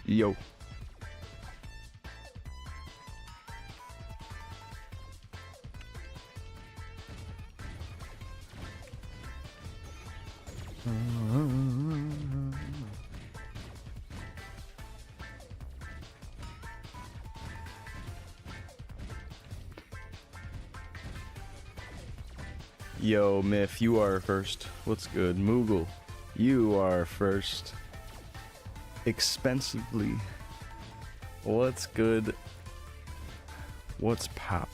Yo. Yo, Myth, you are first. What's good? Moogle, you are first. Expensively. What's good? What's pop?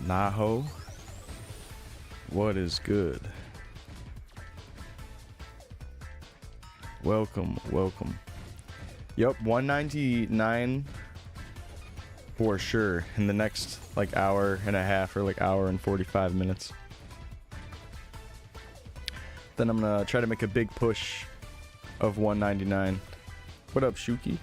Naho? What is good? Welcome, welcome. Yup, 199 for sure in the next like hour and a half or like hour and 45 minutes. Then I'm gonna try to make a big push of 199. What up, Shuki?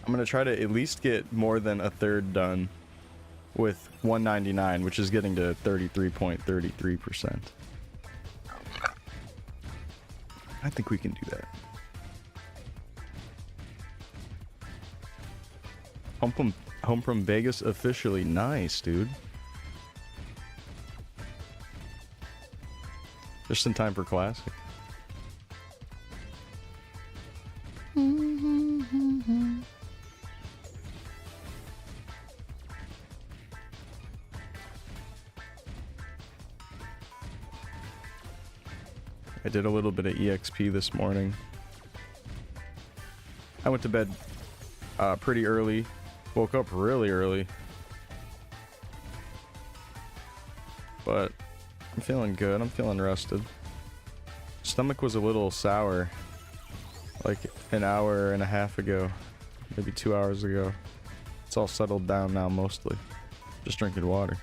I'm gonna try to at least get more than a third done with 199, which is getting to 33.33%. I think we can do that. Home from Vegas officially. Nice, dude. Just in time for Classic. I did a little bit of EXP this morning. I went to bed pretty early. Woke up really early. But I'm feeling good. I'm feeling rested. Stomach was a little sour like an hour and a half ago. Maybe 2 hours ago. It's all settled down now mostly. Just drinking water.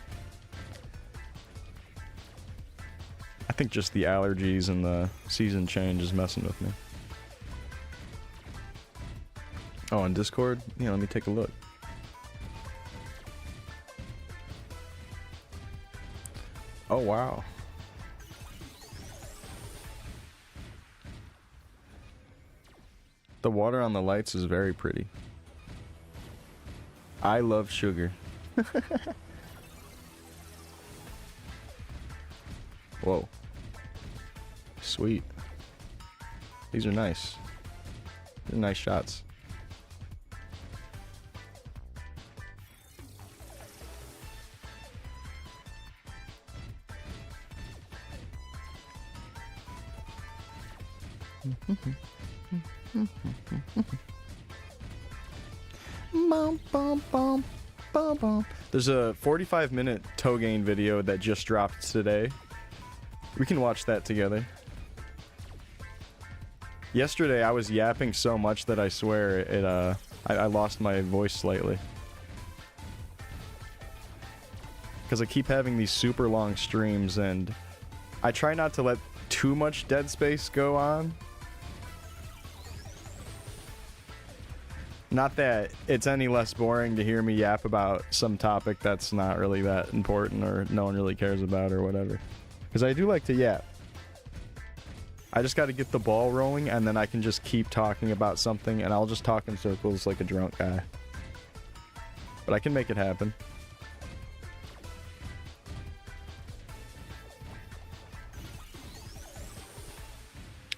I think just the allergies and the season change is messing with me. Oh, on Discord? Yeah, let me take a look. Oh, wow. The water on the lights is very pretty. I love sugar. Whoa. Sweet. These are nice. They're nice shots. There's a 45-minute Togain video that just dropped today. We can watch that together. Yesterday I was yapping so much that I swear it I lost my voice slightly. Because I keep having these super long streams and I try not to let too much dead space go on. Not that it's any less boring to hear me yap about some topic that's not really that important or no one really cares about or whatever. Because I do like to yap. I just got to get the ball rolling and then I can just keep talking about something and I'll just talk in circles like a drunk guy. But I can make it happen.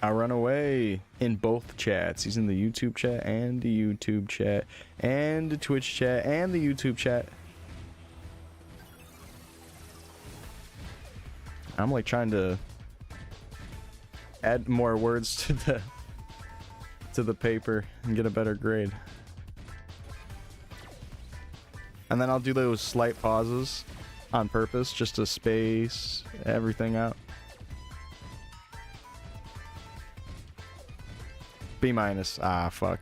I run away in both chats. He's in the YouTube chat and the YouTube chat and the Twitch chat and the YouTube chat. I'm like trying to add more words to the paper and get a better grade. And then I'll do those slight pauses on purpose just to space everything out. B-. Ah, fuck.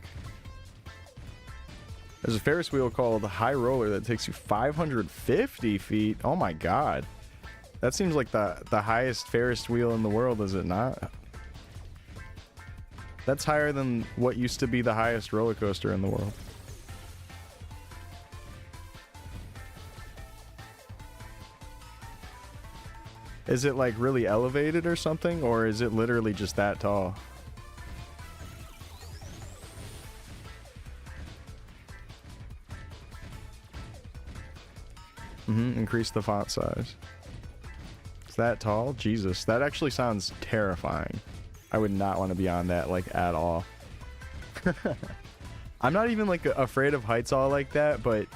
There's a Ferris wheel called High Roller that takes you 550 feet. Oh my god. That seems like the highest Ferris wheel in the world, is it not? That's higher than what used to be the highest roller coaster in the world. Is it like really elevated or something, or is it literally just that tall? Increase the font size. Is that tall? Jesus, that actually sounds terrifying. I would not want to be on that, like, at all. I'm not even, like, afraid of heights all like that, but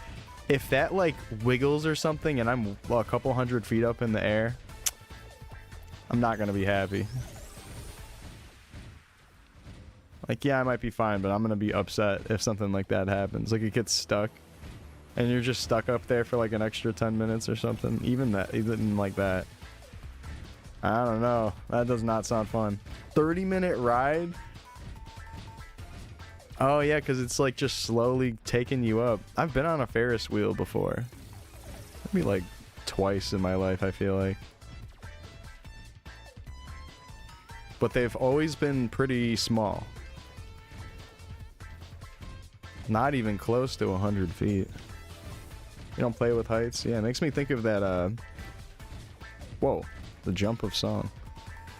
if that, like, wiggles or something and I'm a couple hundred feet up in the air, I'm not going to be happy. Like, yeah, I might be fine, but I'm going to be upset if something like that happens. Like, it gets stuck. And you're just stuck up there for like an extra 10 minutes or something. Even like that. I don't know. That does not sound fun. 30-minute ride? Oh yeah, because it's like just slowly taking you up. I've been on a Ferris wheel before. Maybe like twice in my life, I feel like. But they've always been pretty small. Not even close to 100 feet. You don't play with heights? Yeah, it makes me think of that, whoa, the jump of song.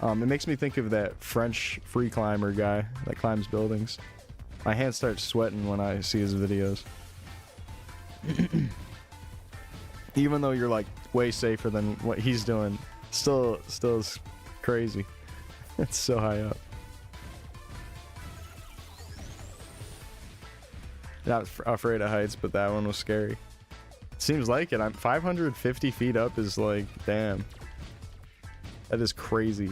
It makes me think of that French free climber guy that climbs buildings. My hands start sweating when I see his videos. Even though you're like way safer than what he's doing, still is crazy. It's so high up. Not afraid of heights, but that one was scary. Seems like it. I'm 550 feet up is like, damn. That is crazy.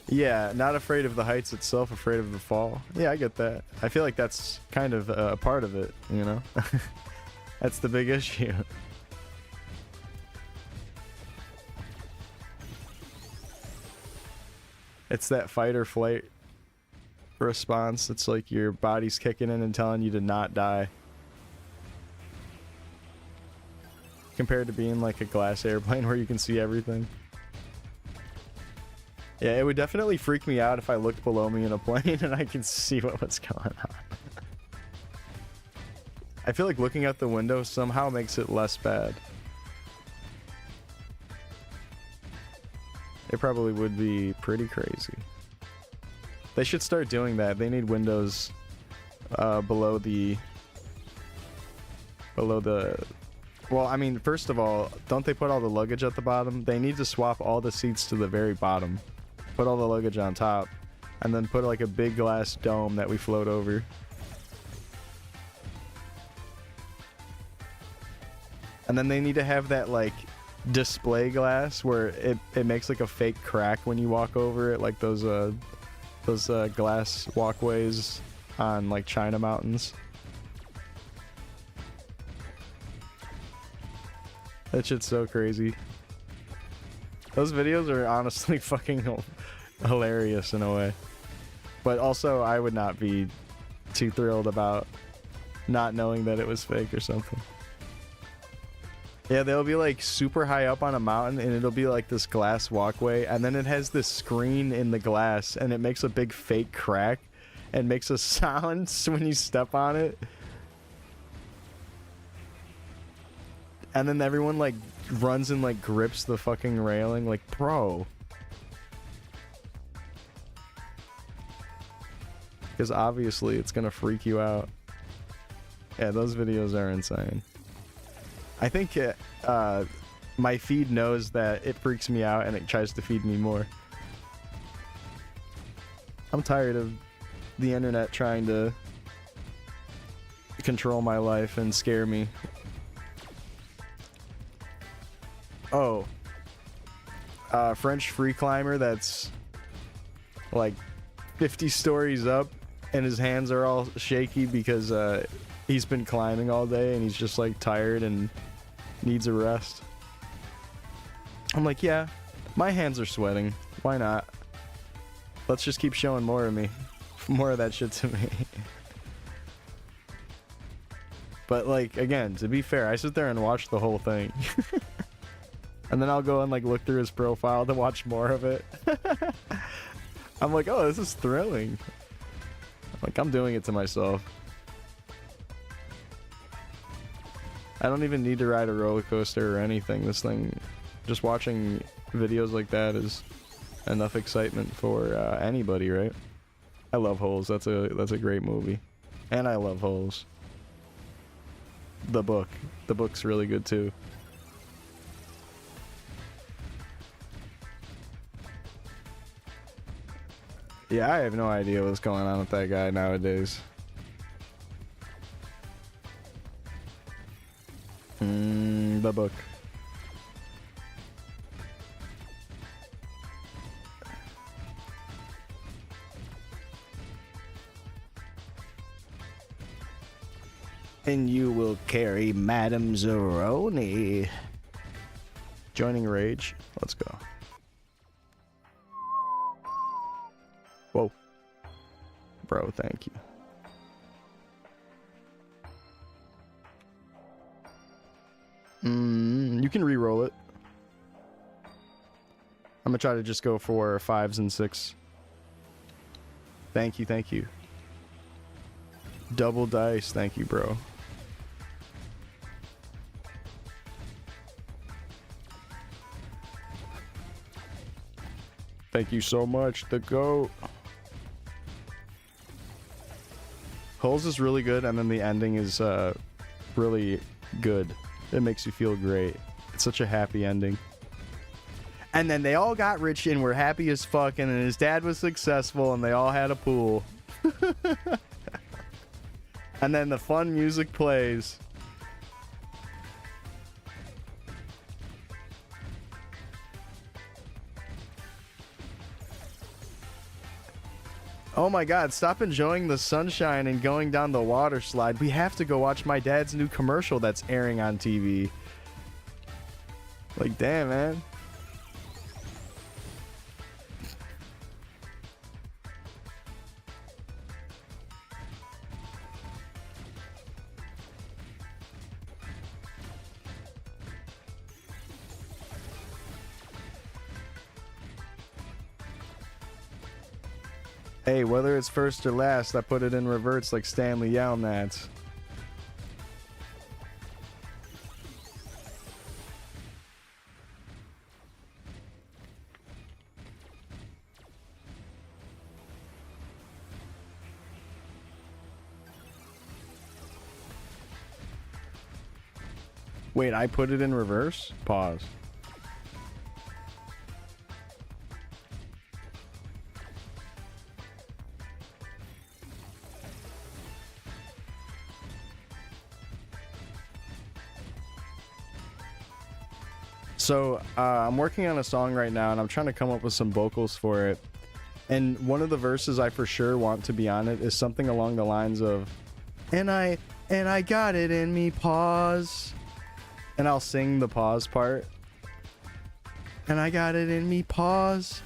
Yeah, not afraid of the heights itself, afraid of the fall. Yeah, I get that. I feel like that's kind of a part of it, you know? That's the big issue. It's that fight or flight response. It's like your body's kicking in and telling you to not die. Compared to being like a glass airplane where you can see everything. Yeah, it would definitely freak me out if I looked below me in a plane and I could see what's going on. I feel like looking out the window somehow makes it less bad. It probably would be pretty crazy. They should start doing that. They need windows below the... Well, I mean, first of all, don't they put all the luggage at the bottom? They need to swap all the seats to the very bottom. Put all the luggage on top. And then put like a big glass dome that we float over. And then they need to have that like display glass where it makes like a fake crack when you walk over it, like those glass walkways on like China mountains. That shit's so crazy. Those videos are honestly fucking hilarious in a way. But also, I would not be too thrilled about not knowing that it was fake or something. Yeah, they'll be like super high up on a mountain and it'll be like this glass walkway and then it has this screen in the glass and it makes a big fake crack and makes a sound when you step on it. And then everyone like runs and like grips the fucking railing, like, bro. Because obviously it's gonna freak you out. Yeah, those videos are insane. I think my feed knows that it freaks me out and it tries to feed me more. I'm tired of the internet trying to control my life and scare me. Oh, French free climber that's like 50 stories up and his hands are all shaky because he's been climbing all day and he's just like tired and needs a rest. I'm like, yeah, my hands are sweating. Why not? Let's just keep showing more of me. More of that shit to me. But like, again, to be fair, I sit there and watch the whole thing. And then I'll go and like look through his profile to watch more of it. I'm like, oh, this is thrilling. Like, I'm doing it to myself. I don't even need to ride a roller coaster or anything. This thing Just watching videos like that is enough excitement for anybody, right? I love Holes. That's a great movie, and I love Holes. The book's really good too. Yeah, I have no idea what's going on with that guy nowadays. The book. And you will carry Madame Zeroni. Joining Rage. Let's go. Whoa. Bro, thank you. You can re-roll it. I'm gonna try to just go for 5s and 6. Thank you, thank you. Double dice, thank you, bro. Thank you so much, the GOAT. Holes is really good, and then the ending is really good. It makes you feel great. It's such a happy ending. And then they all got rich and were happy as fuck, and his dad was successful, and they all had a pool. And then the fun music plays. Oh my god, stop enjoying the sunshine and going down the water slide. We have to go watch my dad's new commercial that's airing on TV. Like, damn, man. Hey, whether it's first or last, I put it in reverse like Stanley Yelnats. Wait, I put it in reverse? Pause. So, I'm working on a song right now, and I'm trying to come up with some vocals for it. And one of the verses I for sure want to be on it is something along the lines of, and I got it in me, pause. And I'll sing the pause part. And I got it in me, pause.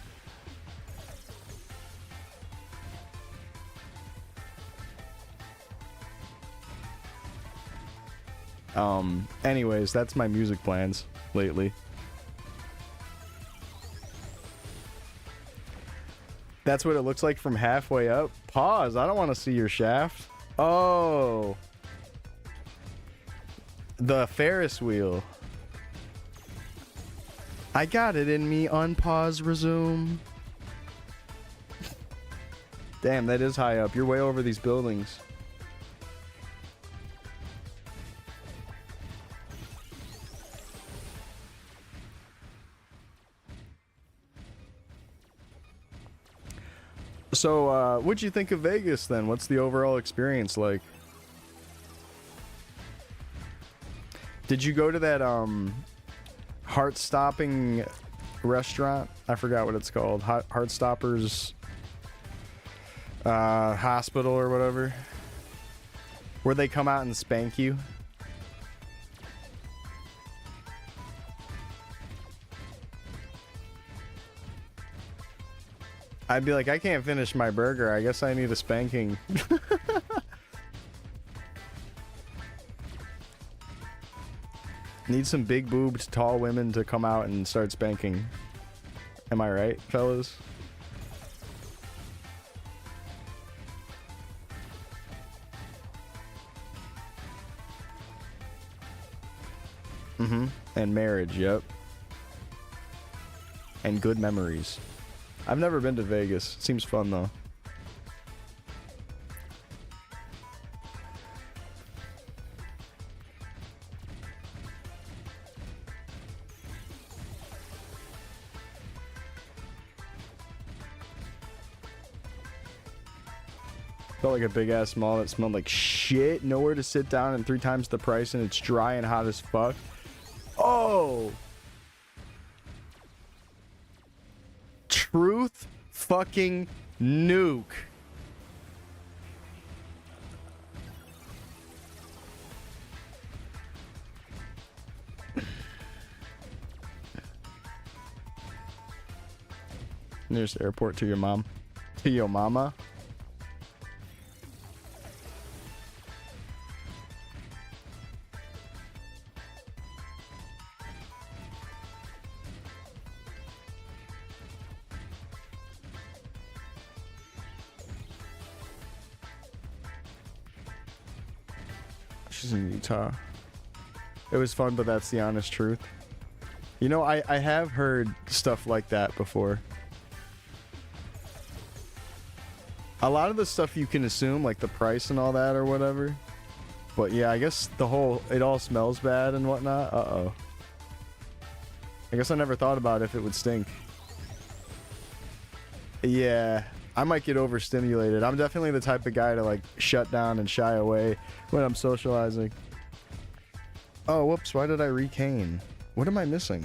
Anyways, that's my music plans lately. That's what it looks like from halfway up. Pause. I don't want to see your shaft. Oh. The Ferris wheel. I got it in me. Unpause, resume. Damn, that is high up. You're way over these buildings. So, what'd you think of Vegas then? What's the overall experience like? Did you go to that, heart-stopping restaurant? I forgot what it's called. Heartstoppers Hospital or whatever. Where they come out and spank you. I'd be like, I can't finish my burger. I guess I need a spanking. Need some big boobed, tall women to come out and start spanking. Am I right, fellas? And marriage, yep. and good memories. I've never been to Vegas. Seems fun though. Felt like a big ass mall that smelled like shit, nowhere to sit down, and 3 times the price, and it's dry and hot as fuck. Oh! Truth fucking nuke. Nearest airport to your mom. To your mama. She's in Utah. It was fun, but that's the honest truth. You know, I have heard stuff like that before. A lot of the stuff you can assume, like the price and all that or whatever. But yeah, I guess it all smells bad and whatnot. Uh-oh. I guess I never thought about if it would stink. Yeah, I might get overstimulated. I'm definitely the type of guy to like shut down and shy away when I'm socializing. Oh, whoops, why did I recane? What am I missing?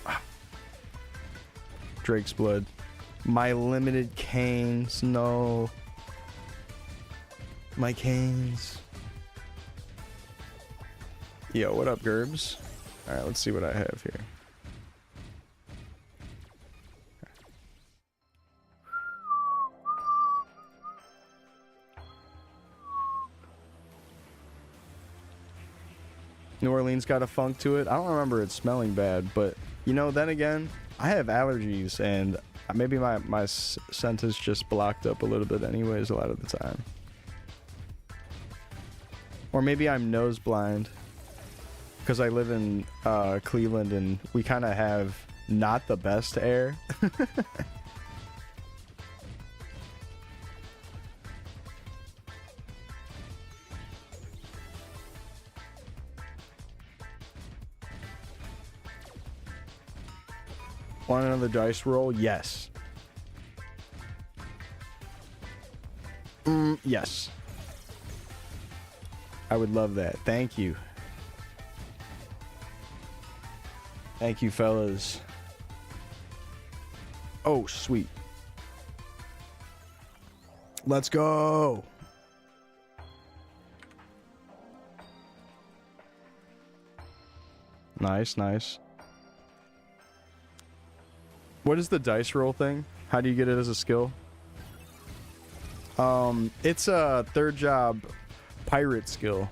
Ah. Drake's blood. My limited canes, no. My canes. Yo, what up, Gerbs? Alright, let's see what I have here. New Orleans got a funk to it. I don't remember it smelling bad, but you know, then again, I have allergies and maybe my scent is just blocked up a little bit anyways a lot of the time. Or maybe I'm nose blind because I live in Cleveland and we kind of have not the best air. Want another dice roll? Yes. Yes. I would love that. Thank you. Thank you, fellas. Oh, sweet. Let's go. Nice, nice. What is the dice roll thing? How do you get it as a skill? It's a third job pirate skill.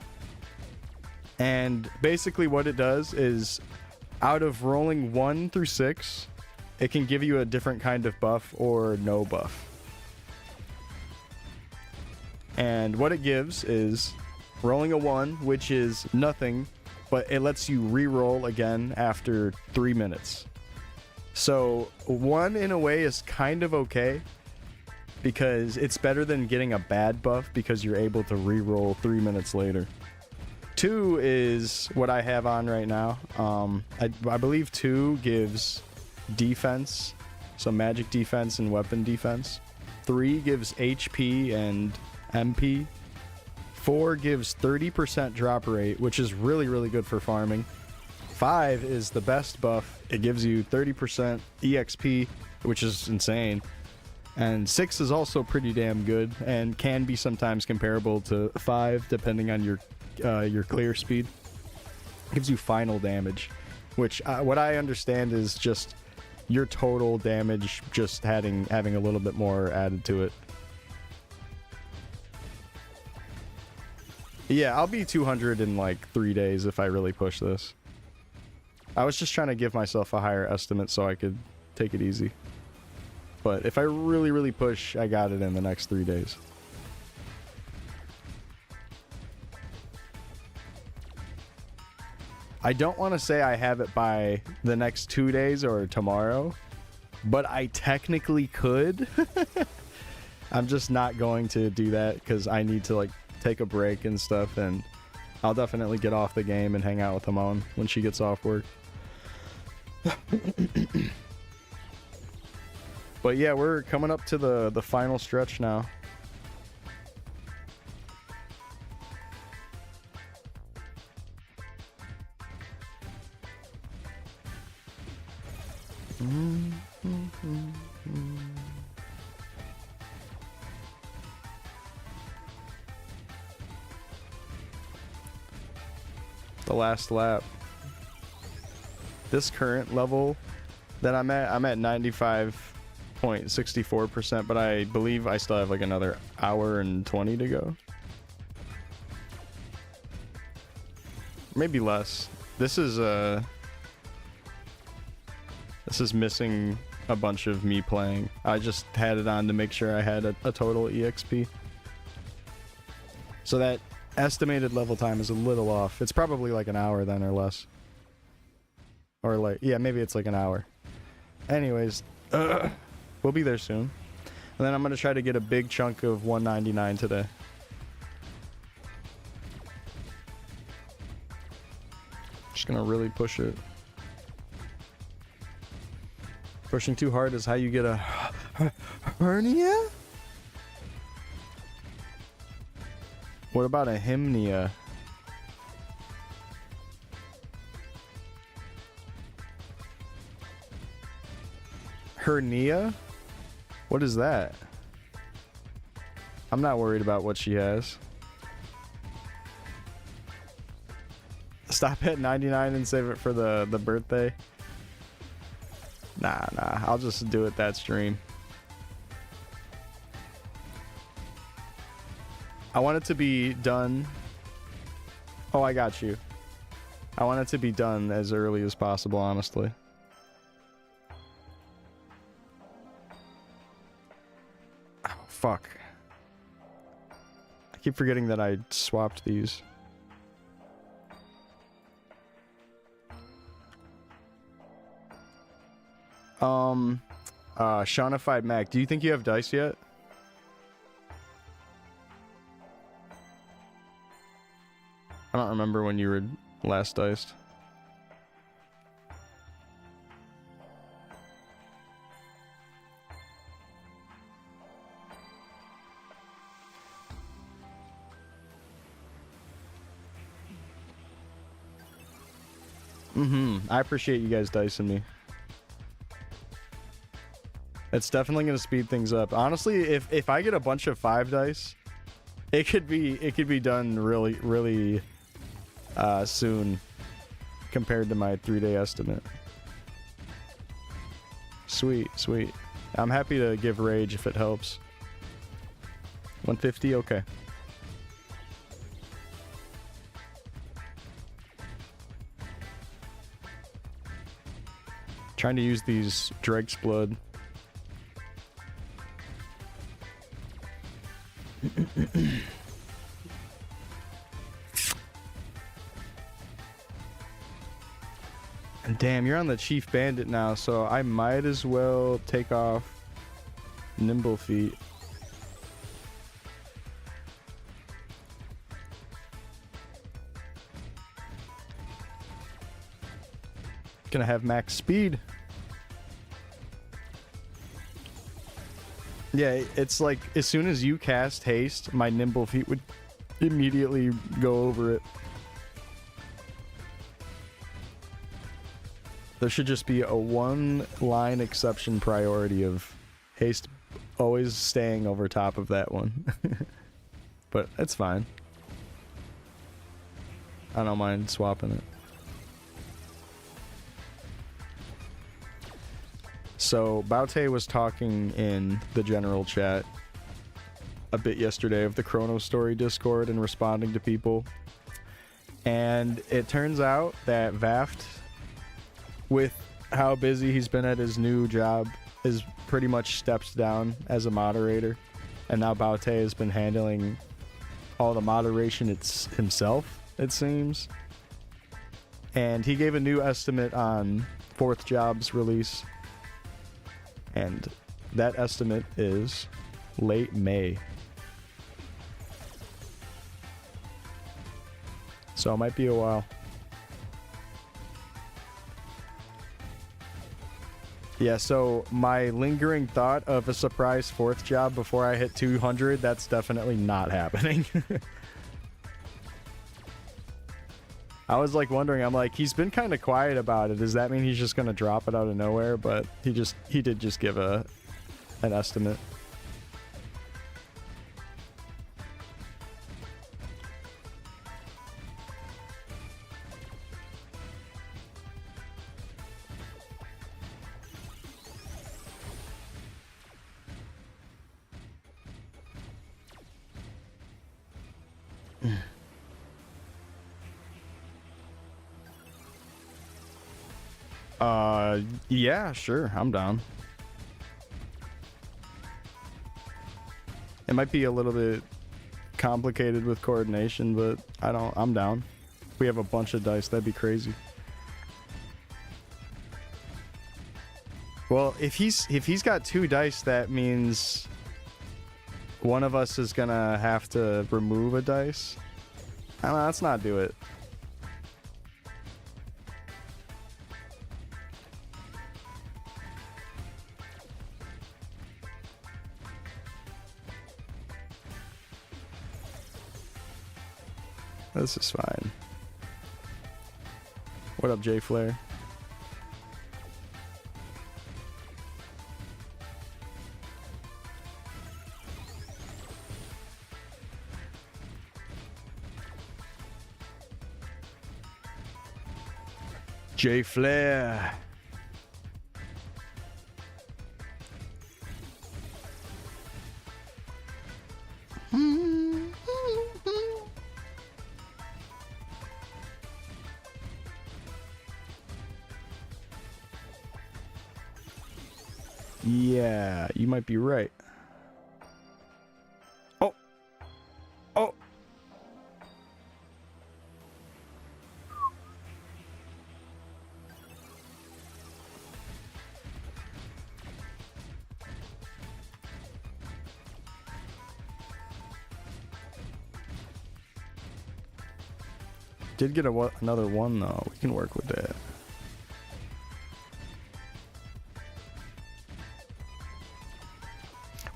And basically what it does is out of rolling 1 through 6, it can give you a different kind of buff or no buff. And what it gives is rolling a 1, which is nothing, but it lets you re-roll again after 3 minutes. So 1 in a way is kind of okay because it's better than getting a bad buff because you're able to re-roll 3 minutes later. 2 is what I have on right now. I believe 2 gives defense, so magic defense and weapon defense. 3 gives HP and MP. 4 gives 30% drop rate, which is really, really good for farming. 5 is the best buff. It gives you 30% EXP, which is insane. And 6 is also pretty damn good and can be sometimes comparable to 5 depending on your clear speed. It gives you final damage, which what I understand is just your total damage just having a little bit more added to it. Yeah, I'll be 200 in like 3 days if I really push this. I was just trying to give myself a higher estimate so I could take it easy. But if I really, really push, I got it in the next 3 days. I don't want to say I have it by the next 2 days or tomorrow, but I technically could. I'm just not going to do that because I need to like take a break and stuff, and I'll definitely get off the game and hang out with Hamon when she gets off work. But yeah, we're coming up to the final stretch now. The last lap. This current level that I'm at 95.64%, but I believe I still have like another hour and 20 to go. Maybe less. This is missing a bunch of me playing. I just had it on to make sure I had a total EXP. So that estimated level time is a little off. It's probably like an hour then or less. Or like, yeah, maybe it's like an hour. Anyways, we'll be there soon. And then I'm going to try to get a big chunk of 199 today. Just going to really push it. Pushing too hard is how you get a hernia? What about a hymnia? Hernia? What is that? I'm not worried about what she has. Stop at 99 and save it for the birthday. Nah, I'll just do it that stream. I want it to be done. Oh, I got you. I want it to be done as early as possible, honestly. Oh, fuck. I keep forgetting that I swapped these. Shonified Mac, do you think you have dice yet? I don't remember when you were last diced. I appreciate you guys dicing me. It's definitely gonna speed things up. Honestly, if I get a bunch of 5 dice, it could be done really soon compared to my 3-day estimate. Sweet. I'm happy to give rage if it helps. 150, okay. Trying to use these Drake's Blood. And damn, you're on the Chief Bandit now, so I might as well take off Nimble Feet. Gonna have max speed. Yeah, it's like as soon as you cast haste, my Nimble Feet would immediately go over it. There should just be a one-line exception priority of haste always staying over top of that one. But it's fine. I don't mind swapping it. So Baute was talking in the general chat a bit yesterday of the Chronostory Discord and responding to people. And it turns out that Vaft, with how busy he's been at his new job, is pretty much stepped down as a moderator. And now Baute has been handling all the moderation himself, it seems. And he gave a new estimate on 4th job's release. And that estimate is late May. So it might be a while. Yeah, so my lingering thought of a surprise 4th job before I hit 200, that's definitely not happening. I was like wondering, I'm like, he's been kind of quiet about it. Does that mean he's just going to drop it out of nowhere? But he did just give an estimate. Yeah, sure, I'm down. It might be a little bit complicated with coordination, but I'm down. If we have a bunch of dice, that'd be crazy. Well, if he's got 2 dice, that means one of us is gonna have to remove a dice. I don't know, let's not do it. This is fine. What up, Jay Flair? Jay Flair. Yeah, you might be right. Oh. Oh. Did get another one though. We can work with that.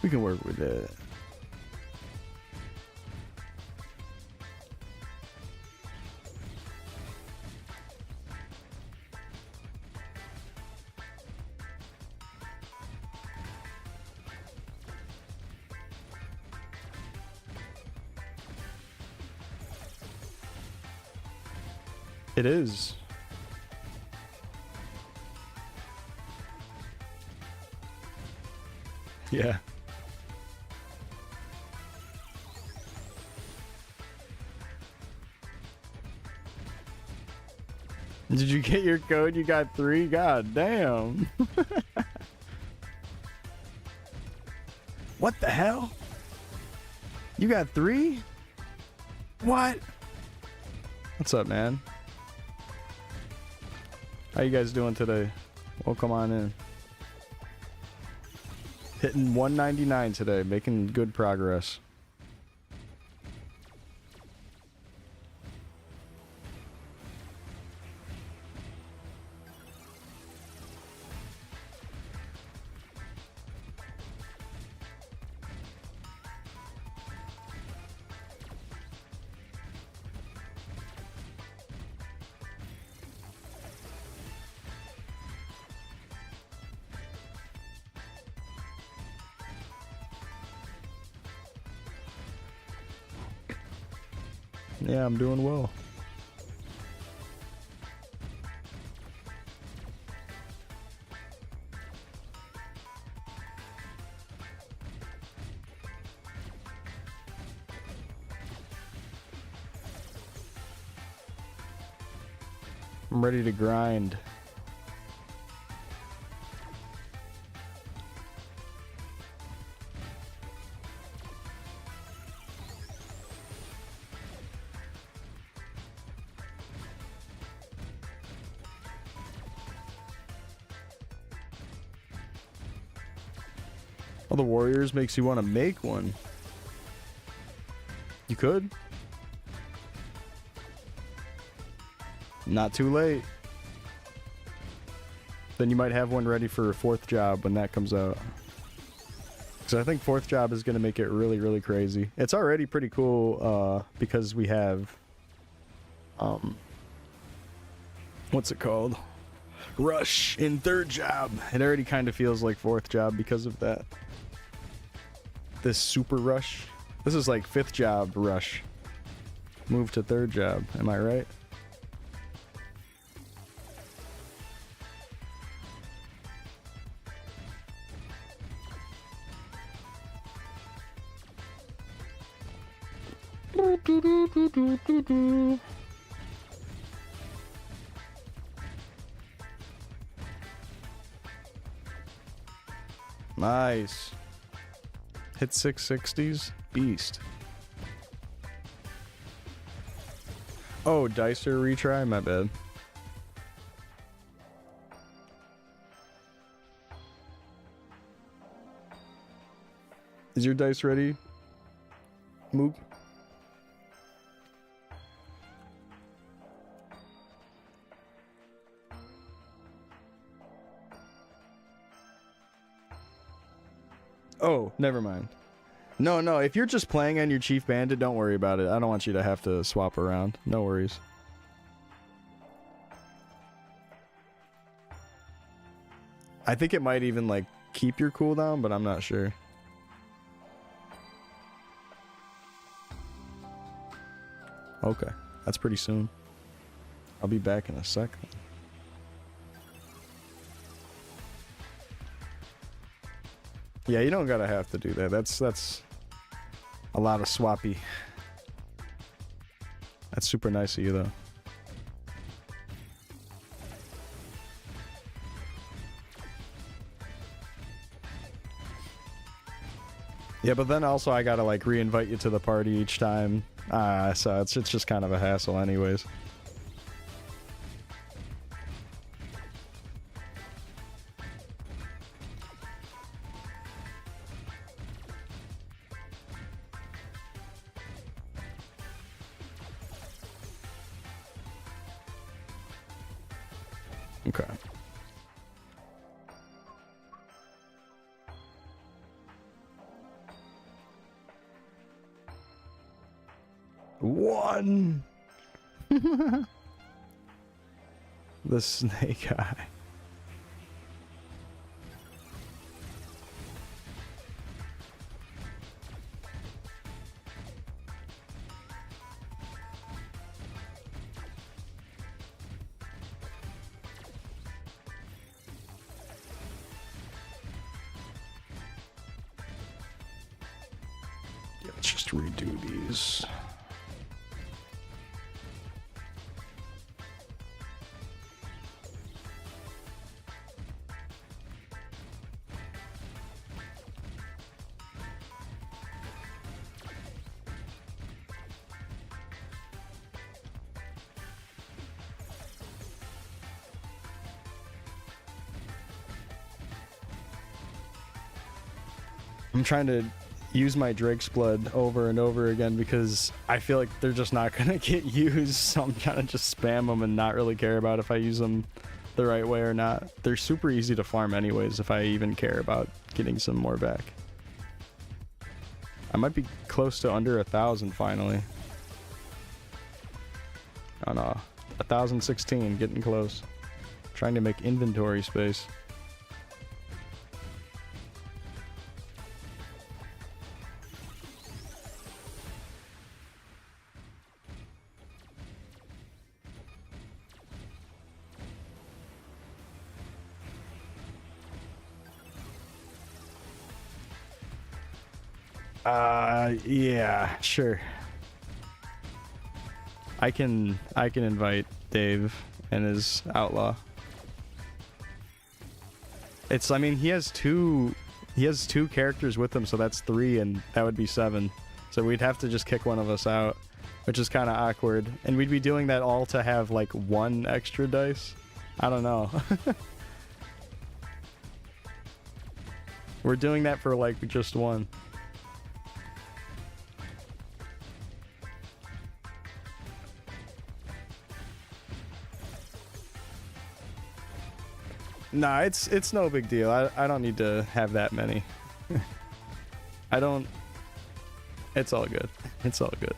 We can work with that. It is. Yeah. Did you get your code? You got 3? God damn. What the hell? You got 3? What? What's up, man? How you guys doing today? Welcome on in. Hitting 199 today, making good progress. Yeah, I'm doing well. I'm ready to grind. Oh, the Warriors makes you want to make one. You could. Not too late. Then you might have one ready for a 4th job when that comes out. Because I think 4th job is going to make it really, really crazy. It's already pretty cool because we have... what's it called? Rush in 3rd job. It already kind of feels like 4th job because of that. This super rush. This is like 5th job rush. Move to 3rd job. Am I right? Nice. Hit 660s. Beast. Oh, Dicer retry? My bad. Is your dice ready? Mook? Oh, never mind. No, if you're just playing on your Chief Bandit, don't worry about it. I don't want you to have to swap around. No worries. I think it might even, like, keep your cooldown, but I'm not sure. Okay, that's pretty soon. I'll be back in a second. Yeah, you don't gotta have to do that. That's a lot of swappy. That's super nice of you, though. Yeah, but then also I gotta like re-invite you to the party each time. So it's just kind of a hassle anyways. Okay. One. The snake eye. Yeah, let's just redo these. I'm trying to use my Drake's Blood over and over again because I feel like they're just not going to get used, so I'm trying to just spam them and not really care about if I use them the right way or not. They're super easy to farm anyways if I even care about getting some more back. I might be close to under 1,000 finally. Oh no, 1,016, getting close. Trying to make inventory space. Yeah, sure. I can invite Dave and his outlaw. I mean, he has two characters with him, so that's 3, and that would be 7. So we'd have to just kick one of us out, which is kind of awkward. And we'd be doing that all to have like 1 extra dice. I don't know. We're doing that for like just one. Nah, it's no big deal. I don't need to have that many. I don't. It's all good. It's all good.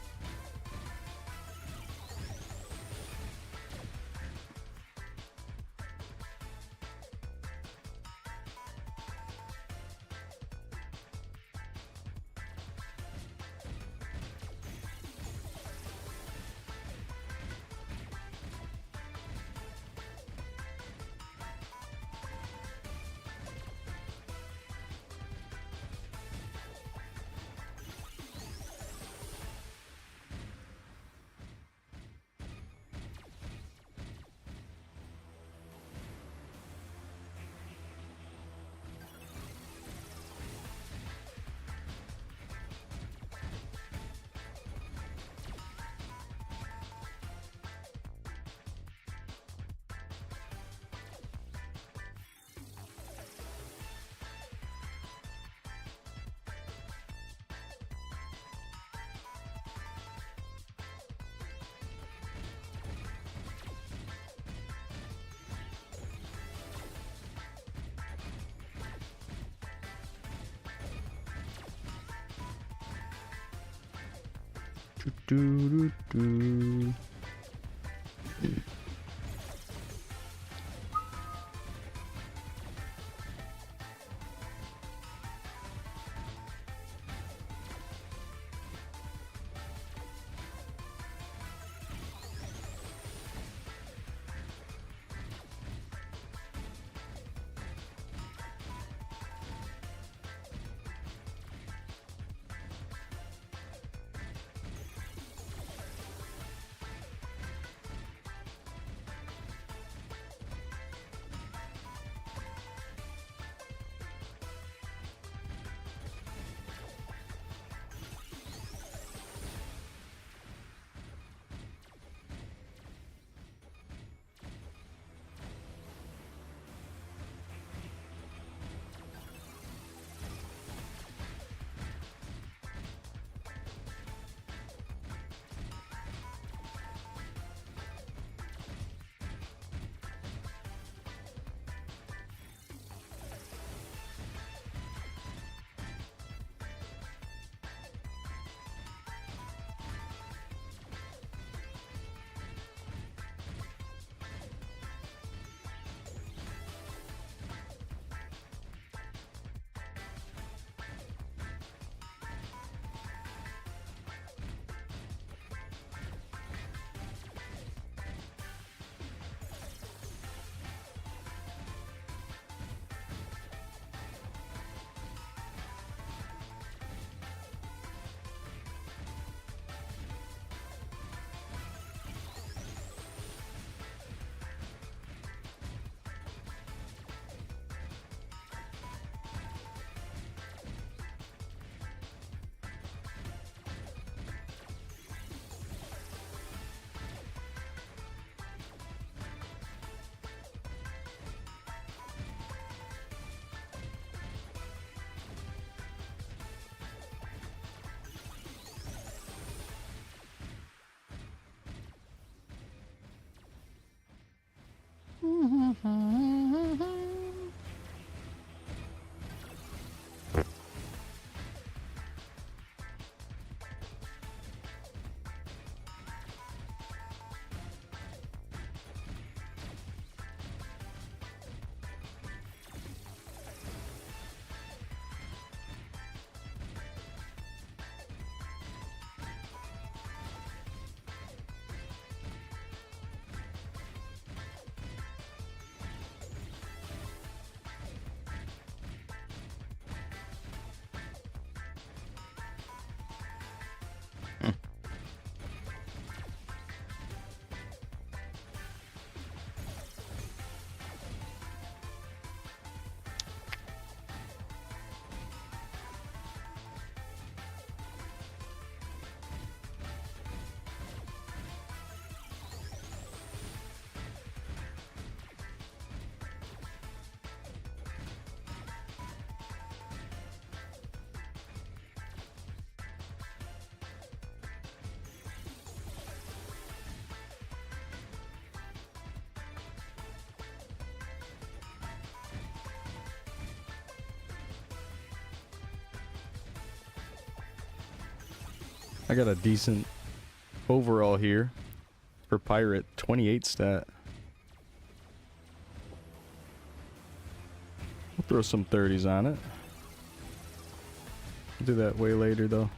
Do, do, do. I got a decent overall here for pirate, 28 stat. We'll throw some 30s on it. I'll do that way later though.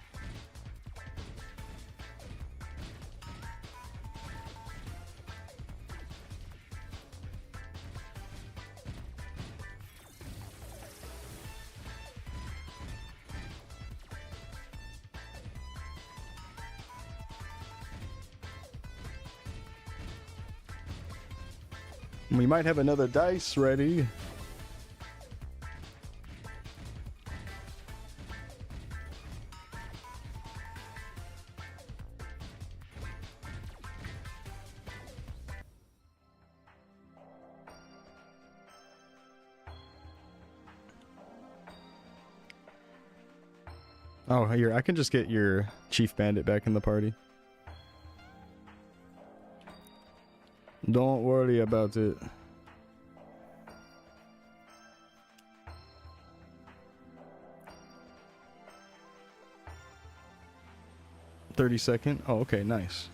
We might have another dice ready. Oh, here, I can just get your Chief Bandit back in the party. Don't worry about it. $30. Oh, okay, nice.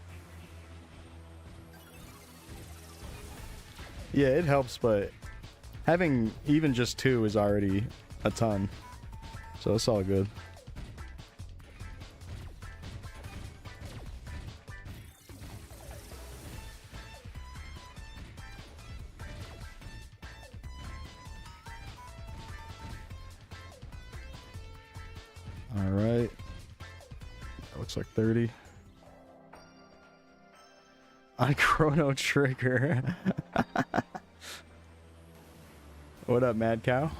Yeah, it helps, but having even just 2 is already a ton. So it's all good. Alright. That looks like 30. On Chrono Trigger. What up, Mad Cow?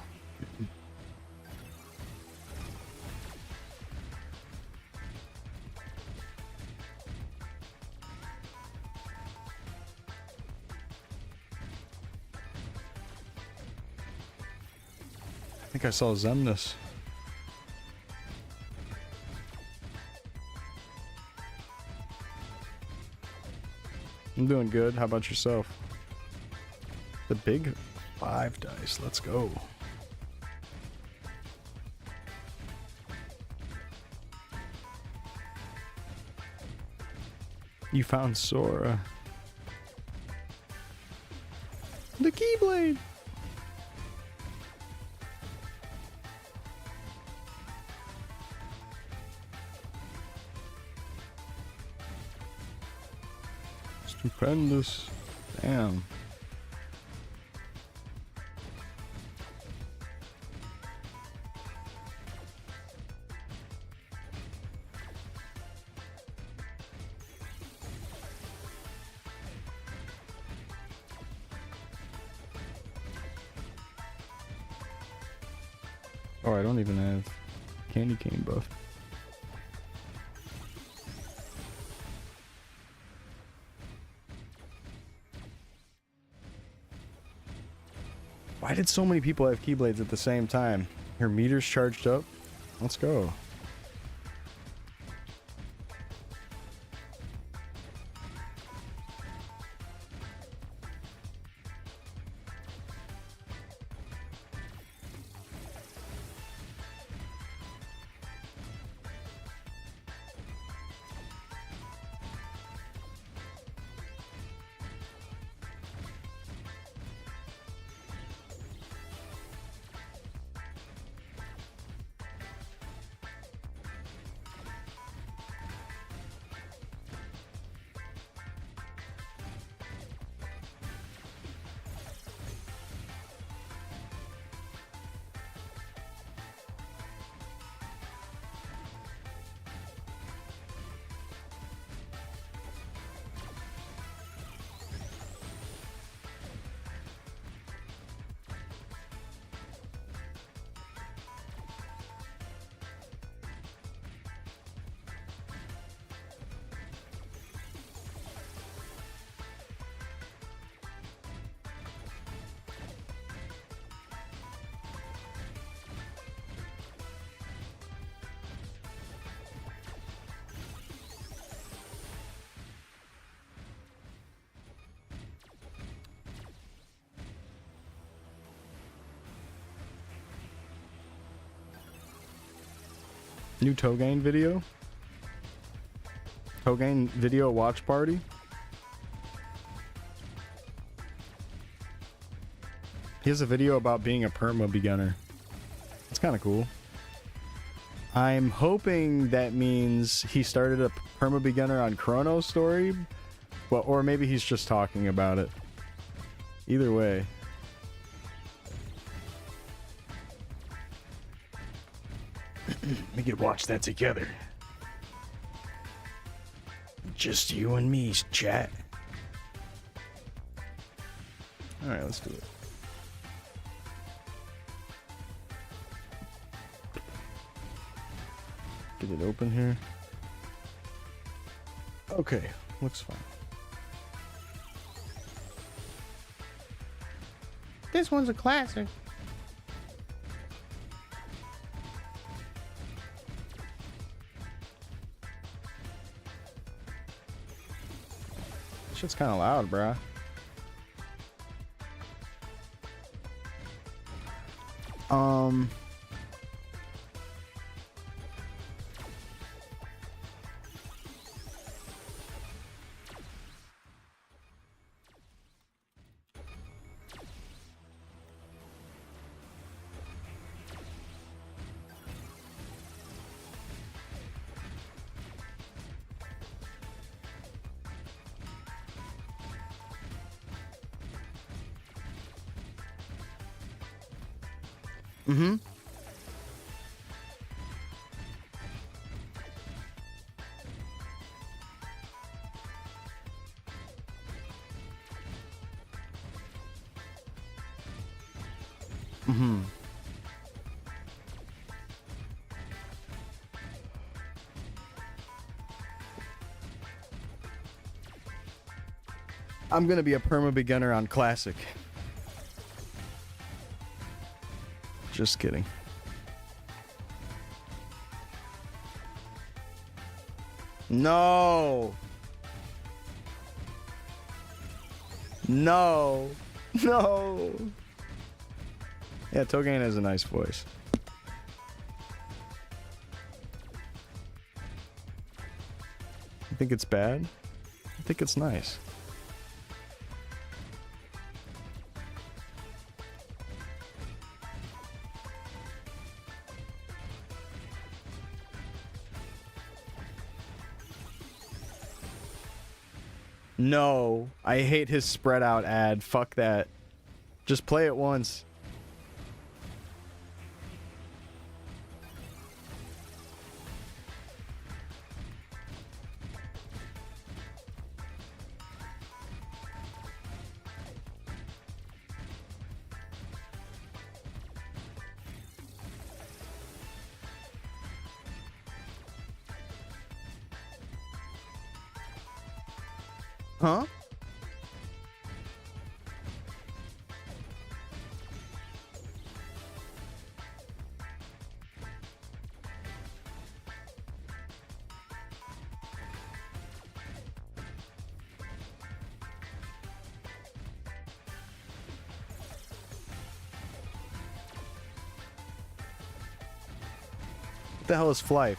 I think I saw Zemnis. I'm doing good. How about yourself? The big 5 dice. Let's go. You found Sora. The Keyblade. Stupendous. Damn. Oh, I don't even have candy cane buff. Why did so many people have Keyblades at the same time? Your meter's charged up? Let's go. New Togain video? Togain video watch party. He has a video about being a perma beginner. It's kind of cool. I'm hoping that means he started a perma beginner on Chronostory, well, or maybe he's just talking about it. Either way. We could watch that together. Just you and me, chat. Alright, let's do it. Get it open here. Okay, looks fine. This one's a classic. Shit's kind of loud, bruh. Mm-hmm. Mm-hmm. I'm gonna be a perma beginner on Classic. Just kidding. No. No. No. Yeah, Togain has a nice voice. I think it's bad. I think it's nice. No, I hate his spread out ad. Fuck that. Just play it once. Huh? What the hell is Flife?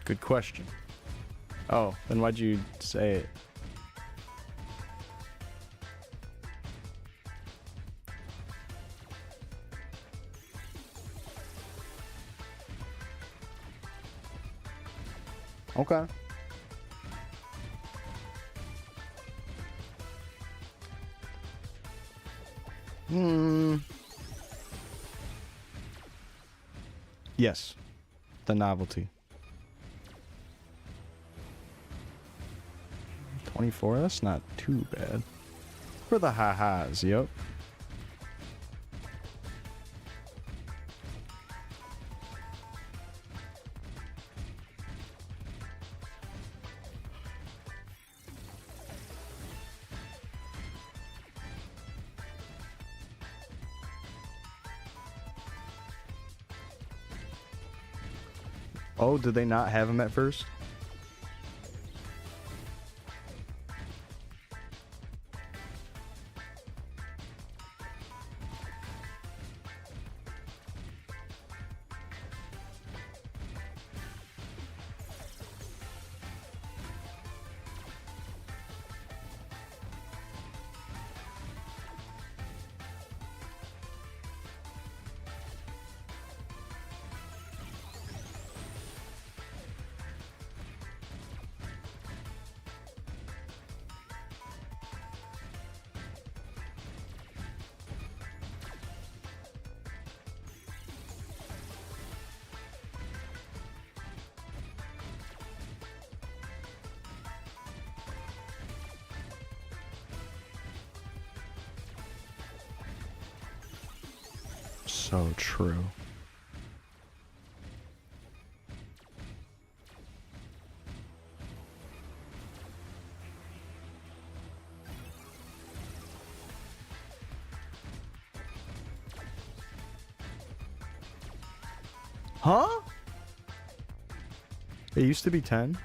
Good question. Oh, then why'd you say it? Okay. Yes. The novelty. 24, that's not too bad. For the ha-has, yep. Oh, did they not have him at first? So true. Huh? It used to be 10.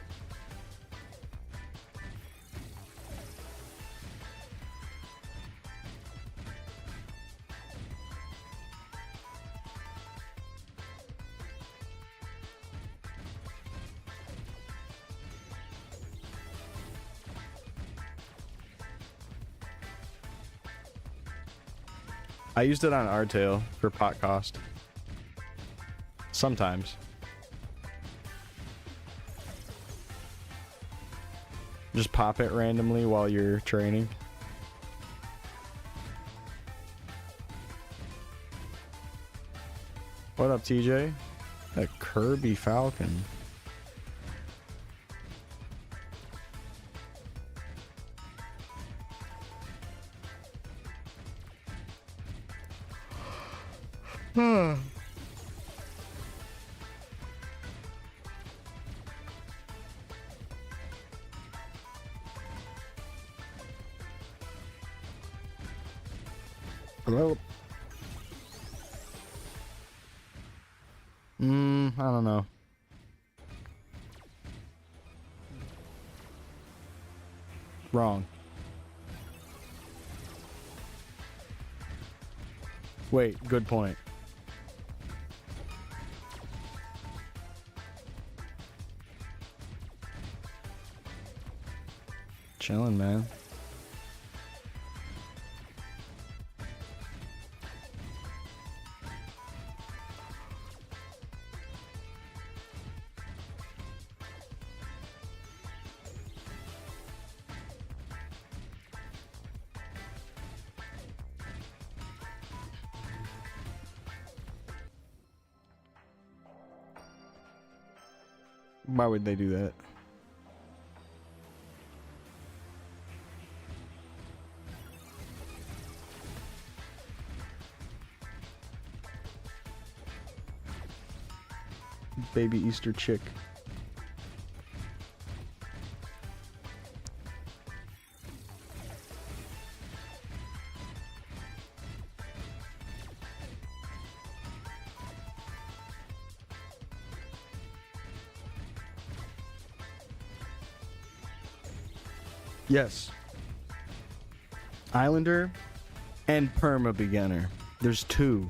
I used it on Artail for pot cost. Sometimes. Just pop it randomly while you're training. What up, TJ? A Kirby Falcon. Hello? I don't know. Wrong. Wait, good point. Chilling, man. Why would they do that? Baby Easter chick. Yes. Islander and Perma Beginner. There's two.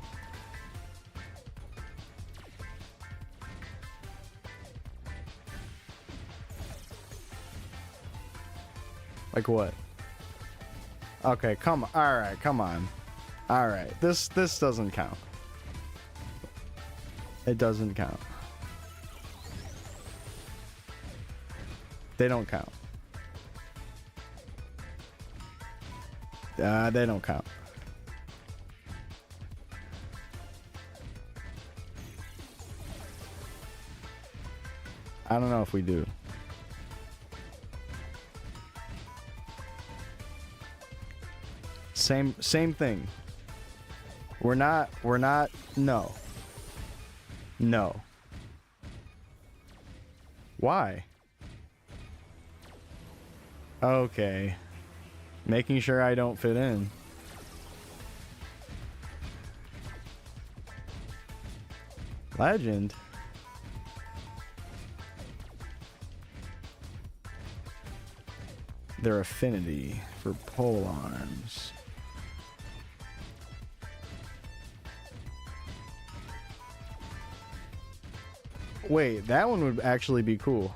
Like what? Okay, come on. All right, come on. All right. This doesn't count. It doesn't count. They don't count. They don't count. I don't know if we do. Same thing. We're not, no. No. Why? Okay. Making sure I don't fit in. Legend. Their affinity for pole arms. Wait, that one would actually be cool.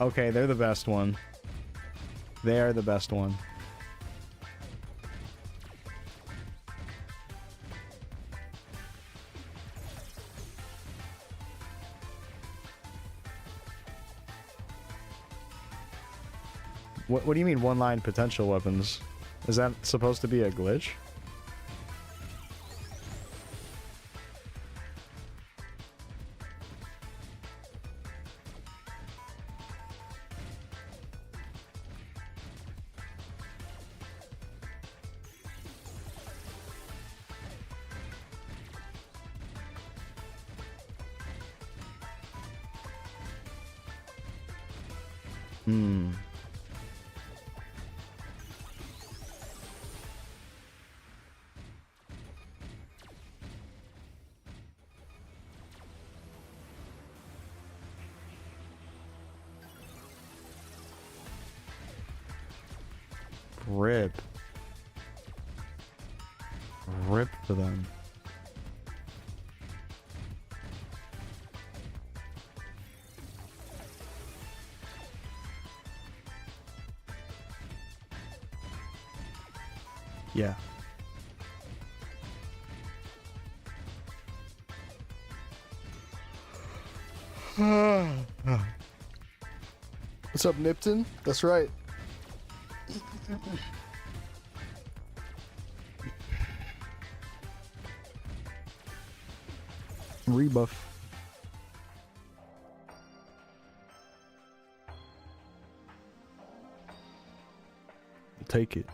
Okay, they're the best one. They are the best one. What do you mean one-line potential weapons? Is that supposed to be a glitch? Hmm. Rip. Rip for them. Yeah. What's up, Nipton? That's right. Rebuff. Take it.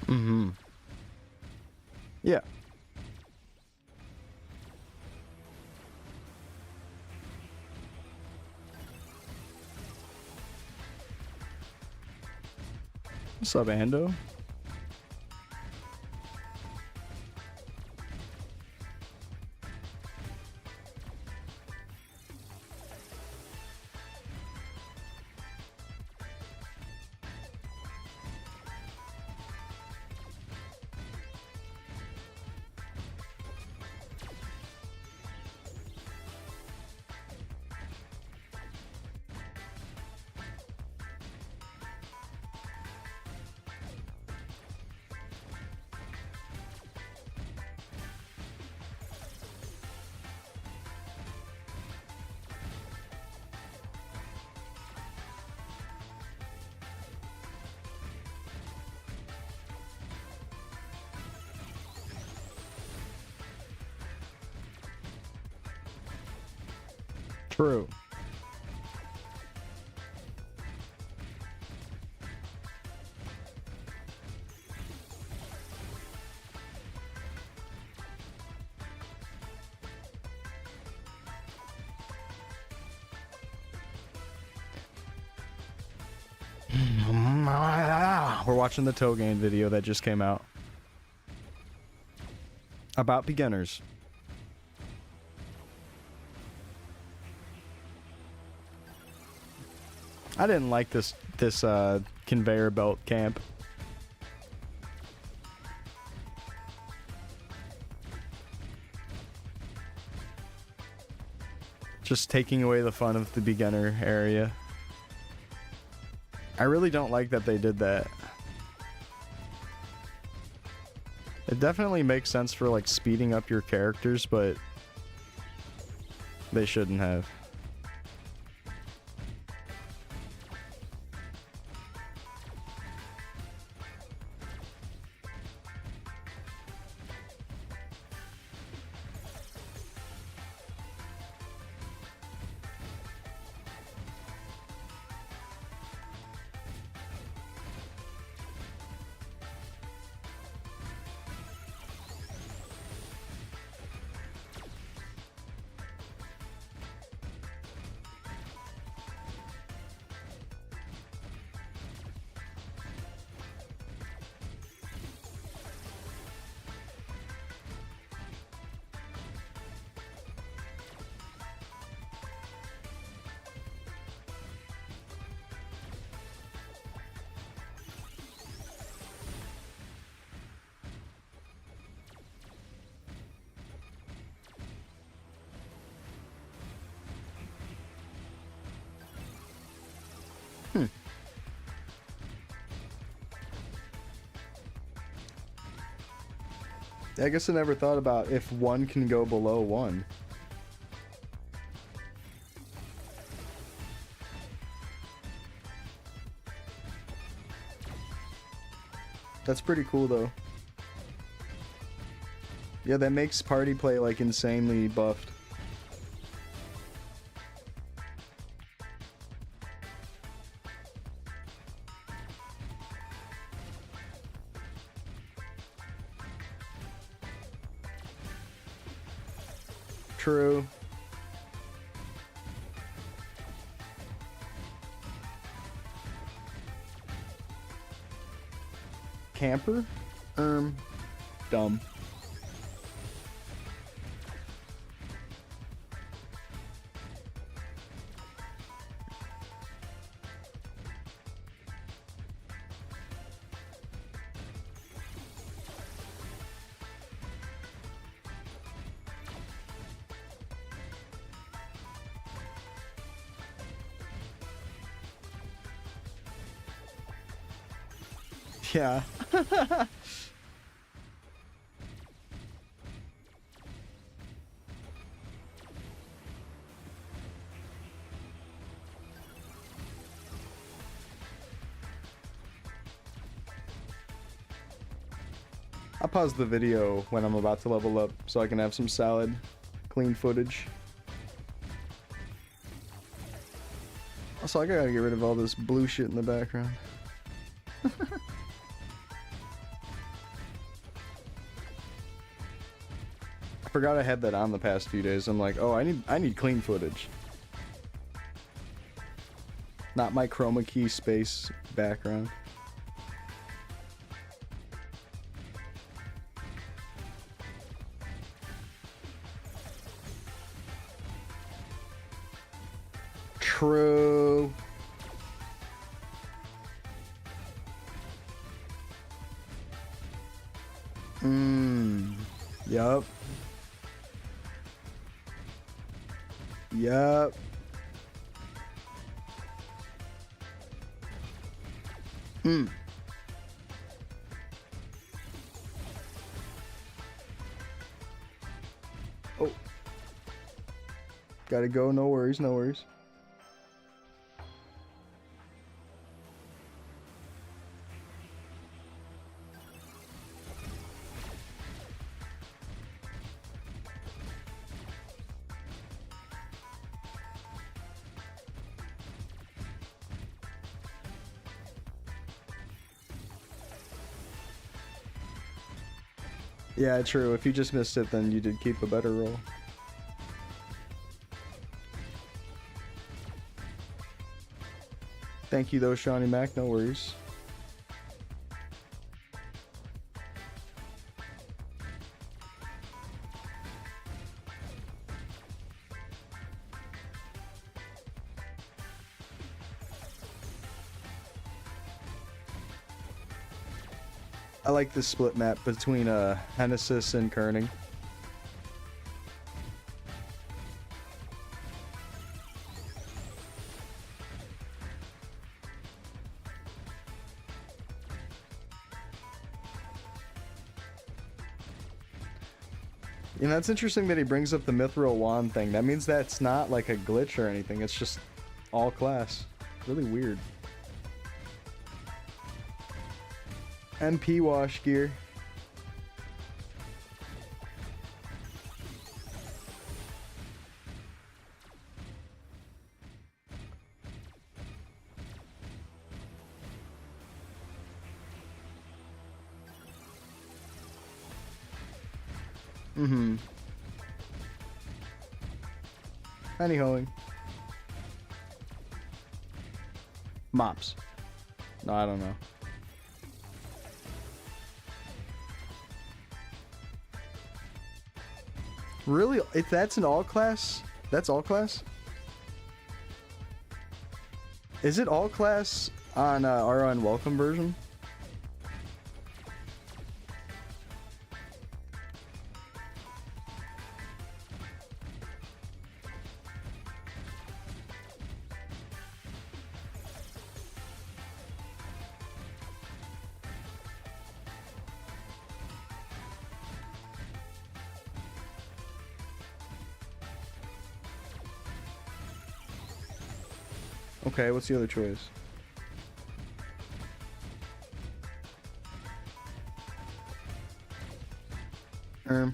Mm-hmm. Yeah. What's up, Ando? True. We're watching the Togain video that just came out about beginners. I didn't like this conveyor belt camp. Just taking away the fun of the beginner area. I really don't like that they did that. It definitely makes sense for like speeding up your characters, but they shouldn't have. I guess I never thought about if one can go below one. That's pretty cool though. Yeah, that makes party play like insanely buffed. True. Camper? Dumb. Yeah. I'll pause the video when I'm about to level up so I can have some solid, clean footage. Also, I gotta get rid of all this blue shit in the background. I forgot I had that on the past few days. I'm like, oh, I need clean footage. Not my chroma key space background. True. Yup. Yup. Oh. Gotta go, no worries, no worries. Yeah, true. If you just missed it, then you did keep a better roll. Thank you though, Shawnee Mac, no worries. I like this split map between Hennesis and Kerning. You know, it's interesting that he brings up the Mithril Wand thing. That means that's not like a glitch or anything. It's just all class. Really weird. MP wash gear. Penny hoeing. Mops. No, I don't know. Really? If that's an all class? That's all class? Is it all class on our unwelcome version? Okay, what's the other choice? Um.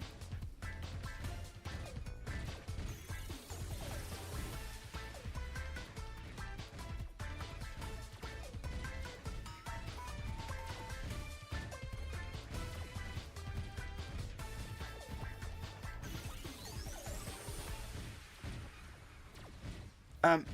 Um.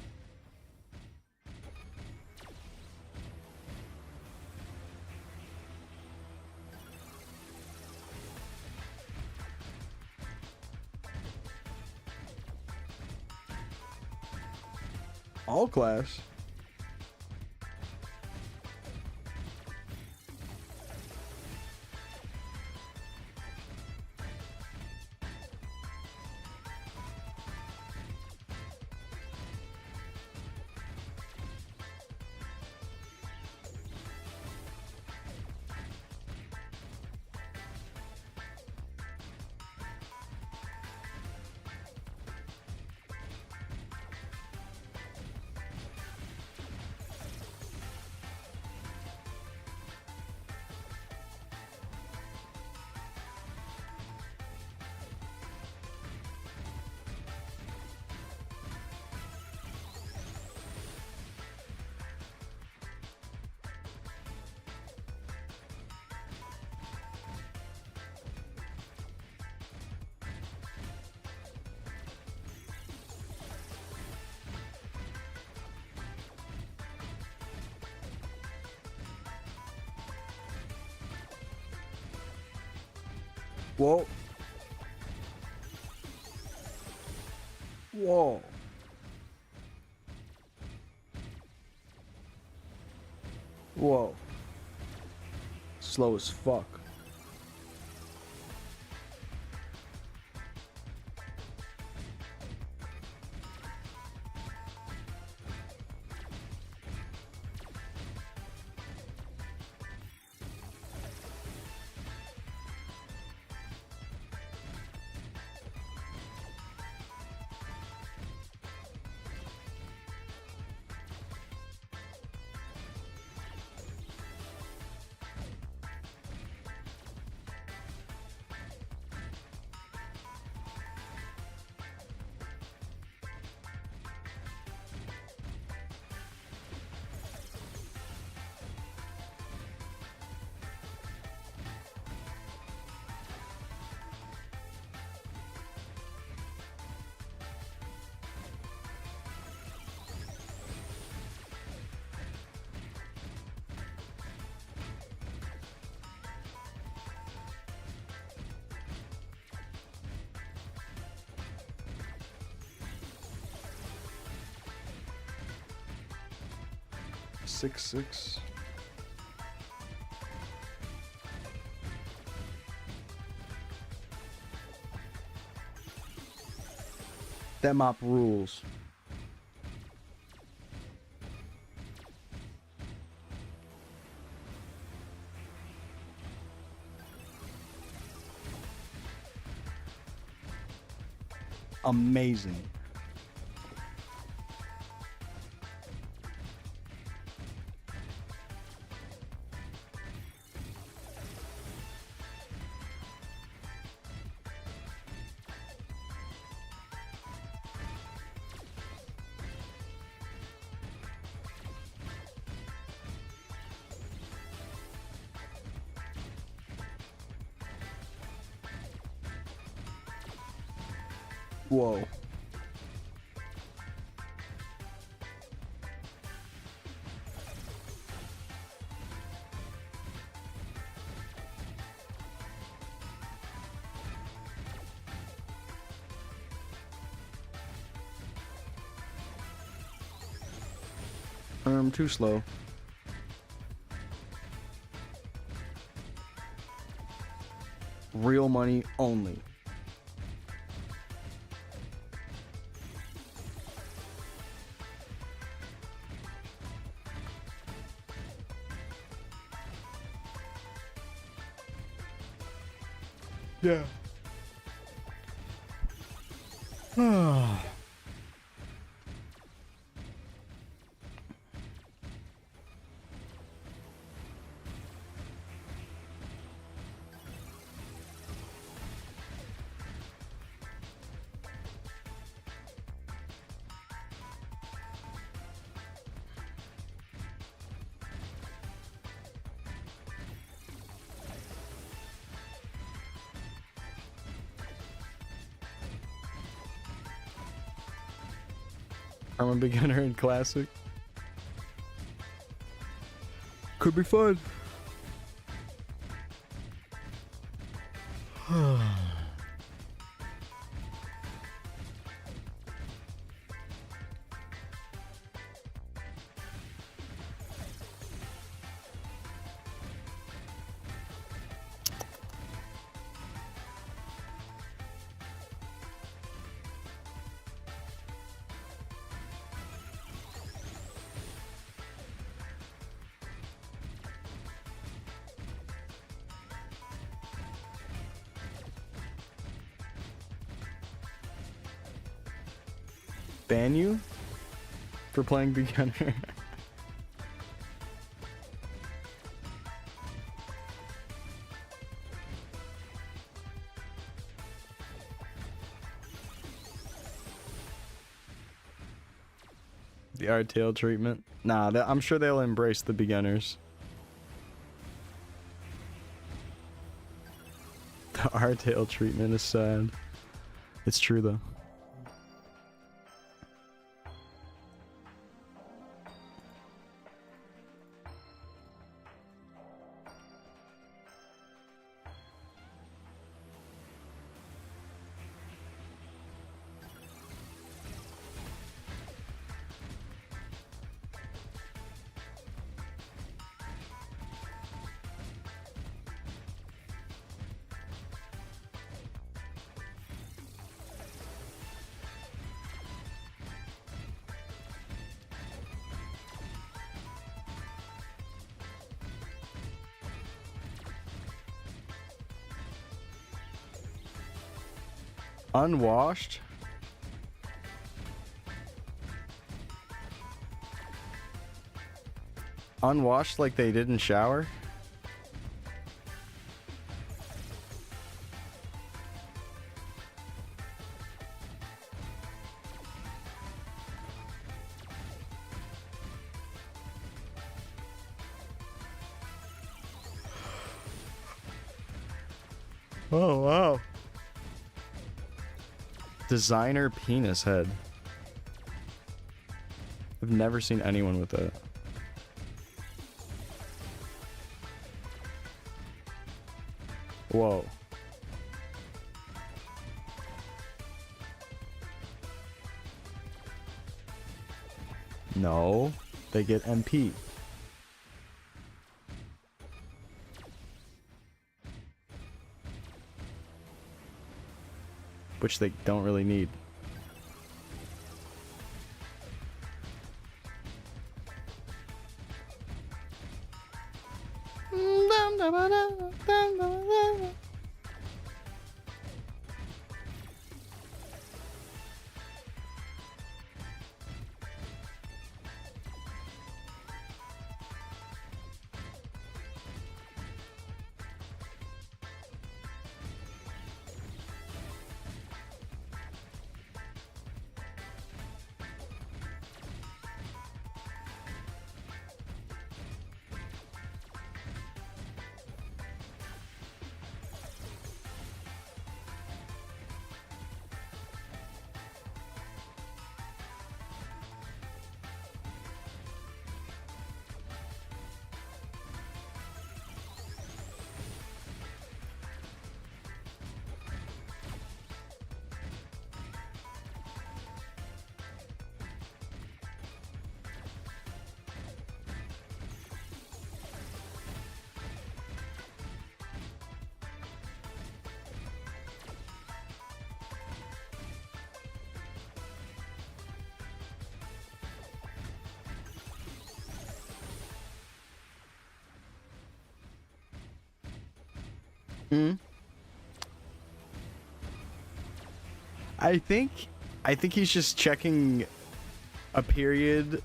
All class. Whoa. Whoa. Whoa. Slow as fuck. Six. That mop rules. Amazing. Whoa. Too slow. Real money only. Yeah. From a beginner in classic. Could be fun. Ban you for playing beginner? The hardtail treatment? Nah, I'm sure they'll embrace the beginners. The hardtail treatment is sad. It's true though. Unwashed? Unwashed like they didn't shower? Oh, wow. Designer penis head. I've never seen anyone with that. Whoa. No, they get MP. Which they don't really need. I think he's just checking a period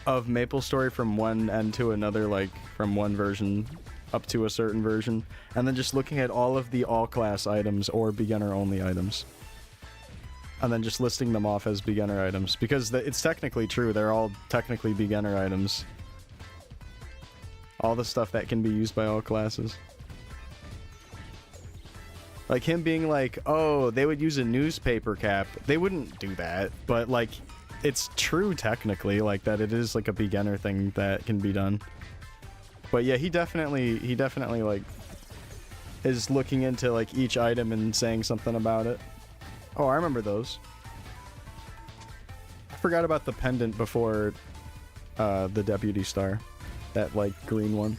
of MapleStory from one end to another, like from one version up to a certain version, and then just looking at all of the all-class items or beginner-only items. And then just listing them off as beginner items, because it's technically true, they're all technically beginner items. All the stuff that can be used by all classes. Like him being like, oh, they would use a newspaper cap. They wouldn't do that, but like, it's true technically, like that it is like a beginner thing that can be done. But yeah, he definitely like is looking into like each item and saying something about it. Oh, I remember those. I forgot about the pendant before the deputy star, that like green one.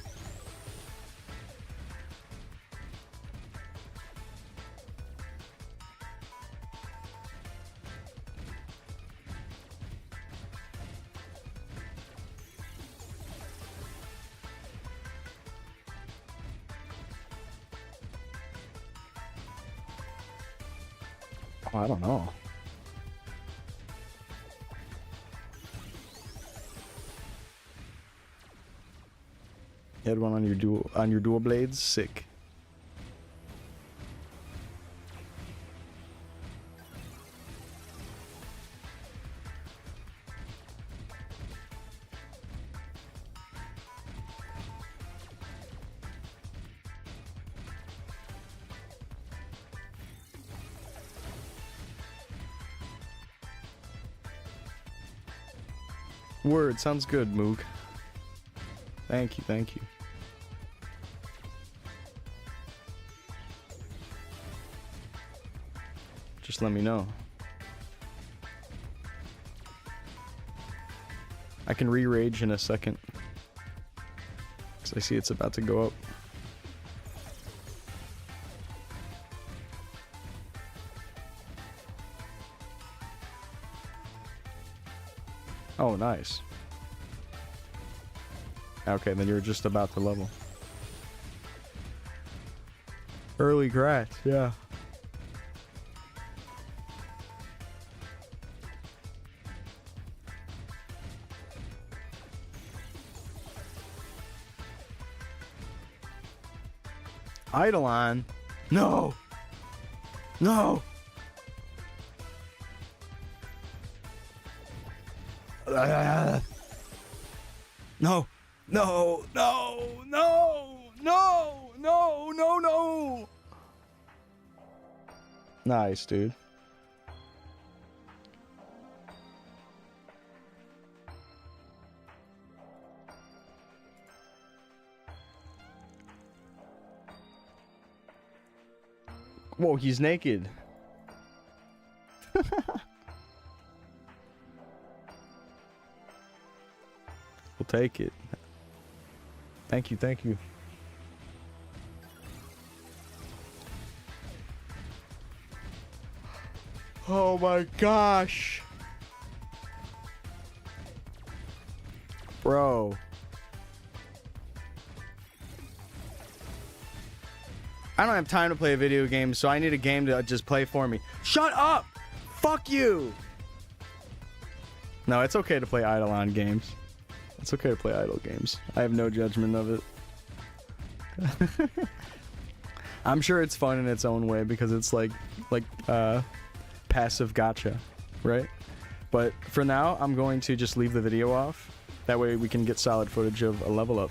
Oh, I don't know. You had one on your dual blades? Sick. Word, sounds good, Moog. Thank you, thank you. Just let me know. I can re-rage in a second. Because I see it's about to go up. Oh, nice. Okay, then you're just about to level. Early grass, yeah. Eidolon? No! No! No! No! No! No! No! No! No! No! Nice, dude. Whoa, he's naked. We'll take it. Thank you, thank you. Oh my gosh. Bro. I don't have time to play a video game, so I need a game to just play for me. Shut up! Fuck you! No, it's okay to play Eidolon games. It's okay to play idle games. I have no judgment of it. I'm sure it's fun in its own way because it's like passive gotcha, right? But for now, I'm going to just leave the video off. That way we can get solid footage of a level up.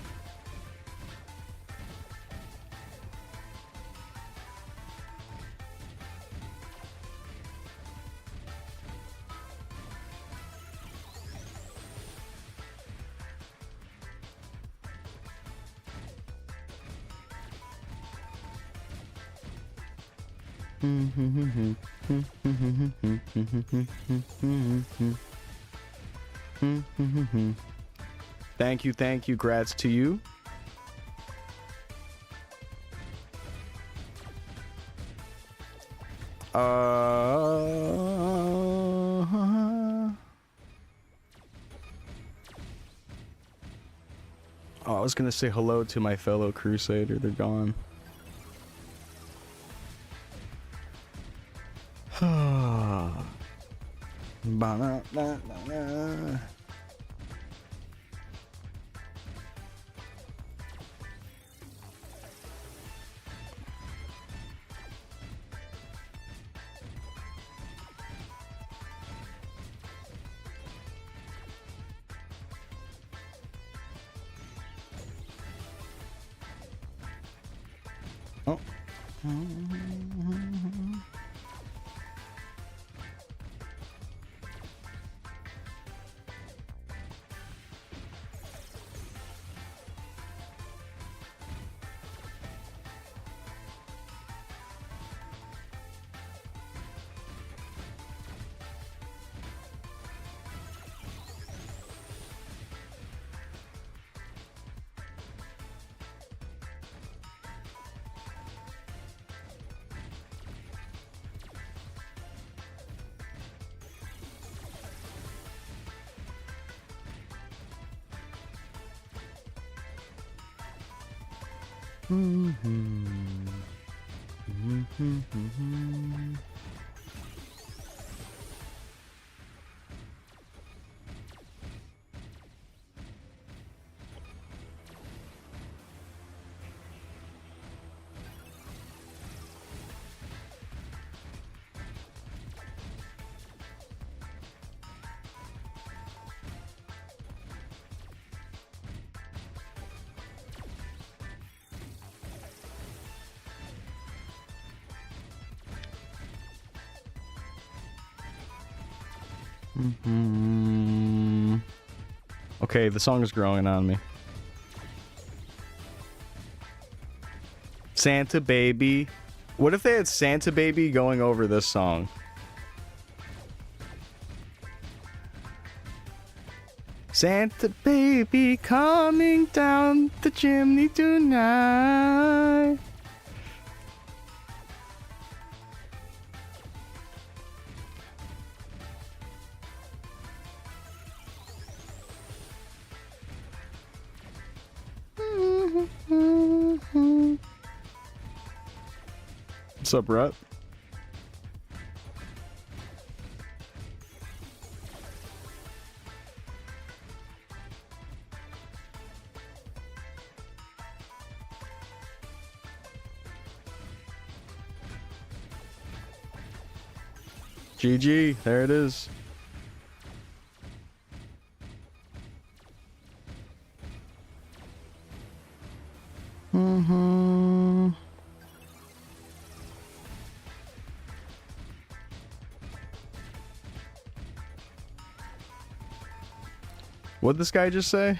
Thank you, grats to you. Oh, I was gonna say hello to my fellow crusader, they're gone. Oh. Okay, the song is growing on me. Santa Baby. What if they had Santa Baby going over this song? Santa Baby coming down the chimney tonight. What's up, Rut? GG, there it is. What'd this guy just say?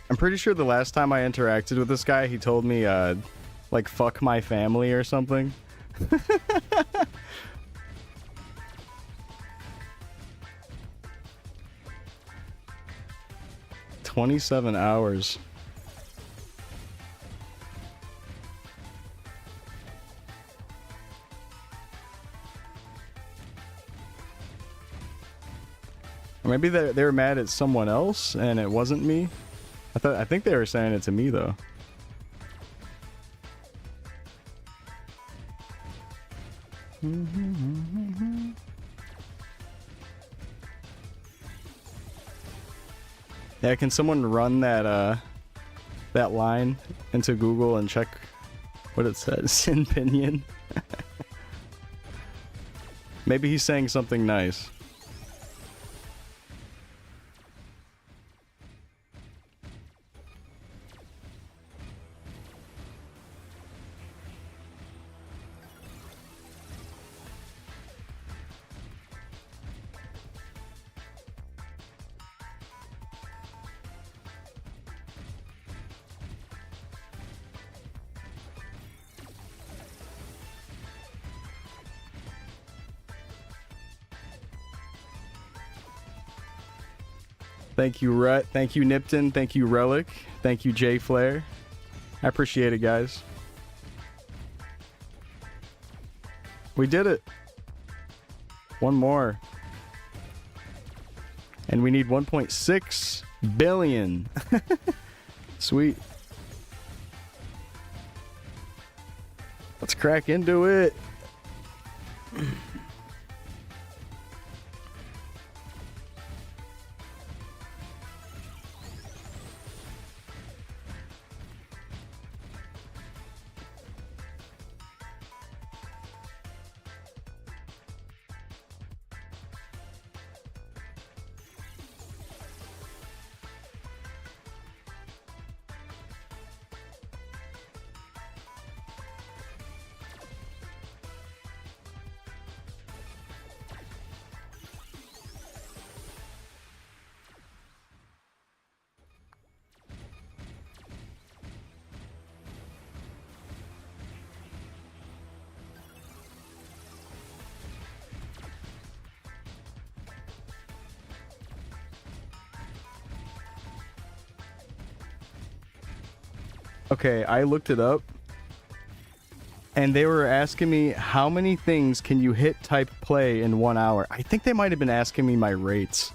I'm pretty sure the last time I interacted with this guy, he told me, like, fuck my family or something. 27 hours. Or maybe they were mad at someone else and it wasn't me. I think they were saying it to me though. Yeah, can someone run that that line into Google and check what it says? Sin Pinion. Maybe he's saying something nice. Thank you, Rut. Thank you, Nipton. Thank you, Relic. Thank you, J Flare. I appreciate it, guys. We did it. One more. And we need 1.6 billion. Sweet. Let's crack into it. Okay, I looked it up. and they were asking me how many things can you hit type play in 1 hour. I think they might have been asking me my rates.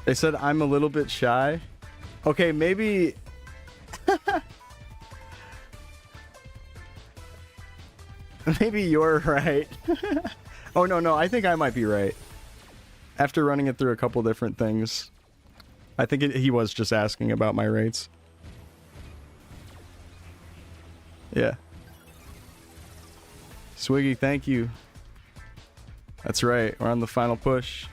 They said I'm a little bit shy. Okay, maybe... maybe you're right. Oh, no, I think I might be right. After running it through a couple different things, I think he was just asking about my rates. Yeah. Swiggy, thank you. That's right, we're on the final push.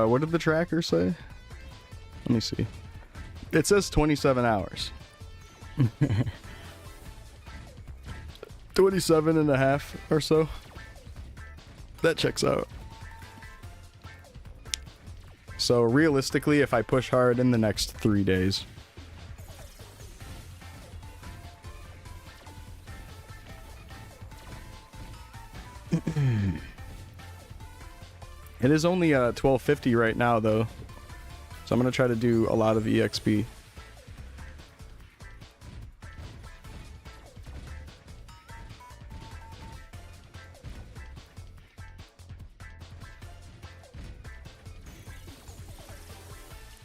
What did the tracker say? Let me see. It says 27 hours. 27 and a half or so. That checks out. So realistically, if I push hard in the next 3 days. It is only 1250 right now, though. So I'm going to try to do a lot of EXP.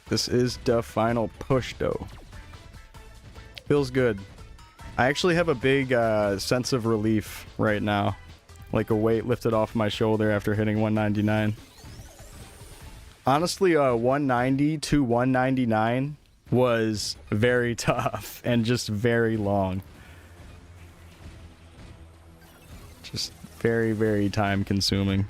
This is the final push, though. Feels good. I actually have a big sense of relief right now. Like a weight lifted off my shoulder after hitting 199. Honestly, 190 to 199 was very tough and just very long. Just very, very time consuming.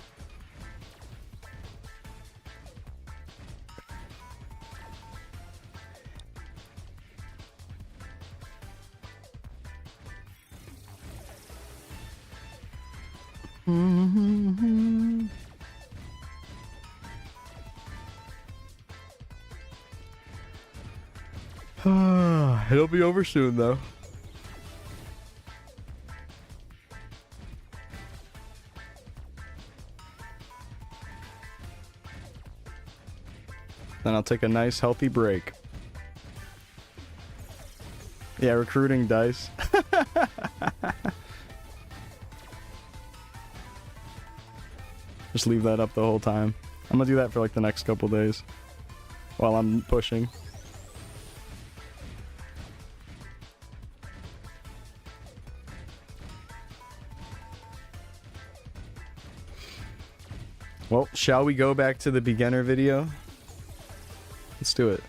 It'll be over soon, though. Then I'll take a nice healthy break. Yeah, recruiting dice. Just leave that up the whole time. I'm gonna do that for like the next couple days while I'm pushing. Well, shall we go back to the beginner video? Let's do it.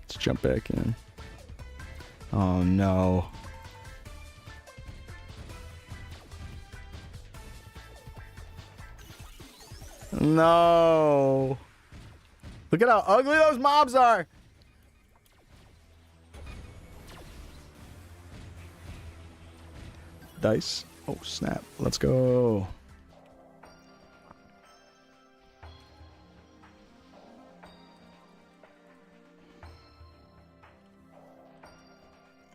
Let's jump back in. Oh no. No. Look at how ugly those mobs are. Dice. Oh, snap. Let's go.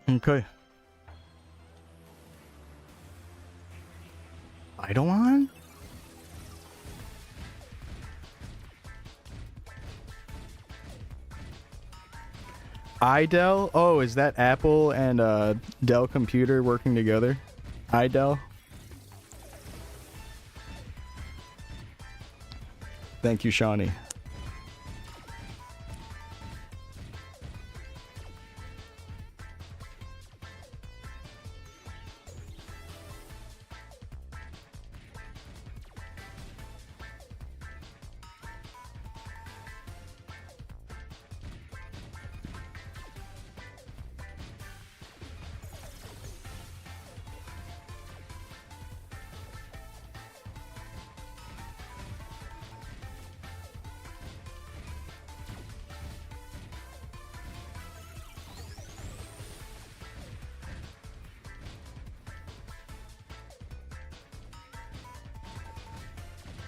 Okay. Eidolon? iDell? Oh, is that Apple and Dell Computer working together? iDell? Thank you, Shawnee.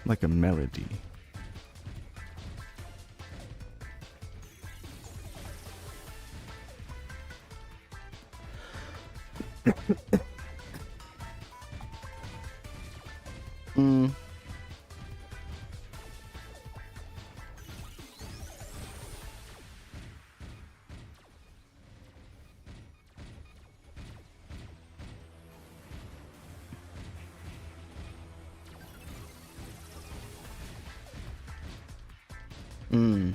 Like a melody. Mm. Mm.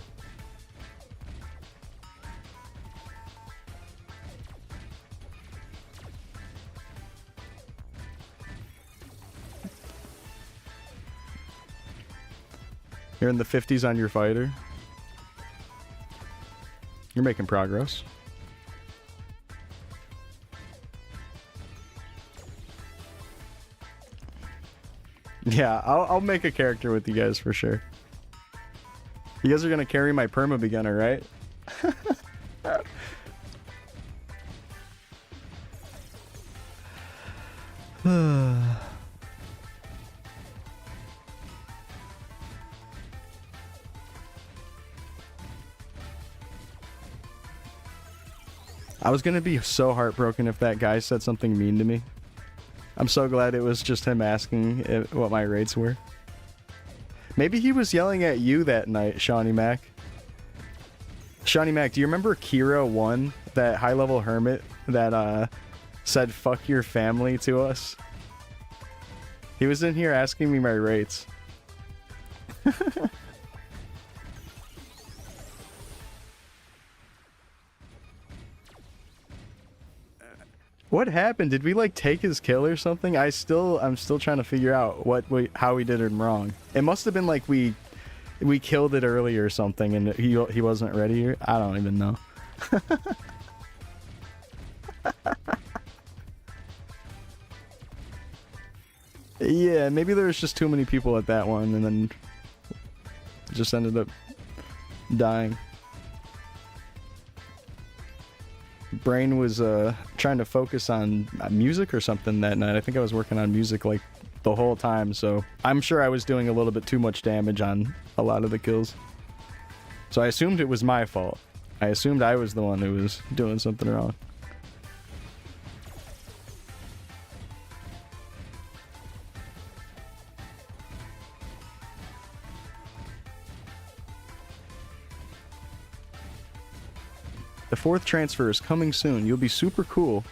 You're in the 50s on your fighter. You're making progress. Yeah, I'll make a character with you guys for sure. You guys are gonna carry my perma beginner, right? I was gonna be so heartbroken if that guy said something mean to me. I'm so glad it was just him asking what my rates were. Maybe he was yelling at you that night, Shawnee Mac. Shawnee Mac, do you remember Kira 1, that high-level hermit that said fuck your family to us? He was in here asking me my rates. What happened? Did we like take his kill or something? I'm still trying to figure out how we did him wrong. It must have been like we killed it early or something and he wasn't ready. I don't even know. Yeah, maybe there was just too many people at that one and then just ended up dying. Brain was trying to focus on music or something that night. I think I was working on music like the whole time, so I'm sure I was doing a little bit too much damage on a lot of the kills. So I assumed it was my fault. I assumed I was the one who was doing something wrong. The 4th transfer is coming soon. You'll be super cool.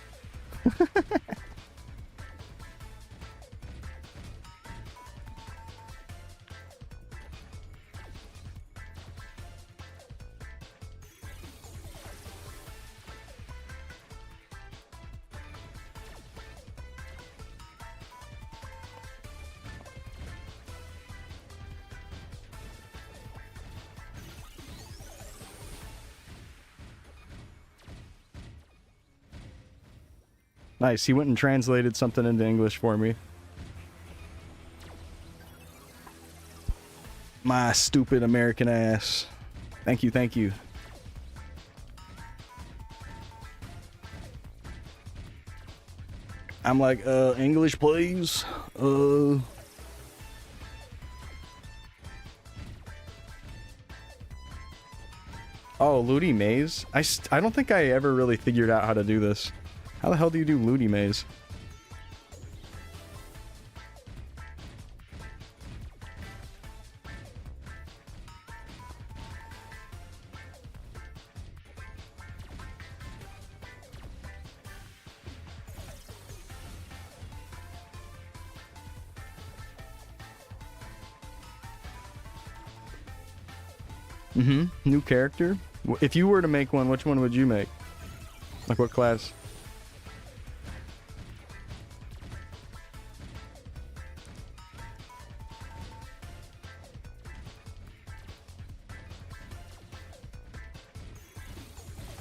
Nice, he went and translated something into English for me. My stupid American ass. Thank you, thank you. I'm like, English please? Oh, Looty Maze? I don't think I ever really figured out how to do this. How the hell do you do Looty Maze? New character? If you were to make one, which one would you make? Like what class?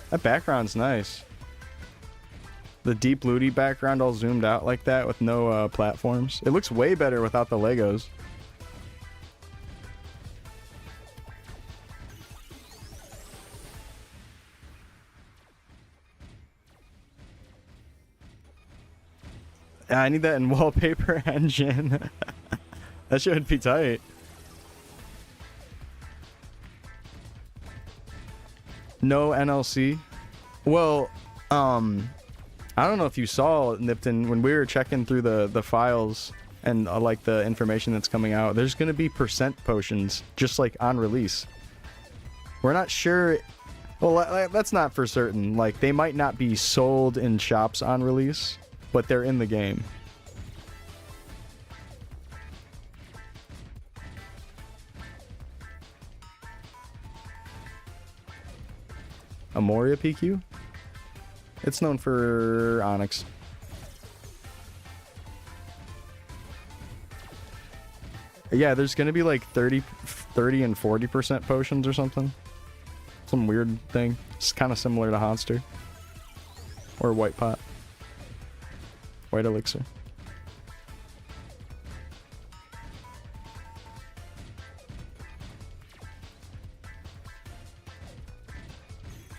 That background's nice. The deep looty background all zoomed out like that with no platforms. It looks way better without the Legos. I need that in wallpaper engine. That should be tight. No NLC. Well, I don't know if you saw, Nipton, when we were checking through the files and like the information that's coming out, there's going to be percent potions just like on release. We're not sure. Well, that's not for certain. Like, they might not be sold in shops on release, but they're in the game. Amoria PQ? It's known for Onyx. Yeah, there's gonna be like 30 and 40% potions or something. Some weird thing. It's kind of similar to Honster. Or White Pot. White Elixir.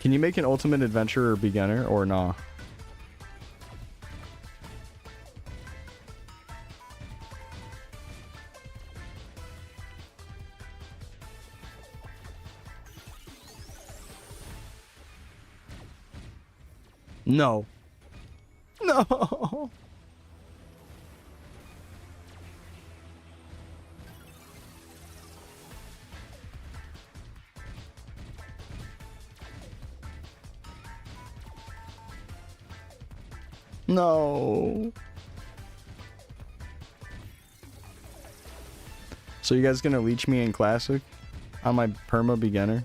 Can you make an ultimate adventurer beginner or nah? No. No. No. So you guys gonna leech me in Classic on my perma beginner?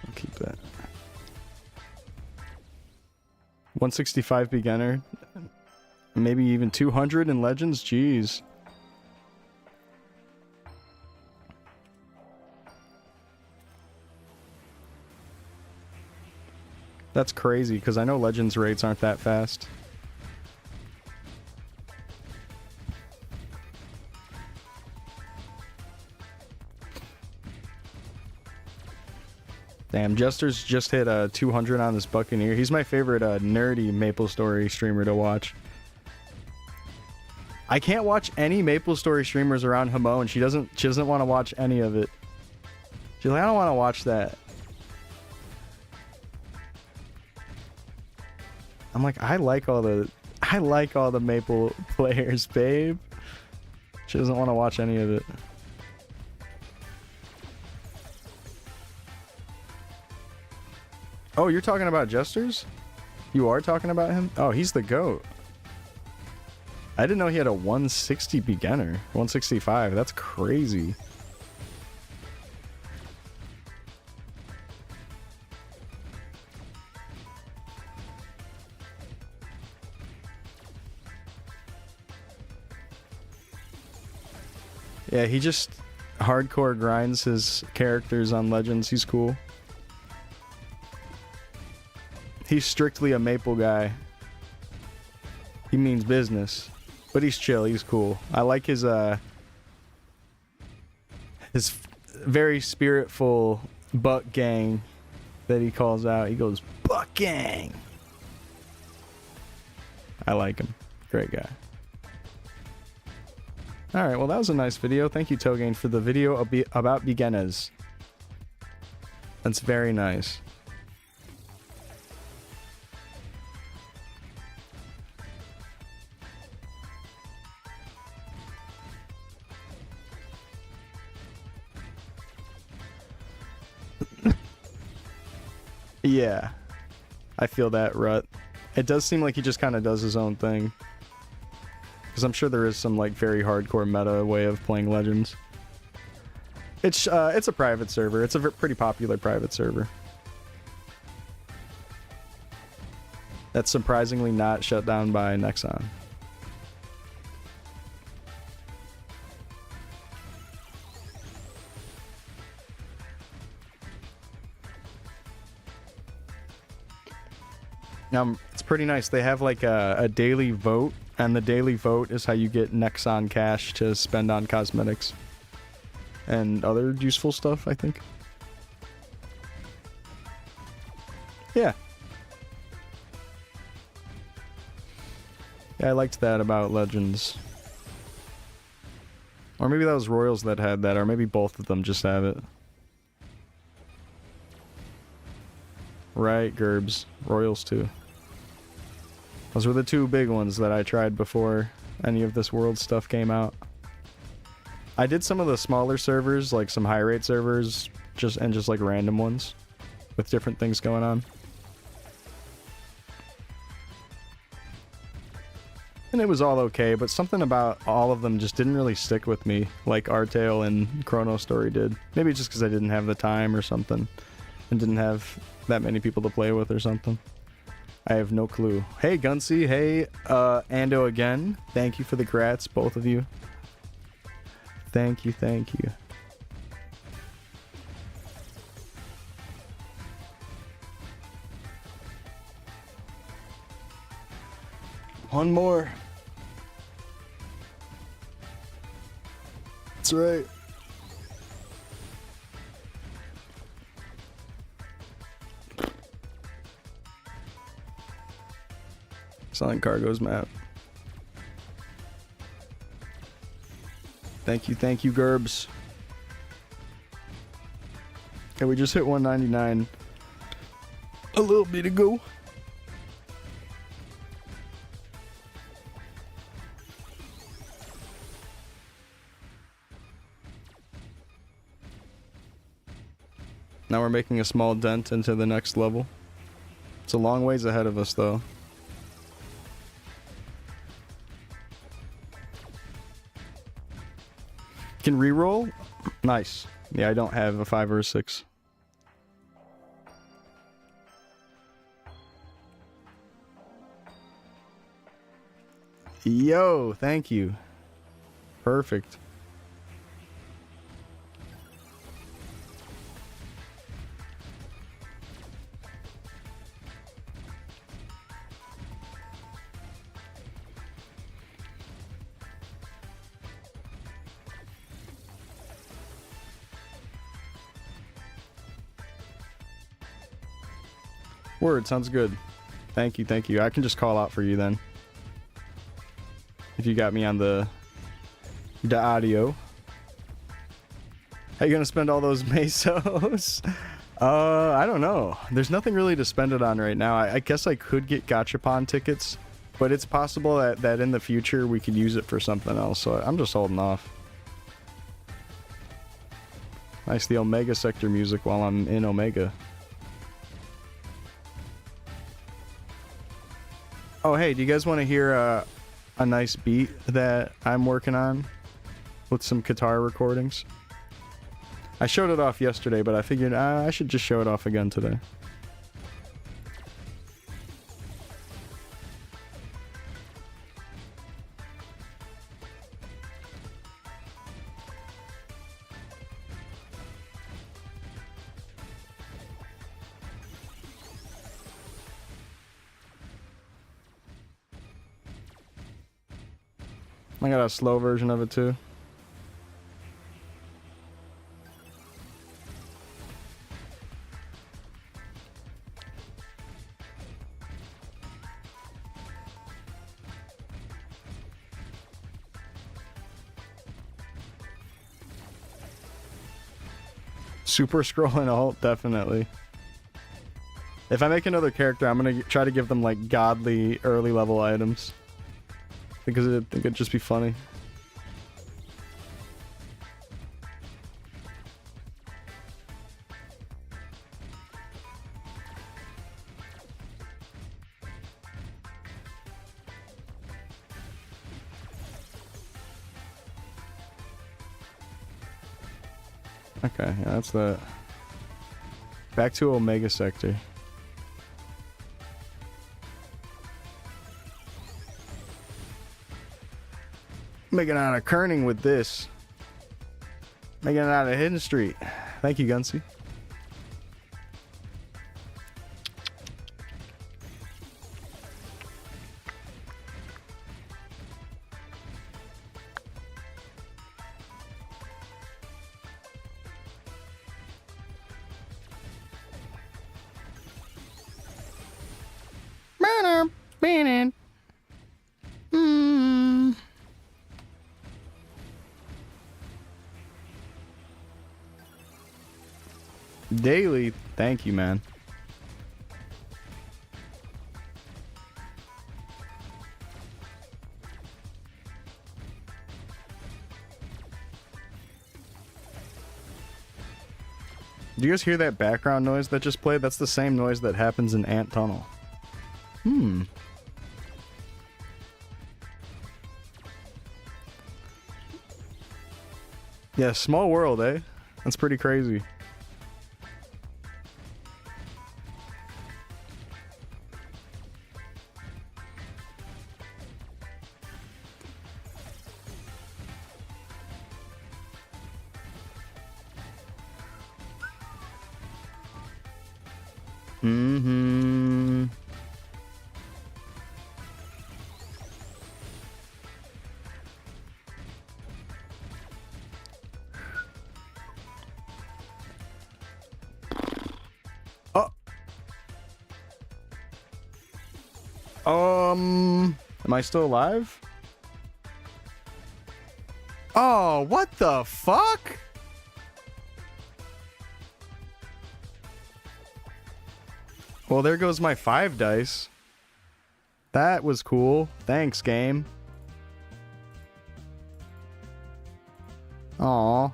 I'll keep that. 165 beginner, maybe even 200 in Legends. Jeez. That's crazy, because I know Legends rates aren't that fast. Damn, Jester's just hit 200 on this Buccaneer. He's my favorite nerdy MapleStory streamer to watch. I can't watch any MapleStory streamers around Hamo, and she doesn't want to watch any of it. She's like, I don't want to watch that. I'm like, I like all the Maple players, babe. She doesn't want to watch any of it. Oh, you're talking about Jesters? You are talking about him? Oh, he's the GOAT. I didn't know he had a 160 beginner. 165. That's crazy. Yeah, he just hardcore grinds his characters on Legends. He's cool. He's strictly a Maple guy. He means business. But he's chill, he's cool. I like his very spiritful Buck Gang that he calls out. He goes, Buck Gang! I like him. Great guy. Alright, well that was a nice video. Thank you, Togain, for the video about beginners. That's very nice. Yeah. I feel that, Rut. It does seem like he just kind of does his own thing. Because I'm sure there is some like very hardcore meta way of playing Legends. It's a private server. It's a pretty popular private server. That's surprisingly not shut down by Nexon. It's pretty nice. They have like a daily vote, and the daily vote is how you get Nexon cash to spend on cosmetics and other useful stuff, I think. Yeah. Yeah, I liked that about Legends. Or maybe that was Royals that had that, or maybe both of them just have it. Right, Gerbs. Royals too. Those were the two big ones that I tried before any of this world stuff came out. I did some of the smaller servers, like some high rate servers, just like random ones with different things going on. And it was all okay, but something about all of them just didn't really stick with me, like Artale and Chronostory did. Maybe just because I didn't have the time or something, and didn't have that many people to play with or something. I have no clue. Hey, Gunsy. Hey, Ando again. Thank you for the grats, both of you. Thank you, thank you. One more. That's right. Selling Cargo's map. Thank you, Gerbs. Okay, we just hit 199 a little bit ago. Now we're making a small dent into the next level. It's a long ways ahead of us, though. Can reroll? Nice. Yeah, I don't have a 5 or a 6. Yo, thank you. Perfect. Word, sounds good. Thank you, thank you. I can just call out for you then. If you got me on the audio. How you gonna spend all those mesos? I don't know. There's nothing really to spend it on right now. I guess I could get Gachapon tickets, but it's possible that in the future we could use it for something else, so I'm just holding off. Nice, the Omega Sector music while I'm in Omega. Oh, hey, do you guys want to hear a nice beat that I'm working on with some guitar recordings? I showed it off yesterday, but I figured I should just show it off again today. I got a slow version of it too. Super scroll and alt, definitely. If I make another character, I'm gonna try to give them like godly early level items. Because I think it'd just be funny. Okay, yeah, that's that. Back to Omega Sector. Making out of Kerning with this. Making it out of Hidden Street. Thank you, Gunsy. Daily. Thank you, man. Do you guys hear that background noise that just played? That's the same noise that happens in Ant Tunnel. Hmm. Yeah, small world, eh? That's pretty crazy. Mm-hmm. Oh. Am I still alive? Oh, what the fuck? Well, there goes my 5 dice. That was cool. Thanks, game. Aw.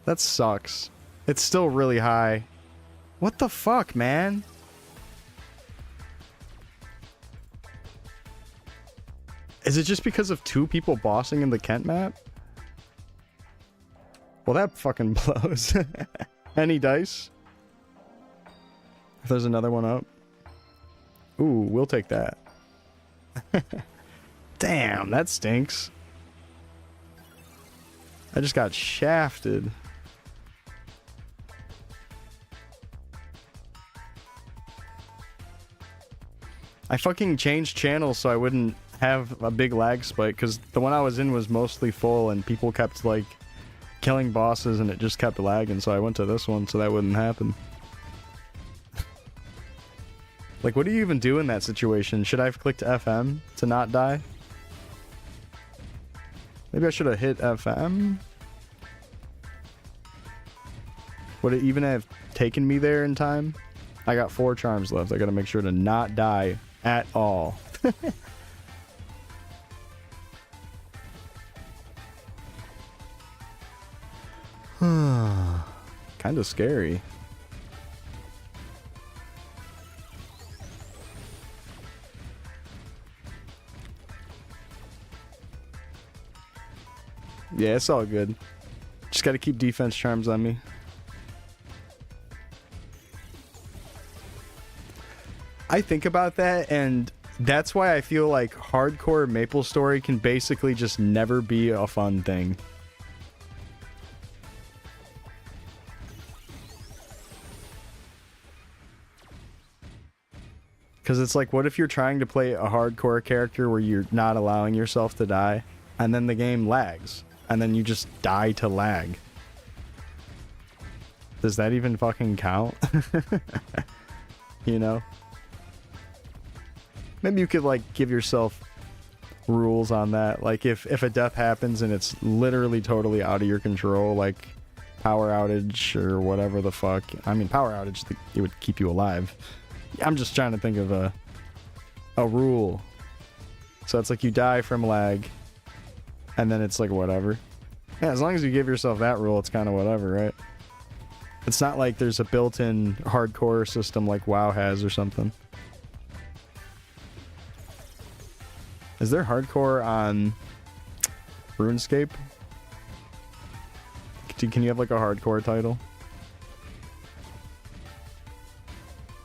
That sucks. It's still really high. What the fuck, man? Is it just because of 2 people bossing in the Kent map? Well, that fucking blows. Any dice? If there's another one up. Ooh, we'll take that. Damn, that stinks. I just got shafted. I fucking changed channels so I wouldn't have a big lag spike, because the one I was in was mostly full and people kept like killing bosses and it just kept lagging, so I went to this one so that wouldn't happen. Like, what do you even do in that situation? Should I have clicked FM to not die? Maybe I should have hit FM? Would it even have taken me there in time? I got 4 charms left. I gotta make sure to not die at all. Kinda scary. Yeah, it's all good. Just gotta keep defense charms on me. I think about that, and that's why I feel like hardcore MapleStory can basically just never be a fun thing. Because it's like, what if you're trying to play a hardcore character where you're not allowing yourself to die, and then the game lags, and then you just die to lag? Does that even fucking count? You know? Maybe you could, like, give yourself rules on that. Like, if a death happens and it's literally totally out of your control, like power outage or whatever the fuck. I mean, power outage, it would keep you alive. I'm just trying to think of a rule. So it's like you die from lag, and then it's like whatever. Yeah, as long as you give yourself that rule, it's kind of whatever, right? It's not like there's a built-in hardcore system like WoW has or something. Is there hardcore on RuneScape? Can you have like a hardcore title?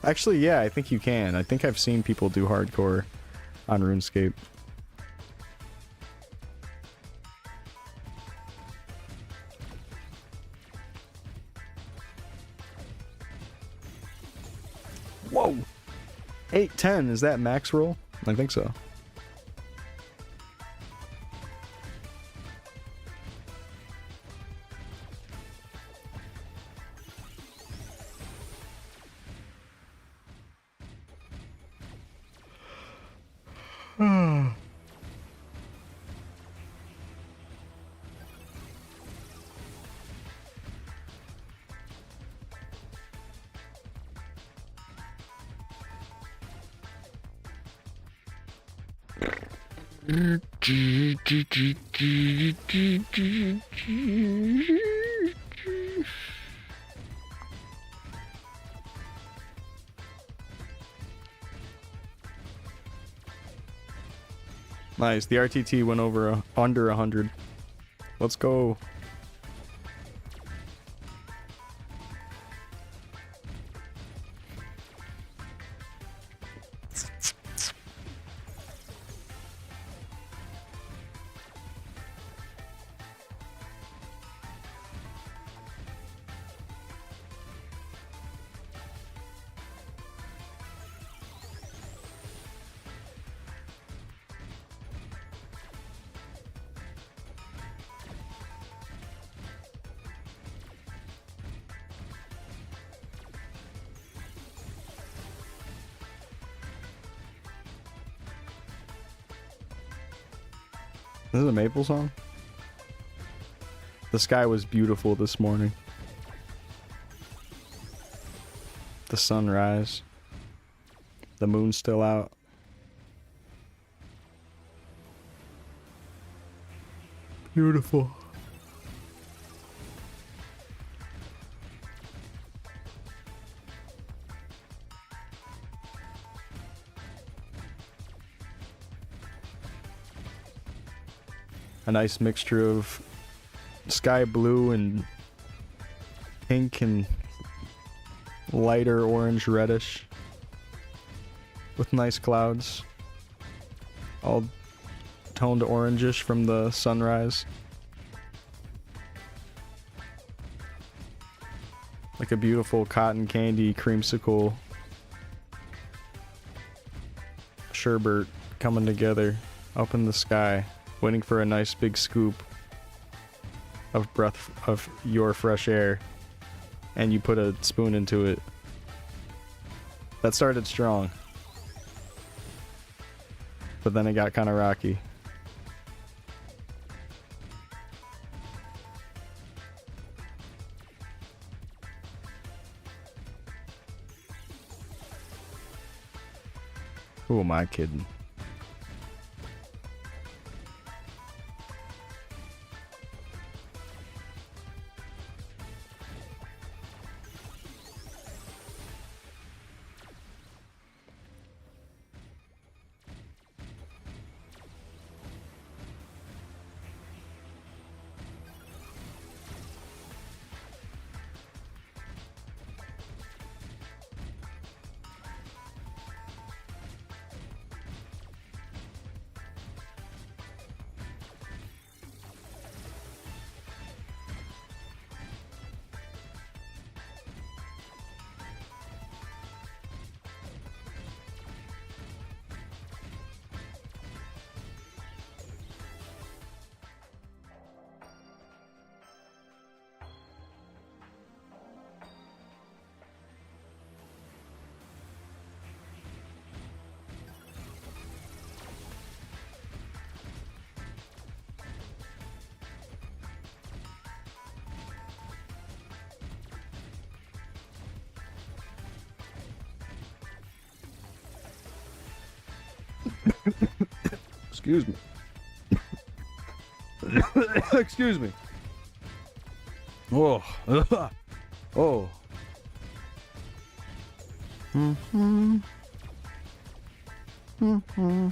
Actually, yeah, I think you can. I think I've seen people do hardcore on RuneScape. Whoa! 810, is that max roll? I think so. Nice. The RTT went over under 100. Let's go. This is a Maple song? The sky was beautiful this morning. The sunrise. The moon's still out. Beautiful. A nice mixture of sky blue and pink and lighter orange reddish with nice clouds, all toned orangish from the sunrise, like a beautiful cotton candy creamsicle sherbet coming together up in the sky, waiting for a nice big scoop of breath of your fresh air, and you put a spoon into it. That started strong, but then it got kind of rocky. Who am I kidding? Excuse me. Excuse me. Oh. Oh. Mm-hmm. Mm-hmm.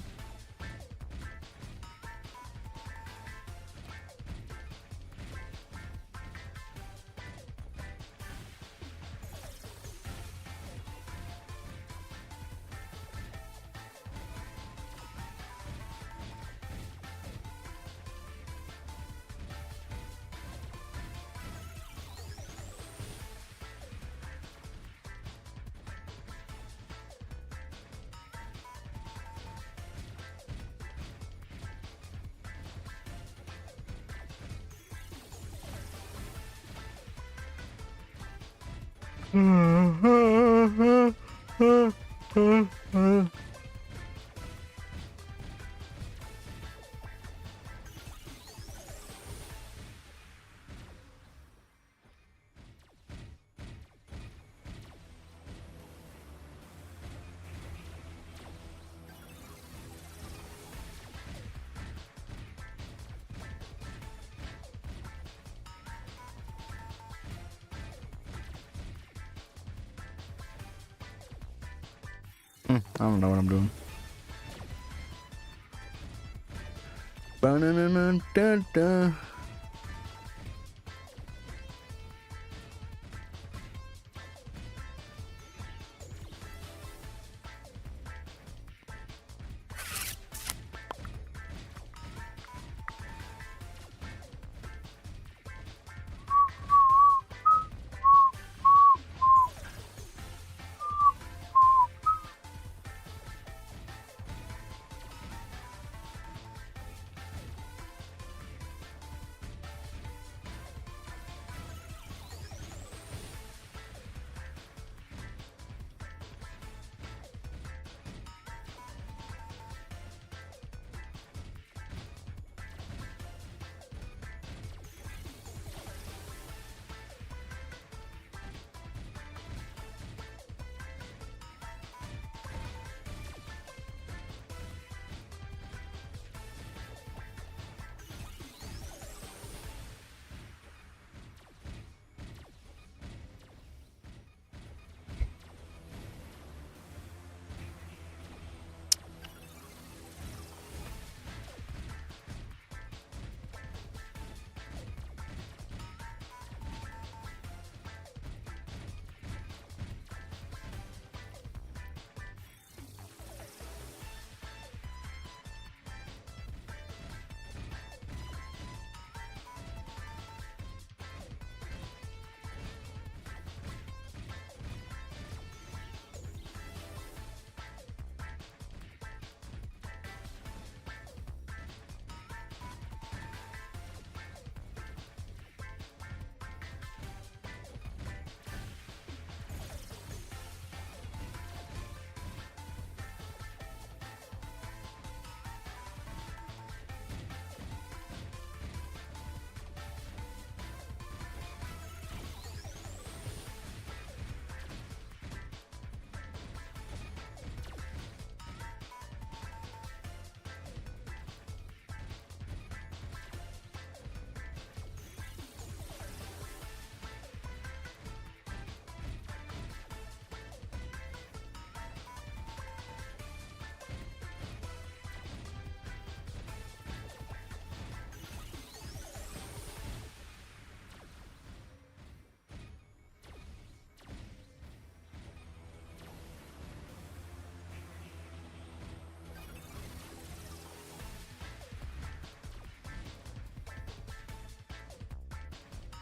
I don't know what I'm doing. Ba-na-na-na-da-da.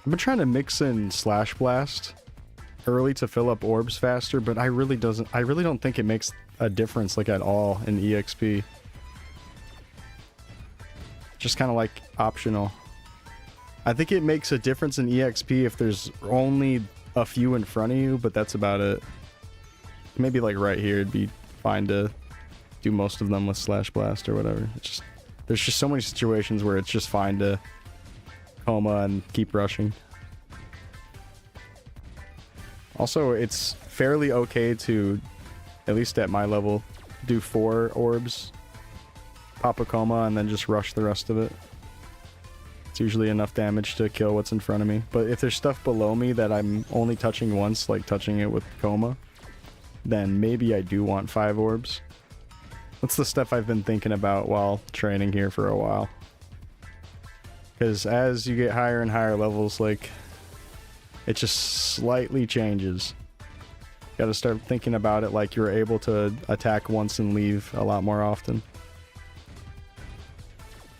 I've been trying to mix in Slash Blast early to fill up orbs faster, but I really don't think it makes a difference like at all in EXP. Just kind of like optional. I think it makes a difference in EXP if there's only a few in front of you, but that's about it. Maybe like right here it'd be fine to do most of them with Slash Blast or whatever. It's just, there's just so many situations where it's just fine to coma and keep rushing. Also, it's fairly okay to, at least at my level, do 4 orbs, pop a coma, and then just rush the rest of it. It's usually enough damage to kill what's in front of me. But if there's stuff below me that I'm only touching once, like touching it with coma, then maybe I do want 5 orbs. That's the stuff I've been thinking about while training here for a while. Because as you get higher and higher levels, like, it just slightly changes. Gotta start thinking about it like you're able to attack once and leave a lot more often.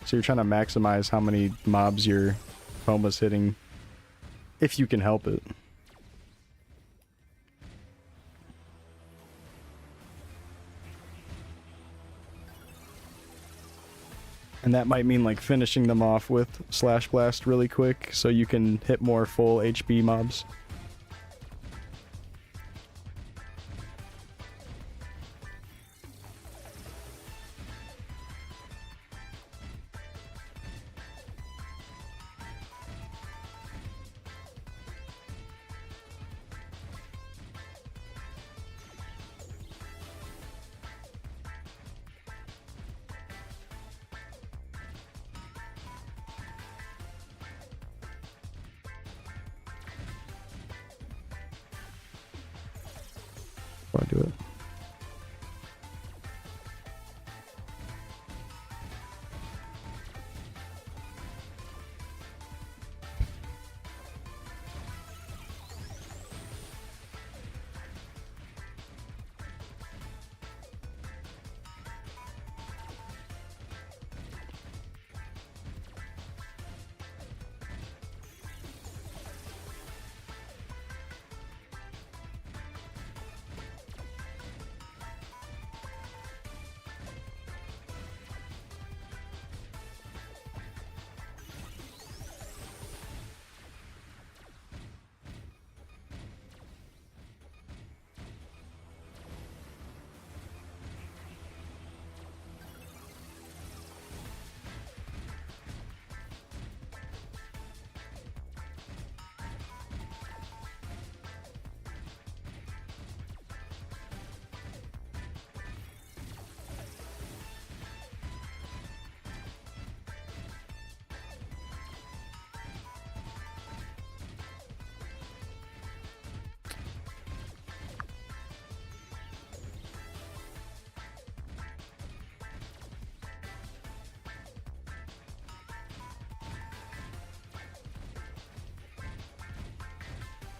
So you're trying to maximize how many mobs your coma's hitting, if you can help it. And that might mean like finishing them off with Slash Blast really quick so you can hit more full HP mobs.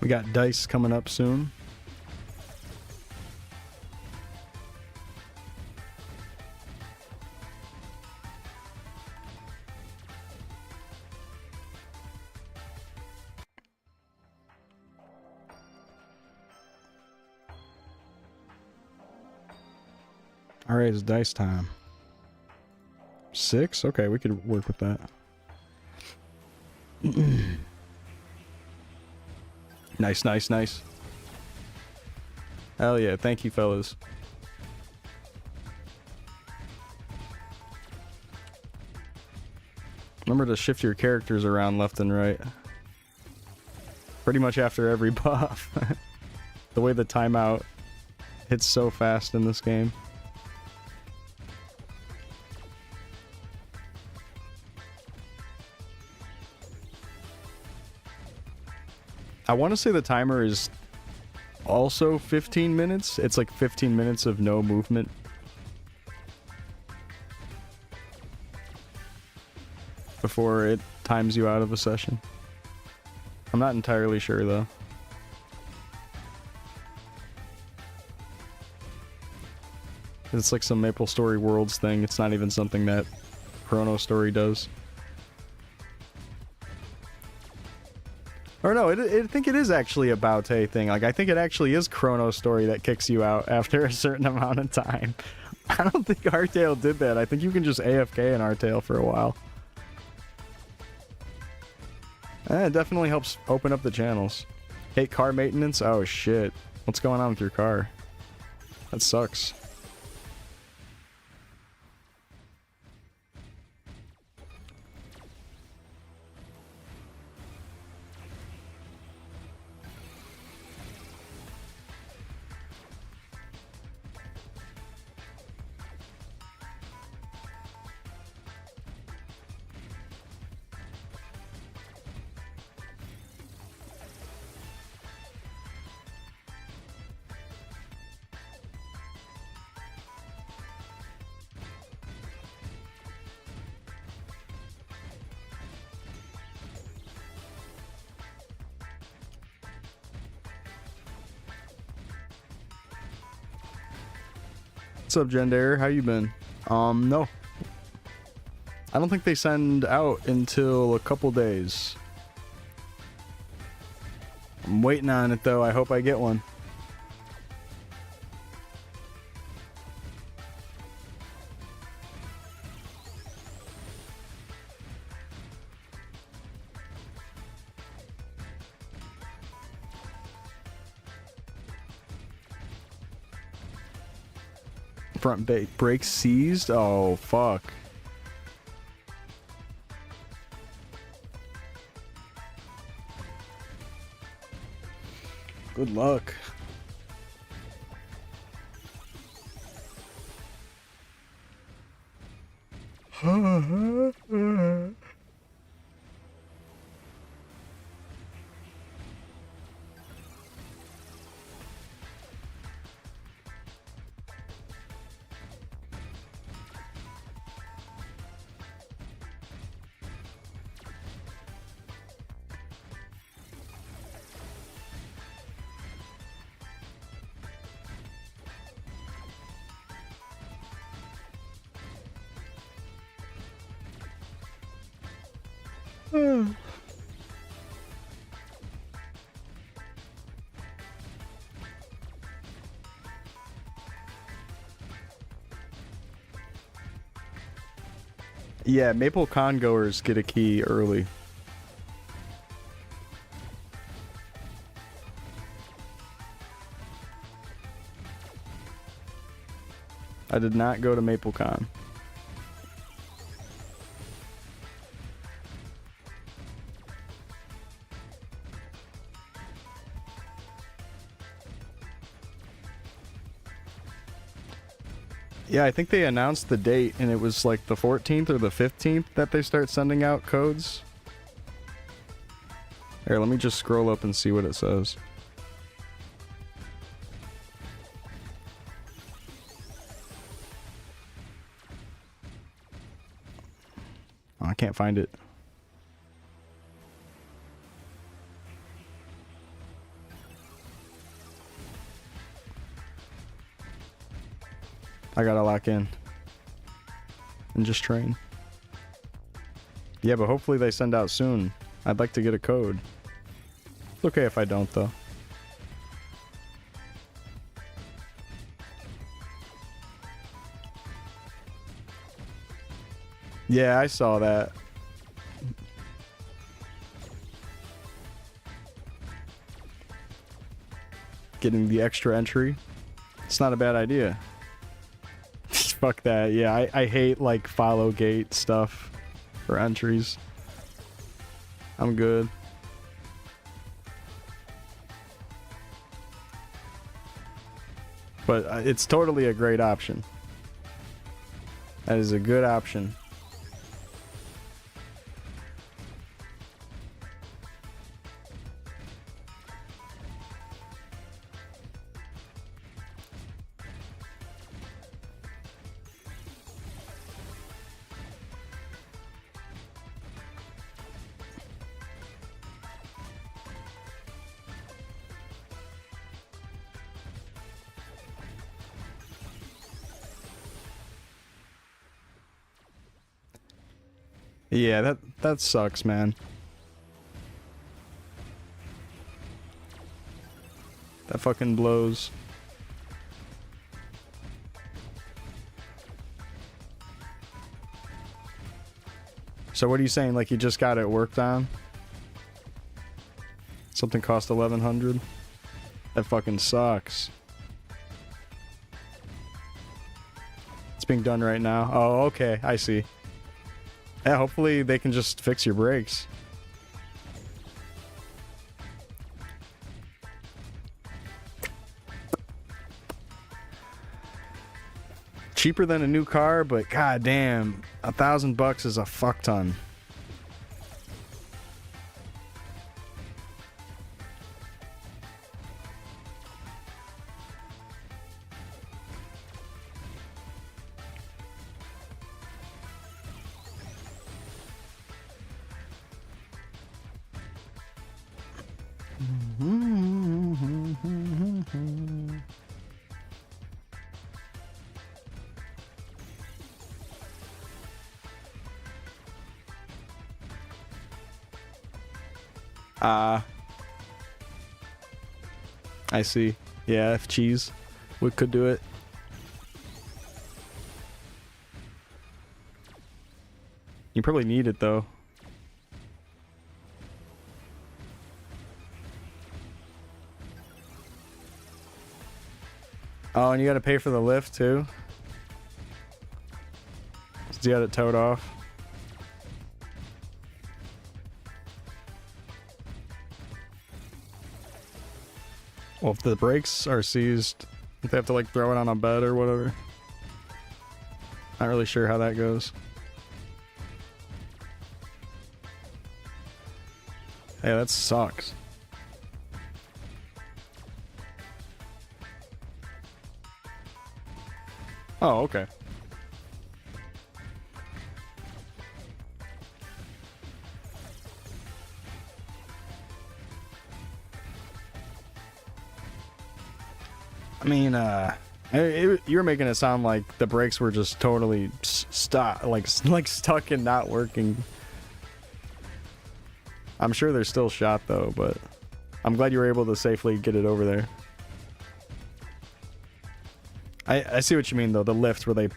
We got dice coming up soon. All right, it's dice time. 6? Okay, we could work with that. Nice, nice, nice. Hell yeah, thank you, fellas. Remember to shift your characters around left and right. Pretty much after every buff. The way the timeout hits so fast in this game. I want to say the timer is also 15 minutes. It's like 15 minutes of no movement. Before it times you out of a session. I'm not entirely sure though. It's like some MapleStory Worlds thing. It's not even something that Chronostory does. Or no, I think it is actually a Baute thing. Like, I think it actually is Chronostory that kicks you out after a certain amount of time. I don't think Artail did that. I think you can just AFK in Artail for a while. It definitely helps open up the channels. Hate car maintenance? Oh shit. What's going on with your car? That sucks. What's up, Gendare? How you been? No. I don't think they send out until a couple days. I'm waiting on it though. I hope I get one. Front brake seized? Oh, fuck. Good luck. Yeah, MapleCon goers get a key early. I did not go to MapleCon. Yeah, I think they announced the date, and it was like the 14th or the 15th that they start sending out codes. Here, let me just scroll up and see what it says. Oh, I can't find it. I gotta lock in. And just train. Yeah, but hopefully they send out soon. I'd like to get a code. It's okay if I don't, though. Yeah, I saw that. Getting the extra entry. It's not a bad idea. Fuck that. Yeah, I hate like follow gate stuff for entries. I'm good. But it's totally a great option. That is a good option. Yeah, that sucks, man. That fucking blows. So what are you saying? Like you just got it worked on? Something cost 1,100? That fucking sucks. It's being done right now. Oh, okay. I see. Yeah, hopefully they can just fix your brakes. Cheaper than a new car, but goddamn, $1,000 is a fuck ton. I see. Yeah, if cheese, we could do it. You probably need it though. Oh, and you gotta pay for the lift too? So you got it towed off? Well, if the brakes are seized, they have to like throw it on a bed or whatever. Not really sure how that goes. Hey, that sucks. Oh, okay. I mean, you were making it sound like the brakes were just totally stuck and not working. I'm sure they're still shot though, but I'm glad you were able to safely get it over there. I see what you mean though, the lift where they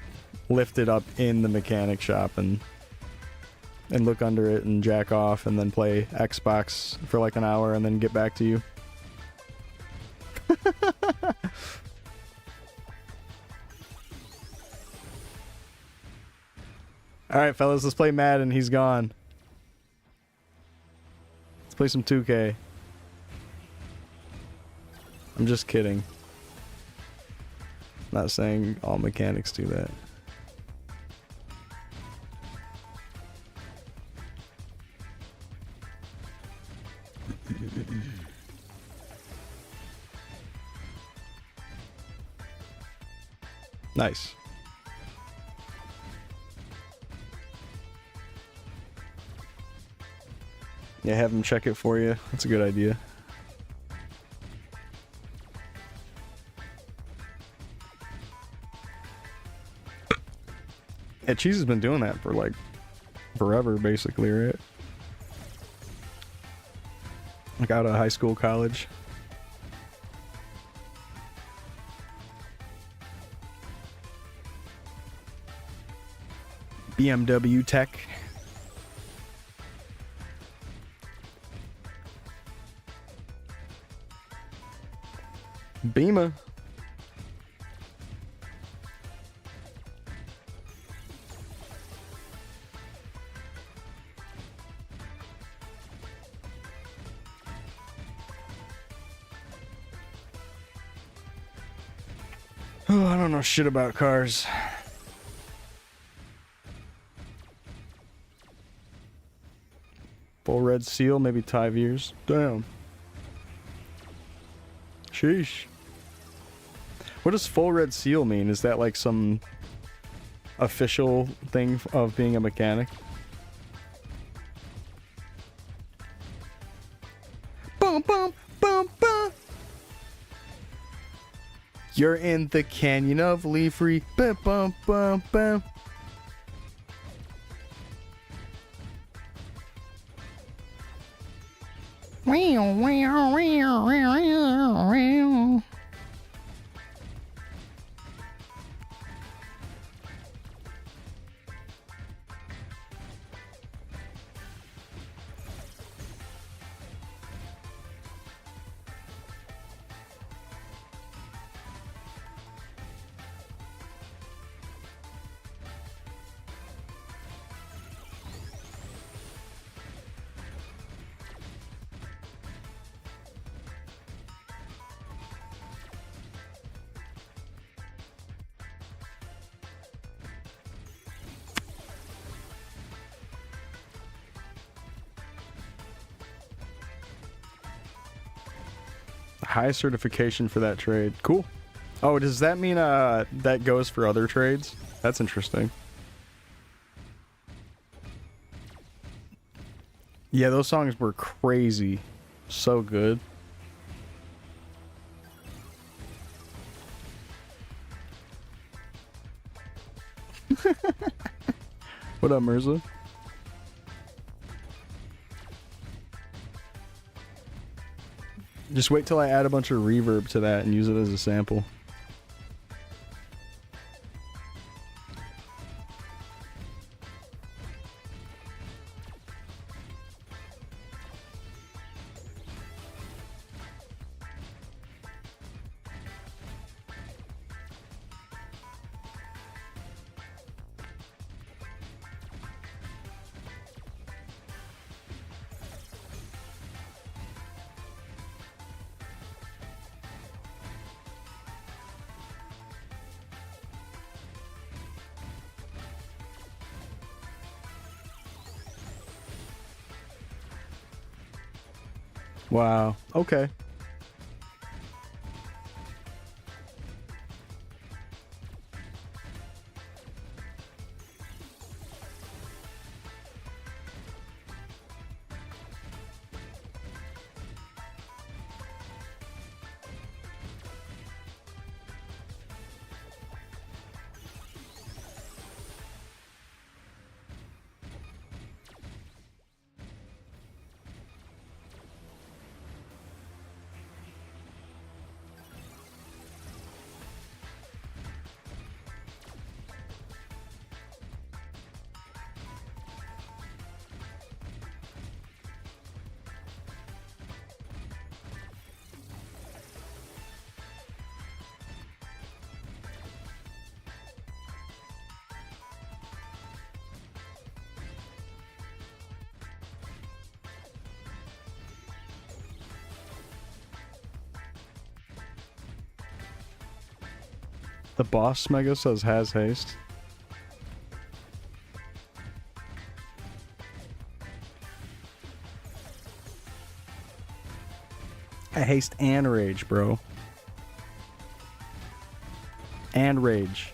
lift it up in the mechanic shop and look under it and jack off and then play Xbox for like an hour and then get back to you. Alright fellas, let's play Madden. He's gone. Let's play some 2K. I'm just kidding. Not saying all mechanics do that. Nice. Yeah, have him check it for you. That's a good idea. Yeah, Cheese has been doing that for like forever, basically, right? Like out of high school, college. BMW tech. Beamer. Oh, I don't know shit about cars. Full red seal, maybe tie years. Damn. Sheesh. What does full red seal mean? Is that like some official thing of being a mechanic? Bum, bum, bum, bum. You're in the canyon of Leafree. Bum, bum, bum, bum. High certification for that trade. Cool. Oh, does that mean that goes for other trades? That's interesting. Yeah, those songs were crazy. So good. What up, Mirza? Just wait till I add a bunch of reverb to that and use it as a sample. Wow. Okay. The boss Mega says has haste. Haste and rage, bro. And rage.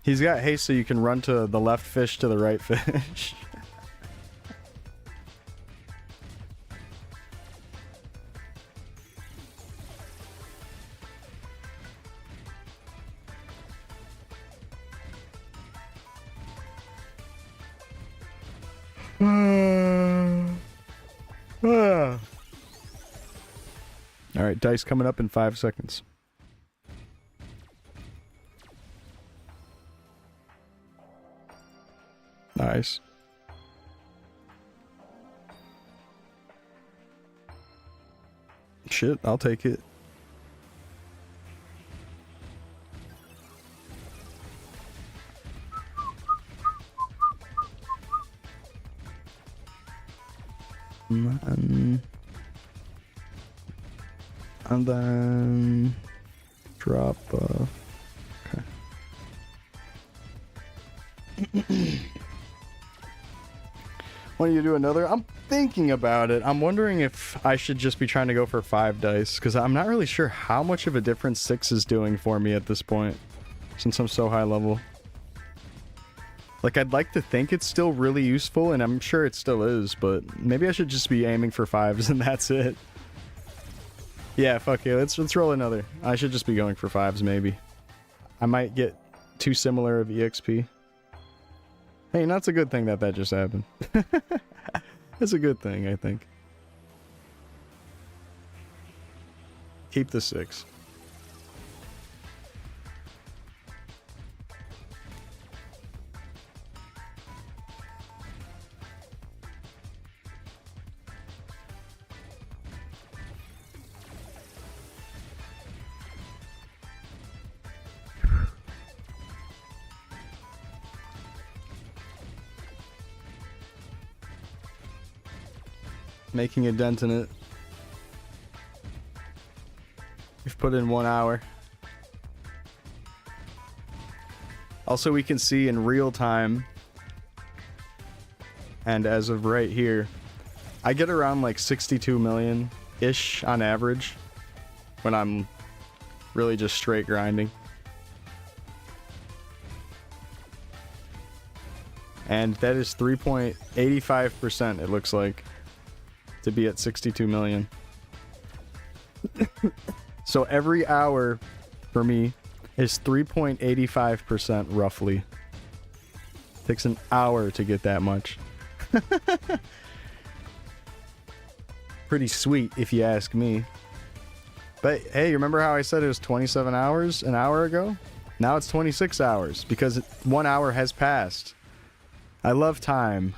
He's got haste so you can run to the left fish to the right fish. Alright, dice coming up in 5 seconds. Nice. Shit, I'll take it. And then drop okay. Want you to do another? I'm thinking about it. I'm wondering if I should just be trying to go for 5 dice, because I'm not really sure how much of a difference 6 is doing for me at this point, since I'm so high level. Like, I'd like to think it's still really useful, and I'm sure it still is, but maybe I should just be aiming for 5s and that's it. Yeah, fuck it. Let's roll another. I should just be going for 5s, maybe. I might get too similar of EXP. Hey, that's a good thing that just happened. That's a good thing, I think. Keep the 6. Making a dent in it. We've put in 1 hour. Also, we can see in real time, and as of right here, I get around like 62 million-ish on average when I'm really just straight grinding. And that is 3.85%, it looks like, to be at 62 million. So every hour for me is 3.85% roughly. Takes an hour to get that much. Pretty sweet if you ask me. But hey, remember how I said it was 27 hours an hour ago? Now it's 26 hours because 1 hour has passed. I love time.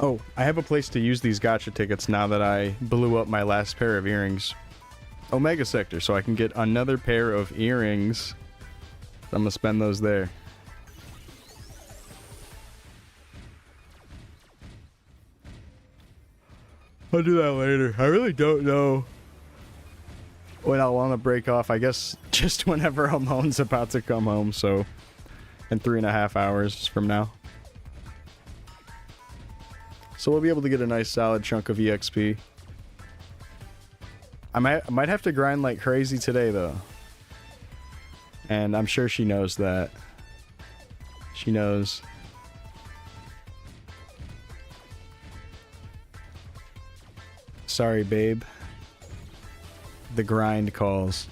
Oh, I have a place to use these gacha tickets now that I blew up my last pair of earrings. Omega Sector, so I can get another pair of earrings. I'm gonna spend those there. I'll do that later. I really don't know when I'll want to break off. I guess just whenever Amon's about to come home, so in 3.5 hours from now. So we'll be able to get a nice solid chunk of EXP. I might have to grind like crazy today though. And I'm sure she knows that. She knows. Sorry, babe. The grind calls.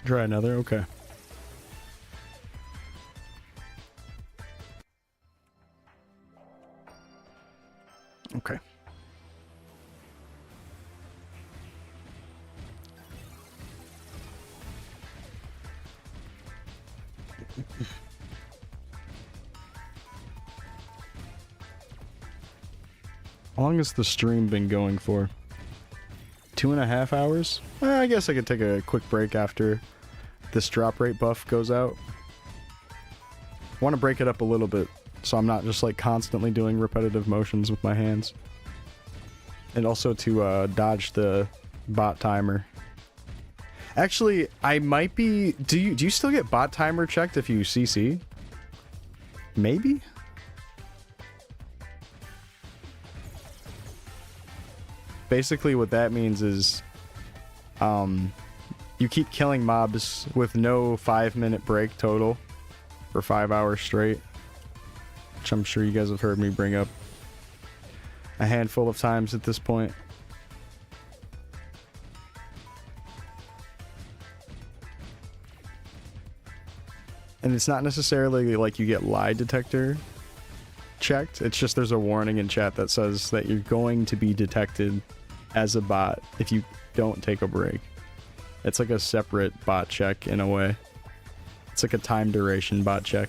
Try another? Okay. Okay. How long has the stream been going for? 2.5 hours? I guess I could take a quick break after this drop rate buff goes out. I want to break it up a little bit so I'm not just like constantly doing repetitive motions with my hands. And also to dodge the bot timer. Actually, I might be... Do you still get bot timer checked if you CC? Maybe? Basically what that means is you keep killing mobs with no 5-minute break total for 5 hours straight, which I'm sure you guys have heard me bring up a handful of times at this point. And it's not necessarily like you get lie detector checked, it's just there's a warning in chat that says that you're going to be detected as a bot if you don't take a break. It's like a separate bot check in a way. It's like a time duration bot check,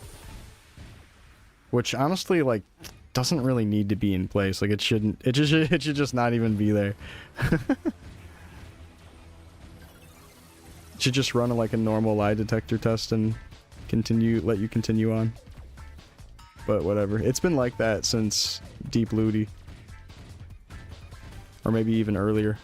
which honestly like doesn't really need to be in place. Like it should just not even be there. It should just run like a normal lie detector test and let you continue on. But whatever, it's been like that since Deep Looty. Or maybe even earlier.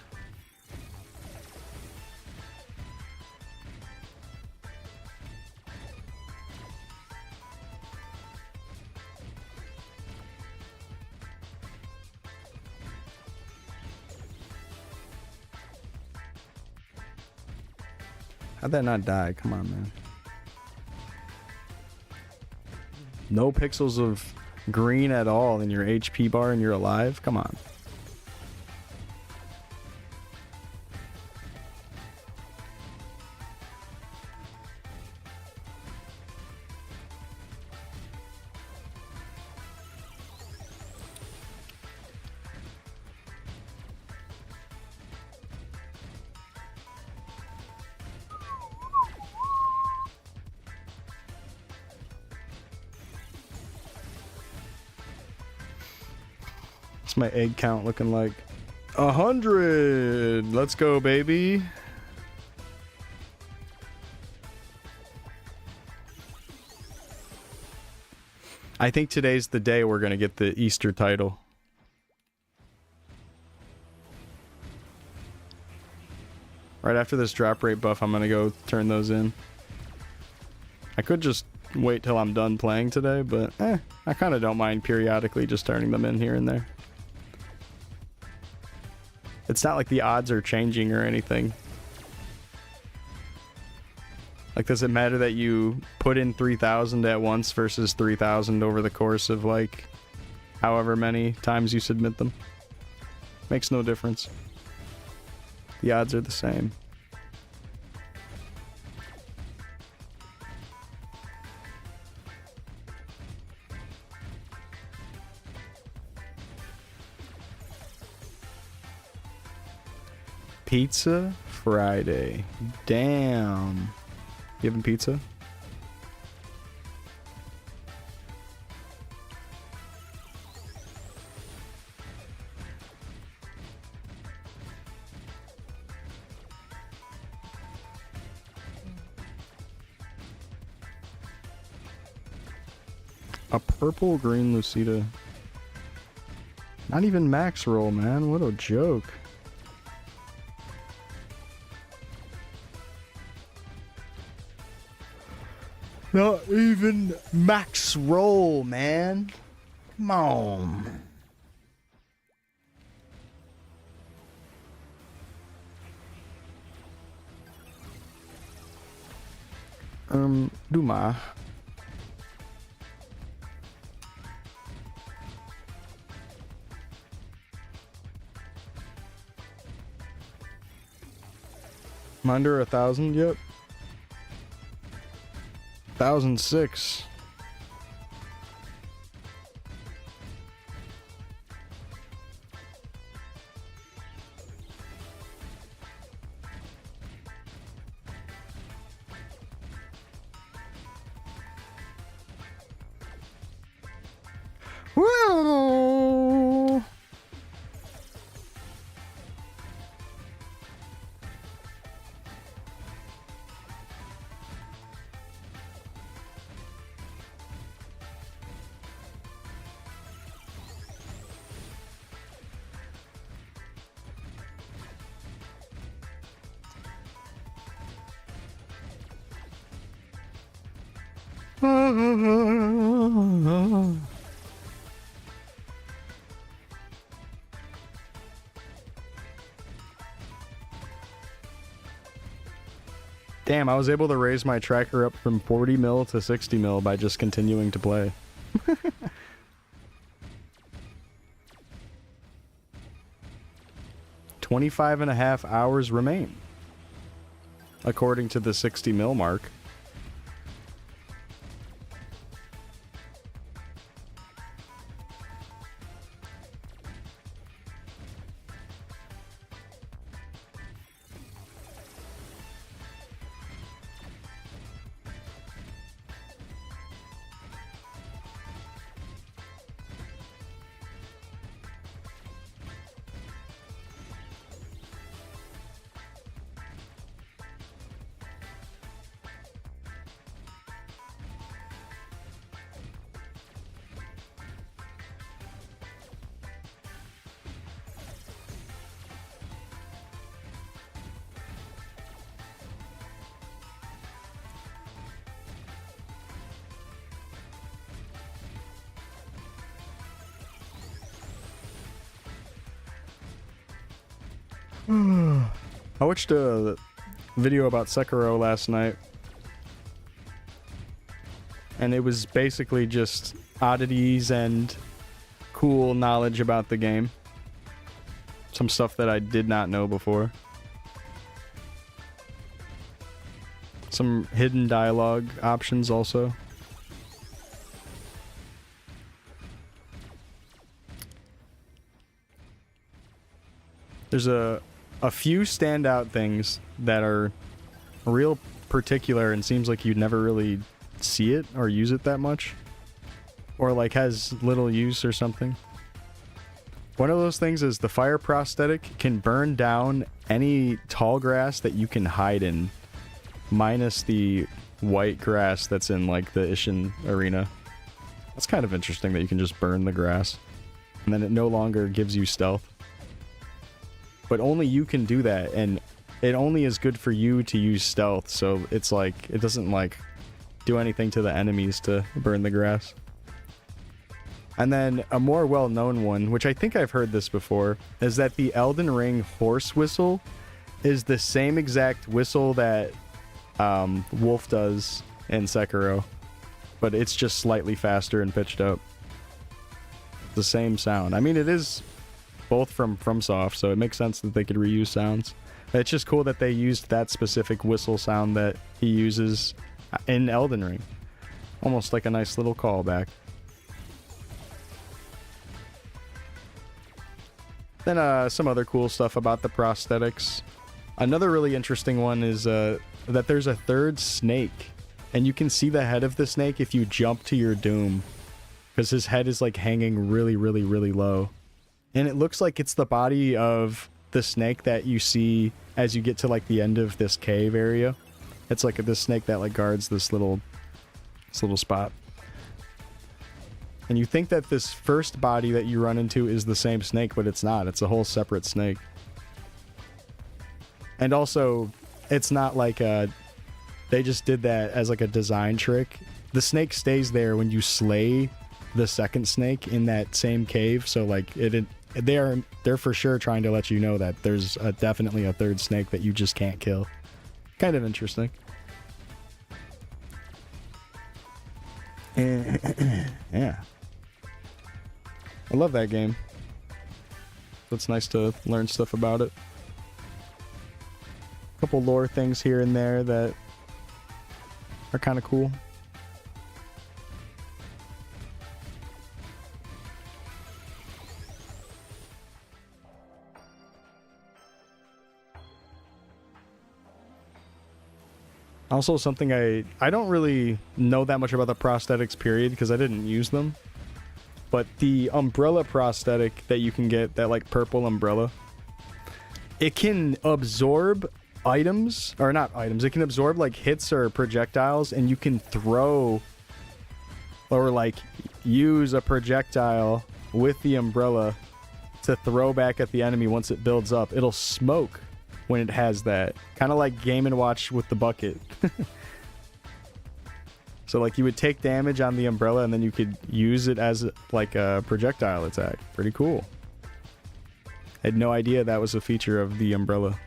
How'd that not die? Come on, man. No pixels of green at all in your HP bar and you're alive? Come on. What's my egg count looking like? 100! Let's go, baby! I think today's the day we're gonna get the Easter title. Right after this drop rate buff, I'm gonna go turn those in. I could just wait till I'm done playing today, but I kind of don't mind periodically just turning them in here and there. It's not like the odds are changing or anything. Like, does it matter that you put in 3,000 at once versus 3,000 over the course of, like, however many times you submit them? Makes no difference. The odds are the same. Pizza Friday. Damn. You having pizza? A purple green Lucida. Not even max roll, man. What a joke. Not even max roll, man. Come on. Duma. I'm under 1,000, yep. 1006. Whoa! Damn, I was able to raise my tracker up from 40 mil to 60 mil by just continuing to play. 25.5 hours remain, according to the 60 mil mark. I watched a video about Sekiro last night, and it was basically just oddities and cool knowledge about the game. Some stuff that I did not know before. Some hidden dialogue options also. There's a few standout things that are real particular and seems like you'd never really see it or use it that much. Or like has little use or something. One of those things is the fire prosthetic can burn down any tall grass that you can hide in, minus the white grass that's in like the Ishin arena. That's kind of interesting that you can just burn the grass and then it no longer gives you stealth. But only you can do that, and it only is good for you to use stealth, so it's like, it doesn't like do anything to the enemies to burn the grass. And then a more well-known one, which I think I've heard this before, is that the Elden Ring horse whistle is the same exact whistle that Wolf does in Sekiro, but it's just slightly faster and pitched up. The same sound. I mean, it is both from FromSoft, so it makes sense that they could reuse sounds. It's just cool that they used that specific whistle sound that he uses in Elden Ring. Almost like a nice little callback. Then some other cool stuff about the prosthetics. Another really interesting one is that there's a third snake, and you can see the head of the snake if you jump to your doom, because his head is like hanging really, really, really low. And it looks like it's the body of the snake that you see as you get to like the end of this cave area. It's like this snake that like guards this little spot. And you think that this first body that you run into is the same snake, but it's not. It's a whole separate snake. And also, it's not like they just did that as like a design trick. The snake stays there when you slay the second snake in that same cave, so like they're for sure trying to let you know that there's definitely a third snake that you just can't kill. Kind of interesting. Yeah. I love that game. It's nice to learn stuff about it. A couple lore things here and there that are kind of cool. Also, something I don't really know that much about the prosthetics period because I didn't use them. But the umbrella prosthetic that you can get, that like purple umbrella, it can absorb items, or not items, it can absorb like hits or projectiles, and you can throw or like use a projectile with the umbrella to throw back at the enemy once it builds up. It'll smoke when it has that. Kind of like Game & Watch with the bucket. So like you would take damage on the umbrella and then you could use it as like a projectile attack. Pretty cool. I had no idea that was a feature of the umbrella.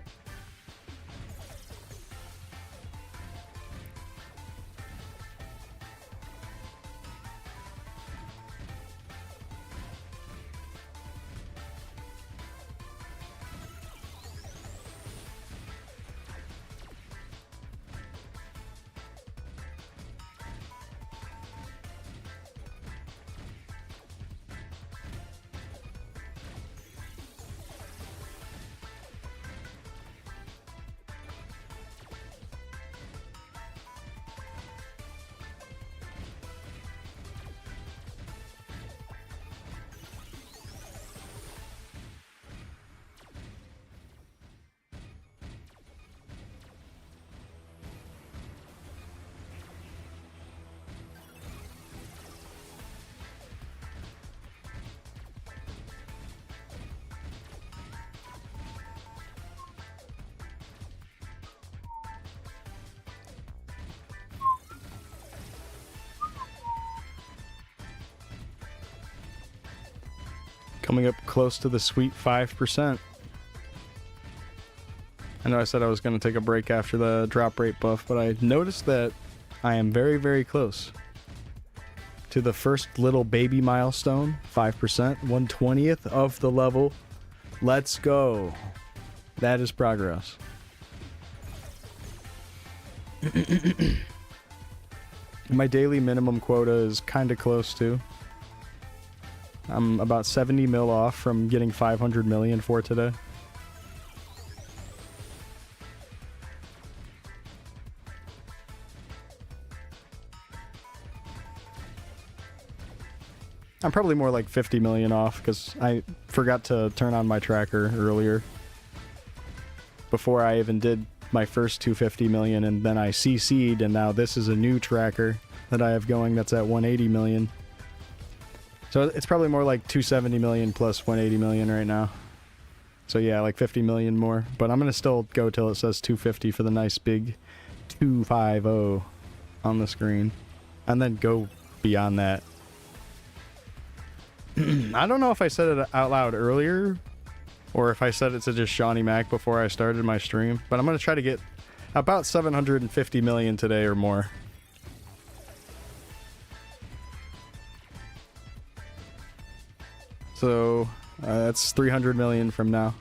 Coming up close to the sweet 5%. I know I said I was going to take a break after the drop rate buff, but I noticed that I am very, very close to the first little baby milestone. 5%, 1/20th of the level. Let's go. That is progress. My daily minimum quota is kind of close too. I'm about 70 mil off from getting 500 million for today. I'm probably more like 50 million off because I forgot to turn on my tracker earlier before I even did my first 250 million, and then I CC'd, and now this is a new tracker that I have going that's at 180 million. So it's probably more like 270 million plus 180 million right now. So yeah, like 50 million more. But I'm going to still go till it says 250 for the nice big 250 on the screen. And then go beyond that. I don't know if I said it out loud earlier, or if I said it to just Shawnee Mac before I started my stream. But I'm going to try to get about 750 million today or more. So that's 300 million from now.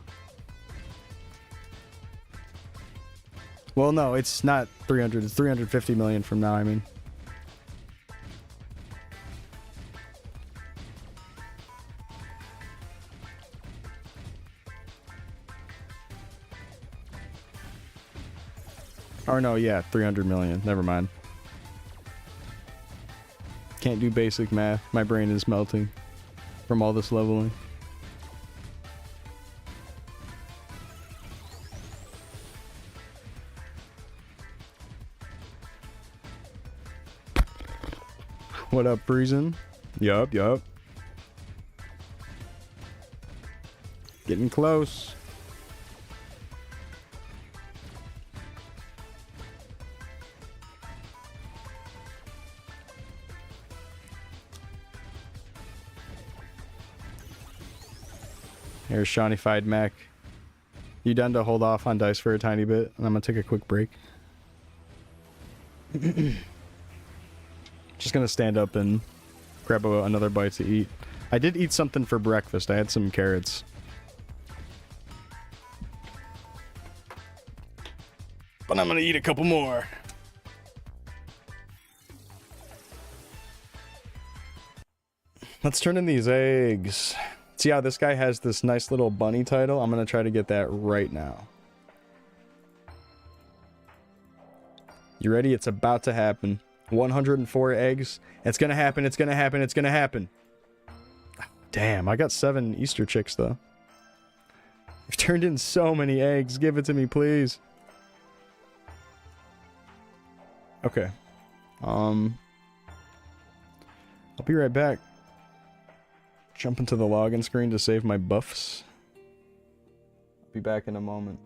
Well, no, it's not 300. It's 350 million from now, I mean. Or no, yeah, 300 million. Never mind. Can't do basic math. My brain is melting from all this leveling. What up, Breezin? Yup. Getting close. Here's Shawnified Mac. You done to hold off on dice for a tiny bit? And I'm gonna take a quick break. Just gonna stand up and grab another bite to eat. I did eat something for breakfast. I had some carrots. But I'm gonna eat a couple more. Let's turn in these eggs. See how this guy has this nice little bunny title? I'm gonna try to get that right now. You ready? It's about to happen. 104 eggs. It's gonna happen. It's gonna happen. It's gonna happen. Damn, I got 7 Easter chicks, though. You've turned in so many eggs. Give it to me, please. Okay. I'll be right back. Jump into the login screen to save my buffs. I'll be back in a moment.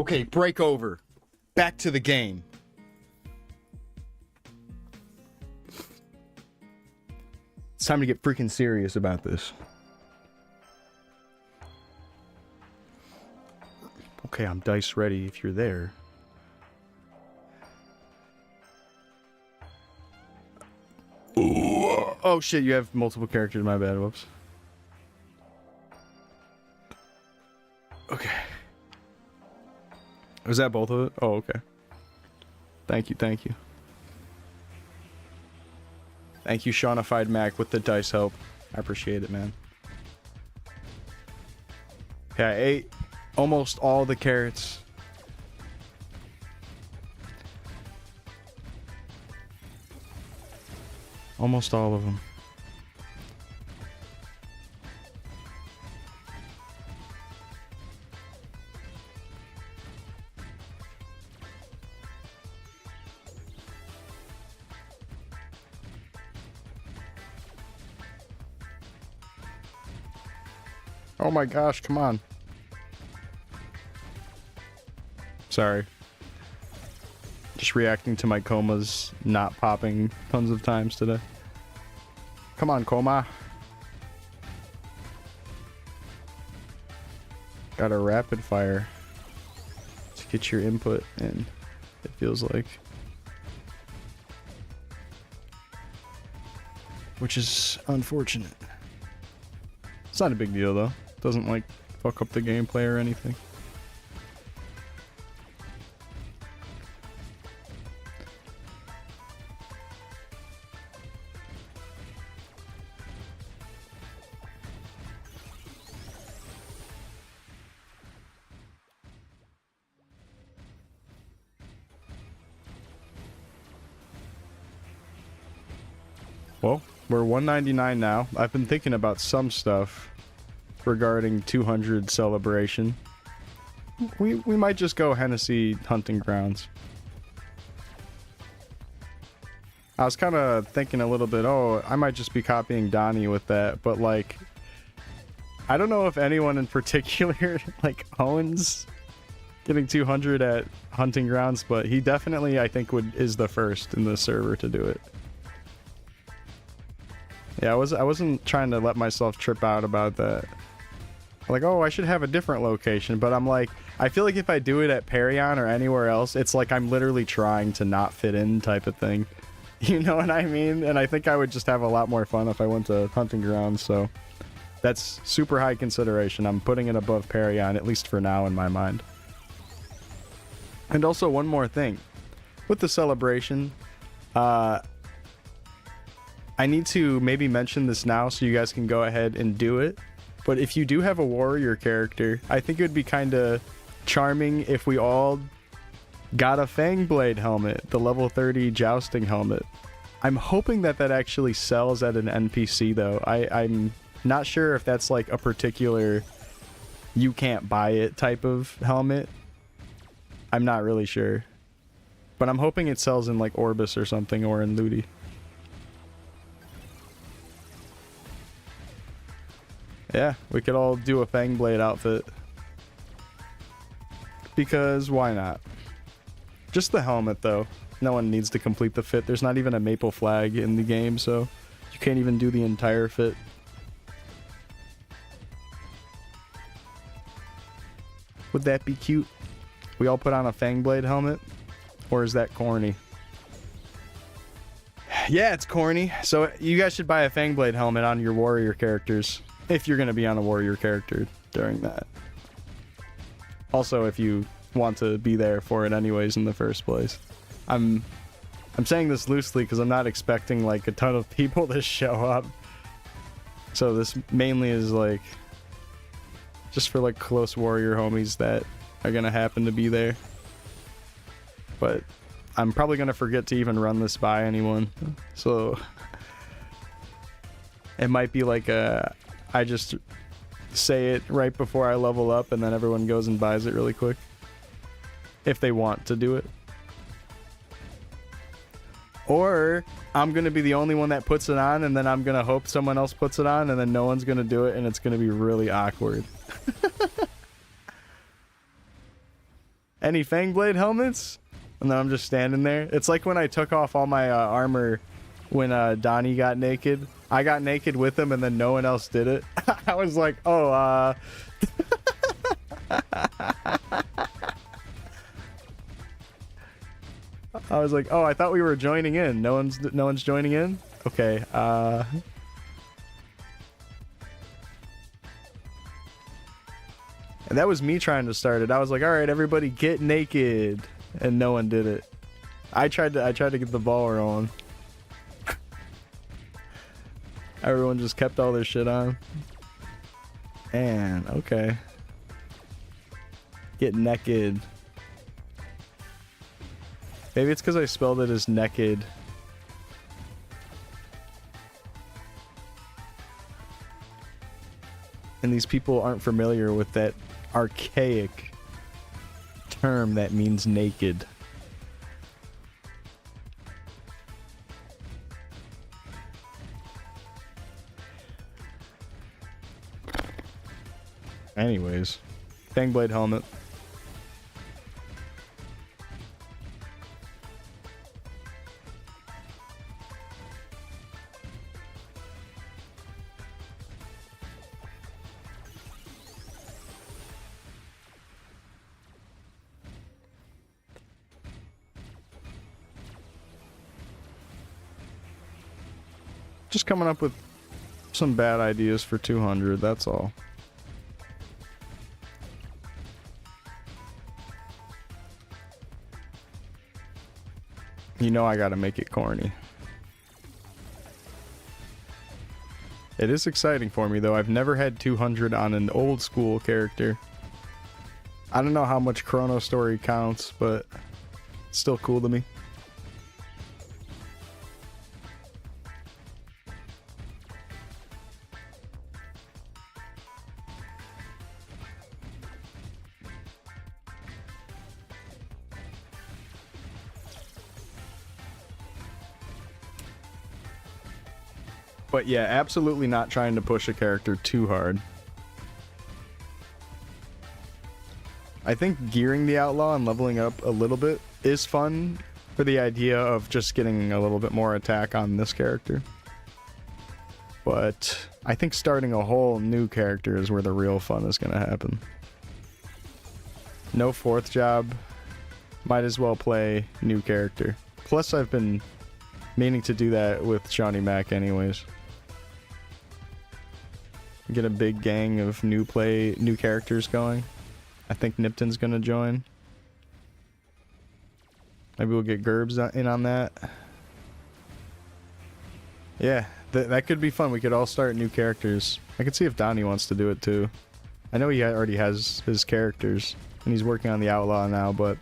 Okay, break over. Back to the game. It's time to get freaking serious about this. Okay, I'm dice ready if you're there. Ooh. Oh shit, you have multiple characters, my bad, whoops. Okay. Was that both of it? Oh, okay. Thank you, thank you. Thank you, Shawnified Mac, with the dice help. I appreciate it, man. Okay, I ate almost all the carrots. Almost all of them. Oh my gosh, come on. Sorry. Just reacting to my comas not popping tons of times today. Come on, coma. Got a rapid fire to get your input in, it feels like. Which is unfortunate. It's not a big deal though. Doesn't like fuck up the gameplay or anything. Well, we're 199 now. I've been thinking about some stuff regarding 200 celebration. We might just go Hennessy Hunting Grounds. I was kind of thinking a little bit, oh, I might just be copying Donnie with that, but like, I don't know if anyone in particular like owns getting 200 at Hunting Grounds, but he definitely, I think, is the first in the server to do it. Yeah, I wasn't trying to let myself trip out about that. Like, oh, I should have a different location, but I'm like, I feel like if I do it at Perion or anywhere else, it's like I'm literally trying to not fit in type of thing. You know what I mean? And I think I would just have a lot more fun if I went to Hunting Grounds, so that's super high consideration. I'm putting it above Perion, at least for now in my mind. And also one more thing. With the celebration, I need to maybe mention this now so you guys can go ahead and do it. But if you do have a warrior character, I think it would be kind of charming if we all got a Fangblade helmet, the level 30 jousting helmet. I'm hoping that that actually sells at an NPC though. I'm not sure if that's like a particular you can't buy it type of helmet. I'm not really sure. But I'm hoping it sells in like Orbis or something, or in Ludi. Yeah, we could all do a Fangblade outfit. Because why not? Just the helmet though. No one needs to complete the fit. There's not even a maple flag in the game, so you can't even do the entire fit. Would that be cute? We all put on a Fangblade helmet? Or is that corny? Yeah, it's corny. So you guys should buy a Fangblade helmet on your warrior characters. If you're going to be on a warrior character during that. Also, if you want to be there for it anyways in the first place. I'm saying this loosely because I'm not expecting like a ton of people to show up. So this mainly is like just for like close warrior homies that are going to happen to be there. But I'm probably going to forget to even run this by anyone. So it might be like I just say it right before I level up and then everyone goes and buys it really quick. If they want to do it. Or I'm going to be the only one that puts it on and then I'm going to hope someone else puts it on and then no one's going to do it and it's going to be really awkward. Any Fangblade helmets? And then I'm just standing there. It's like when I took off all my armor when Donnie got naked. I got naked with him and then no one else did it. I was like, oh, I was like, oh, I thought we were joining in. No one's joining in? Okay, And that was me trying to start it. I was like, all right, everybody get naked. And no one did it. I tried to get the ball rolling. Everyone just kept all their shit on. And okay. Get naked. Maybe it's because I spelled it as naked. And these people aren't familiar with that archaic term that means naked. Anyways, Fangblade helmet. Just coming up with some bad ideas for 200, that's all. You know I gotta make it corny. It is exciting for me though. I've never had 200 on an old school character. I don't know how much Chronostory counts, but it's still cool to me. But yeah, absolutely not trying to push a character too hard. I think gearing the outlaw and leveling up a little bit is fun for the idea of just getting a little bit more attack on this character. But I think starting a whole new character is where the real fun is going to happen. No fourth job. Might as well play new character. Plus I've been meaning to do that with Shawnee Mac anyways. Get a big gang of new characters going. I think Nipton's gonna join. Maybe we'll get Gerbs in on that. Yeah, that could be fun. We could all start new characters. I could see if Donnie wants to do it too. I know he already has his characters, and he's working on the Outlaw now, but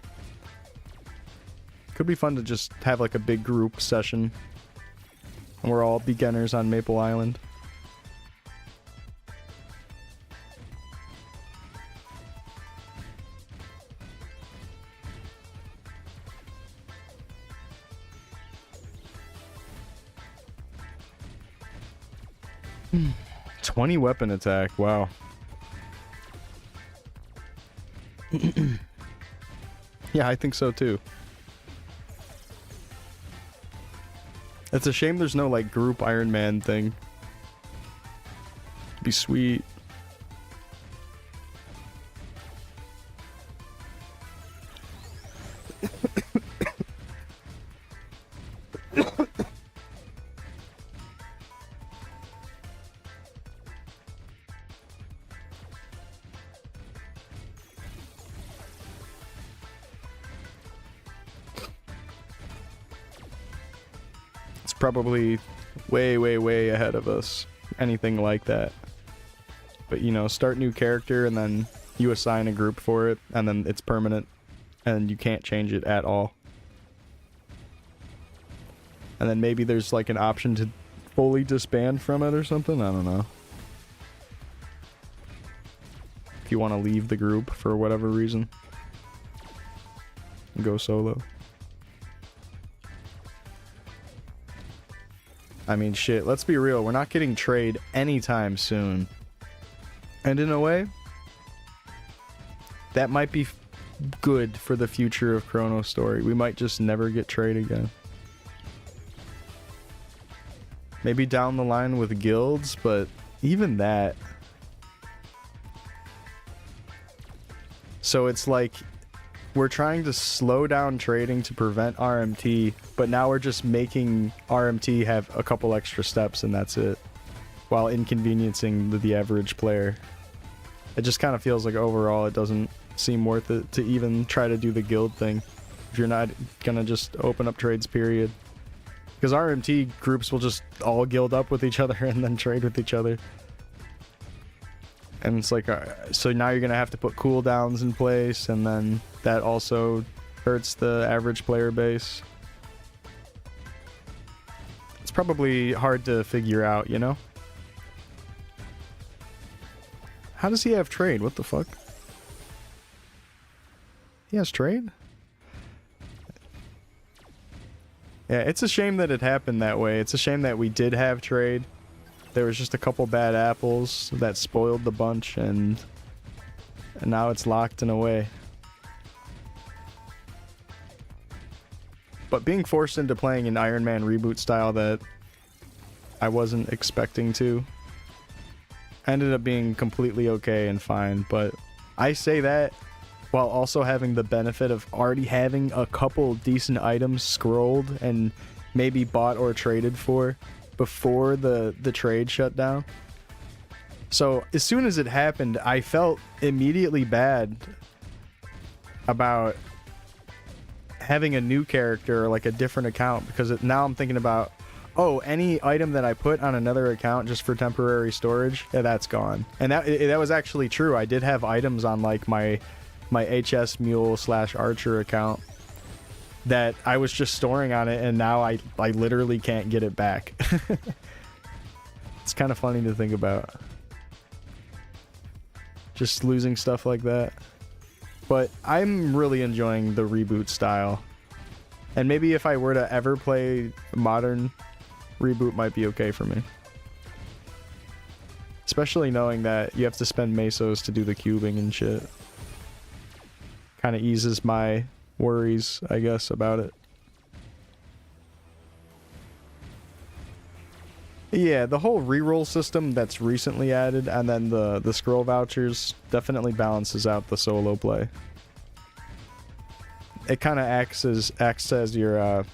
could be fun to just have like a big group session. And we're all beginners on Maple Island. Hmm. 20 weapon attack, wow. Yeah, I think so too. It's a shame there's no like group Iron Man thing. Be sweet. Probably way ahead of us, anything like that. But you know, start new character and then you assign a group for it and then it's permanent and you can't change it at all. And then maybe there's like an option to fully disband from it or something, I don't know. If you want to leave the group for whatever reason, go solo. I mean, shit, let's be real. We're not getting trade anytime soon. And in a way, that might be good for the future of Chronostory. We might just never get trade again. Maybe down the line with guilds, but even that. So it's like we're trying to slow down trading to prevent RMT, but now we're just making RMT have a couple extra steps and that's it, while inconveniencing the average player. It just kind of feels like overall it doesn't seem worth it to even try to do the guild thing if you're not gonna just open up trades, period. Because RMT groups will just all guild up with each other and then trade with each other. And it's like, so now you're gonna have to put cooldowns in place, and then that also hurts the average player base. It's probably hard to figure out, you know? How does he have trade? What the fuck? He has trade? Yeah, it's a shame that it happened that way. It's a shame that we did have trade. There was just a couple bad apples that spoiled the bunch, and now it's locked in a way. But being forced into playing an Iron Man reboot style that I wasn't expecting to ended up being completely okay and fine. But I say that while also having the benefit of already having a couple decent items scrolled and maybe bought or traded for before the trade shut down. So as soon as it happened, I felt immediately bad about having a new character or like a different account, because now I'm thinking about, oh, any item that I put on another account just for temporary storage, yeah, that's gone. And that was actually true. I did have items on like my HS Mule / Archer account that I was just storing on it, and now I literally can't get it back. It's kind of funny to think about. Just losing stuff like that. But I'm really enjoying the reboot style. And maybe if I were to ever play modern, reboot might be okay for me. Especially knowing that you have to spend mesos to do the cubing and shit. Kind of eases my worries, I guess, about it. Yeah, the whole reroll system that's recently added, and then the scroll vouchers definitely balances out the solo play. It kind of acts as your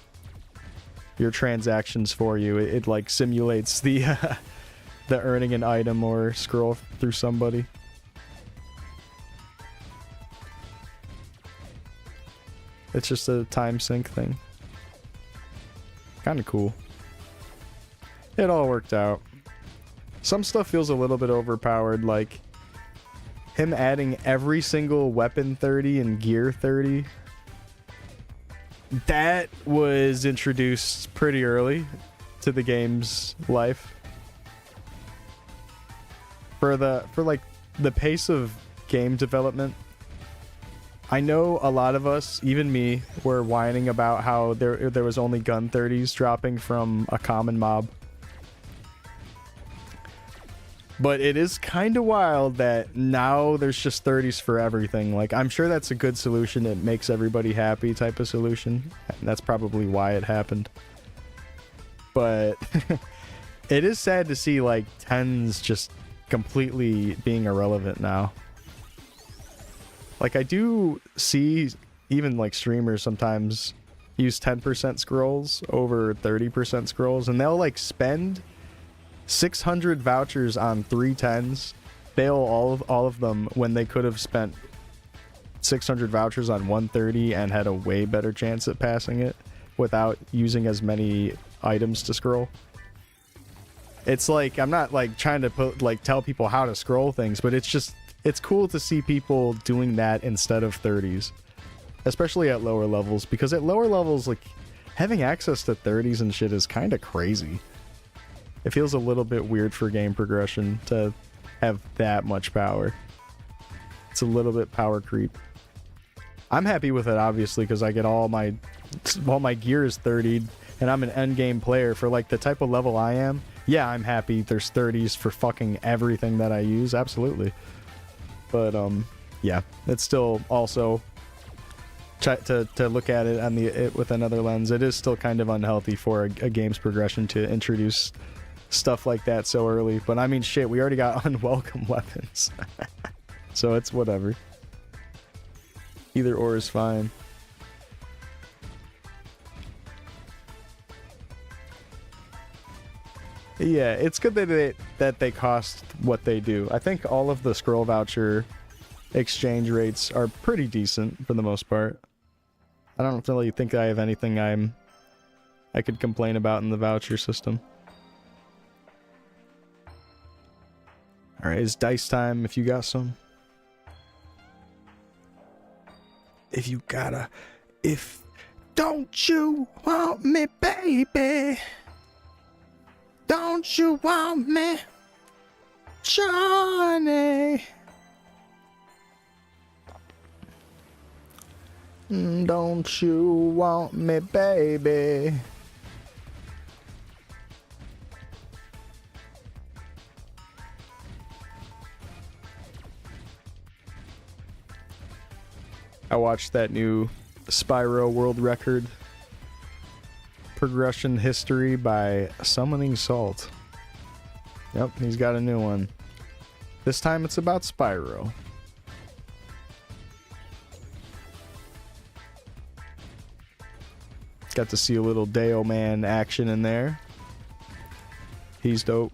transactions for you. It like simulates the the earning an item or scroll through somebody. It's just a time sync thing. Kind of cool. It all worked out. Some stuff feels a little bit overpowered, like him adding every single weapon 30 and gear 30. That was introduced pretty early to the game's life. For like the pace of game development, I know a lot of us, even me, were whining about how there was only gun 30s dropping from a common mob. But it is kind of wild that now there's just 30s for everything. Like, I'm sure that's a good solution. It makes everybody happy type of solution. And that's probably why it happened. But it is sad to see, like, 10s just completely being irrelevant now. Like, I do see even, like, streamers sometimes use 10% scrolls over 30% scrolls. And they'll, like, spend 600 vouchers on 310s, fail all of them when they could have spent 600 vouchers on 130 and had a way better chance at passing it without using as many items to scroll. It's like, I'm not like trying to tell people how to scroll things, but it's cool to see people doing that instead of 30s, especially at lower levels, because at lower levels, like, having access to 30s and shit is kind of crazy. It feels a little bit weird for game progression to have that much power. It's a little bit power creep. I'm happy with it, obviously, because I get all my gear is 30'd, and I'm an endgame player for, like, the type of level I am. Yeah, I'm happy there's 30s for fucking everything that I use, absolutely. But, yeah, it's still also try to look at it on it with another lens. It is still kind of unhealthy for a game's progression to introduce stuff like that so early. But I mean, shit, we already got unwelcome weapons. So it's whatever. Either or is fine. Yeah, it's good that they cost what they do. I think all of the scroll voucher exchange rates are pretty decent for the most part. I don't really think I have anything I could complain about in the voucher system. Alright, it's dice time if you got some. If you gotta... If... Don't you want me, baby? Don't you want me, Johnny? Don't you want me, baby? I watched that new Spyro World Record progression history by Summoning Salt. Yep, he's got a new one. This time it's about Spyro. Got to see a little Deo Man action in there. He's dope.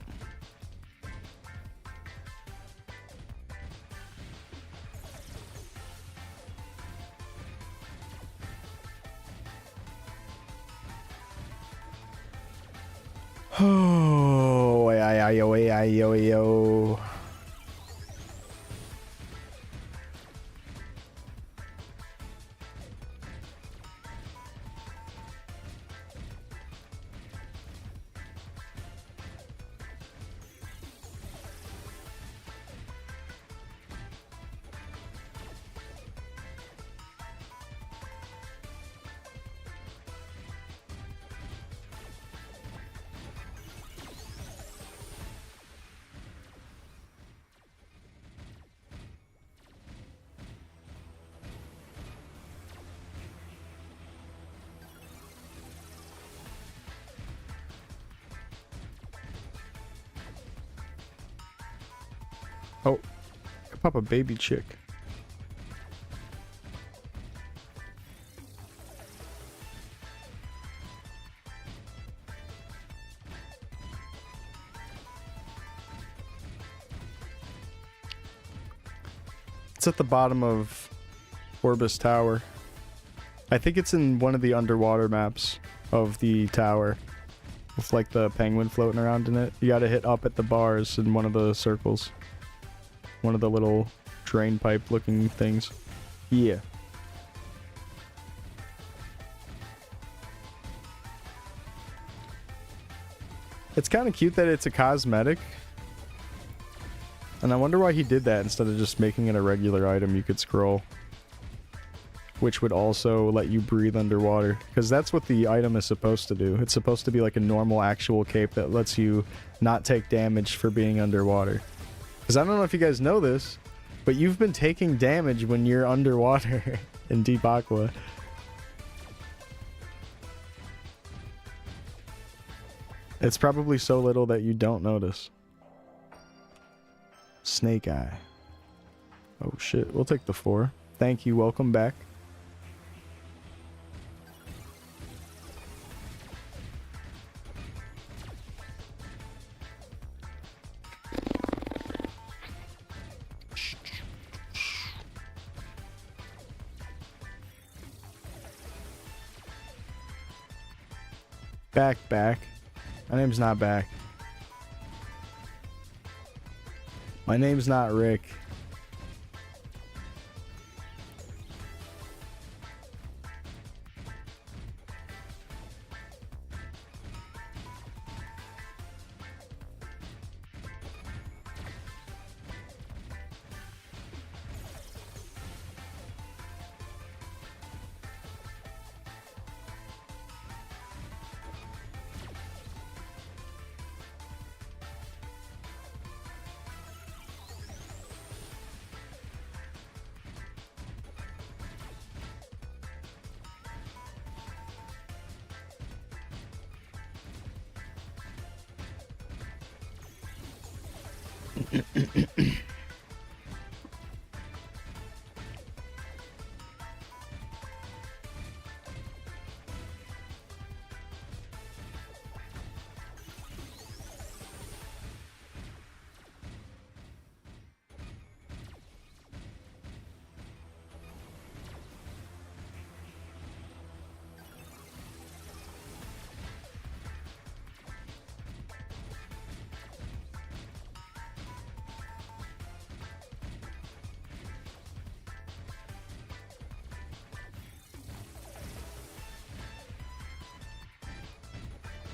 Oh, yo. Oh, I pop a baby chick. It's at the bottom of Orbis Tower. I think it's in one of the underwater maps of the tower. With like the penguin floating around in it. You gotta hit up at the bars in one of the circles. One of the little drain pipe looking things. Yeah. It's kind of cute that it's a cosmetic. And I wonder why he did that instead of just making it a regular item you could scroll. Which would also let you breathe underwater. Because that's what the item is supposed to do. It's supposed to be like a normal actual cape that lets you not take damage for being underwater. Because I don't know if you guys know this, but you've been taking damage when you're underwater in Deep Aqua. It's probably so little that you don't notice. Snake Eye. Oh shit, we'll take the 4. Thank you, welcome back. Back. My name's not Back. My name's not Rick.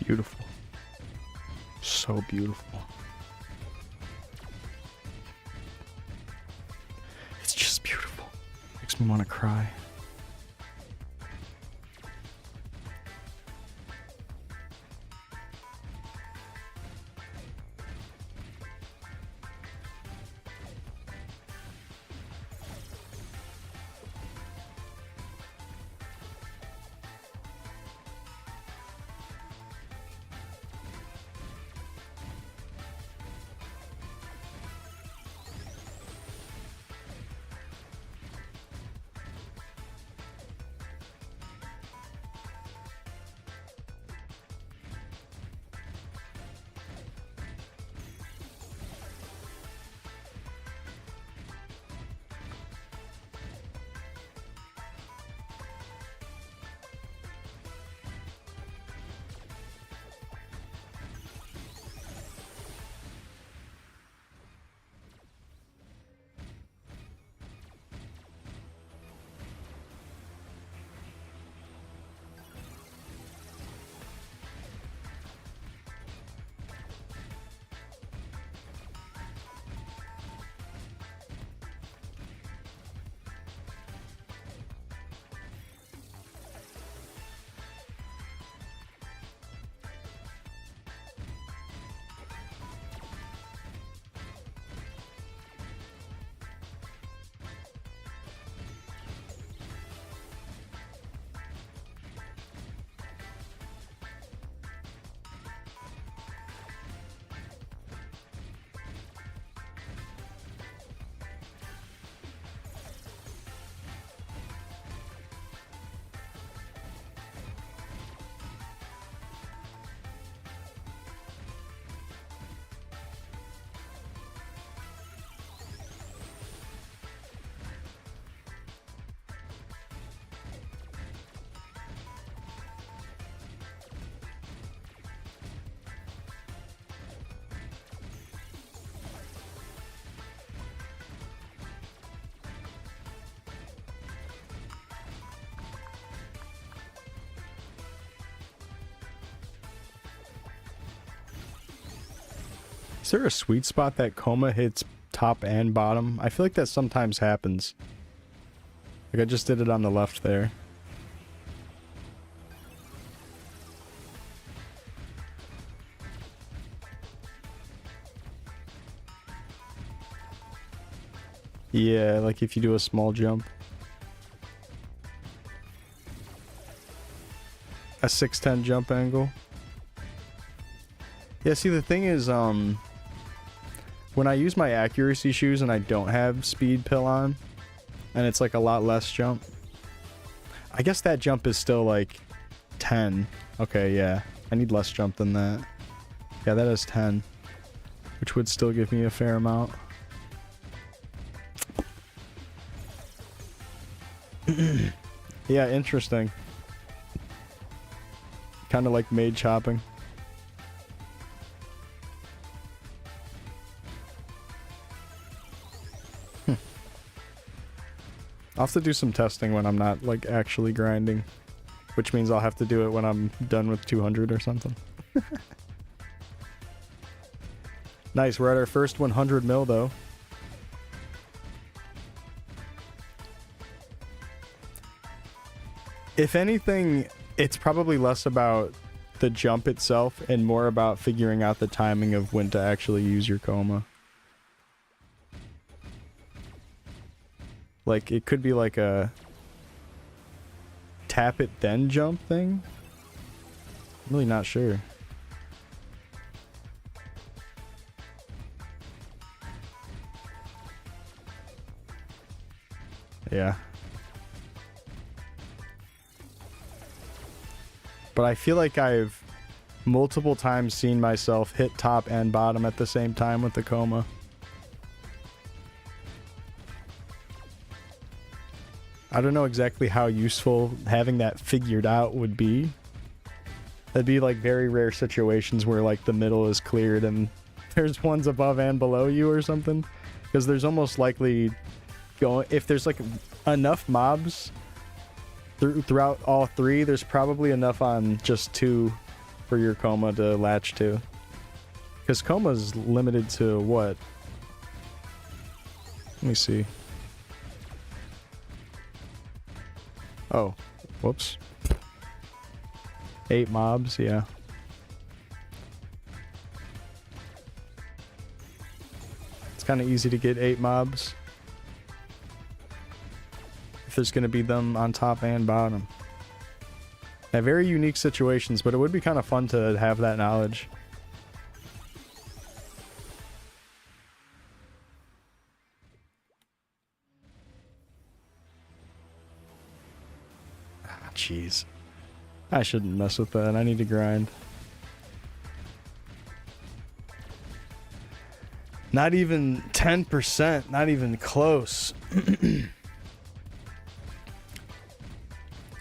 Beautiful. So beautiful. It's just beautiful. Makes me want to cry. Is there a sweet spot that coma hits top and bottom? I feel like that sometimes happens. Like I just did it on the left there. Yeah, like if you do a small jump. A 610 jump angle. Yeah, see the thing is, when I use my accuracy shoes and I don't have speed pill on, and it's like a lot less jump, I guess that jump is still like 10. Okay, yeah. I need less jump than that. Yeah, that is 10. Which would still give me a fair amount. Yeah, interesting. Kind of like mage chopping. I'll have to do some testing when I'm not like actually grinding, which means I'll have to do it when I'm done with 200 or something. Nice, we're at our first 100 mil though. If anything, it's probably less about the jump itself and more about figuring out the timing of when to actually use your coma. Like, it could be like a tap it then jump thing. I'm really not sure. Yeah. But I feel like I've multiple times seen myself hit top and bottom at the same time with the coma. I don't know exactly how useful having that figured out would be. That'd be like very rare situations where like the middle is cleared and there's ones above and below you or something. Because there's almost likely if there's like enough mobs throughout all three, there's probably enough on just two for your coma to latch to. Because coma's limited to what? Let me see. Oh, whoops. 8 mobs, yeah. It's kind of easy to get 8 mobs. If there's going to be them on top and bottom. Yeah, very unique situations, but it would be kind of fun to have that knowledge. Ah, jeez. I shouldn't mess with that. I need to grind. Not even 10%. Not even close.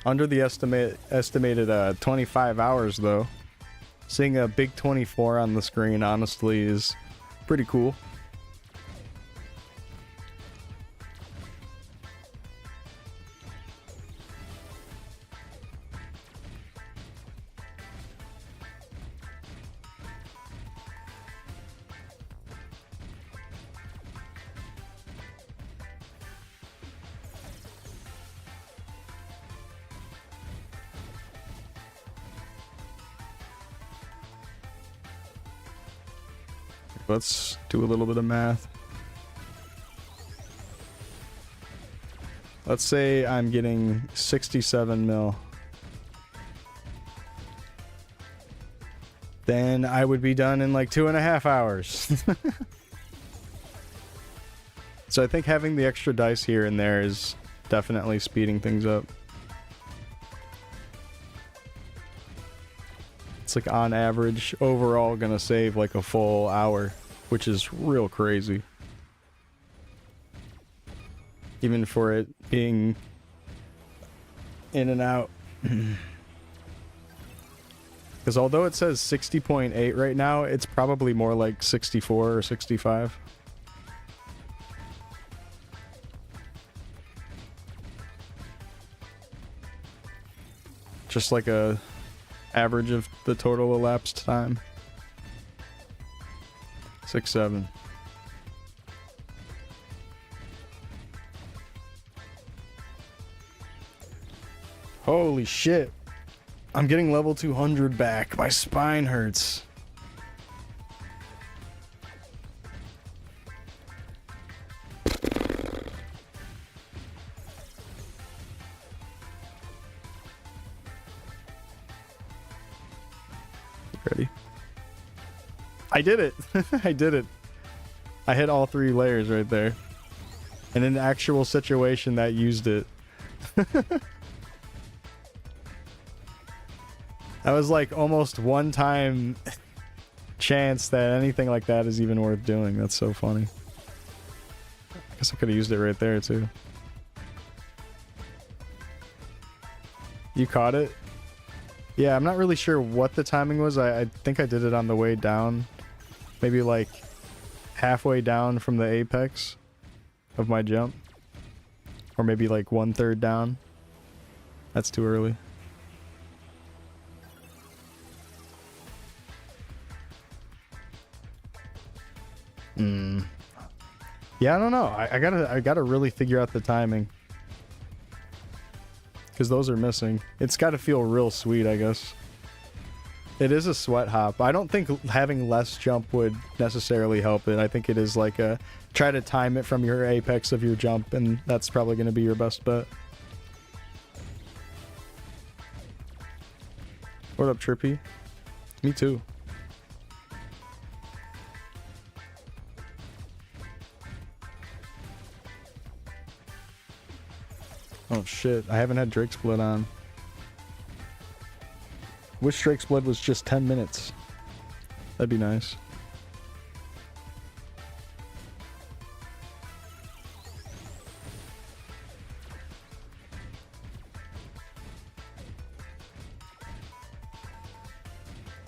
Under the estimated 25 hours, though. Seeing a big 24 on the screen, honestly, is pretty cool. Let's do a little bit of math. Let's say I'm getting 67 mil. Then I would be done in like 2.5 hours. So I think having the extra dice here and there is definitely speeding things up. It's like on average, overall gonna save like a full hour, which is real crazy. Even for it being in and out. Because although it says 60.8 right now, it's probably more like 64 or 65. Just like a average of the total elapsed time. 6-7. Holy shit. I'm getting level 200 back. My spine hurts. Ready? I did it. I did it. I hit all 3 layers right there. In an actual situation that used it. That was like almost one time chance that anything like that is even worth doing. That's so funny. I guess I could have used it right there too. You caught it? Yeah, I'm not really sure what the timing was. I think I did it on the way down. Maybe like halfway down from the apex of my jump. Or maybe like 1/3 down. That's too early. Yeah, I don't know. I gotta really figure out the timing. Because those are missing. It's gotta feel real sweet, I guess. It is a sweat hop. I don't think having less jump would necessarily help it. I think it is like a try to time it from your apex of your jump, and that's probably going to be your best bet. What up, Trippy? Me too. Oh shit, I haven't had Drake's Blood on. Wish Drake's Blood was just 10 minutes. That'd be nice.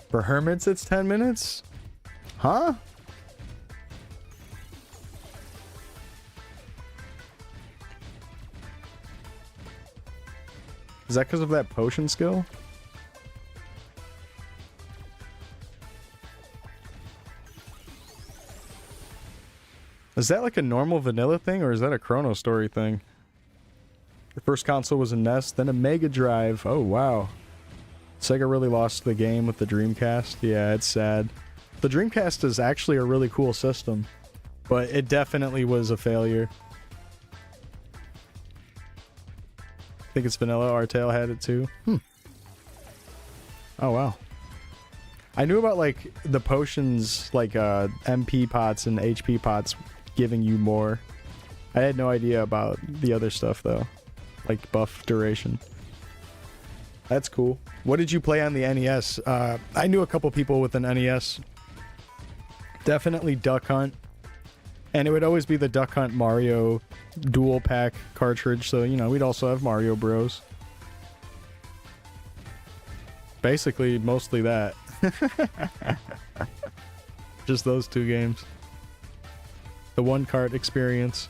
For Hermits, it's 10 minutes? Huh? Is that because of that potion skill? Is that like a normal vanilla thing, or is that a Chronostory thing? The first console was a NES, then a Mega Drive. Oh, wow. Sega really lost the game with the Dreamcast. Yeah, it's sad. The Dreamcast is actually a really cool system, but it definitely was a failure. I think it's vanilla. Artail had it too. Oh, wow. I knew about, like, the potions, like, MP pots and HP pots giving you more. I had no idea about the other stuff, though. Like, buff duration. That's cool. What did you play on the NES? I knew a couple people with an NES. Definitely Duck Hunt. And it would always be the Duck Hunt Mario dual pack cartridge, so, you know, we'd also have Mario Bros. Basically, mostly that. Just those two games. The one cart experience.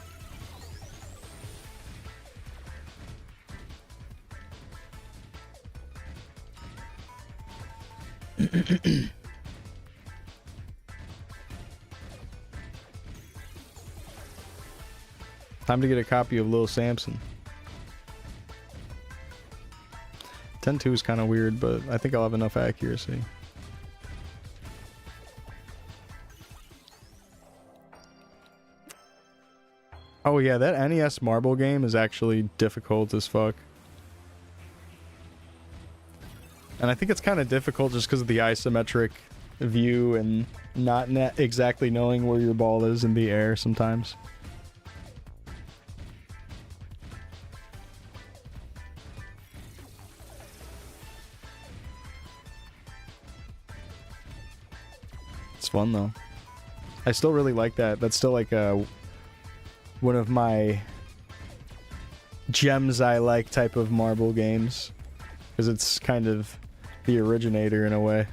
Time to get a copy of Lil Samson. 10-2 is kind of weird, but I think I'll have enough accuracy. Oh yeah, that NES marble game is actually difficult as fuck. And I think it's kind of difficult just because of the isometric view and not exactly knowing where your ball is in the air sometimes. It's fun though. I still really like that. That's still like one of my gems I like type of marble games. Because it's kind of the originator in a way.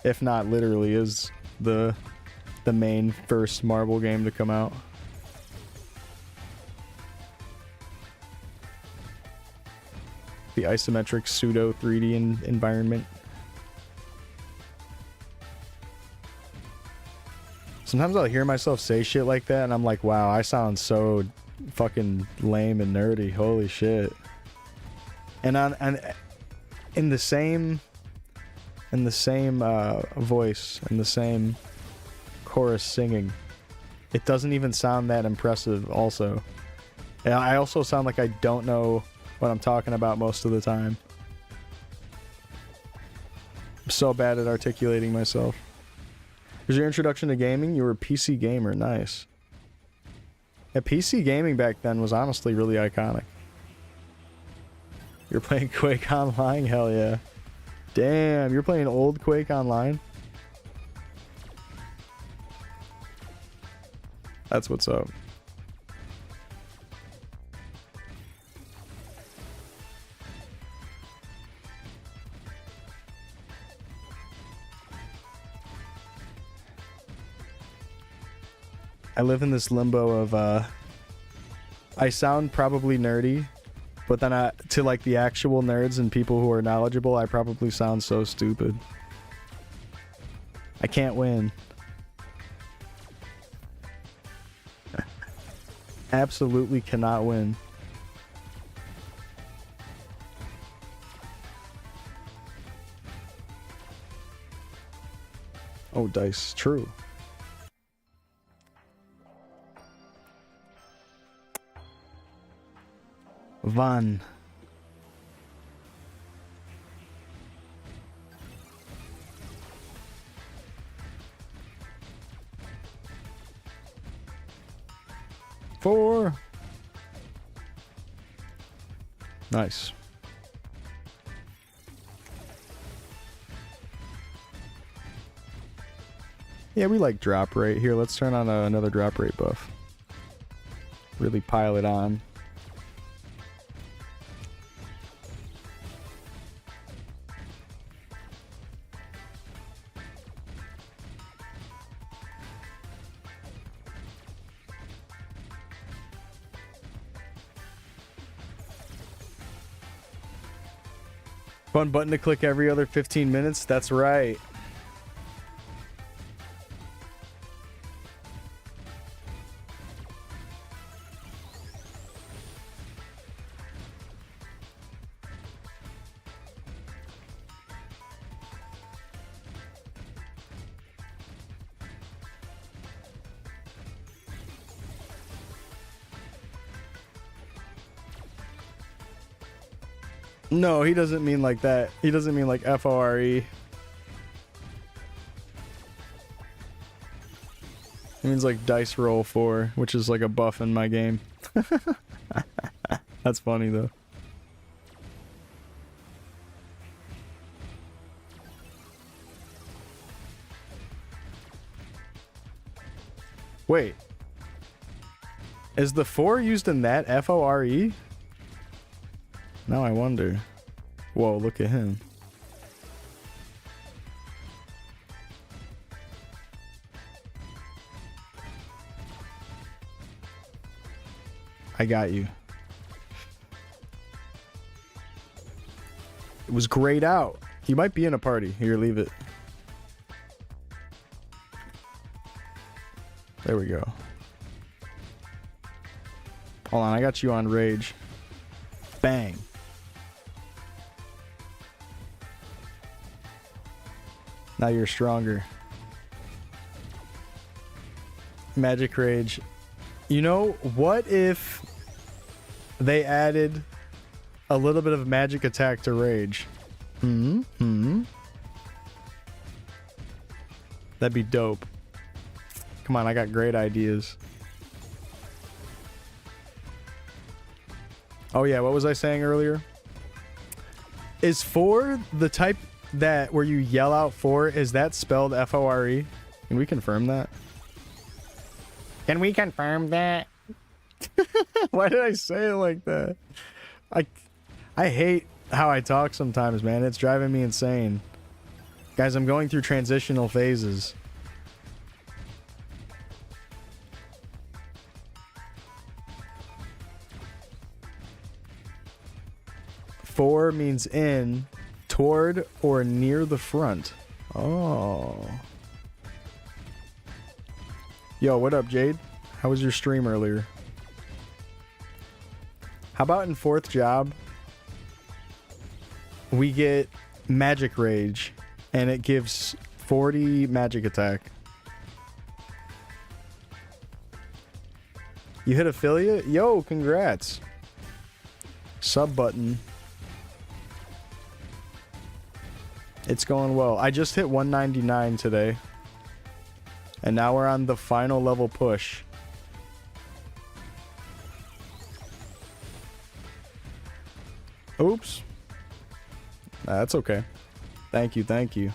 If not literally is the main first marble game to come out. The isometric pseudo 3D environment. Sometimes I'll hear myself say shit like that and I'm like, wow, I sound so fucking lame and nerdy. Holy shit. And in the same voice, in the same chorus singing, it doesn't even sound that impressive also. And I also sound like I don't know what I'm talking about most of the time. I'm so bad at articulating myself. Was your introduction to gaming? You were a PC gamer. Nice. Yeah, PC gaming back then was honestly really iconic. You're playing Quake Online? Hell yeah. Damn, you're playing old Quake Online? That's what's up. I live in this limbo of, I sound probably nerdy, but then to like the actual nerds and people who are knowledgeable, I probably sound so stupid. I can't win. Absolutely cannot win. Oh, dice. True. Van. Four. Nice. Yeah, we like drop rate. Here, let's turn on another drop rate buff. Really pile it on. Fun button to click every other 15 minutes. That's right. No, he doesn't mean like that. He doesn't mean like F-O-R-E. He means like dice roll 4, which is like a buff in my game. That's funny though. Wait. Is the 4 used in that F-O-R-E? Now I wonder. Whoa, look at him. I got you. It was grayed out. He might be in a party. Here, leave it. There we go. Hold on, I got you on rage. Bang. Now you're stronger. Magic Rage. You know, what if they added a little bit of magic attack to Rage? That'd be dope. Come on, I got great ideas. Oh yeah, what was I saying earlier? Is 4 the type that where you yell out 4, is that spelled F-O-R-E? Can we confirm that? Can we confirm that? Why did I say it like that? I hate how I talk sometimes, man. It's driving me insane. Guys, I'm going through transitional phases. Four means in, toward, or near the front. Oh. Yo, what up, Jade? How was your stream earlier? How about in 4th job, we get Magic Rage, and it gives 40 magic attack. You hit affiliate? Yo, congrats. Sub button. It's going well. I just hit 199 today. And now we're on the final level push. Oops. That's okay. Thank you, thank you.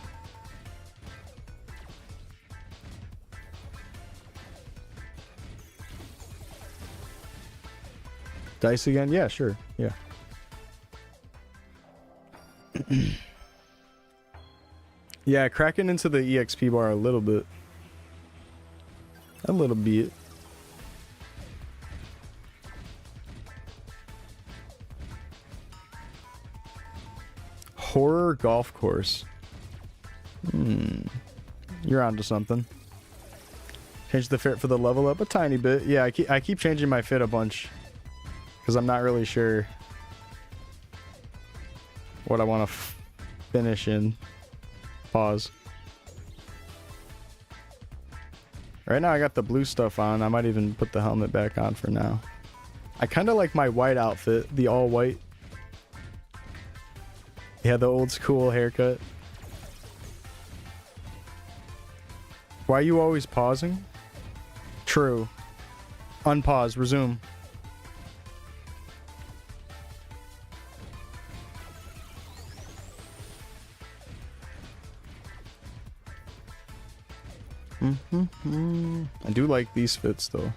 Dice again? Yeah, sure. Yeah. Yeah, cracking into the EXP bar a little bit. A little bit. Horror golf course. You're onto something. Change the fit for the level up a tiny bit. Yeah, I keep changing my fit a bunch. Because I'm not really sure what I want to finish in. Pause. Right now I got the blue stuff on. I might even put the helmet back on for now. I kind of like my white outfit. The all white. Yeah, the old school haircut. Why are you always pausing? True. Unpause. Resume. I do like these fits though.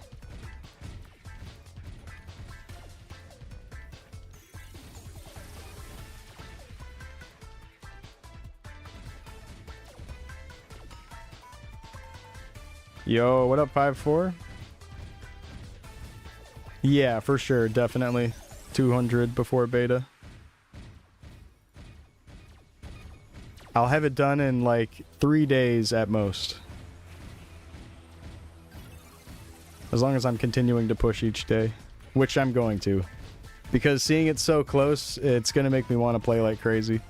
Yo, what up, 5-4? Yeah, for sure, definitely. 200 before beta. I'll have it done in like 3 days at most. As long as I'm continuing to push each day, which I'm going to. Because seeing it so close, it's going to make me want to play like crazy.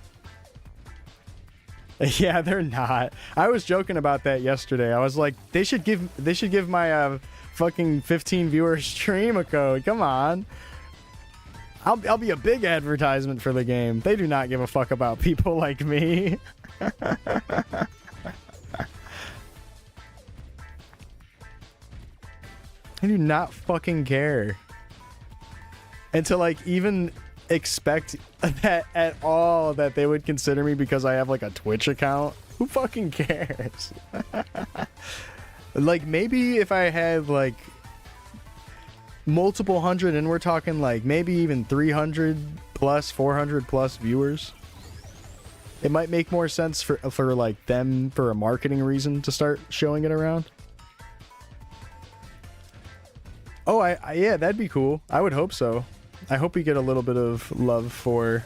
Yeah, they're not. I was joking about that yesterday. I was like, they should give my fucking 15 viewer stream a code. Come on. I'll be a big advertisement for the game. They do not give a fuck about people like me. I do not fucking care. And to like even expect that at all that they would consider me because I have like a Twitch account. Who fucking cares? Like maybe if I had like multiple hundred, and we're talking like maybe even 300 plus 400 plus viewers, it might make more sense for like them for a marketing reason to start showing it around. Oh, yeah, that'd be cool. I would hope so. I hope we get a little bit of love for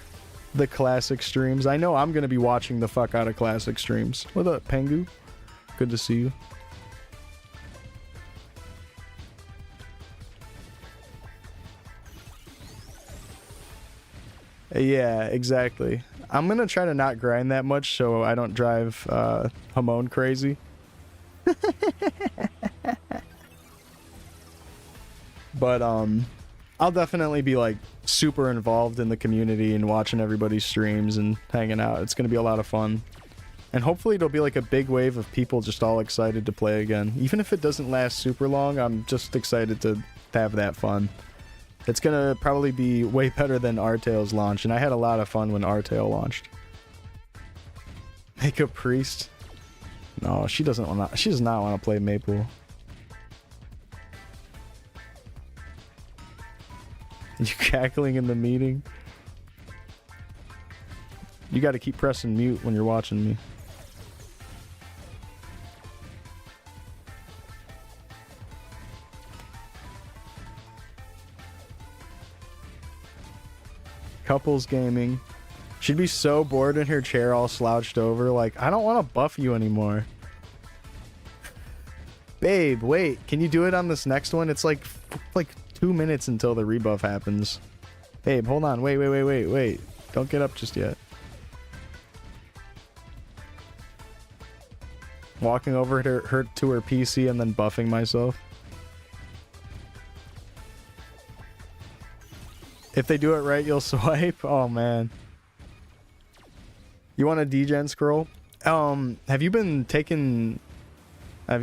the classic streams. I know I'm going to be watching the fuck out of classic streams. What up, Pengu? Good to see you. Yeah, exactly. I'm going to try to not grind that much so I don't drive Hamon crazy. But I'll definitely be like super involved in the community and watching everybody's streams and hanging out. It's going to be a lot of fun. And hopefully it'll be like a big wave of people just all excited to play again. Even if it doesn't last super long, I'm just excited to have that fun. It's going to probably be way better than Artail's launch, and I had a lot of fun when Artail launched. Make a priest? No, she does not want to play Maple. You cackling in the meeting? You got to keep pressing mute when you're watching me. Couples gaming. She'd be so bored in her chair all slouched over, like, I don't want to buff you anymore. Babe, wait, can you do it on this next one? It's like 2 minutes until the rebuff happens. Babe, hold on. Wait. Don't get up just yet. Walking over to her PC and then buffing myself. If they do it right, you'll swipe. Oh, man. You want a degen scroll? Have you been taking a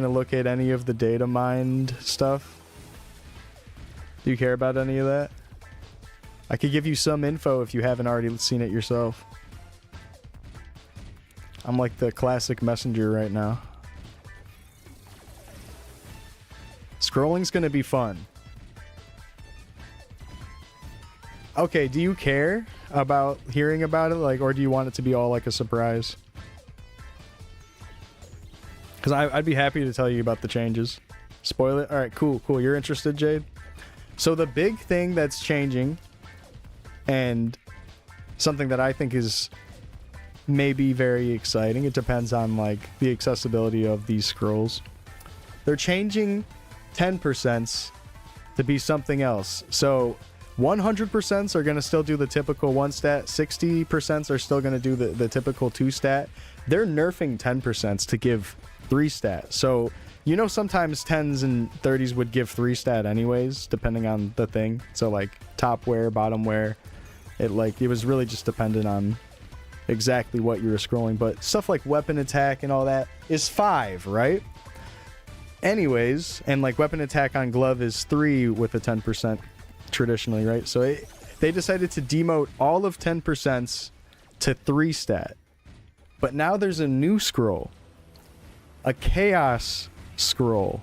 look at any of the data mined stuff? Do you care about any of that? I could give you some info if you haven't already seen it yourself. I'm like the classic messenger right now. Scrolling's gonna be fun. Okay, do you care about hearing about it, like, or do you want it to be all like a surprise? Because I'd be happy to tell you about the changes. Spoil it? Alright, cool. You're interested, Jade? So the big thing that's changing, and something that I think is maybe very exciting, it depends on like the accessibility of these scrolls. They're changing 10% to be something else. So 100% are going to still do the typical 1 stat, 60% are still going to do the typical 2 stat. They're nerfing 10% to give 3 stat. So you know, sometimes 10s and 30s would give 3 stat anyways, depending on the thing. So like top wear, bottom wear, it was really just dependent on exactly what you were scrolling. But stuff like weapon attack and all that is 5, right? Anyways, and like weapon attack on glove is 3 with a 10% traditionally, right? So they decided to demote all of 10% to 3 stat. But now there's a new scroll a chaos scroll.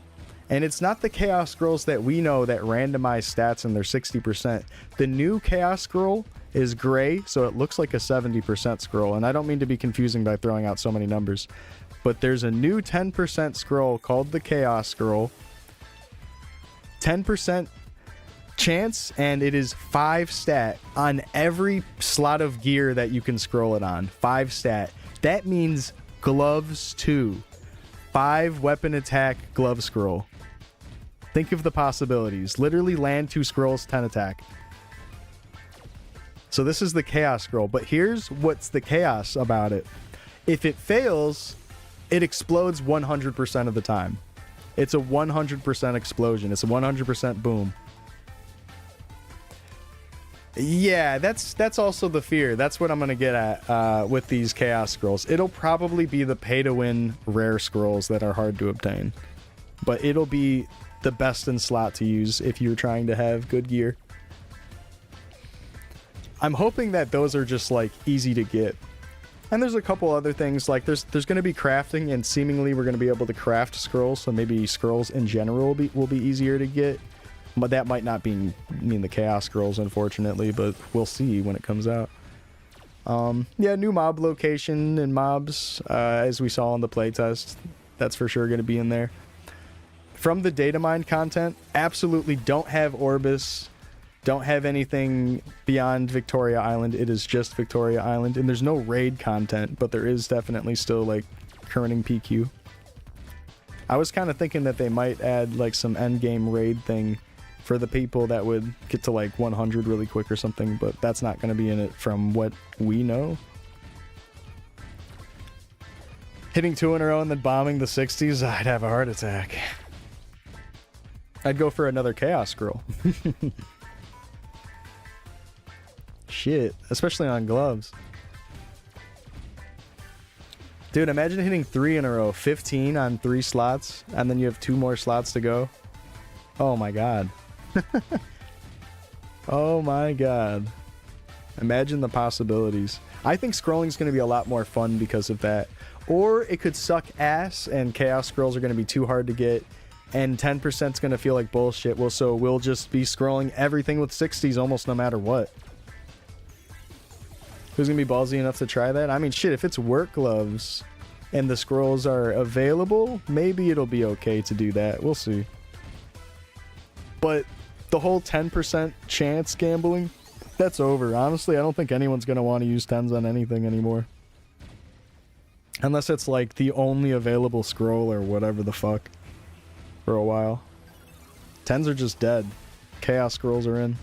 And it's not the chaos scrolls that we know that randomize stats and they're 60%. The new chaos scroll is gray, so it looks like a 70% scroll. And I don't mean to be confusing by throwing out so many numbers, but there's a new 10% scroll called the chaos scroll. 10% chance, and it is 5 stat on every slot of gear that you can scroll it on. 5 stat. That means gloves too. 5 weapon attack glove scroll. Think of the possibilities. Literally land 2 scrolls, 10 attack. So this is the chaos scroll, but here's what's the chaos about it. If it fails, it explodes 100% of the time. It's a 100% explosion. It's a 100% boom. Yeah, that's also the fear. That's what I'm going to get at with these chaos scrolls. It'll probably be the pay-to-win rare scrolls that are hard to obtain. But it'll be the best in slot to use if you're trying to have good gear. I'm hoping that those are just, like, easy to get. And there's a couple other things, like there's going to be crafting, and seemingly we're going to be able to craft scrolls, so maybe scrolls in general will be easier to get. But that might not mean the chaos scrolls, unfortunately, but we'll see when it comes out. Yeah, new mob location and mobs, as we saw in the playtest. That's for sure going to be in there. From the data mine content, absolutely don't have Orbis. Don't have anything beyond Victoria Island. It is just Victoria Island. And there's no raid content, but there is definitely still, like, kerning PQ. I was kind of thinking that they might add, like, some endgame raid thing for the people that would get to, like, 100 really quick or something, but that's not going to be in it from what we know. Hitting 2 in a row and then bombing the 60s, I'd have a heart attack. I'd go for another chaos scroll. Shit, especially on gloves. Dude, imagine hitting 3 in a row, 15 on 3 slots, and then you have 2 more slots to go. Oh my god. Oh my god. Imagine the possibilities. I think scrolling is going to be a lot more fun because of that. Or it could suck ass and chaos scrolls are going to be too hard to get, and 10% is going to feel like bullshit. Well, so we'll just be scrolling everything with 60s almost no matter what. Who's going to be ballsy enough to try that? I mean, shit, if it's work gloves and the scrolls are available, maybe it'll be okay to do that. We'll see. But the whole 10% chance gambling, that's over. Honestly, I don't think anyone's going to want to use 10s on anything anymore. Unless it's like the only available scroll or whatever the fuck for a while. 10s are just dead. Chaos scrolls are in.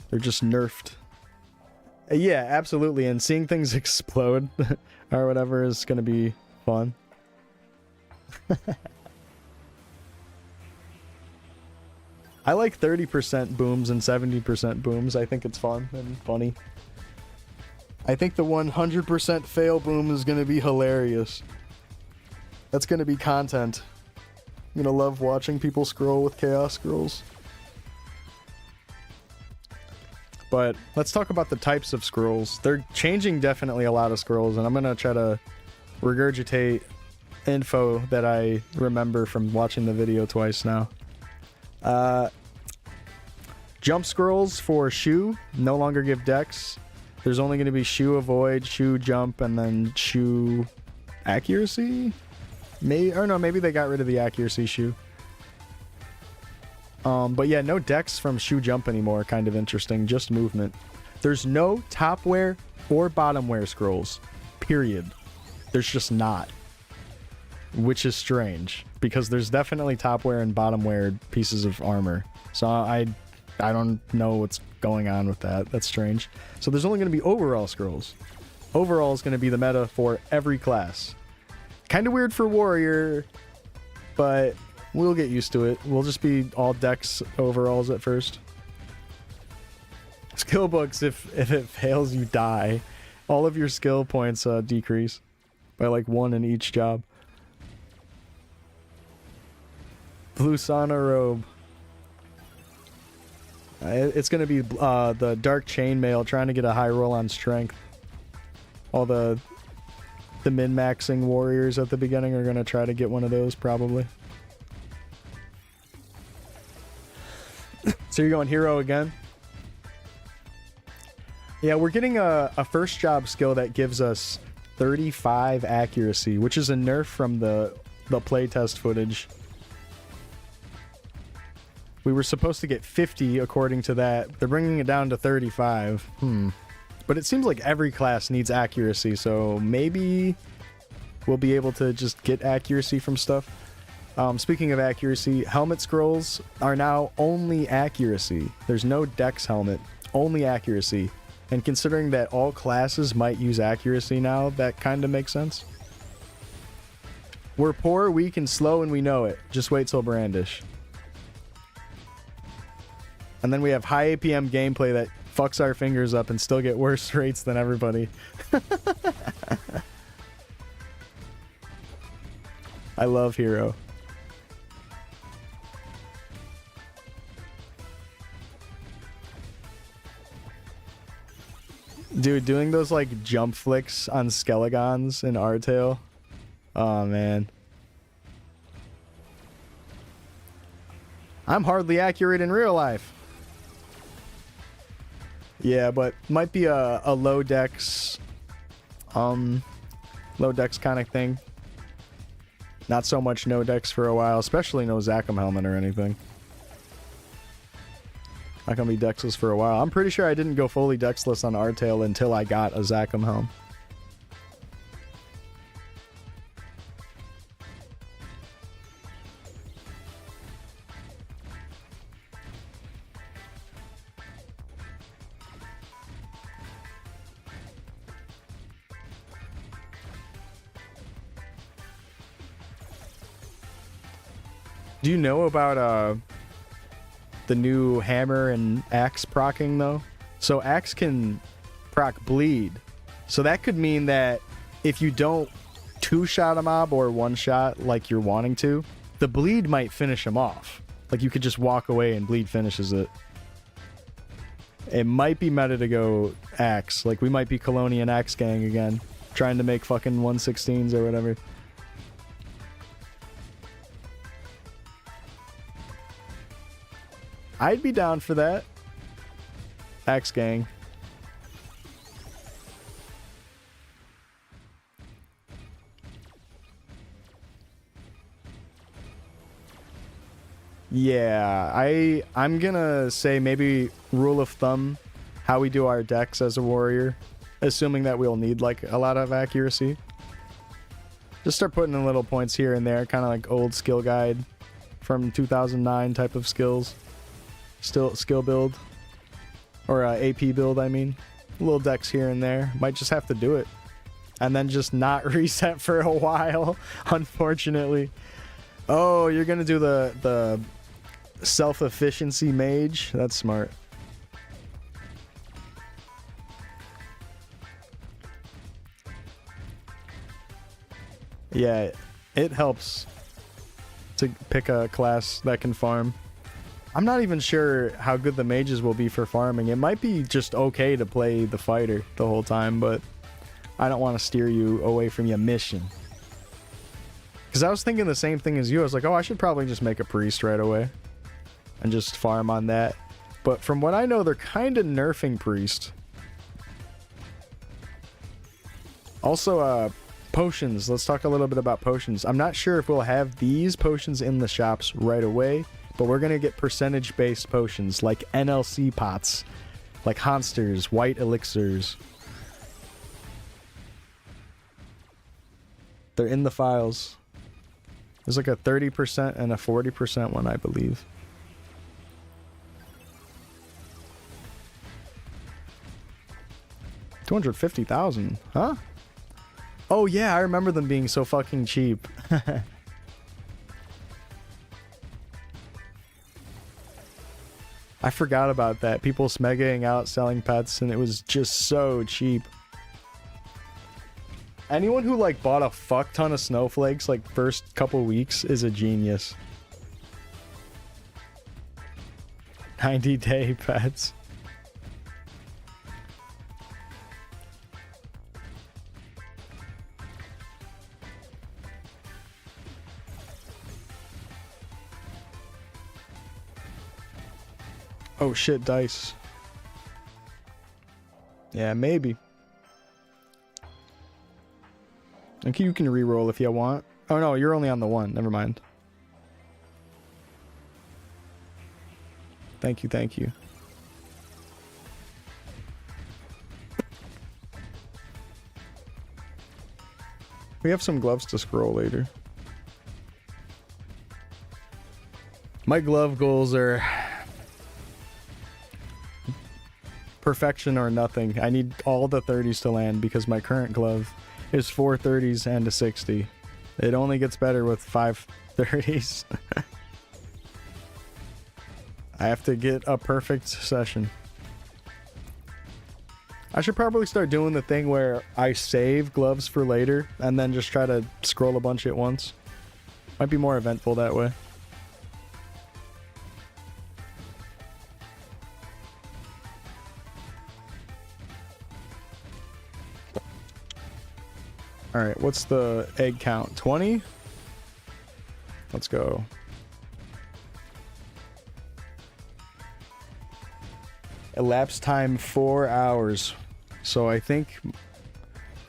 They're just nerfed. Yeah, absolutely. And seeing things explode or whatever is going to be fun. I like 30% booms and 70% booms. I think it's fun and funny. I think the 100% fail boom is going to be hilarious. That's going to be content. I'm going to love watching people scroll with chaos scrolls. But let's talk about the types of scrolls. They're changing definitely a lot of scrolls, and I'm going to try to regurgitate info that I remember from watching the video twice now. Jump scrolls for shoe no longer give dex. There's only going to be shoe avoid, shoe jump, and then shoe accuracy? Maybe they got rid of the accuracy shoe. But yeah, no dex from shoe jump anymore. Kind of interesting. Just movement. There's no top wear or bottom wear scrolls. Period. There's just not. Which is strange, because there's definitely top wear and bottom wear pieces of armor. So I don't know what's going on with that. That's strange. So there's only going to be overall scrolls. Overall is going to be the meta for every class. Kind of weird for warrior, but we'll get used to it. We'll just be all dex overalls at first. Skill books, if it fails, you die. All of your skill points decrease by like 1 in each job. Blue Sauna robe. It's going to be the dark chainmail, trying to get a high roll on strength. All the the min-maxing warriors at the beginning are going to try to get one of those, probably. So you're going hero again? Yeah, we're getting a first job skill that gives us 35 accuracy, which is a nerf from the playtest footage. We were supposed to get 50 according to that. They're bringing it down to 35. But it seems like every class needs accuracy, so maybe we'll be able to just get accuracy from stuff. Speaking of accuracy, helmet scrolls are now only accuracy. There's no dex helmet, only accuracy. And considering that all classes might use accuracy now, that kind of makes sense. We're poor, weak, and slow, and we know it. Just wait till Brandish. And then we have high APM gameplay that fucks our fingers up and still get worse rates than everybody. I love hero. Dude, doing those like jump flicks on Skelegons in Artail. Oh man. I'm hardly accurate in real life. Yeah, but might be a low dex kind of thing. Not so much no dex for a while, especially no Zachem helmet or anything. Not gonna be dexless for a while. I'm pretty sure I didn't go fully dexless on Artail until I got a Zachem helm. Do you know about the new hammer and axe procking though? So axe can proc bleed. So that could mean that if you don't two-shot a mob or one-shot like you're wanting to, the bleed might finish him off. Like you could just walk away and bleed finishes it. It might be meta to go axe. Like we might be Colonian axe gang again, trying to make fucking 116s or whatever. I'd be down for that. Axe gang. Yeah, I'm gonna say maybe rule of thumb how we do our decks as a warrior, assuming that we'll need like a lot of accuracy. Just start putting in little points here and there, kind of like old skill guide from 2009 type of skills. Still skill build or AP build, I mean. A little decks here and there. Might just have to do it and then just not reset for a while, unfortunately. Oh, you're gonna do the self-efficiency mage? That's smart. Yeah, it helps to pick a class that can farm. I'm not even sure how good the mages will be for farming. It might be just okay to play the fighter the whole time, but I don't want to steer you away from your mission. Because I was thinking the same thing as you. I was like, oh, I should probably just make a priest right away and just farm on that. But from what I know, they're kind of nerfing priest. Also, potions. Let's talk a little bit about potions. I'm not sure if we'll have these potions in the shops right away, but we're going to get percentage-based potions like NLC pots, like Honsters, white elixirs. They're in the files. There's like a 30% and a 40% one, I believe. $250,000, huh? Oh yeah, I remember them being so fucking cheap. I forgot about that. People smegaing out selling pets and it was just so cheap. Anyone who like bought a fuck ton of snowflakes like first couple weeks is a genius. 90-day pets. Oh shit, dice. Yeah, maybe. Okay, you can re-roll if you want. Oh no, you're only on the one. Never mind. Thank you, thank you. We have some gloves to scroll later. My glove goals are perfection or nothing. I need all the 30s to land because my current glove is 4 30s and a 60. It only gets better with 5 30s. I have to get a perfect session. I should probably start doing the thing where I save gloves for later and then just try to scroll a bunch at once. Might be more eventful that way. Alright, what's the egg count? 20? Let's go. Elapsed time 4 hours. So I think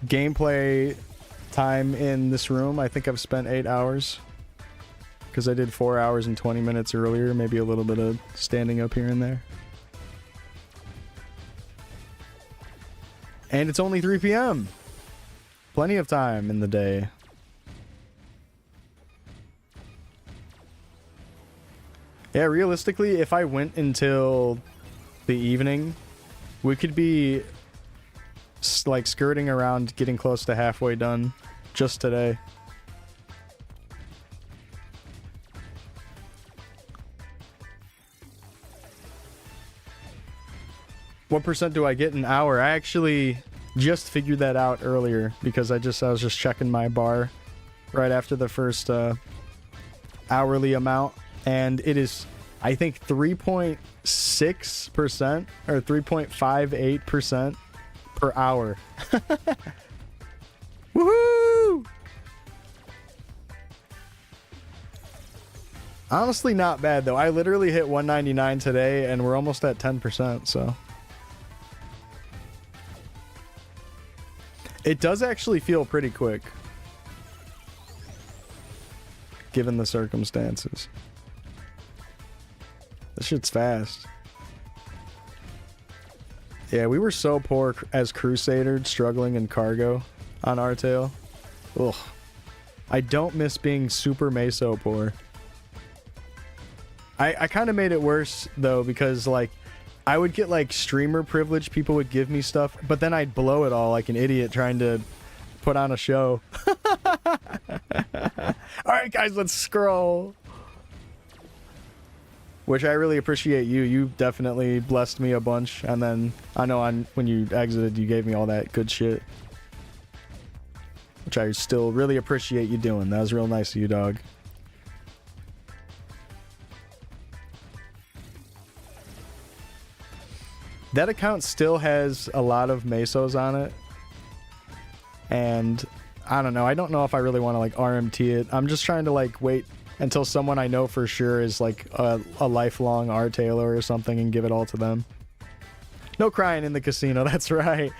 gameplay time in this room, I think I've spent 8 hours. Because I did 4 hours and 20 minutes earlier, maybe a little bit of standing up here and there. And it's only 3 p.m. Plenty of time in the day. Yeah, realistically, if I went until the evening, we could be like skirting around, getting close to halfway done just today. What percent do I get an hour? I actually just figured that out earlier because I was just checking my bar right after the first hourly amount, and it is, I think, 3.6% or 3.58% per hour. Woohoo! Honestly, not bad though. I literally hit 199 today, and we're almost at 10%. So it does actually feel pretty quick, given the circumstances. This shit's fast. Yeah, we were so poor as Crusaders, struggling in cargo on Artail. Ugh. I don't miss being super meso poor. I kind of made it worse, though, because, like, I would get, like, streamer privilege. People would give me stuff, but then I'd blow it all like an idiot trying to put on a show. Alright, guys, let's scroll. Which I really appreciate you. You definitely blessed me a bunch. And then I know when you exited, you gave me all that good shit. Which I still really appreciate you doing. That was real nice of you, dog. That account still has a lot of mesos on it. And I don't know. I don't know if I really want to like RMT it. I'm just trying to like wait until someone I know for sure is like a lifelong Artailer or something and give it all to them. No crying in the casino, that's right.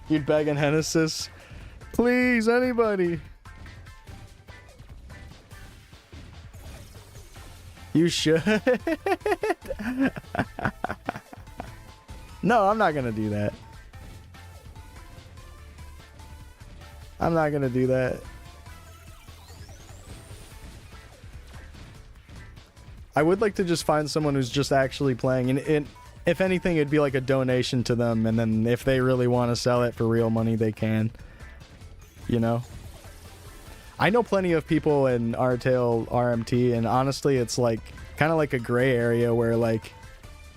You'd beg in Genesis. Please, anybody. You should. No, I'm not gonna do that. I'm not gonna do that. I would like to just find someone who's just actually playing, and if anything, it'd be like a donation to them, and then if they really want to sell it for real money, they can. You know? I know plenty of people in Artail RMT, and honestly, it's like kind of like a gray area where like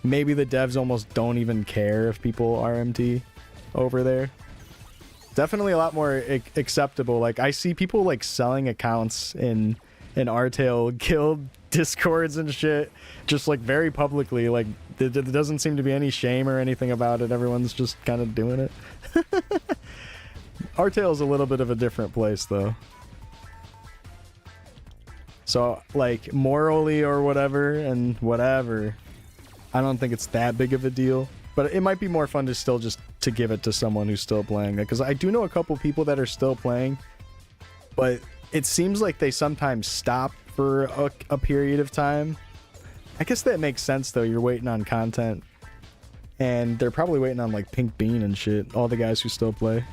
maybe the devs almost don't even care if people RMT over there. Definitely a lot more acceptable. Like I see people like selling accounts in Artail guild discords and shit, just like very publicly. Like there doesn't seem to be any shame or anything about it. Everyone's just kind of doing it. Artail is a little bit of a different place though. So like morally or whatever and whatever, I don't think it's that big of a deal. But it might be more fun to still just to give it to someone who's still playing. Because I do know a couple people that are still playing. But it seems like they sometimes stop for a period of time. I guess that makes sense, though. You're waiting on content. And they're probably waiting on, like, Pink Bean and shit. All the guys who still play.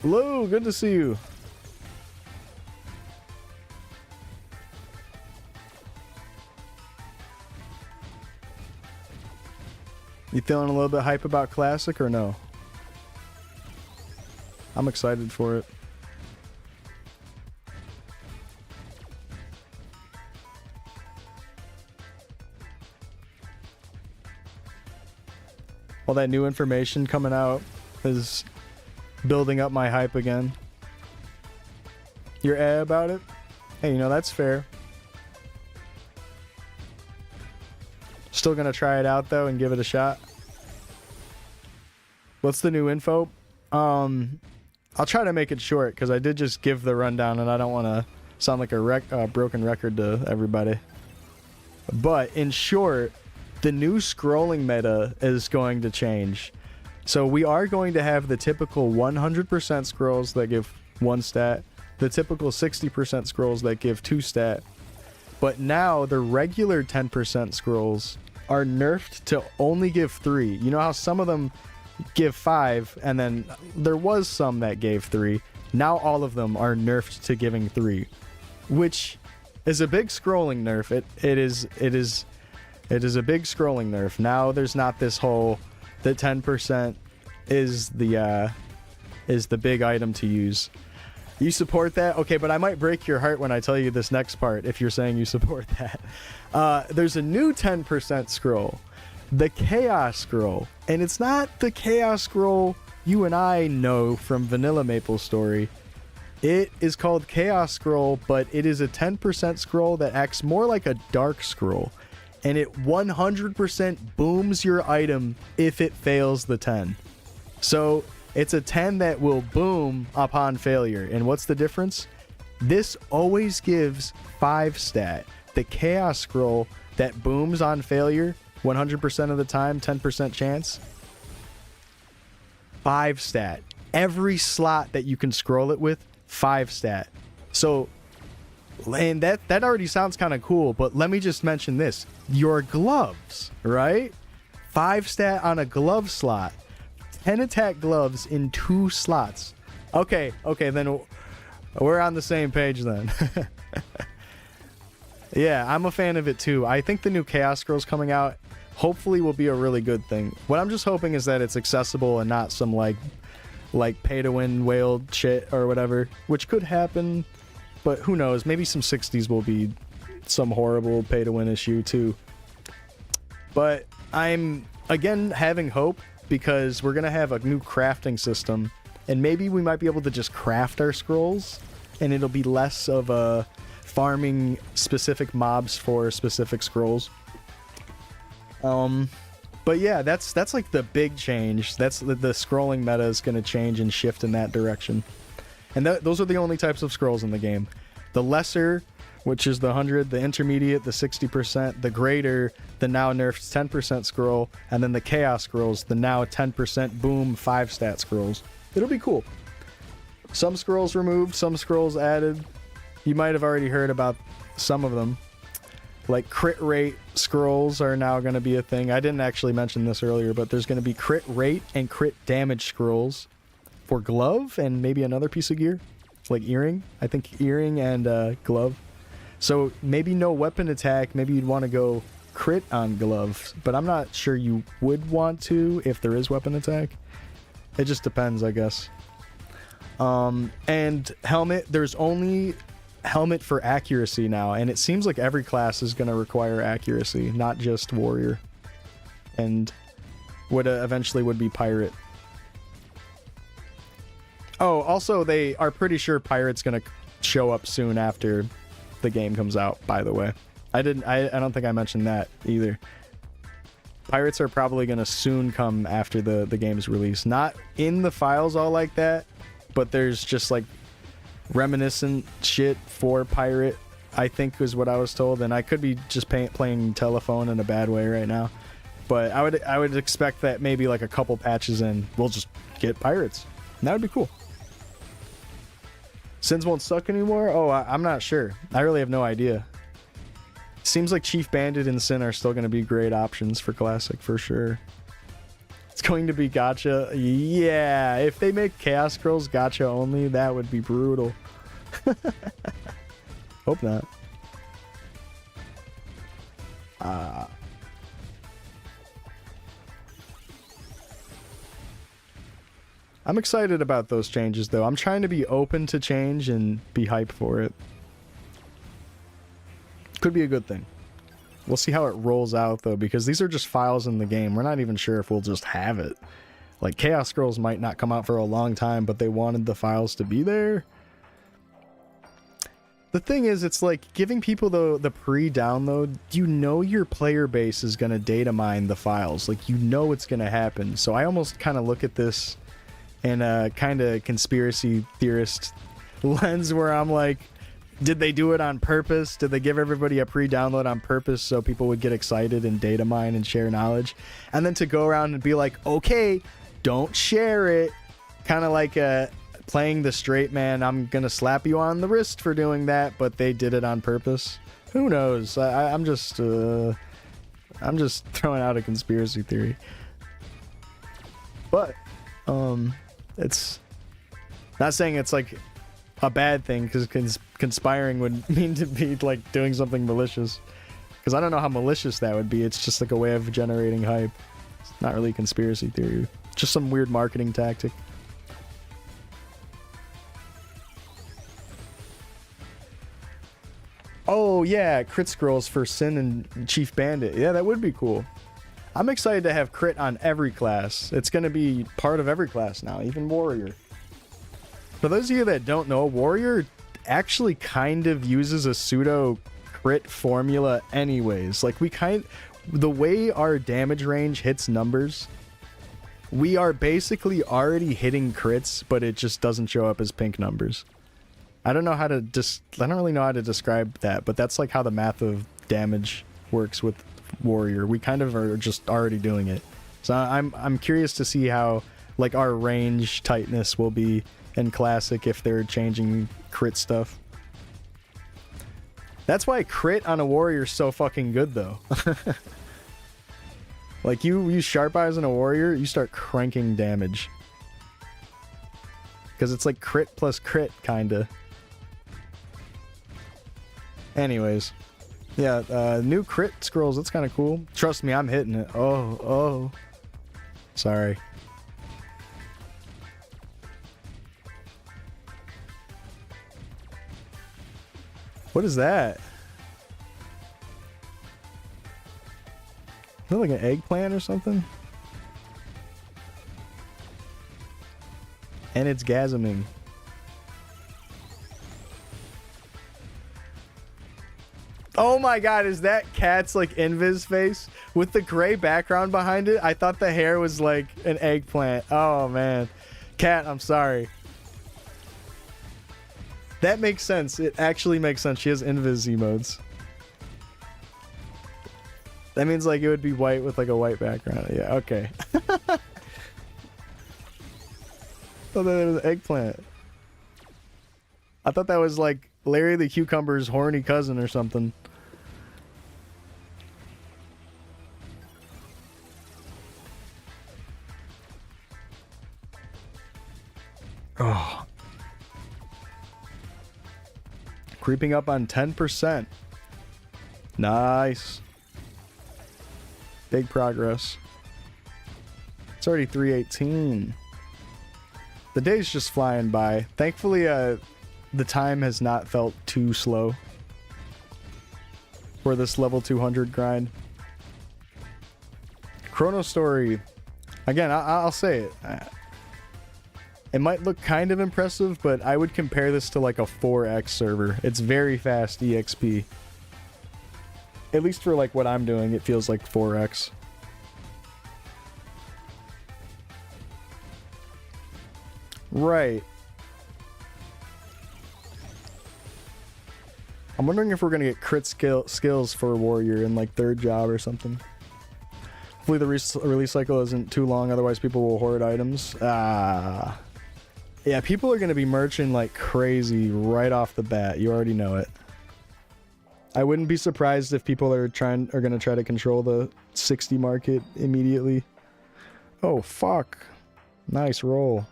Hello, good to see you. You feeling a little bit hype about Classic or no? I'm excited for it. All that new information coming out is building up my hype again. You're about it? Hey, you know, that's fair. Still gonna try it out though and give it a shot. What's the new info? I'll try to make it short because I did just give the rundown and I don't want to sound like a broken record to everybody. But in short, the new scrolling meta is going to change. So we are going to have the typical 100% scrolls that give 1 stat, the typical 60% scrolls that give 2 stat. But now the regular 10% scrolls are nerfed to only give 3. You know how some of them give 5 and then there was some that gave 3. Now all of them are nerfed to giving 3, which is a big scrolling nerf. It is a big scrolling nerf. Now there's not this whole the 10% is the big item to use. You support that? Okay, but I might break your heart when I tell you this next part if you're saying you support that. There's a new 10% scroll, the Chaos Scroll. And it's not the Chaos Scroll you and I know from Vanilla MapleStory. It is called Chaos Scroll, but it is a 10% scroll that acts more like a Dark Scroll. And it 100% booms your item if it fails the 10. So it's a 10 that will boom upon failure. And what's the difference? This always gives 5 stat. The Chaos Scroll that booms on failure 100% of the time, 10% chance, 5 stat. Every slot that you can scroll it with, 5 stat. So, and that already sounds kind of cool, but let me just mention this. Your gloves, right? 5 stat on a glove slot. 10 attack gloves in 2 slots. Okay, then we're on the same page then. Yeah, I'm a fan of it too. I think the new Chaos Scrolls coming out hopefully will be a really good thing. What I'm just hoping is that it's accessible and not some like pay to win whale shit or whatever, which could happen, but who knows? Maybe some 60s will be some horrible pay to win issue too. But I'm again having hope because we're gonna have a new crafting system, and maybe we might be able to just craft our scrolls, and it'll be less of a farming specific mobs for specific scrolls. But yeah, that's like the big change. That's the scrolling meta is going to change and shift in that direction. And those are the only types of scrolls in the game. The lesser, which is the 100, the intermediate, the 60%, the greater, the now nerfed 10% scroll, and then the Chaos Scrolls, the now 10% boom 5 stat scrolls. It'll be cool. Some scrolls removed, some scrolls added. You might have already heard about some of them. Like crit rate scrolls are now going to be a thing. I didn't actually mention this earlier, but there's going to be crit rate and crit damage scrolls for glove and maybe another piece of gear, like earring. I think earring and glove. So maybe no weapon attack. Maybe you'd want to go crit on gloves, but I'm not sure you would want to if there is weapon attack. It just depends, I guess. And helmet, there's only helmet for accuracy now, and it seems like every class is going to require accuracy, not just warrior, and would eventually would be pirate. Oh, also they are pretty sure pirate's going to show up soon after the game comes out, by the way. I don't think I mentioned that either. Pirates are probably going to soon come after the game's release. Not in the files all like that, but there's just like reminiscent shit for pirate I think is what I was told, and I could be just playing telephone in a bad way right now. But I would expect that maybe like a couple patches in, we'll just get pirates. And that would be cool. Sins won't suck anymore? Oh, I'm not sure. I really have no idea. Seems like Chief Bandit and Sin are still going to be great options for Classic, for sure. It's going to be gacha. Yeah, if they make Chaos Scrolls gacha only, that would be brutal. Hope not. I'm excited about those changes, though. I'm trying to be open to change and be hyped for it. Could be a good thing. We'll see how it rolls out, though, because these are just files in the game. We're not even sure if we'll just have it. Like, Chaos Scrolls might not come out for a long time, but they wanted the files to be there. The thing is, it's like giving people the pre-download, you know your player base is going to data mine the files. Like, you know it's going to happen. So I almost kind of look at this in a kind of conspiracy theorist lens where I'm like, did they do it on purpose? Did they give everybody a pre-download on purpose so people would get excited and data mine and share knowledge? And then to go around and be like, okay, don't share it. Kind of like playing the straight man, I'm going to slap you on the wrist for doing that, but they did it on purpose. Who knows? I'm just throwing out a conspiracy theory. But, it's not saying it's like a bad thing, because conspiring would mean to be like doing something malicious, because I don't know how malicious that would be. It's just like a way of generating hype. It's not really a conspiracy theory, just some weird marketing tactic. Oh yeah, crit scrolls for Sin and Chief Bandit. Yeah, that would be cool. I'm excited to have crit on every class. It's going to be part of every class now, even Warrior. For those of you that don't know, Warrior actually kind of uses a pseudo crit formula anyways. Like, the way our damage range hits numbers, we are basically already hitting crits, but it just doesn't show up as pink numbers. I don't really know how to describe that, but that's like how the math of damage works with Warrior. We kind of are just already doing it. So I'm curious to see how like our range tightness will be in Classic if they're changing crit stuff. That's why crit on a Warrior is so fucking good, though. Like, you use Sharp Eyes on a Warrior, you start cranking damage. Because it's like crit plus crit, kinda. Anyways. Yeah, new crit scrolls, that's kind of cool. Trust me, I'm hitting it. Oh. Sorry. What is that? Is that like an eggplant or something? And it's gasming. Oh my god, is that Cat's like invis face? With the gray background behind it, I thought the hair was like an eggplant. Oh man. Cat, I'm sorry. That makes sense. It actually makes sense. She has invis emotes. That means like it would be white with like a white background. Yeah, okay. Oh, that was an eggplant. I thought that was like Larry the Cucumber's horny cousin or something. Oh. Creeping up on 10%. Nice. Big progress. It's already 3:18. The day's just flying by. Thankfully, the time has not felt too slow for this level 200 grind. Chronostory. Again, I'll say it. It might look kind of impressive, but I would compare this to like a 4x server. It's very fast EXP. At least for like what I'm doing, it feels like 4x. Right. I'm wondering if we're gonna get crit skills for Warrior in like 3rd job or something. Hopefully the release cycle isn't too long, otherwise people will hoard items. Yeah, people are gonna be merching like crazy right off the bat. You already know it. I wouldn't be surprised if people are gonna try to control the 60 market immediately. Oh fuck. Nice roll.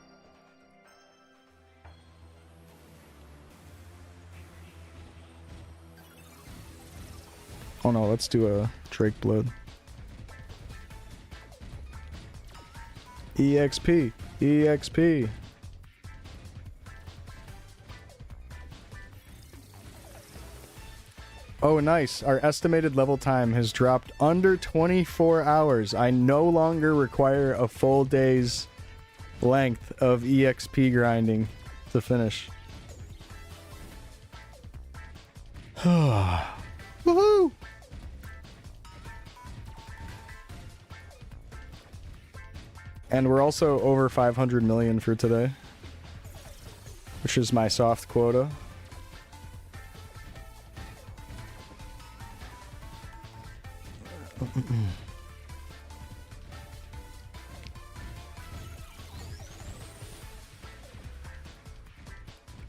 Oh no, let's do a Drake Blood. EXP. EXP. Oh, nice. Our estimated level time has dropped under 24 hours. I no longer require a full day's length of EXP grinding to finish. Woohoo! And we're also over 500 million for today, which is my soft quota.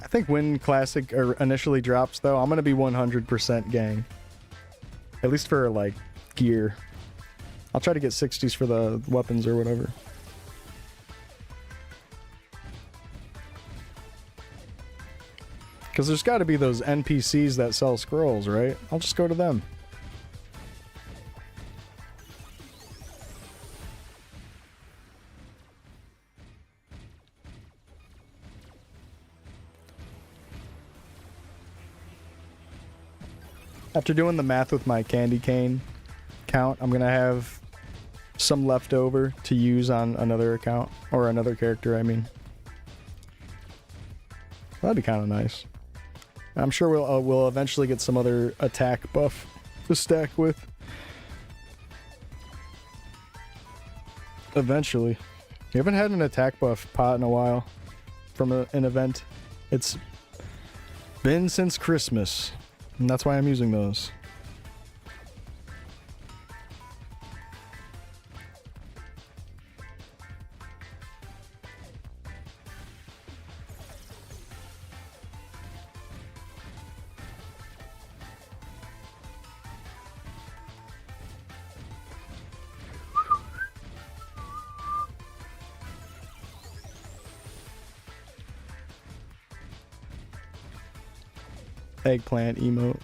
I think when Classic initially drops, though, I'm going to be 100% gang. At least for, like, gear. I'll try to get 60s for the weapons or whatever. Because there's got to be those NPCs that sell scrolls, right? I'll just go to them. After doing the math with my candy cane count, I'm going to have some left over to use on another account. Or another character, I mean. That'd be kind of nice. I'm sure we'll eventually get some other attack buff to stack with. Eventually. We haven't had an attack buff pot in a while from an event. It's been since Christmas. And that's why I'm using those. Eggplant emote.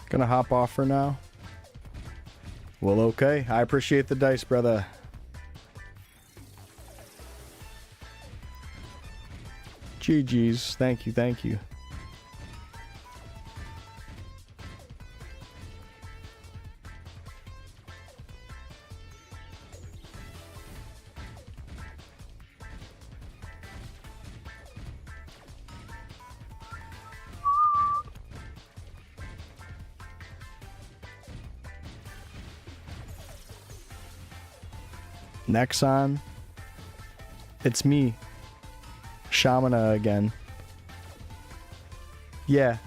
Gonna hop off for now. Well, okay. I appreciate the dice, brother. GG's. Thank you, thank you. Nexon. It's me. Shamana again. Yeah.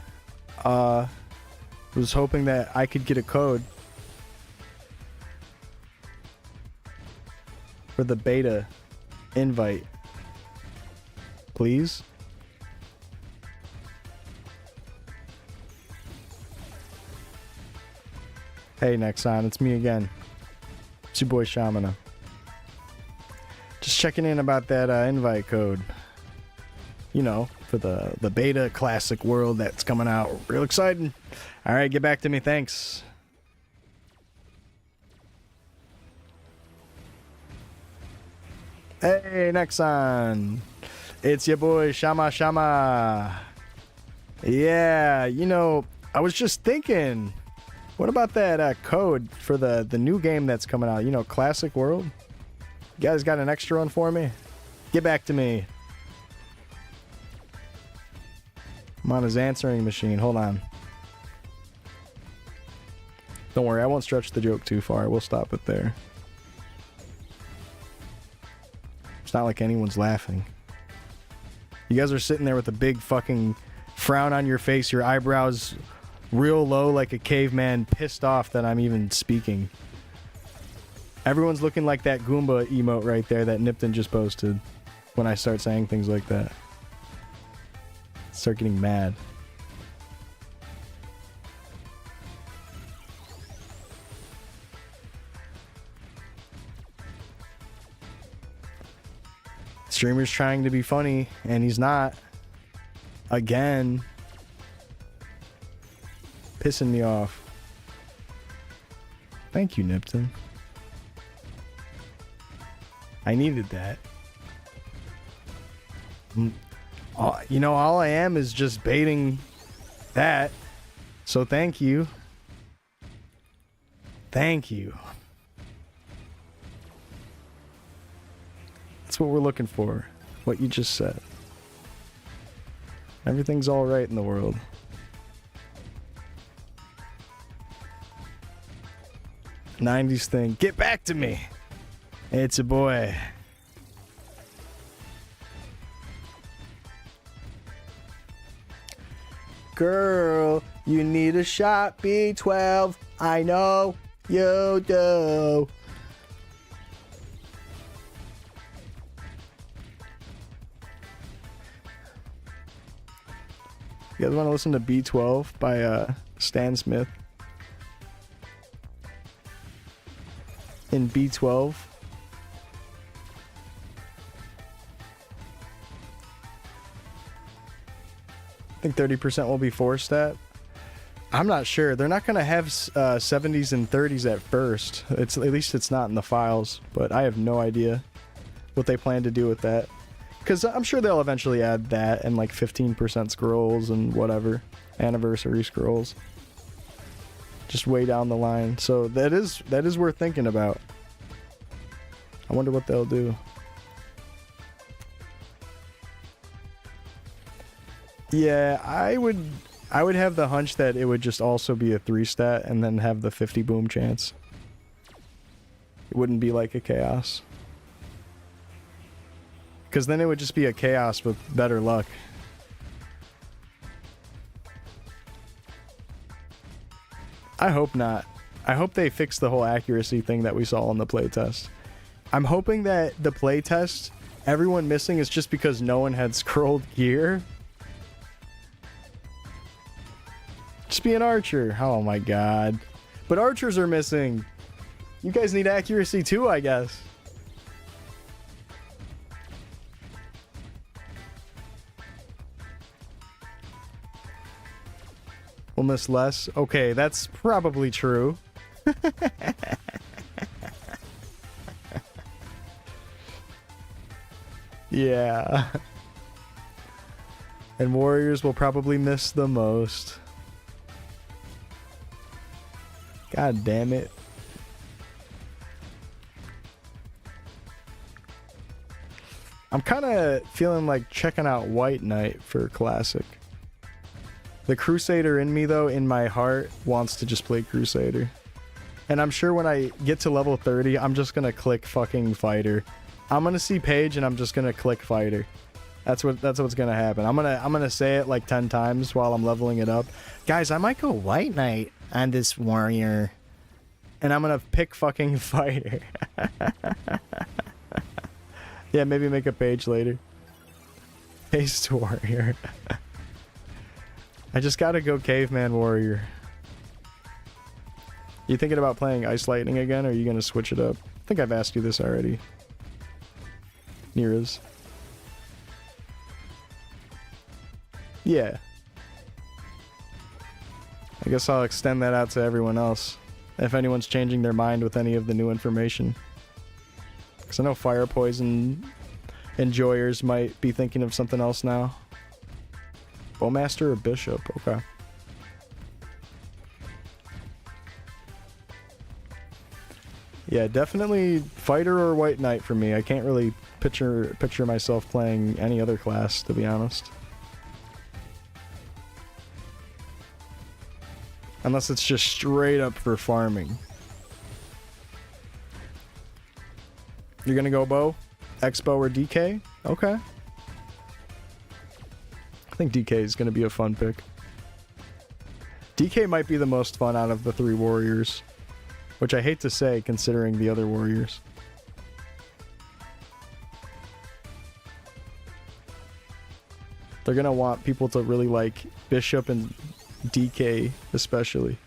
Was hoping that I could get a code for the beta invite. Please? Hey Nexon, it's me again. It's your boy Shamana. Just checking in about that invite code. You know, for the beta classic world that's coming out. Real exciting. Alright, get back to me. Thanks. Hey, Nexon. It's your boy, Shama. Yeah, you know, I was just thinking, what about that code for the new game that's coming out? You know, Classic World? You guys got an extra one for me? Get back to me. I'm on his answering machine. Hold on. Don't worry, I won't stretch the joke too far. We'll stop it there. It's not like anyone's laughing. You guys are sitting there with a big fucking frown on your face, your eyebrows real low like a caveman, pissed off that I'm even speaking. Everyone's looking like that Goomba emote right there that Nipton just posted when I start saying things like that. Start getting mad. Streamer's trying to be funny, and he's not. Again. Pissing me off. Thank you, Nipton. I needed that. You know, all I am is just baiting that. So thank you. Thank you. That's what we're looking for. What you just said. Everything's all right in the world. '90s thing. Get back to me. It's a boy. Girl, you need a shot B12. I know you do. You guys want to listen to B12 by Stan Smith? In B12. I think 30% will be 4-stat. I'm not sure. They're not going to have 70s and 30s at first. At least it's not in the files, but I have no idea what they plan to do with that. Because I'm sure they'll eventually add that and like 15% scrolls and whatever. Anniversary scrolls. Just way down the line. So that is worth thinking about. I wonder what they'll do. Yeah, I would have the hunch that it would just also be a 3-stat and then have the 50 boom chance. It wouldn't be like a chaos. Because then it would just be a chaos with better luck. I hope not. I hope they fix the whole accuracy thing that we saw in the playtest. I'm hoping that the playtest, everyone missing is just because no one had scrolled gear. Just be an archer. Oh my god. But archers are missing. You guys need accuracy too, I guess. We'll miss less. Okay, that's probably true. Yeah. And warriors will probably miss the most. God damn it. I'm kind of feeling like checking out White Knight for Classic. The Crusader in me, though, in my heart, wants to just play Crusader. And I'm sure when I get to level 30, I'm just gonna click fucking Fighter. I'm gonna see Page and I'm just gonna click Fighter. That's what's gonna happen. I'm gonna say it like 10 times while I'm leveling it up. Guys, I might go White Knight on this warrior. And I'm gonna pick fucking Fighter. Yeah, maybe make a page later. Haste warrior. I just gotta go caveman warrior. You thinking about playing Ice Lightning again, or are you gonna switch it up? I think I've asked you this already. Nira's. Yeah. I guess I'll extend that out to everyone else. If anyone's changing their mind with any of the new information. Because I know fire poison enjoyers might be thinking of something else now. Bowmaster or bishop? Okay. Yeah, definitely fighter or white knight for me. I can't really picture myself playing any other class, to be honest. Unless it's just straight up for farming. You're gonna go bow? X-bow or DK? Okay. I think DK is gonna be a fun pick. DK might be the most fun out of the 3 warriors. Which I hate to say, considering the other warriors. They're gonna want people to really like Bishop and DK, especially.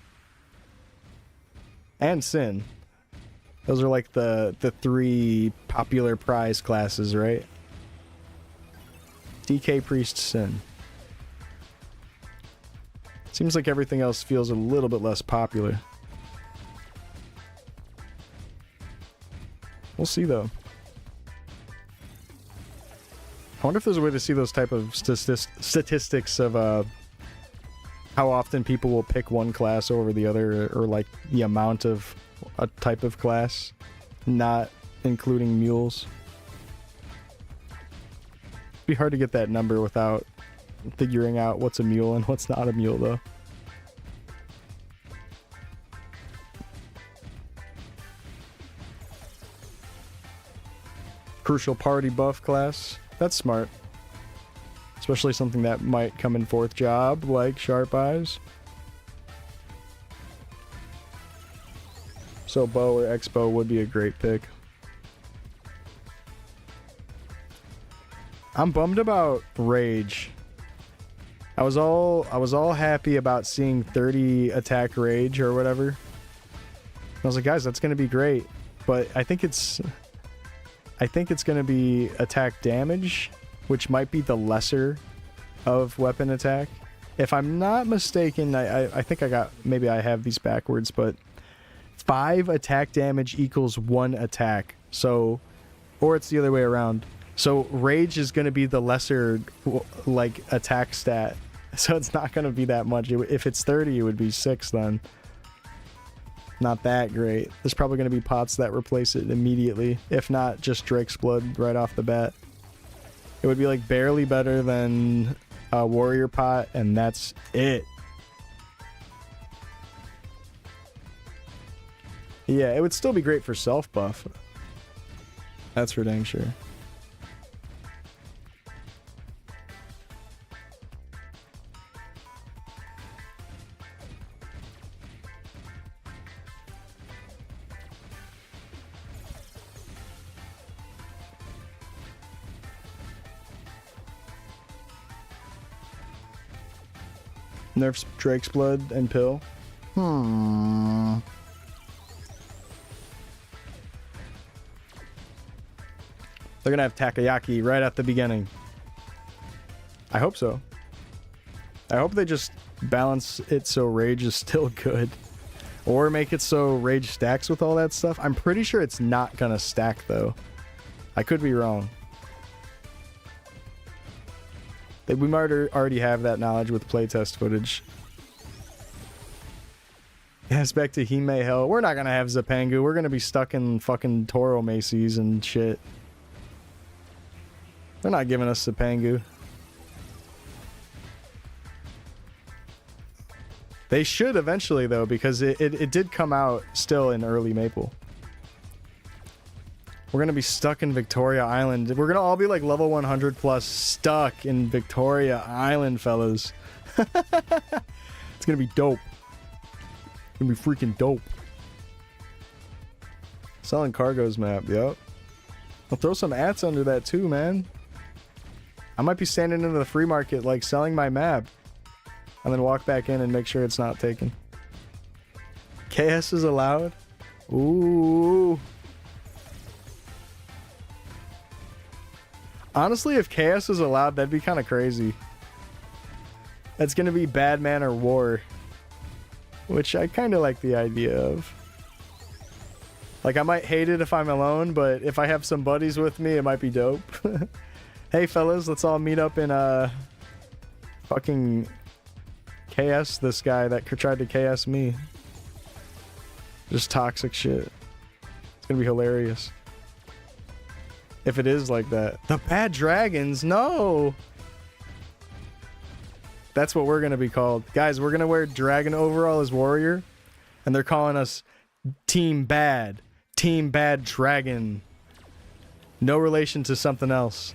And Sin. Those are like the 3 popular prize classes, right? DK, Priest, Sin. Seems like everything else feels a little bit less popular. We'll see, though. I wonder if there's a way to see those type of statistics of how often people will pick one class over the other, or like the amount of a type of class, not including mules. It'd be hard to get that number without figuring out what's a mule and what's not a mule, though. Crucial party buff class. That's smart. Especially something that might come in 4th job, like Sharp Eyes. So bow or X-bow would be a great pick. I'm bummed about Rage. I was all happy about seeing 30 attack Rage or whatever. I was like, guys, that's gonna be great. But I think it's going to be attack damage, which might be the lesser of weapon attack. If I'm not mistaken, I think maybe I have these backwards, but 5 attack damage equals 1 attack. So, or it's the other way around. So Rage is going to be the lesser, like, attack stat. So it's not going to be that much. If it's 30, it would be 6 then. Not that great. There's probably going to be pots that replace it immediately. If not, just Drake's Blood right off the bat. It would be like barely better than a Warrior pot, and that's it. Yeah, it would still be great for self-buff. That's for dang sure. Nerfs Drake's Blood and Pill. They're gonna have Takoyaki right at the beginning. I hope so. I hope they just balance it so Rage is still good. Or make it so Rage stacks with all that stuff. I'm pretty sure it's not gonna stack though. I could be wrong. We might already have that knowledge with playtest footage. Yes, back to Hime Hell. We're not gonna have Zapangu. We're gonna be stuck in fucking Toro Macy's and shit. They're not giving us Zapangu. They should eventually, though, because it did come out still in early Maple. We're gonna be stuck in Victoria Island. We're gonna all be like level 100 plus stuck in Victoria Island, fellas. It's gonna be dope. It's gonna be freaking dope. Selling cargoes map, yep. I'll throw some ats under that too, man. I might be standing in the free market like selling my map. And then walk back in and make sure it's not taken. KS is allowed? Ooh. Honestly, if KS is allowed, that'd be kind of crazy. That's gonna be Bad Man or War. Which I kind of like the idea of. Like, I might hate it if I'm alone, but if I have some buddies with me, it might be dope. Hey, fellas, let's all meet up in, fucking KS this guy that tried to KS me. Just toxic shit. It's gonna be hilarious. If it is like that. The bad dragons, no! That's what we're gonna be called. Guys, we're gonna wear dragon overall as warrior, and they're calling us Team Bad. Team Bad Dragon. No relation to something else.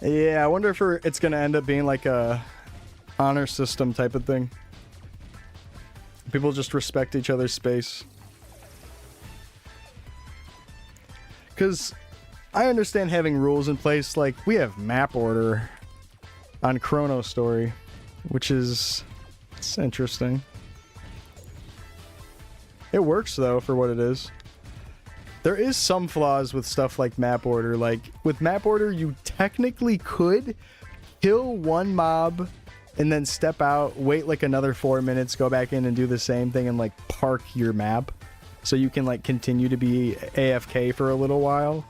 Yeah, I wonder if it's gonna end up being like a honor system type of thing. People just respect each other's space. Because I understand having rules in place, like we have map order on Chronostory, which is it's interesting. It works though for what it is. There is some flaws with stuff like map order. Like, with map order, you technically could kill one mob and then step out, wait like another 4 minutes, go back in and do the same thing and like park your map. So you can like continue to be AFK for a little while.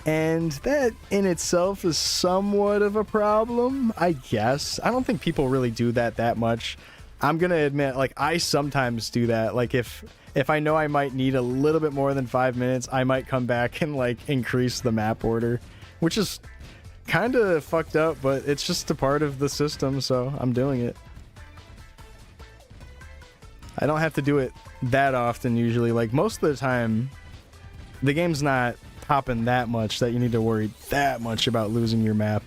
And that in itself is somewhat of a problem, I guess. I don't think people really do that much. I'm gonna admit, like, I sometimes do that. Like, if I know I might need a little bit more than 5 minutes, I might come back and like increase the map order, which is kind of fucked up, but it's just a part of the system, so I'm doing it. I don't have to do it that often usually. Like, most of the time, the game's not popping that much that you need to worry that much about losing your map.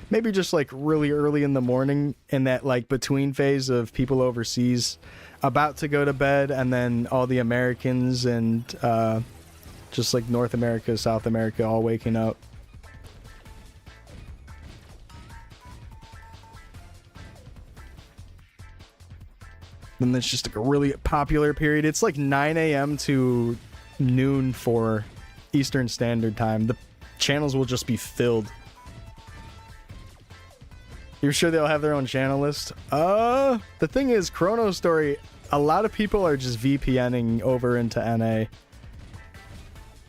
Maybe just like really early in the morning in that like between phase of people overseas about to go to bed, and then all the Americans and just like North America, South America all waking up. Then there's just like a really popular period. It's like 9 a.m. to noon for Eastern Standard Time. The channels will just be filled. You're sure they'll have their own channel list? The thing is, Chronostory, a lot of people are just VPNing over into NA.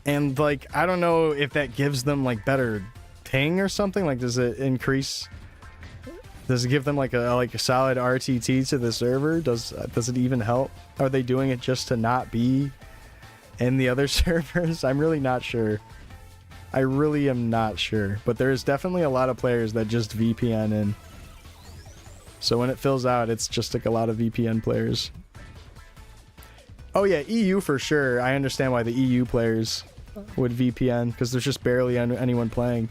And, like, I don't know if that gives them, like, better ping or something. Like, does it increase... Does it give them, like a solid RTT to the server? Does it even help? Are they doing it just to not be in the other servers? I'm really not sure. I really am not sure, but there's definitely a lot of players that just VPN in. So when it fills out, it's just like a lot of VPN players. Oh yeah, EU for sure. I understand why the EU players would VPN, because there's just barely anyone playing.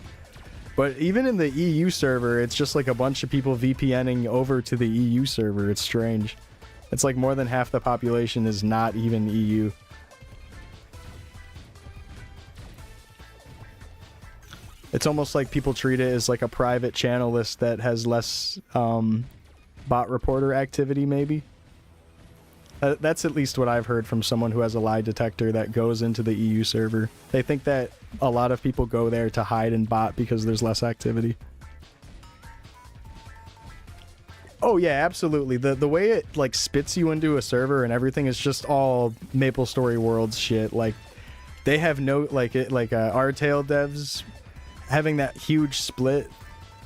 But even in the EU server, it's just like a bunch of people VPNing over to the EU server. It's strange. It's like more than half the population is not even EU. It's almost like people treat it as like a private channel list that has less bot reporter activity, maybe. That's at least what I've heard from someone who has a lie detector that goes into the EU server. They think that a lot of people go there to hide in bot because there's less activity. Oh yeah, absolutely. The way it like spits you into a server and everything is just all MapleStory Worlds shit. Like, they have no R-Tail devs having that huge split.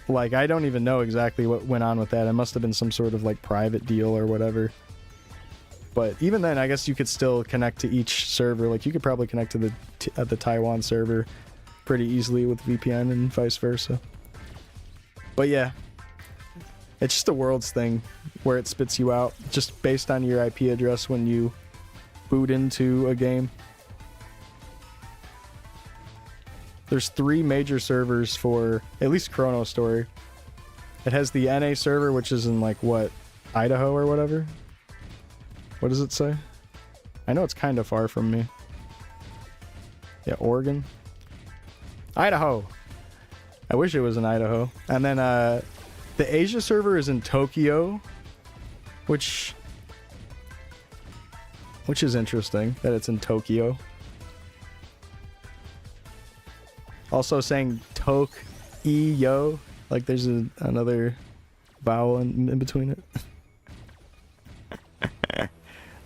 Like, I don't even know exactly what went on with that. It must have been some sort of like private deal or whatever. But even then, I guess you could still connect to each server. Like, you could probably connect to the Taiwan server pretty easily with VPN and vice versa. But yeah, it's just a Worlds thing where it spits you out just based on your IP address when you boot into a game. There's 3 major servers for at least Chronostory. It has the NA server, which is in like what, Idaho or whatever. What does it say? I know it's kind of far from me. Yeah, Oregon. Idaho. I wish it was in Idaho. And then the Asia server is in Tokyo, which is interesting that it's in Tokyo. Also saying Tok-E-Yo, like there's another vowel in between it.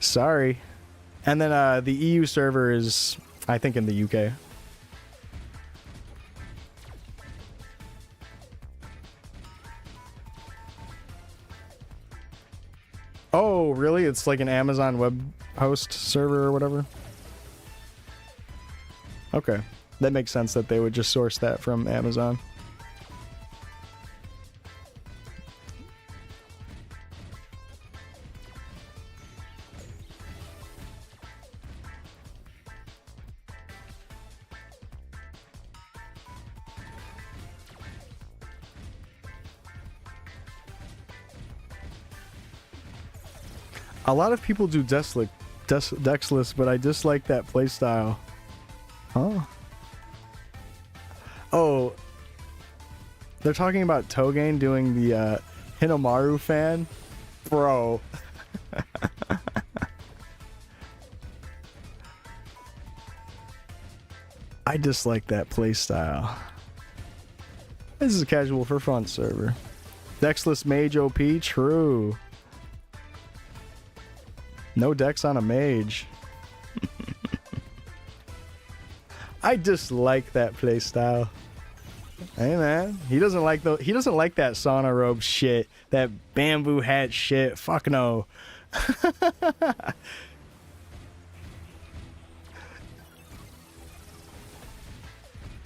Sorry. And then the EU server is, I think, in the UK. Oh, really? It's like an Amazon web host server or whatever? Okay. That makes sense that they would just source that from Amazon. A lot of people do Dexless, but I dislike that playstyle. Huh? Oh, they're talking about Togain doing the Hinomaru fan? Bro. I dislike that playstyle. This is a casual for fun server. Dexless Mage OP? True. No dex on a mage. I dislike that playstyle. Hey man, he doesn't like that sauna robe shit, that bamboo hat shit. Fuck no.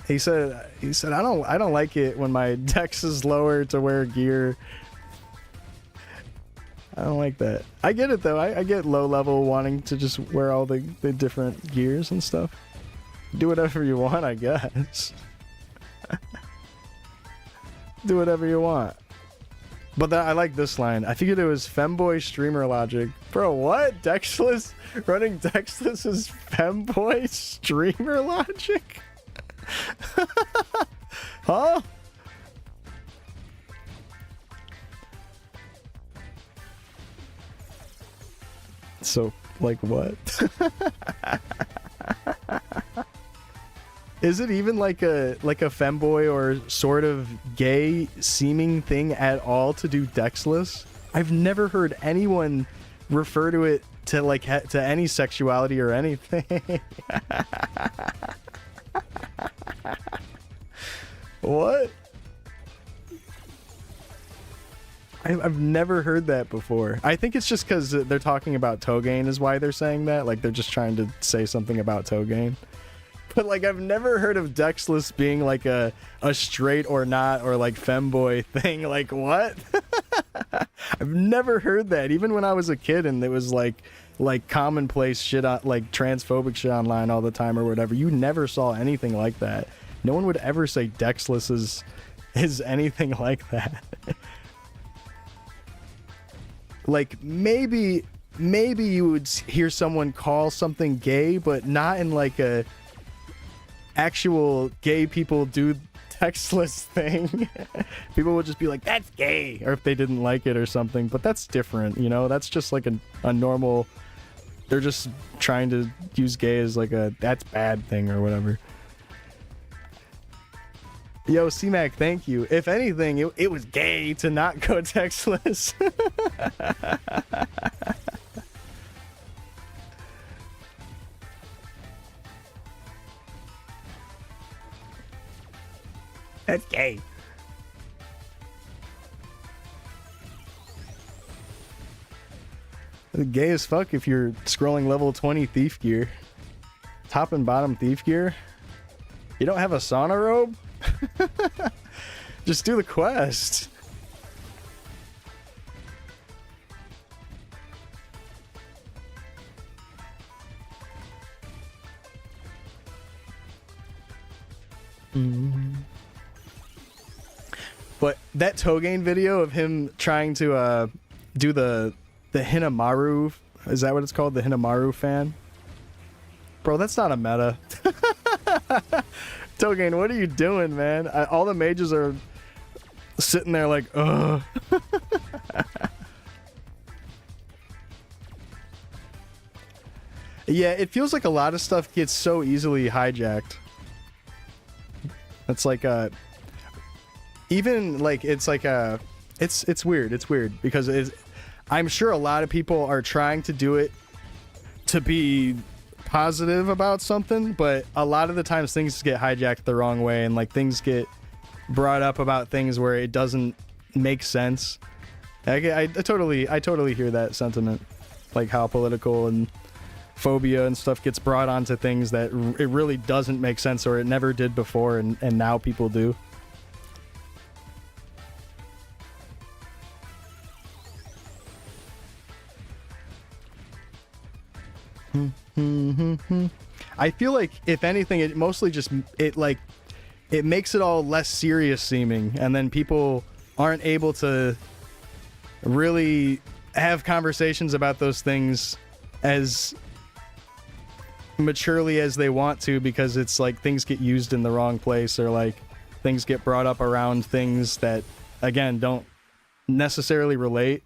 He said I don't like it when my dex is lower to wear gear. I don't like that. I get it though. I get low level wanting to just wear all the different gears and stuff. Do whatever you want, I guess. Do whatever you want. But I like this line. I figured it was femboy streamer logic. Bro, what? Dexless? Running Dexless is femboy streamer logic? Huh? So, like what? Is it even like a femboy or sort of gay seeming thing at all to do Dexless? I've never heard anyone refer to it to like to any sexuality or anything. What? I've never heard that before. I think it's just because they're talking about Togain is why they're saying that. Like they're just trying to say something about Togain. But like I've never heard of Dexless being like a straight or not or like femboy thing. Like what? I've never heard that. Even when I was a kid and it was like commonplace shit on like transphobic shit online all the time or whatever. You never saw anything like that. No one would ever say Dexless is anything like that. Like maybe you would hear someone call something gay, but not in like a actual gay people do Dexless thing. People would just be like, that's gay, or if they didn't like it or something. But that's different, you know. That's just like a normal. They're just trying to use gay as like a that's bad thing or whatever. Yo, C-Mac, thank you. If anything, it was gay to not go Dexless. That's gay. Gay as fuck if you're scrolling level 20 thief gear. Top and bottom thief gear? You don't have a sauna robe? Just do the quest. But that Togain video of him trying to do the Hinamaru, is that what it's called? The Hinamaru fan? Bro, that's not a meta. Togain, what are you doing, man? All the mages are sitting there like, ugh. Yeah, it feels like a lot of stuff gets so easily hijacked. It's like even like it's like it's weird. It's weird because I'm sure a lot of people are trying to do it to be positive about something, but a lot of the times things get hijacked the wrong way, and like things get brought up about things where it doesn't make sense. I totally hear that sentiment, like how political and phobia and stuff gets brought onto things that it really doesn't make sense, or it never did before, and now people do. I feel like if anything, it mostly just it makes it all less serious seeming, and then people aren't able to really have conversations about those things as maturely as they want to, because it's like things get used in the wrong place, or like things get brought up around things that again don't necessarily relate,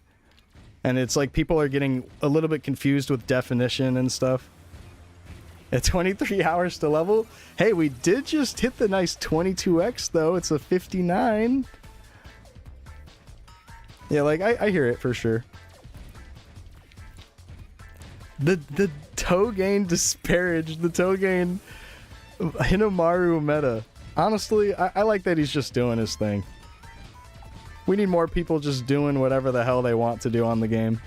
and it's like people are getting a little bit confused with definition and stuff. At 23 hours to level, hey, we did just hit the nice 22x though. It's a 59. Yeah, like I hear it for sure. The Togain disparaged, the Togain Hinamaru meta. Honestly, I like that he's just doing his thing. We need more people just doing whatever the hell they want to do on the game.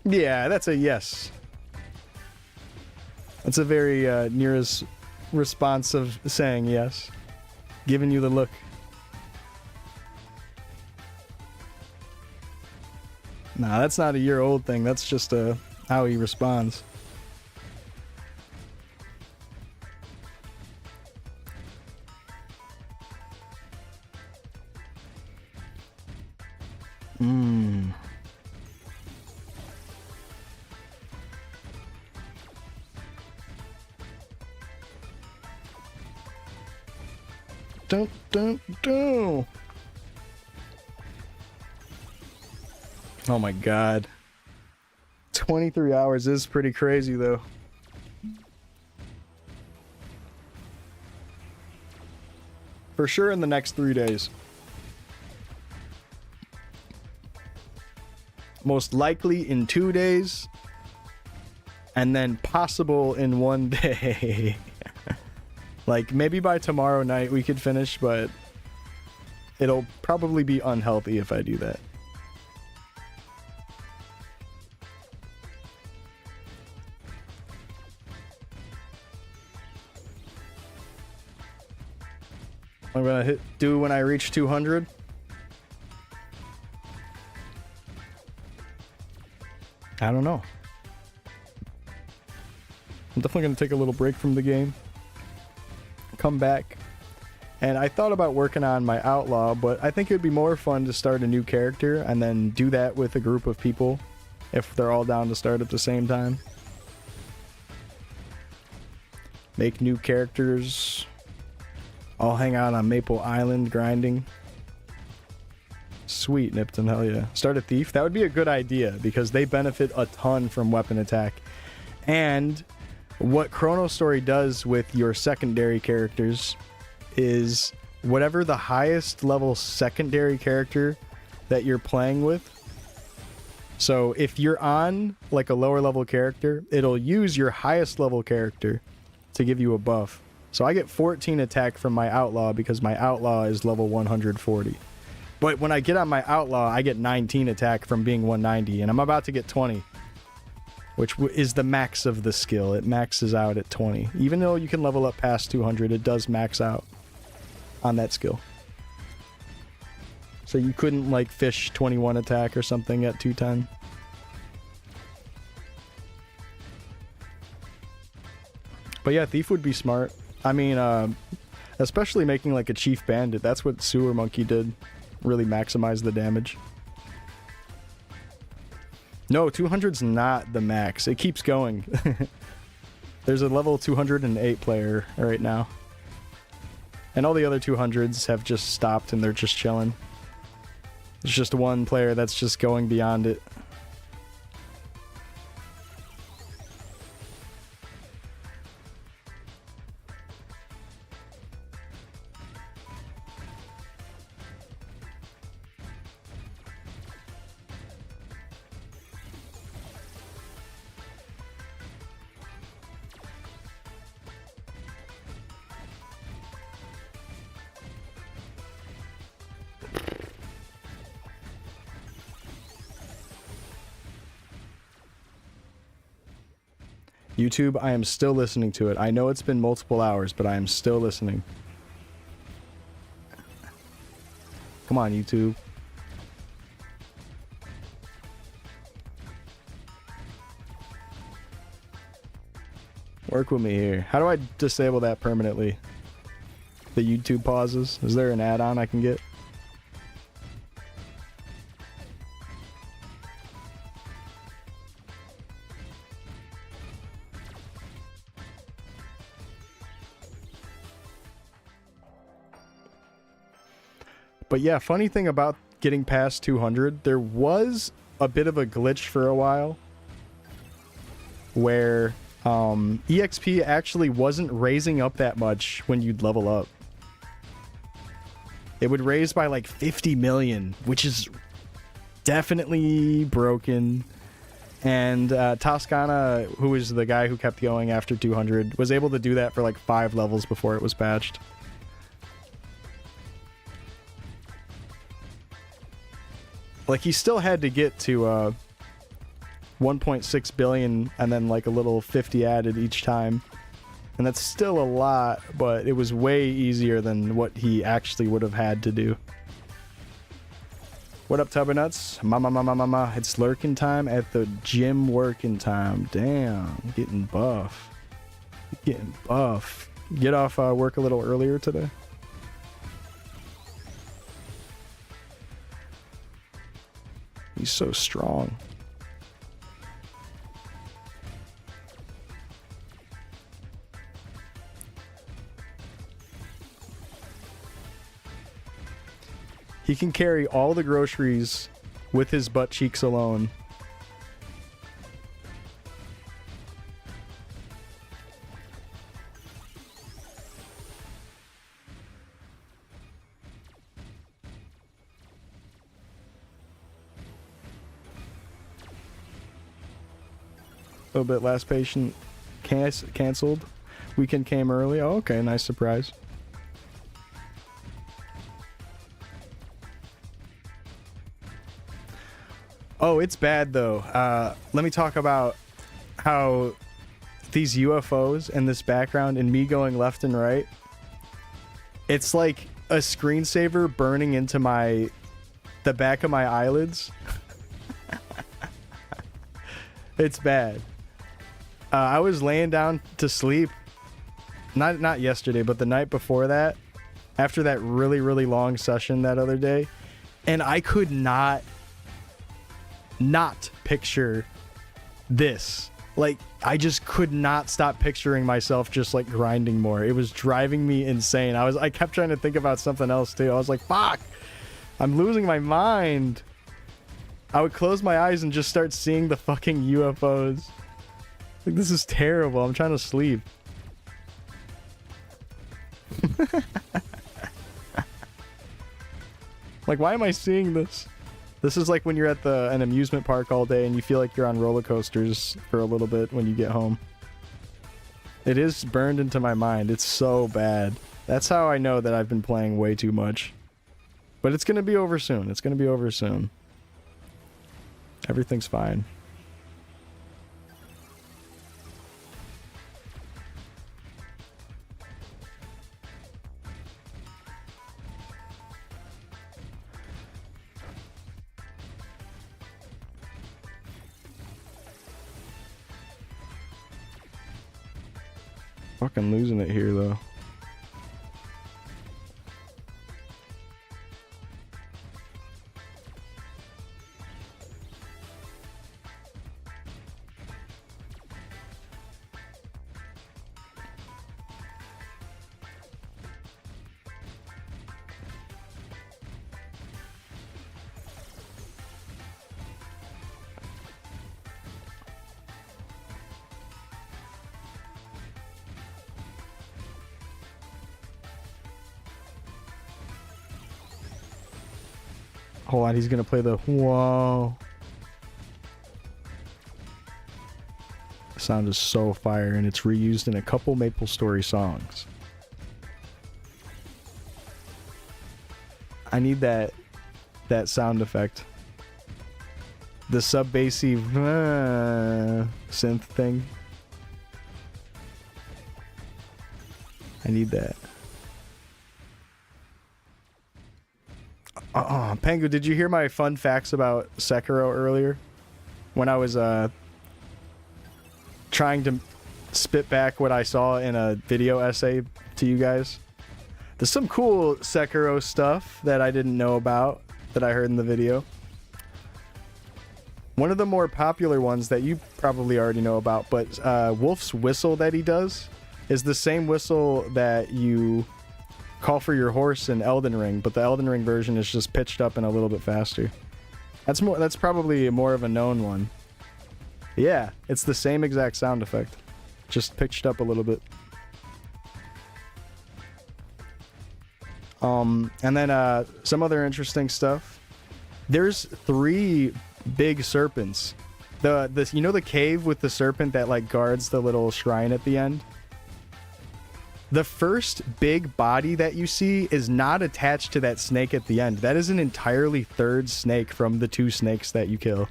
Yeah, that's a yes. That's a very nearest response of saying yes. Giving you the look. Nah, that's not a year-old thing. That's just how he responds. Don't. Oh my god. 23 hours is pretty crazy though. For sure in the next 3 days. Most likely in 2 days. And then possible in 1 day. Like, maybe by tomorrow night we could finish, but it'll probably be unhealthy if I do that. I'm gonna do when I reach 200. I don't know. I'm definitely gonna take a little break from the game. Come back, and I thought about working on my outlaw, but I think it would be more fun to start a new character and then do that with a group of people if they're all down to start at the same time. Make new characters, all hang out on Maple Island grinding. Sweet, Nipton, hell yeah. Start a thief? That would be a good idea because they benefit a ton from weapon attack. And what Chronostory does with your secondary characters is whatever the highest level secondary character that you're playing with. So if you're on like a lower level character, it'll use your highest level character to give you a buff. So I get 14 attack from my outlaw because my outlaw is level 140. But when I get on my outlaw, I get 19 attack from being 190, and I'm about to get 20. Which is the max of the skill. It maxes out at 20. Even though you can level up past 200, it does max out on that skill. So you couldn't like fish 21 attack or something at 210. But yeah, Thief would be smart. I mean, especially making like a Chief Bandit. That's what Sewer Monkey did. Really maximize the damage. No, 200's not the max. It keeps going. There's a level 208 player right now. And all the other 200s have just stopped and they're just chilling. There's just one player that's just going beyond it. YouTube, I am still listening to it. I know it's been multiple hours, but I am still listening. Come on, YouTube. Work with me here. How do I disable that permanently? The YouTube pauses? Is there an add-on I can get? But yeah, funny thing about getting past 200, there was a bit of a glitch for a while where EXP actually wasn't raising up that much when you'd level up. It would raise by like 50 million, which is definitely broken. And Toscana, who is the guy who kept going after 200, was able to do that for like 5 levels before it was patched. Like, he still had to get to 1.6 billion and then like a little 50 added each time. And that's still a lot, but it was way easier than what he actually would have had to do. What up, Tubbernuts? Mama. It's lurking time at the gym working time. Damn, getting buff. Getting buff. Get off work a little earlier today? He's so strong. He can carry all the groceries with his butt cheeks alone. A little bit last patient canceled. Weekend came early. Oh, okay, nice surprise. Oh, it's bad though. Let me talk about how these UFOs and this background and me going left and right. It's like a screensaver burning into the back of my eyelids. It's bad. I was laying down to sleep, not yesterday, but the night before that, after that really, really long session that other day, and I could not picture this. Like, I just could not stop picturing myself just like grinding more. It was driving me insane. I kept trying to think about something else too. I was like, fuck, I'm losing my mind. I would close my eyes and just start seeing the fucking UFOs. Like, this is terrible. I'm trying to sleep. Like, why am I seeing this? This is like when you're at an amusement park all day and you feel like you're on roller coasters for a little bit when you get home. It is burned into my mind. It's so bad. That's how I know that I've been playing way too much. But it's gonna be over soon. It's gonna be over soon. Everything's fine. Fucking losing it here, though. Hold on, he's gonna play the whoa. The sound is so fire, and it's reused in a couple MapleStory songs. I need that sound effect. The sub-bassy synth thing. I need that. Pangu, did you hear my fun facts about Sekiro earlier? When I was trying to spit back what I saw in a video essay to you guys. There's some cool Sekiro stuff that I didn't know about that I heard in the video. One of the more popular ones that you probably already know about, but Wolf's whistle that he does is the same whistle that you call for your horse in Elden Ring, but the Elden Ring version is just pitched up and a little bit faster. That's probably more of a known one. Yeah, it's the same exact sound effect, just pitched up a little bit. And then some other interesting stuff. There's 3 big serpents. You know the cave with the serpent that like guards the little shrine at the end? The first big body that you see is not attached to that snake at the end. That is an entirely third snake from the 2 snakes that you kill.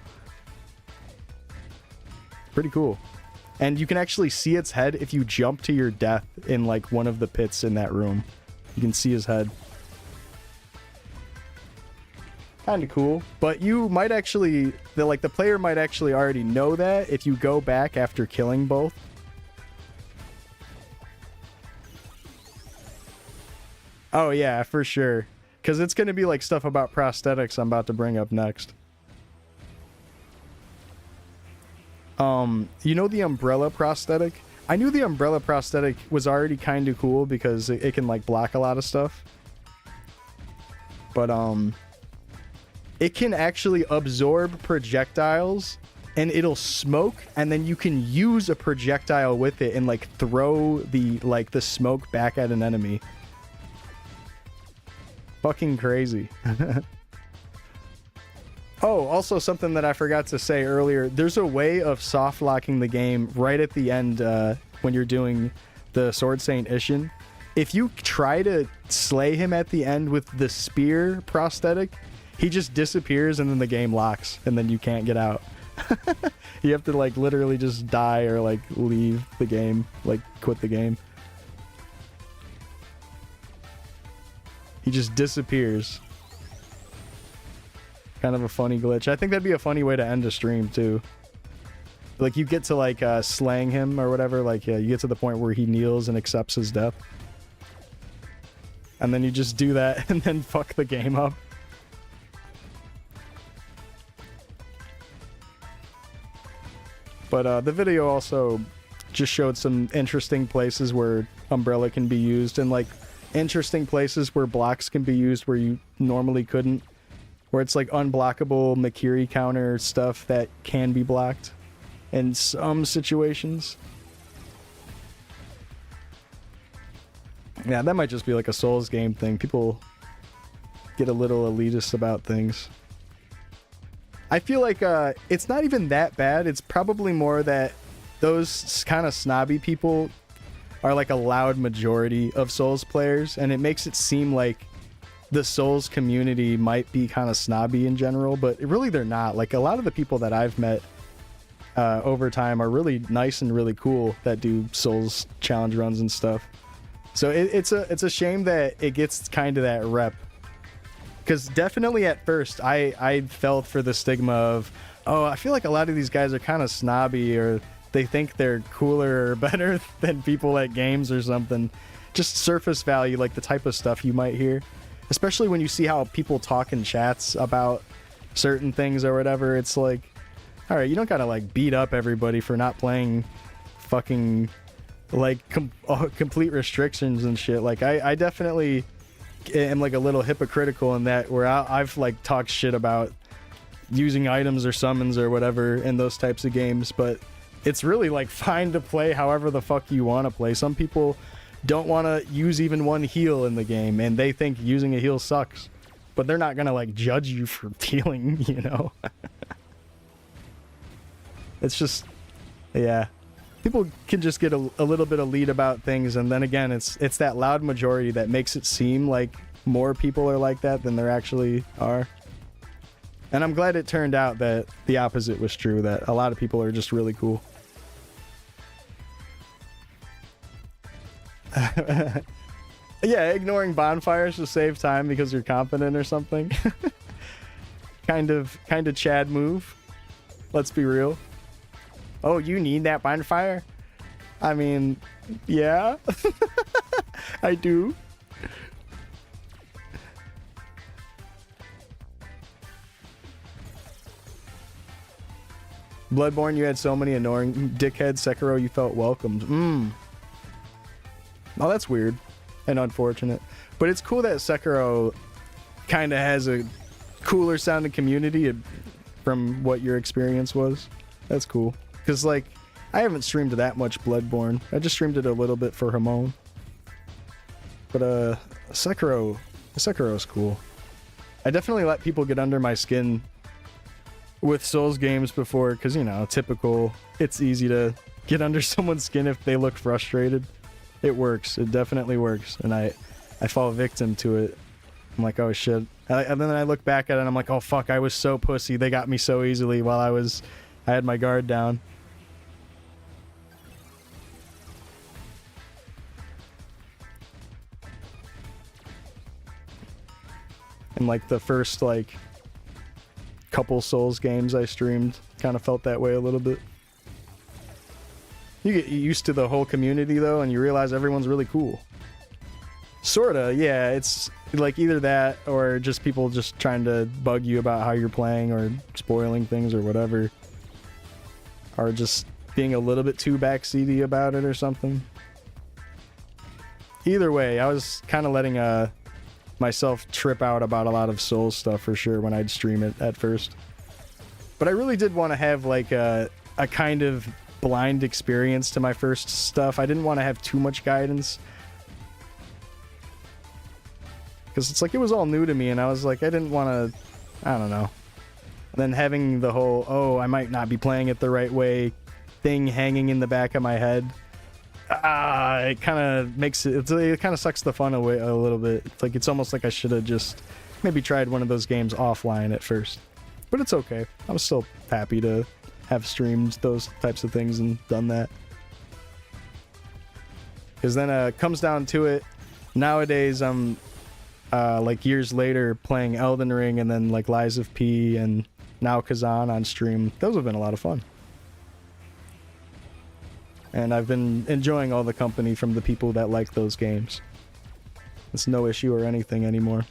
Pretty cool. And you can actually see its head if you jump to your death in like one of the pits in that room. You can see his head. Kind of cool. But you might actually, the player might actually already know that if you go back after killing both. Oh yeah, for sure. Because it's going to be like stuff about prosthetics I'm about to bring up next. You know the umbrella prosthetic? I knew the umbrella prosthetic was already kind of cool because it can like block a lot of stuff. But it can actually absorb projectiles and it'll smoke, and then you can use a projectile with it and like throw the smoke back at an enemy. Fucking crazy. Oh, also something that I forgot to say earlier. There's a way of soft locking the game right at the end when you're doing the Sword Saint Ishin. If you try to slay him at the end with the spear prosthetic, he just disappears and then the game locks and then you can't get out. You have to like literally just die or like leave the game, like quit the game. He just disappears. Kind of a funny glitch. I think that'd be a funny way to end a stream too. Like you get to like slaying him or whatever, like you get to the point where he kneels and accepts his death. And then you just do that and then fuck the game up. But the video also just showed some interesting places where Umbrella can be used, and like interesting places where blocks can be used where you normally couldn't, where it's like unblockable Makiri counter stuff that can be blocked in some situations. Yeah, that might just be like a Souls game thing. People get a little elitist about things. I feel like it's not even that bad. It's probably more that those kind of snobby people are like a loud majority of Souls players, and it makes it seem like the Souls community might be kind of snobby in general, but really they're not. Like a lot of the people that I've met over time are really nice and really cool that do Souls challenge runs and stuff. So it's a shame that it gets kind of that rep. Because definitely at first I felt for the stigma of, oh, I feel like a lot of these guys are kind of snobby, or they think they're cooler or better than people at games or something. Just surface value, like the type of stuff you might hear. Especially when you see how people talk in chats about certain things or whatever. It's like, all right, you don't gotta like beat up everybody for not playing fucking like complete restrictions and shit. Like I definitely am like a little hypocritical in that, where I've like talked shit about using items or summons or whatever in those types of games, but it's really like fine to play however the fuck you want to play. Some people don't want to use even one heal in the game, and they think using a heal sucks, but they're not gonna like judge you for healing, you know. It's just, yeah, people can just get a little bit of lead about things, and then again, it's that loud majority that makes it seem like more people are like that than there actually are. And I'm glad it turned out that the opposite was true, that a lot of people are just really cool. Yeah, ignoring bonfires to save time because you're confident or something. kind of Chad move. Let's be real. Oh, you need that bonfire? I mean, yeah. I do. Bloodborne, you had so many annoying dickheads. Sekiro, you felt welcomed. Oh, that's weird and unfortunate. But it's cool that Sekiro kind of has a cooler sounding community from what your experience was. That's cool. Because, like, I haven't streamed that much Bloodborne. I just streamed it a little bit for Hamon. But, Sekiro's cool. I definitely let people get under my skin with Souls games before, because, you know, typical, it's easy to get under someone's skin if they look frustrated. It works. It definitely works. And I fall victim to it. I'm like, oh shit. And then I look back at it and I'm like, oh fuck, I was so pussy. They got me so easily while I had my guard down. And like the first like couple Souls games I streamed kind of felt that way a little bit. You get used to the whole community though, and you realize everyone's really cool. Sorta, yeah. It's like either that or just people just trying to bug you about how you're playing or spoiling things or whatever. Or just being a little bit too backseaty about it or something. Either way, I was kind of letting myself trip out about a lot of Souls stuff for sure when I'd stream it at first. But I really did want to have like a kind of blind experience to my first stuff. I didn't want to have too much guidance, because it's like it was all new to me, and I was like, I didn't want to, I don't know. And then having the whole, oh, I might not be playing it the right way thing hanging in the back of my head, it kind of makes it kind of sucks the fun away a little bit. It's like, it's almost like I should have just maybe tried one of those games offline at first. But it's okay. I'm still happy to have streamed those types of things and done that. Because then it comes down to it, nowadays I'm like years later playing Elden Ring and then like Lies of P and now Kazan on stream. Those have been a lot of fun. And I've been enjoying all the company from the people that like those games. It's no issue or anything anymore.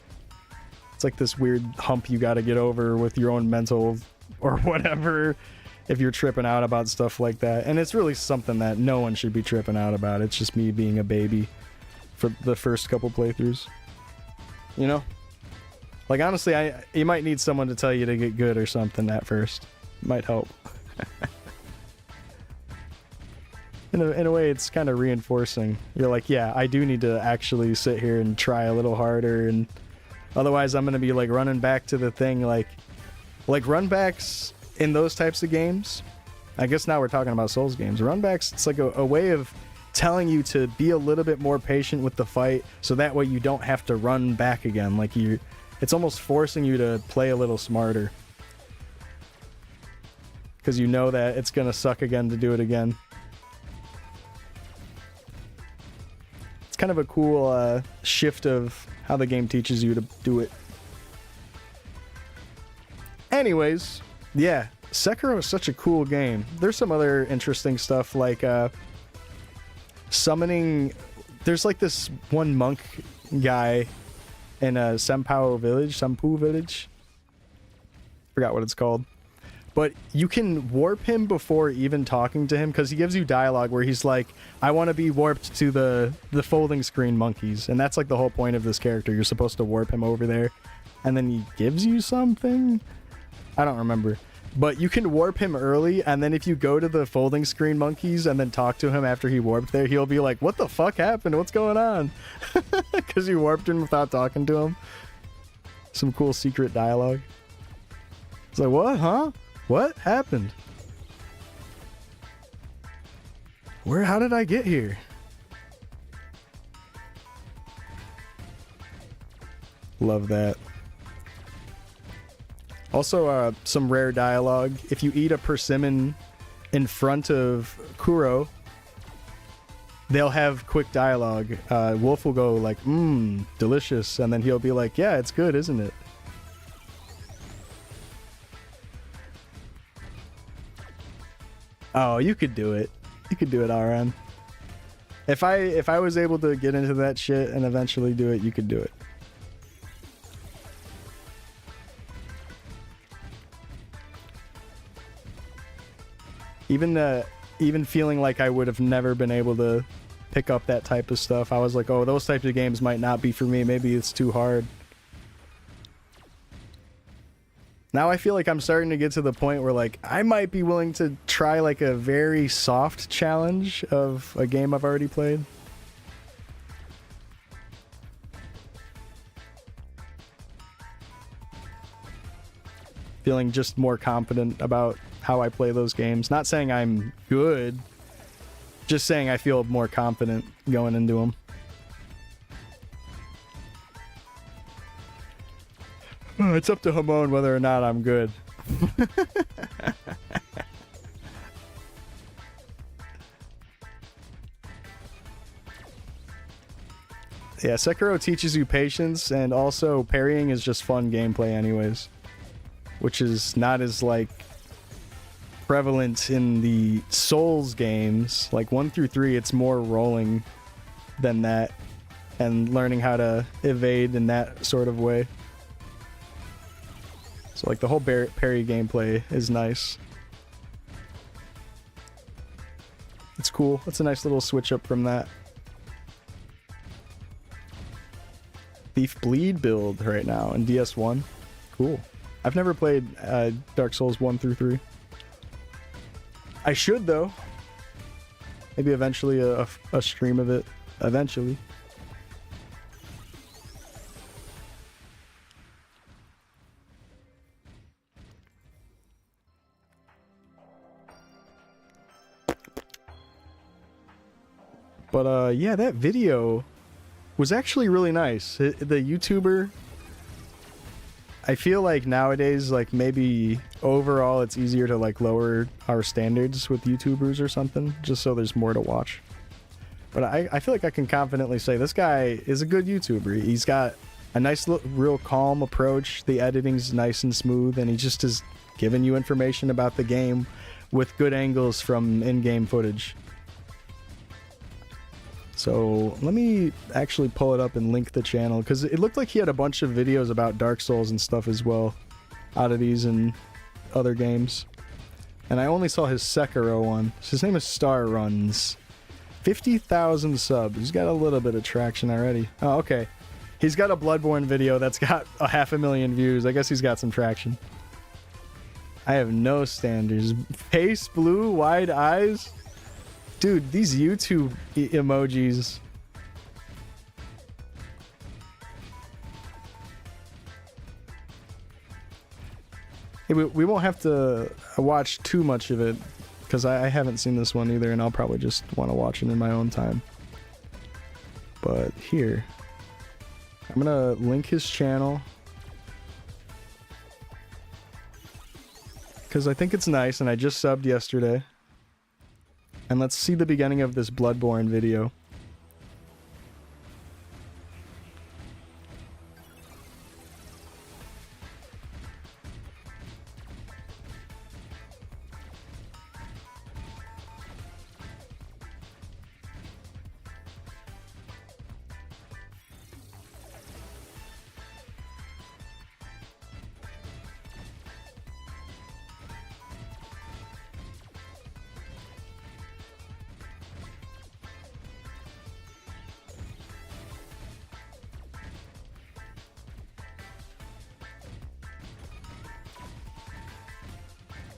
It's like this weird hump you gotta get over with your own mental or whatever if you're tripping out about stuff like that. And it's really something that no one should be tripping out about. It's just me being a baby for the first couple playthroughs. You know? Like, honestly, you might need someone to tell you to get good or something at first. Might help. In a way, it's kind of reinforcing. You're like, yeah, I do need to actually sit here and try a little harder, and otherwise I'm going to be like running back to the thing, like runbacks in those types of games. I guess now we're talking about Souls games. Runbacks, it's like a way of telling you to be a little bit more patient with the fight, so that way you don't have to run back again. Like it's almost forcing you to play a little smarter, because you know that it's gonna suck again to do it again. It's kind of a cool shift of how the game teaches you to do it. Anyways, yeah, Sekiro is such a cool game. There's some other interesting stuff like summoning. There's like this one monk guy in a Sampu village. Forgot what it's called. But you can warp him before even talking to him because he gives you dialogue where he's like, I want to be warped to the folding screen monkeys. And that's like the whole point of this character. You're supposed to warp him over there. And then he gives you something? I don't remember. But you can warp him early, and then if you go to the folding screen monkeys and then talk to him after he warped there, he'll be like, what the fuck happened? What's going on? Because you warped him without talking to him. Some cool secret dialogue. It's like, what? Huh? What happened? How did I get here? Love that. Also, some rare dialogue. If you eat a persimmon in front of Kuro, they'll have quick dialogue. Wolf will go like, delicious. And then he'll be like, yeah, it's good, isn't it? Oh, you could do it. You could do it, Aran. If I was able to get into that shit and eventually do it, you could do it. Even feeling like I would have never been able to pick up that type of stuff, I was like, oh, those types of games might not be for me. Maybe it's too hard. Now I feel like I'm starting to get to the point where like I might be willing to try like a very soft challenge of a game I've already played. Feeling just more confident about how I play those games. Not saying I'm good, just saying I feel more confident going into them. Oh, it's up to Hamon whether or not I'm good. Yeah, Sekiro teaches you patience, and also parrying is just fun gameplay anyways. Which is not as, like, prevalent in the Souls games. Like, 1 through 3, it's more rolling than that. And learning how to evade in that sort of way. So, like, the whole parry gameplay is nice. It's cool. It's a nice little switch up from that. Thief Bleed build right now in DS1. Cool. I've never played Dark Souls 1 through 3. I should, though. Maybe eventually a stream of it. Eventually. But, yeah, that video was actually really nice. The YouTuber... I feel like nowadays, like, maybe overall it's easier to, like, lower our standards with YouTubers or something, just so there's more to watch. But I feel like I can confidently say this guy is a good YouTuber. He's got a nice, real calm approach. The editing's nice and smooth, and he just is giving you information about the game with good angles from in-game footage. So let me actually pull it up and link the channel, because it looked like he had a bunch of videos about Dark Souls and stuff as well, out of these and other games. And I only saw his Sekiro one. His name is Star Runs. 50,000 subs. He's got a little bit of traction already. Oh, okay. He's got a Bloodborne video that's got 500,000 views. I guess he's got some traction. I have no standards. Face blue, wide eyes. Dude, these YouTube emojis. Hey, we won't have to watch too much of it, because I haven't seen this one either, and I'll probably just want to watch it in my own time. But here, I'm gonna link his channel, because I think it's nice, and I just subbed yesterday. And let's see the beginning of this Bloodborne video.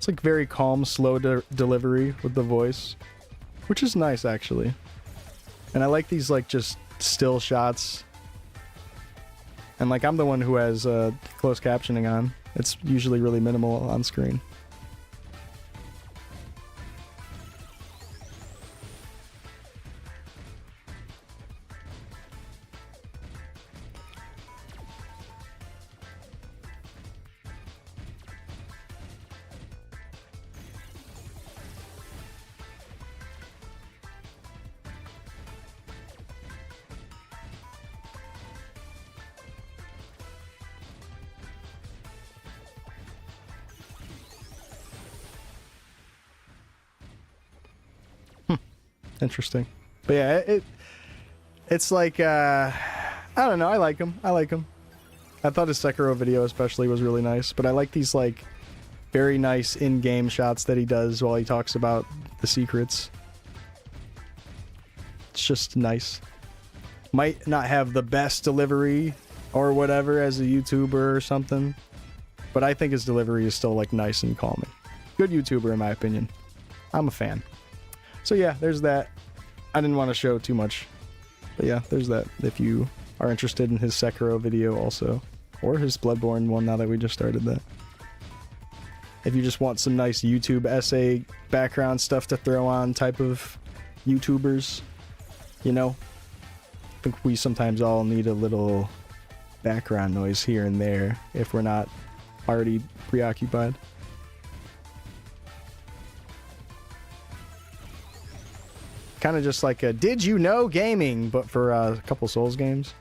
It's like very calm, slow delivery with the voice, which is nice actually. And I like these like just still shots. And like I'm the one who has closed captioning on. It's usually really minimal on screen. Interesting. But yeah, it's like I don't know, I like him. I thought his Sekiro video especially was really nice, but I like these like very nice in-game shots that he does while he talks about the secrets. It's just nice. Might not have the best delivery or whatever as a YouTuber or something, but I think his delivery is still like nice and calming. Good YouTuber in my opinion. I'm a fan. So yeah, there's that. I didn't want to show too much, but yeah, there's that. If you are interested in his Sekiro video also, or his Bloodborne one now that we just started that. If you just want some nice YouTube essay background stuff to throw on type of YouTubers, you know, I think we sometimes all need a little background noise here and there if we're not already preoccupied. Kind of just like a Did You Know Gaming, but for a couple Souls games.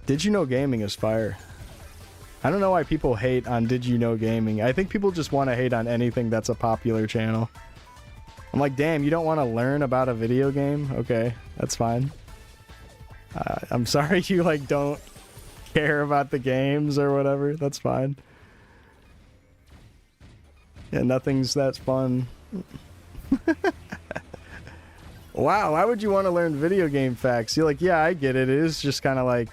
Did You Know Gaming is fire. I don't know why people hate on Did You Know Gaming. I think people just want to hate on anything that's a popular channel. I'm like, damn, you don't want to learn about a video game? Okay, that's fine. I'm sorry you like don't care about the games or whatever. That's fine. Yeah, nothing's that fun. Wow, why would you want to learn video game facts? You're like, yeah, I get it. It is just kind of like...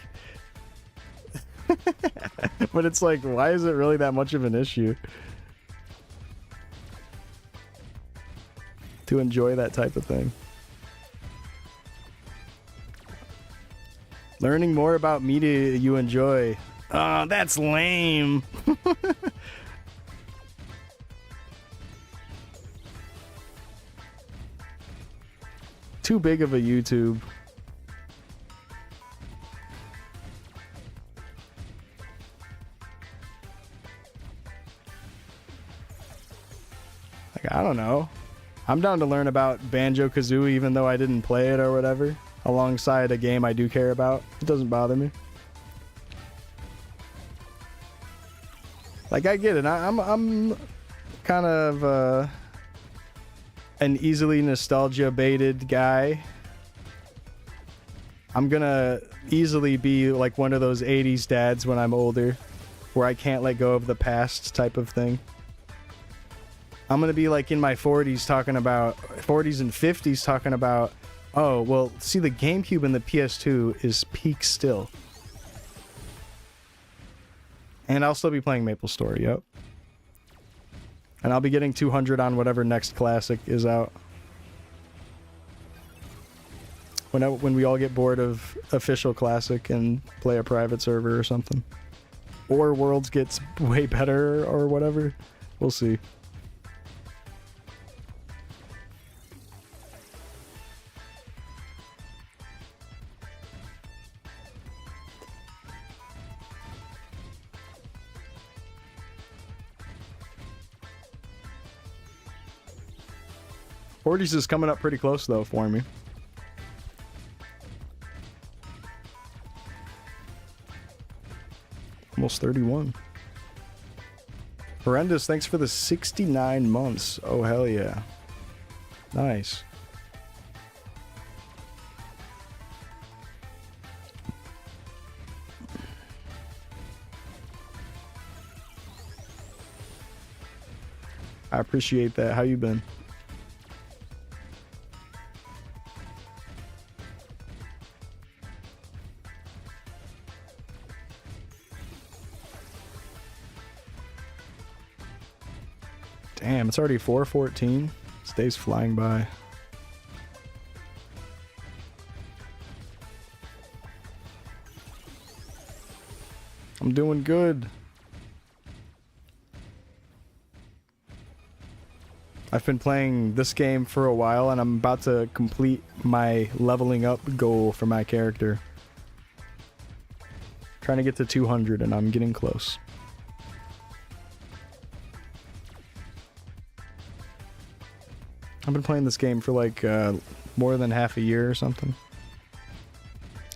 but it's like, why is it really that much of an issue? To enjoy that type of thing. Learning more about media you enjoy. Oh, that's lame. Too big of a YouTube. Like, I don't know. I'm down to learn about Banjo-Kazooie even though I didn't play it or whatever. Alongside a game I do care about. It doesn't bother me. Like, I get it. I'm kind of an easily nostalgia baited guy. I'm gonna easily be like one of those 80s dads when I'm older, where I can't let go of the past type of thing. I'm gonna be like in my 40s talking about 40s and 50s talking about, oh well, see, the GameCube and the PS2 is peak still, and I'll still be playing MapleStory. Yep. And I'll be getting 200 on whatever next classic is out. When we all get bored of official classic and play a private server or something. Or Worlds gets way better or whatever. We'll see. Forties is coming up pretty close though for me. Almost 31. Horrendous, thanks for the 69 months. Oh hell yeah. Nice. I appreciate that. How you been? Damn, it's already 4:14. This day's flying by. I'm doing good. I've been playing this game for a while and I'm about to complete my leveling up goal for my character. Trying to get to 200 and I'm getting close. I've been playing this game for like more than half a year or something.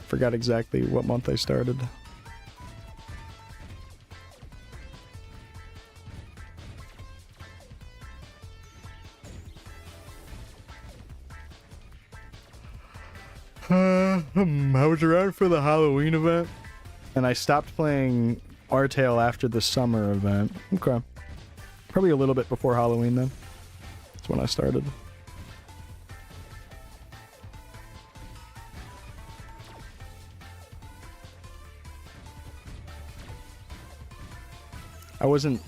Forgot exactly what month I started. I was around for the Halloween event, and I stopped playing R-Tail after the summer event. Okay. Probably a little bit before Halloween then. That's when I started. I wasn't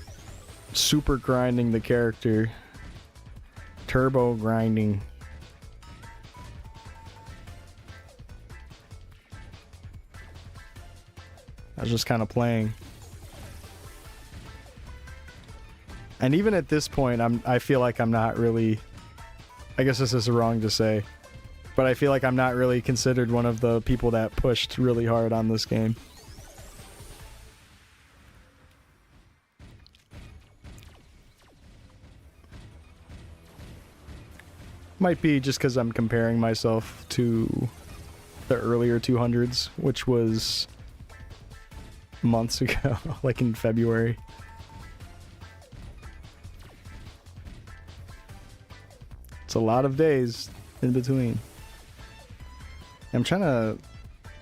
super grinding the character. Turbo grinding. I was just kind of playing. And even at this point, I feel like I'm not really... I guess this is wrong to say. But I feel like I'm not really considered one of the people that pushed really hard on this game. Might be just because I'm comparing myself to the earlier 200s, which was months ago, like in February. It's a lot of days in between. I'm trying to,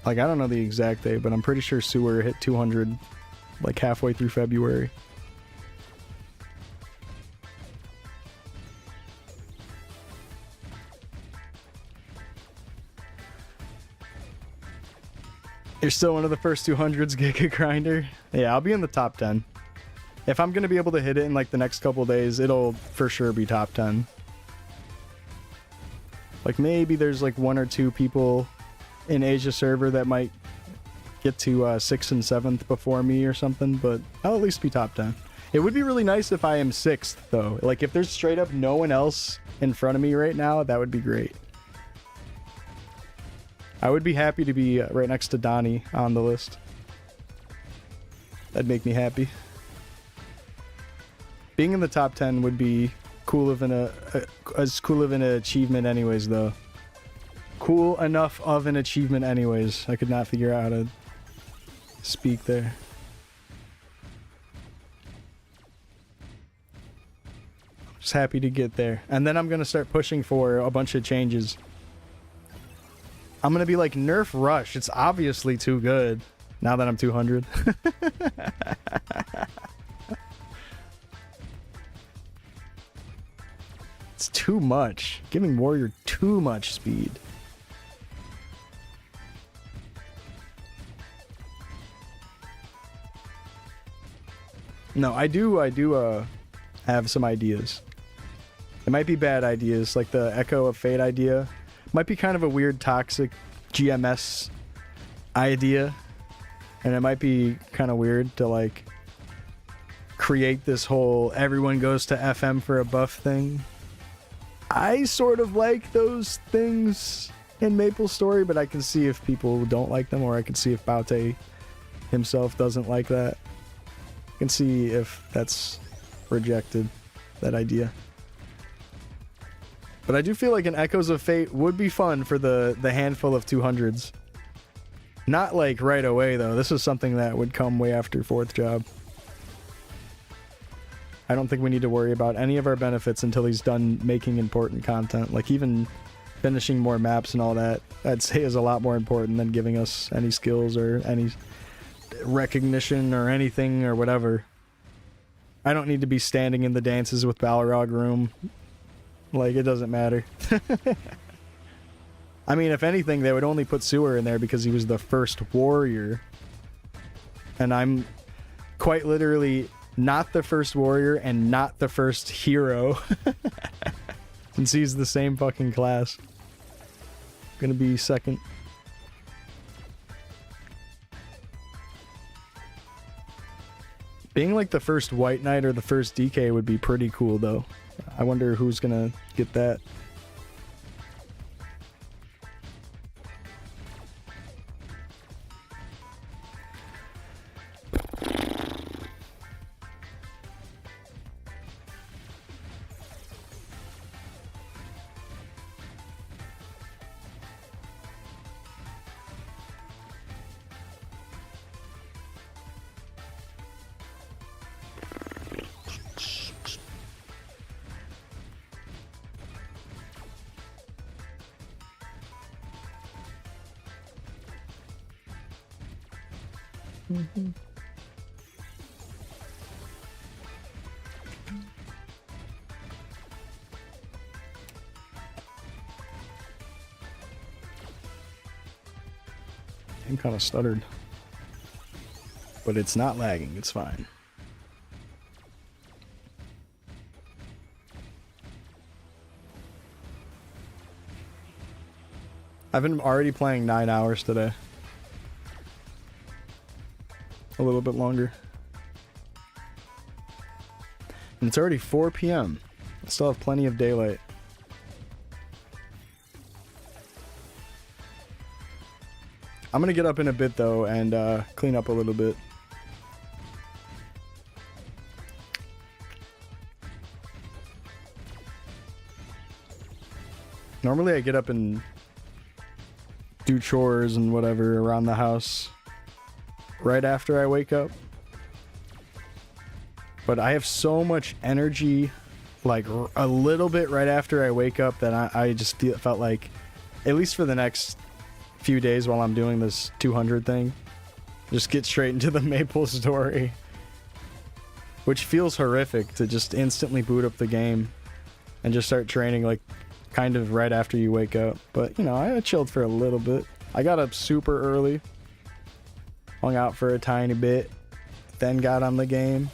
like, I don't know the exact day, but I'm pretty sure Sewer hit 200 like halfway through February. You're still one of the first 200s, Giga Grinder? Yeah, I'll be in the top 10. If I'm going to be able to hit it in like the next couple days, it'll for sure be top 10. Like maybe there's like 1 or 2 people in Asia server that might get to 6th and 7th before me or something, but I'll at least be top 10. It would be really nice if I am 6th though. Like if there's straight up no one else in front of me right now, that would be great. I would be happy to be right next to Donnie on the list. That'd make me happy. Being in the top 10 would be cool of as cool of an achievement anyways, though. Cool enough of an achievement anyways. I could not figure out how to speak there. Just happy to get there. And then I'm going to start pushing for a bunch of changes. I'm going to be like, nerf Rush. It's obviously too good now that I'm 200. It's too much. Giving Warrior too much speed. No, I do have some ideas. It might be bad ideas, like the Echo of Fate idea. Might be kind of a weird, toxic GMS idea. And it might be kind of weird to, like, create this whole everyone goes to FM for a buff thing. I sort of like those things in MapleStory, but I can see if people don't like them, or I can see if Baute himself doesn't like that. I can see if that's rejected, that idea. But I do feel like an Echoes of Fate would be fun for the handful of 200s. Not like right away though. This is something that would come way after 4th job. I don't think we need to worry about any of our benefits until he's done making important content. Like even finishing more maps and all that, I'd say is a lot more important than giving us any skills or any recognition or anything or whatever. I don't need to be standing in the dances with Balrog room. Like, it doesn't matter. I mean, if anything, they would only put Sewer in there because he was the first warrior. And I'm quite literally not the first warrior and not the first hero. Since he's the same fucking class. Gonna be second. Being like the first White Knight or the first DK would be pretty cool though. I wonder who's gonna get that. I'm kind of stuttered, but it's not lagging. It's fine. I've been already playing 9 hours today. A little bit longer. And it's already 4 p.m. I still have plenty of daylight. I'm gonna get up in a bit though and clean up a little bit. Normally I get up and do chores and whatever around the house right after I wake up. But I have so much energy like a little bit right after I wake up that I just felt like, at least for the next few days while I'm doing this 200 thing, just get straight into the Maple story, which feels horrific to just instantly boot up the game and just start training like kind of right after you wake up. But you know, I chilled for a little bit. I got up super early, hung out for a tiny bit, then got on the game.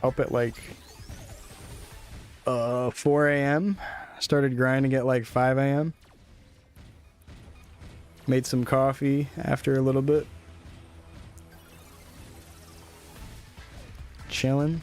Up at like 4 a.m. Started grinding at like 5 a.m. Made some coffee after a little bit. Chilling.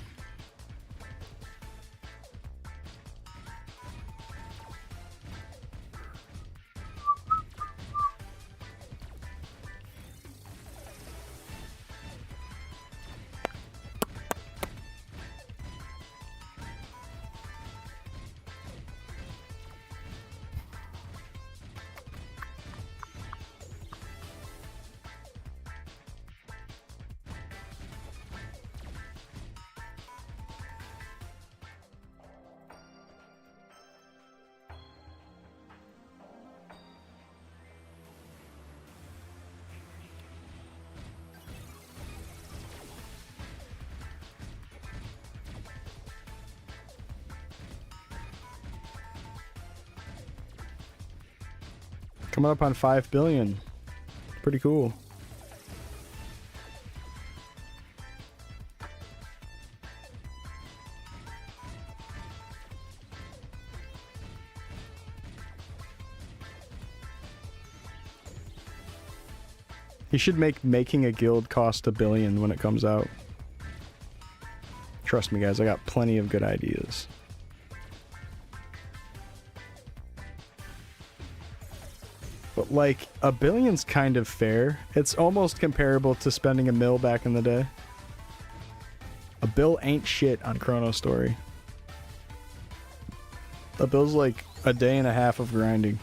Coming up on 5 billion. Pretty cool. You should make making a guild cost $1 billion when it comes out. Trust me guys, I got plenty of good ideas. But like, $1 billion's kind of fair. It's almost comparable to spending $1 mil back in the day. $1 bill ain't shit on Chronostory. $1 bill's like a day and a half of grinding.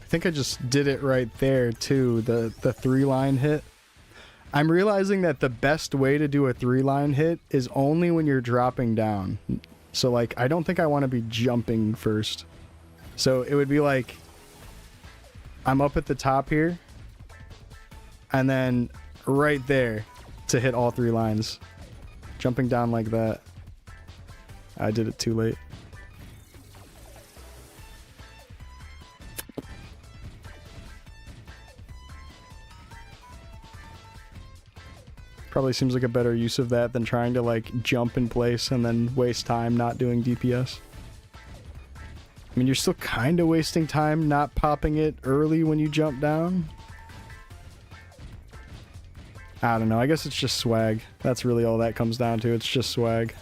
I think I just did it right there too, the 3-line hit. I'm realizing that the best way to do a 3-line hit is only when you're dropping down. So, like, I don't think I want to be jumping first. So it would be like, I'm up at the top here, and then right there to hit all 3 lines. Jumping down like that. I did it too late. Probably seems like a better use of that than trying to like jump in place and then waste time not doing DPS. I mean, you're still kind of wasting time not popping it early when you jump down. I don't know. I guess it's just swag. That's really all that comes down to. It's just swag.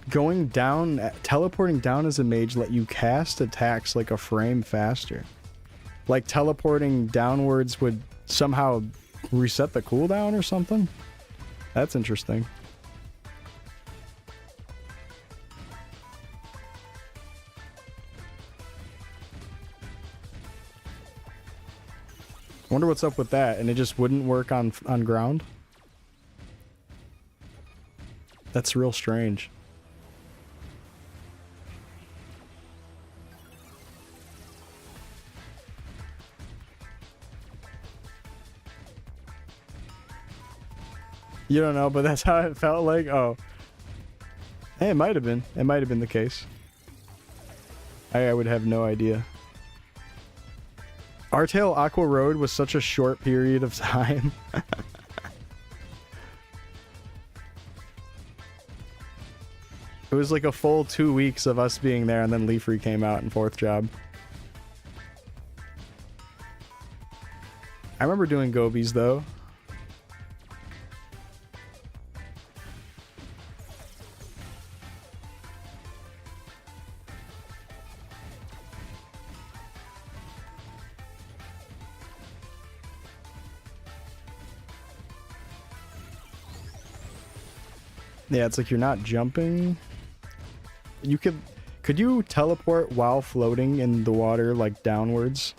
Going down, teleporting down as a mage let you cast attacks like a frame faster. Like teleporting downwards would somehow reset the cooldown or something? That's interesting. Wonder what's up with that, and it just wouldn't work on ground? That's real strange. You don't know, but that's how it felt like? Oh. Hey, it might have been. It might have been the case. I would have no idea. Artail Aqua Road was such a short period of time. It was like a full 2 weeks of us being there, and then Leafree came out in 4th job. I remember doing Gobies, though. Yeah, it's like you're not jumping. You could you teleport while floating in the water, like downwards?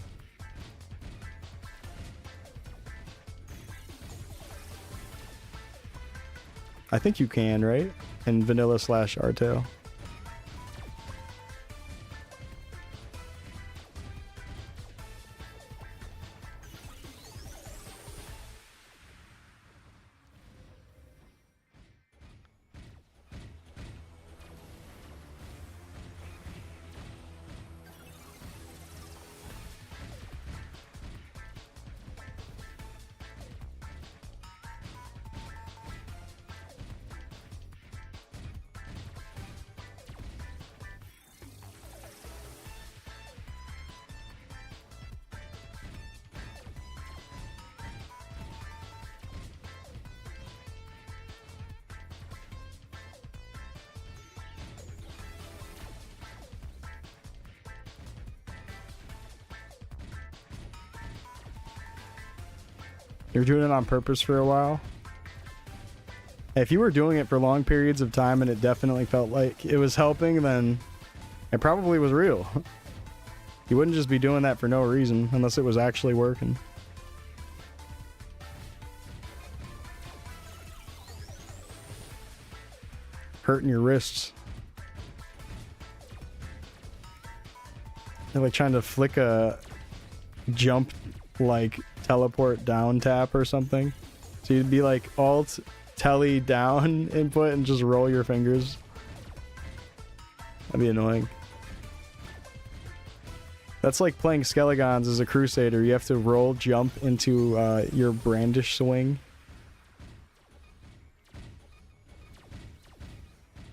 I think you can, right? In vanilla / Artail. You're doing it on purpose for a while? If you were doing it for long periods of time and it definitely felt like it was helping, then it probably was real. You wouldn't just be doing that for no reason unless it was actually working. Hurting your wrists. You're like trying to flick a jump, like teleport down tap or something. So you'd be like alt telly down input and just roll your fingers. That'd be annoying. That's like playing Skelegons as a Crusader. You have to roll jump into your brandish swing.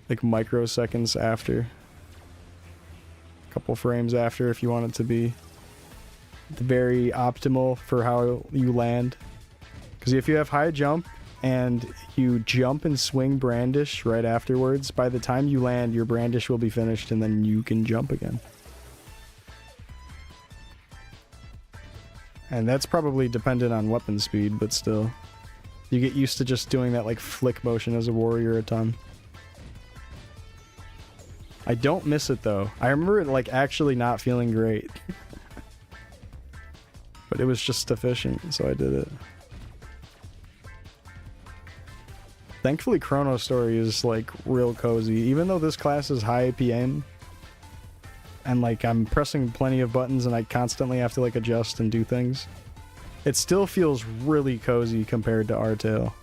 Like microseconds after. A couple frames after if you want it to be very optimal for how you land. Because if you have high jump and you jump and swing brandish right afterwards, by the time you land, your brandish will be finished and then you can jump again. And that's probably dependent on weapon speed, but still. You get used to just doing that like flick motion as a warrior a ton. I don't miss it though. I remember it like actually not feeling great. But it was just efficient, so I did it. Thankfully, Chronostory is like real cozy. Even though this class is high APM, and like I'm pressing plenty of buttons and I constantly have to like adjust and do things, it still feels really cozy compared to Artail.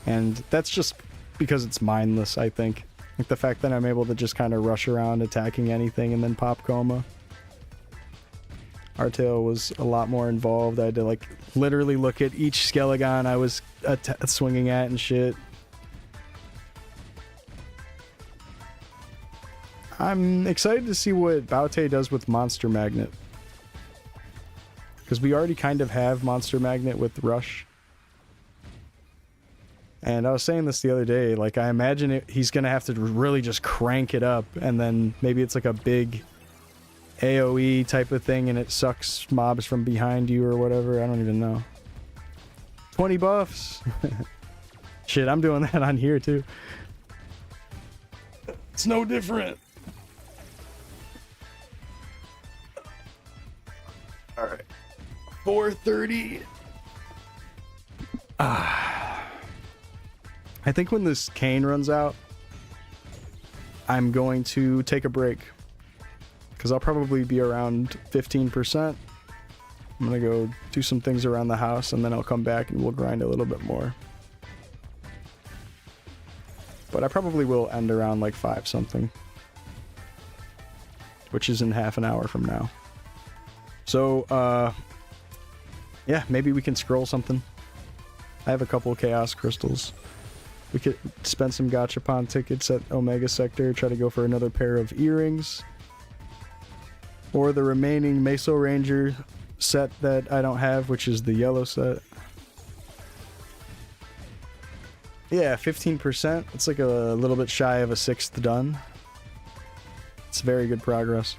And that's just because it's mindless, I think. Like the fact that I'm able to just kind of rush around attacking anything and then pop coma. Artail was a lot more involved. I had to like literally look at each Skelegon I was swinging at and shit. I'm excited to see what Baute does with Monster Magnet. Because we already kind of have Monster Magnet with Rush. And I was saying this the other day, like I imagine he's going to have to really just crank it up, and then maybe it's like a big AoE type of thing and it sucks mobs from behind you or whatever. I don't even know. 20 buffs. Shit, I'm doing that on here too. It's no different. Alright. 430. I think when this cane runs out, I'm going to take a break. Because I'll probably be around 15%. I'm going to go do some things around the house, and then I'll come back and we'll grind a little bit more. But I probably will end around like 5 something. Which is in half an hour from now. So, yeah, maybe we can scroll something. I have a couple of Chaos Crystals. We could spend some Gachapon tickets at Omega Sector, try to go for another pair of earrings. Or the remaining Meso Ranger set that I don't have, which is the yellow set. Yeah, 15%. It's like a little bit shy of a 6th done. It's very good progress.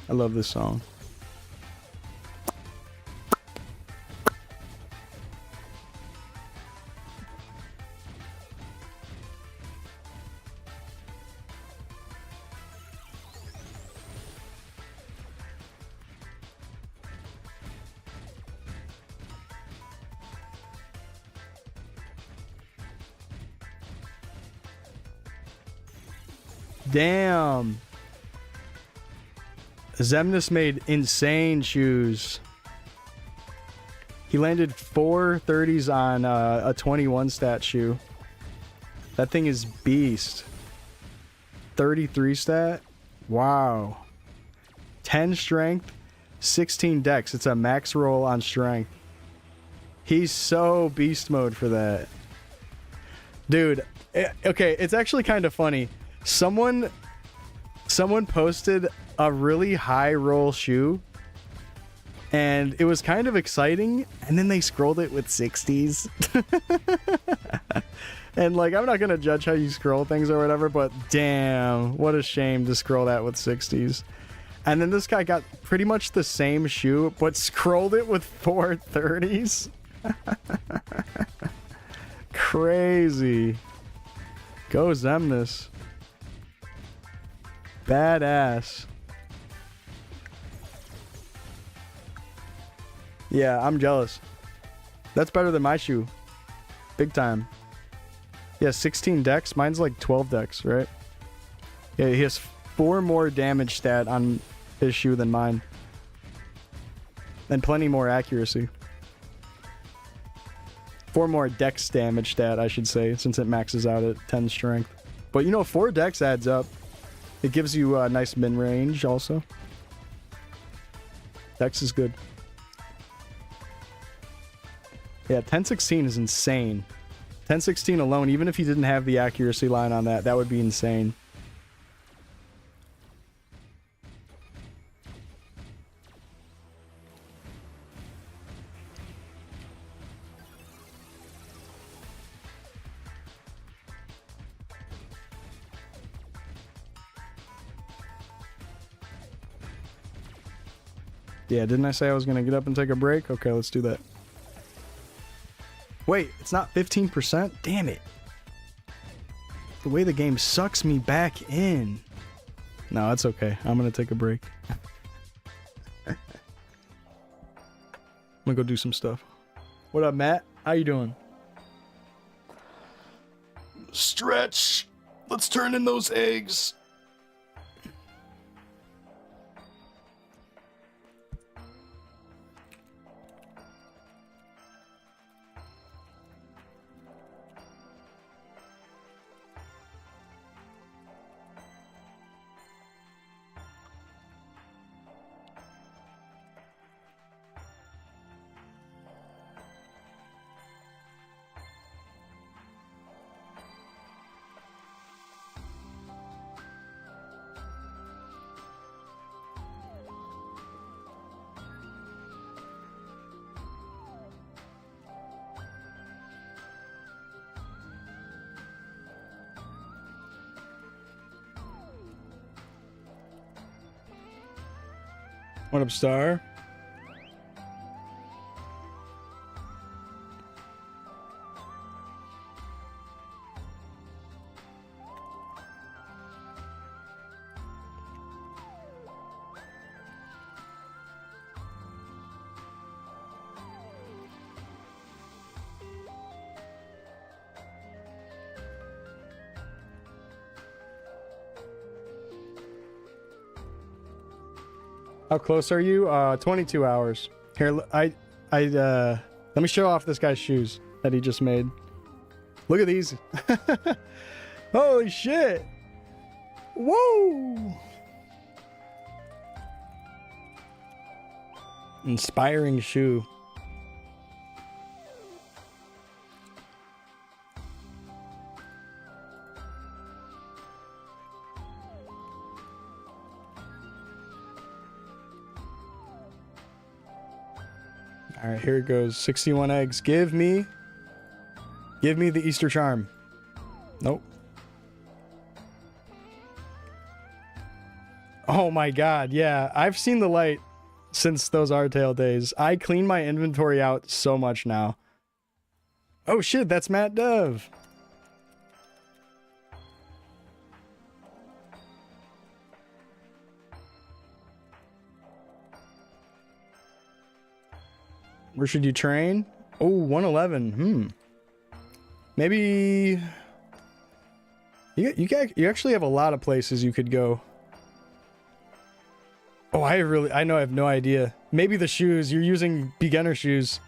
I love this song. Damn. Xemnas made insane shoes. He landed 4 30s on a 21 stat shoe. That thing is beast. 33 stat? Wow. 10 strength, 16 dex. It's a max roll on strength. He's so beast mode for that. Dude, okay, it's actually kind of funny. Someone posted a really high roll shoe, and it was kind of exciting, and then they scrolled it with 60s. And like, I'm not gonna judge how you scroll things or whatever, but damn, what a shame to scroll that with 60s. And then this guy got pretty much the same shoe, but scrolled it with 4 30s. Crazy. Go Xemnas. Badass. Yeah, I'm jealous. That's better than my shoe. Big time. Yeah, 16 decks. Mine's like 12 decks, right? Yeah, he has 4 more damage stat on his shoe than mine. And plenty more accuracy. 4 more dex damage stat, I should say, since it maxes out at 10 strength. But you know, 4 dex adds up. It gives you a nice min range also. Dex is good. Yeah, 1016 is insane. 1016 alone, even if he didn't have the accuracy line on that, that would be insane. Yeah, didn't I say I was going to get up and take a break? Okay, let's do that. Wait, it's not 15%? Damn it. The way the game sucks me back in. No, that's okay. I'm going to take a break. I'm going to go do some stuff. What up, Matt? How you doing? Stretch. Let's turn in those eggs. What up, Star? How close are you? 22 hours. Here, let me show off this guy's shoes that he just made. Look at these. Holy shit. Whoa. Inspiring shoe. All right, here it goes. 61 eggs. Give me the Easter charm. Nope. Oh my god, yeah. I've seen the light since those Artail days. I clean my inventory out so much now. Oh shit, that's Matt Dove. Where should you train? Oh, 111. Maybe you actually have a lot of places you could go. Oh, I have no idea. Maybe the shoes. You're using beginner shoes.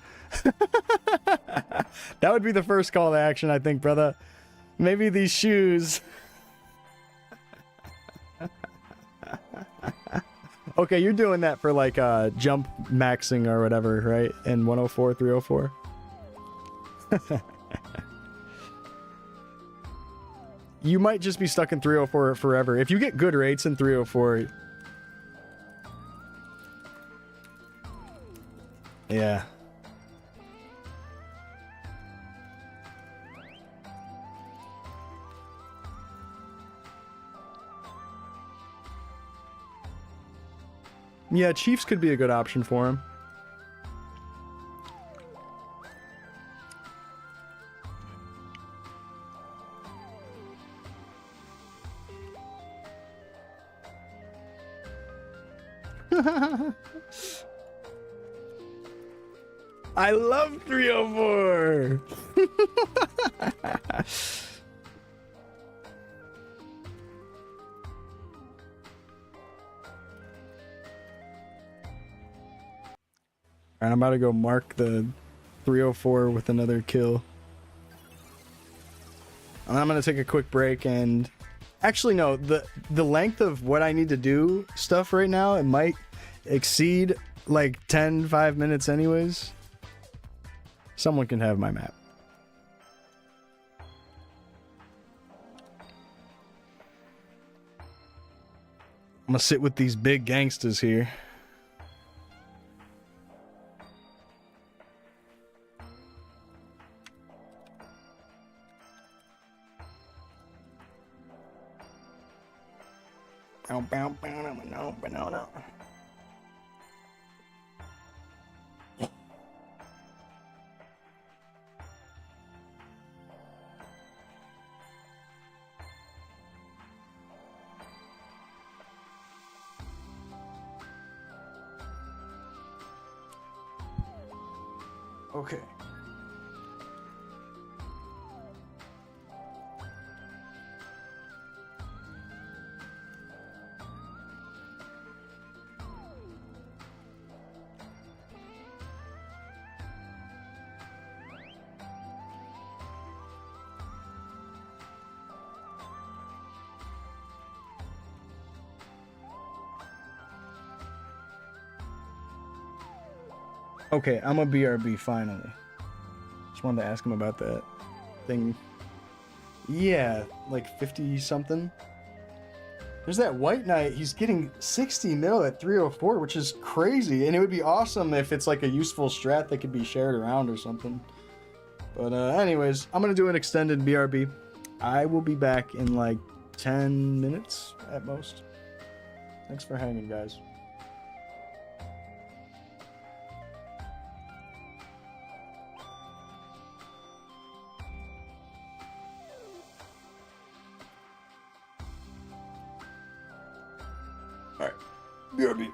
That would be the first call to action, I think, brother. Maybe these shoes. Okay, you're doing that for like jump maxing or whatever, right? In 104, 304. You might just be stuck in 304 forever. If you get good rates in 304. Yeah. Yeah, Chiefs could be a good option for him. I love 304. Alright, I'm about to go mark the 304 with another kill. And I'm gonna take a quick break and actually no, the length of what I need to do stuff right now, it might exceed like 5 minutes anyways. Someone can have my map. I'm gonna sit with these big gangsters here. Okay. Okay, I'm a BRB finally. Just wanted to ask him about that thing. Yeah, like 50 something. There's that White Knight. He's getting 60 mil at 304, which is crazy. And it would be awesome if it's like a useful strat that could be shared around or something. But anyways, I'm going to do an extended BRB. I will be back in like 10 minutes at most. Thanks for hanging, guys. All right, BRB.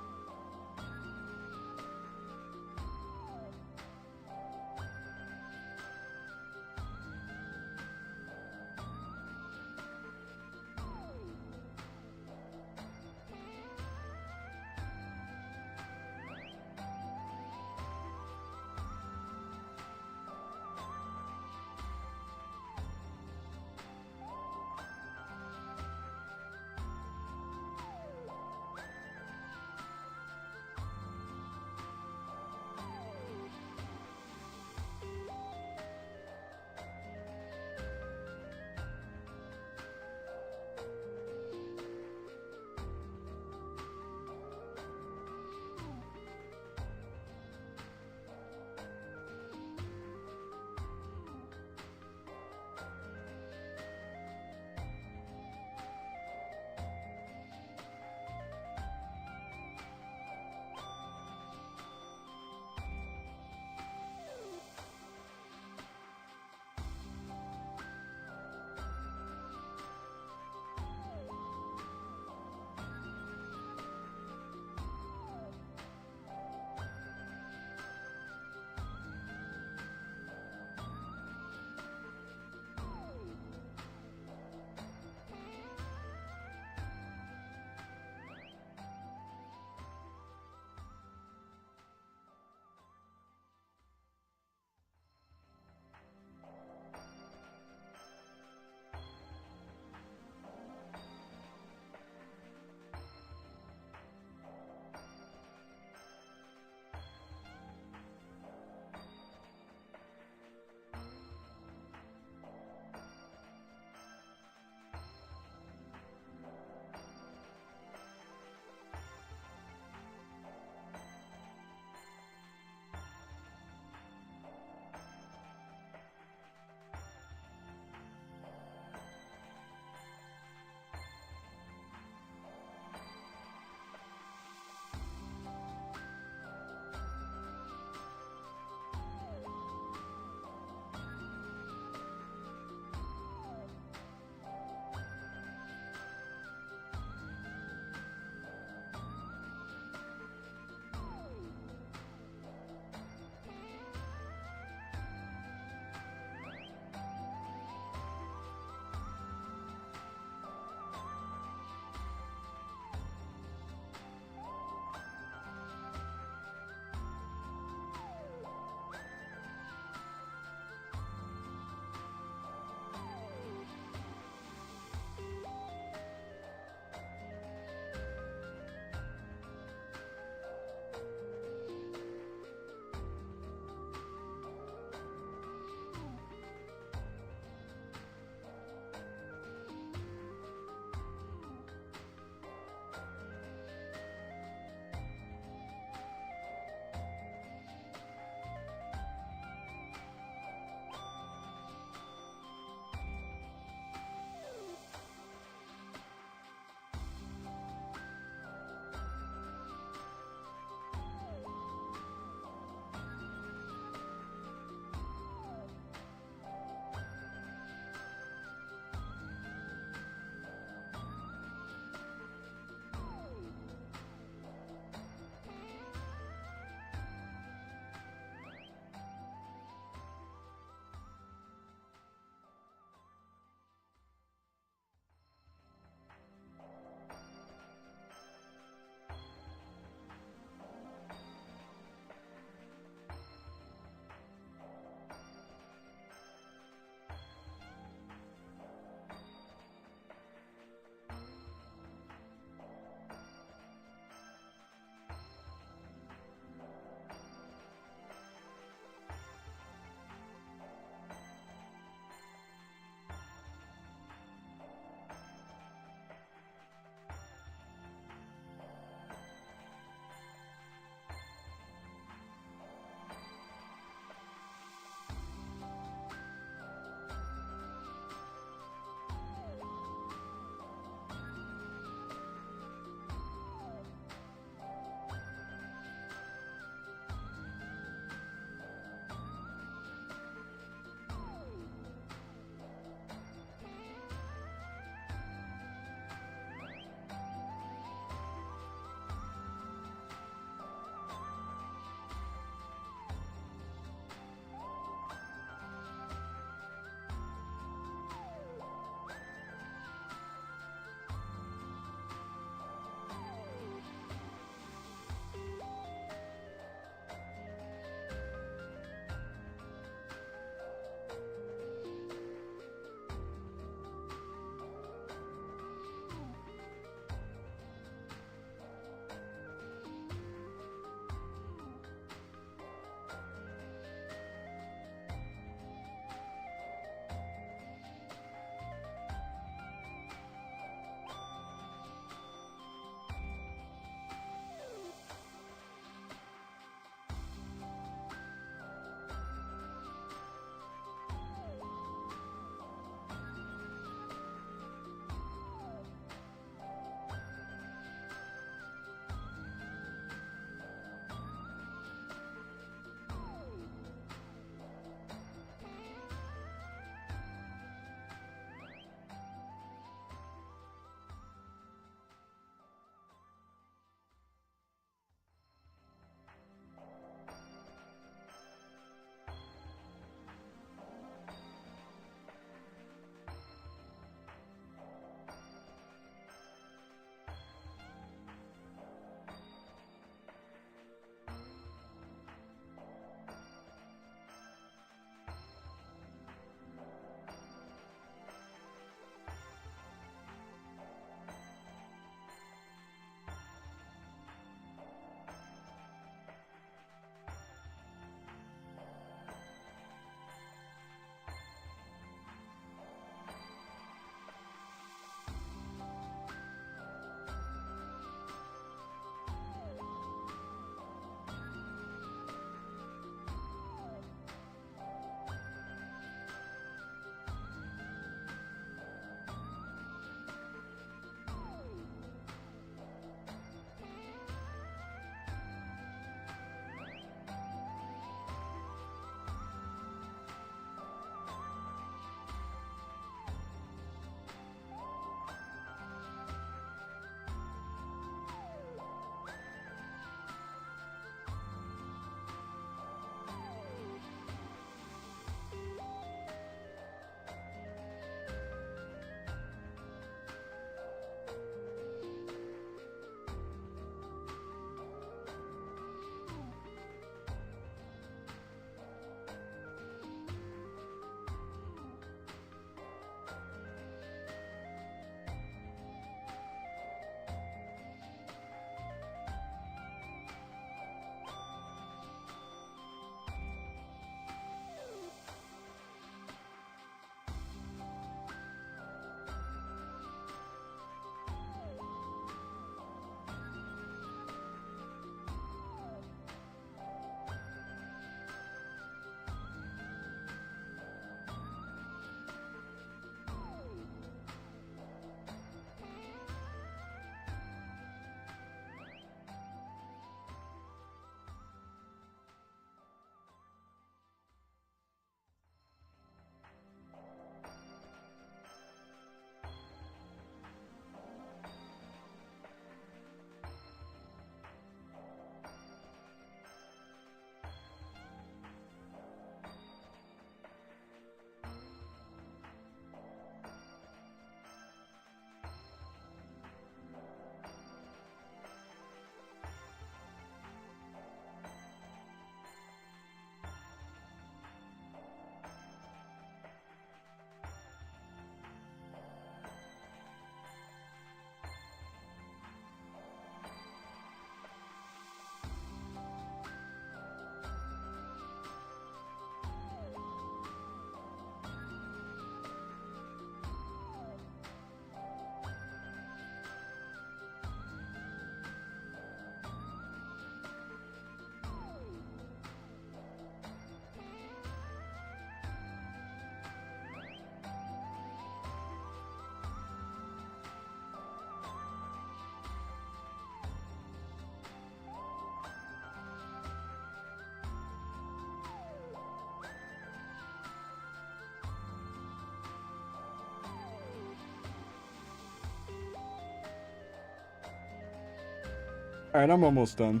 All right, I'm almost done.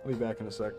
I'll be back in a sec.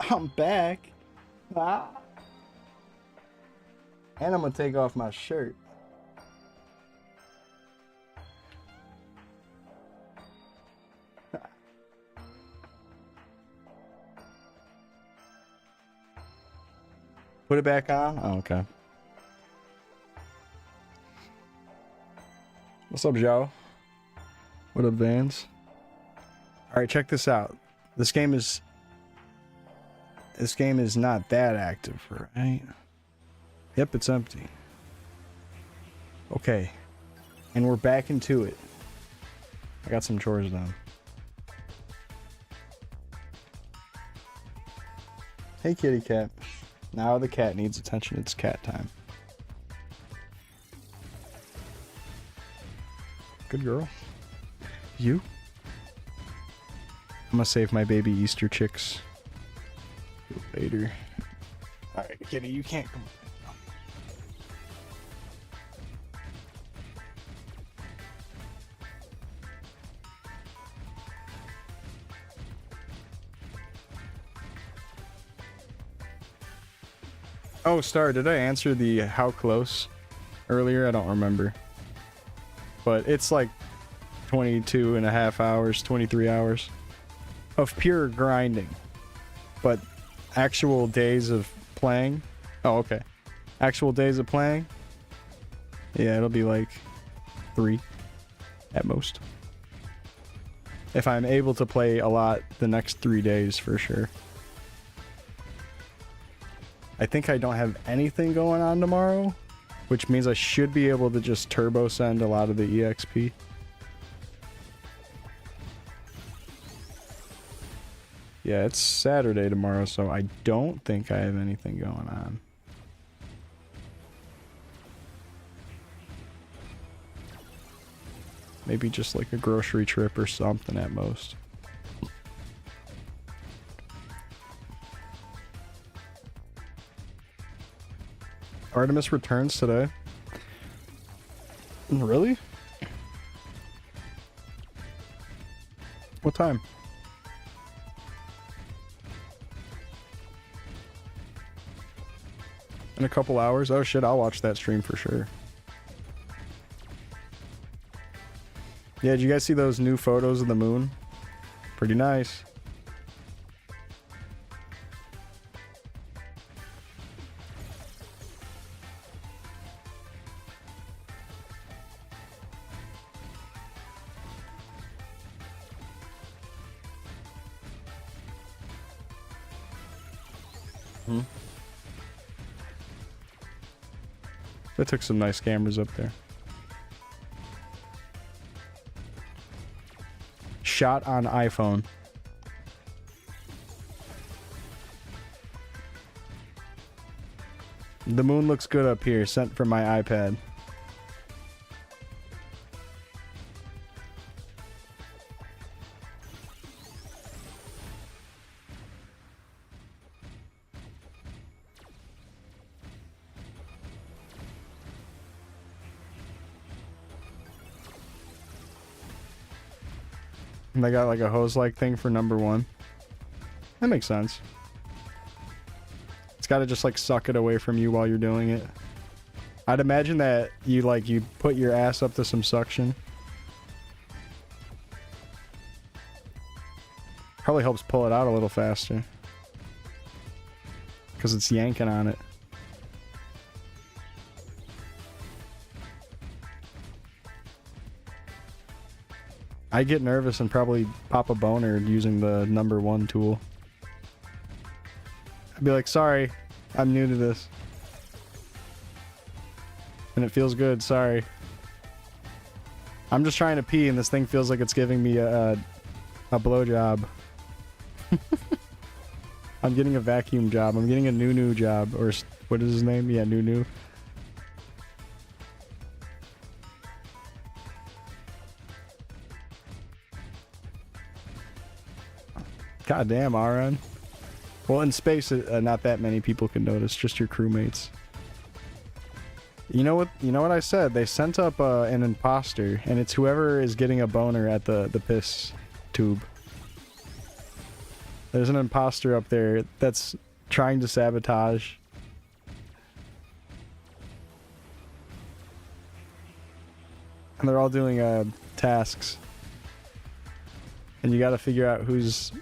I'm back. Ah. And I'm gonna take off my shirt. Put it back on? Oh, okay. What's up, Joe? What up, Vans? Alright, check this out. This game is not that active, right? Yep, it's empty. Okay. And we're back into it. I got some chores done. Hey, kitty cat. Now the cat needs attention. It's cat time. Good girl. You? I'm gonna save my baby Easter chicks later. Alright, kitty, you can't come. Oh, Star, did I answer the how close earlier? I don't remember. But it's like 22 and a half hours, 23 hours of pure grinding. But actual days of playing. Oh, okay. Actual days of playing. Yeah, it'll be like 3 at most. If I'm able to play a lot the next 3 days for sure. I think I don't have anything going on tomorrow, which means I should be able to just turbo send a lot of the EXP. Yeah, it's Saturday tomorrow, so I don't think I have anything going on. Maybe just like a grocery trip or something at most. Artemis returns today. Really? What time? In a couple hours? Oh shit, I'll watch that stream for sure. Yeah, did you guys see those new photos of the moon? Pretty nice. They took some nice cameras up there. Shot on iPhone. The moon looks good up here, sent from my iPad. And they got like a hose-like thing for #1. That makes sense. It's gotta just like suck it away from you while you're doing it. I'd imagine that you put your ass up to some suction. Probably helps pull it out a little faster. Because it's yanking on it. I get nervous and probably pop a boner using the #1 tool. I'd be like, sorry, I'm new to this. And it feels good, sorry. I'm just trying to pee and this thing feels like it's giving me a blowjob. I'm getting a vacuum job. I'm getting a new job. Or what is his name? Yeah, new. God damn, RN. Well, in space, not that many people can notice, just your crewmates. You know what I said? They sent up an imposter, and it's whoever is getting a boner at the piss tube. There's an imposter up there that's trying to sabotage. And they're all doing tasks. And you gotta figure out who's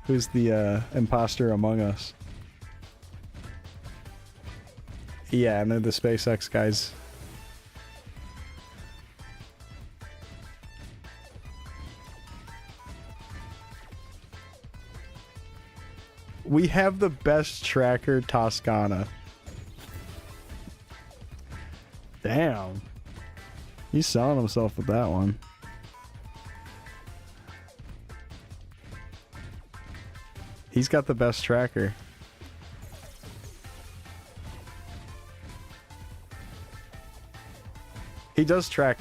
the imposter among us. Yeah, and they're the SpaceX guys. We have the best tracker, Toscana. Damn. He's selling himself with that one. He's got the best tracker. He does track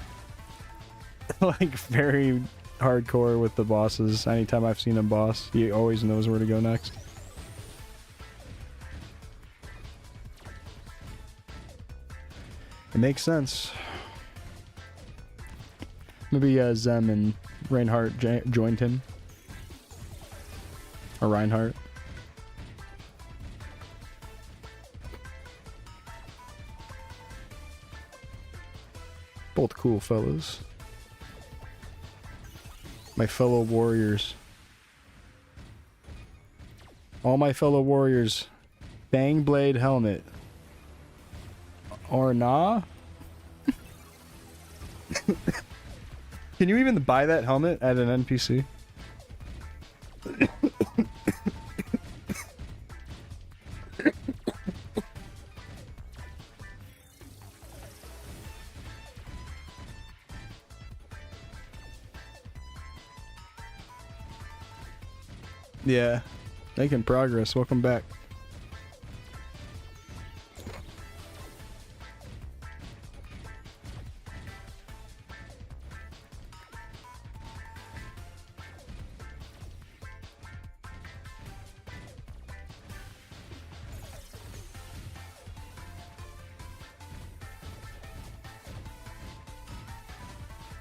like very hardcore with the bosses. Anytime I've seen a boss, he always knows where to go next. It makes sense. Maybe Zem and Reinhardt joined him. Or Reinhardt. Both cool fellows. My fellow warriors. All my fellow warriors. Bang blade helmet. Or nah? Can you even buy that helmet at an NPC? Yeah, making progress. Welcome back.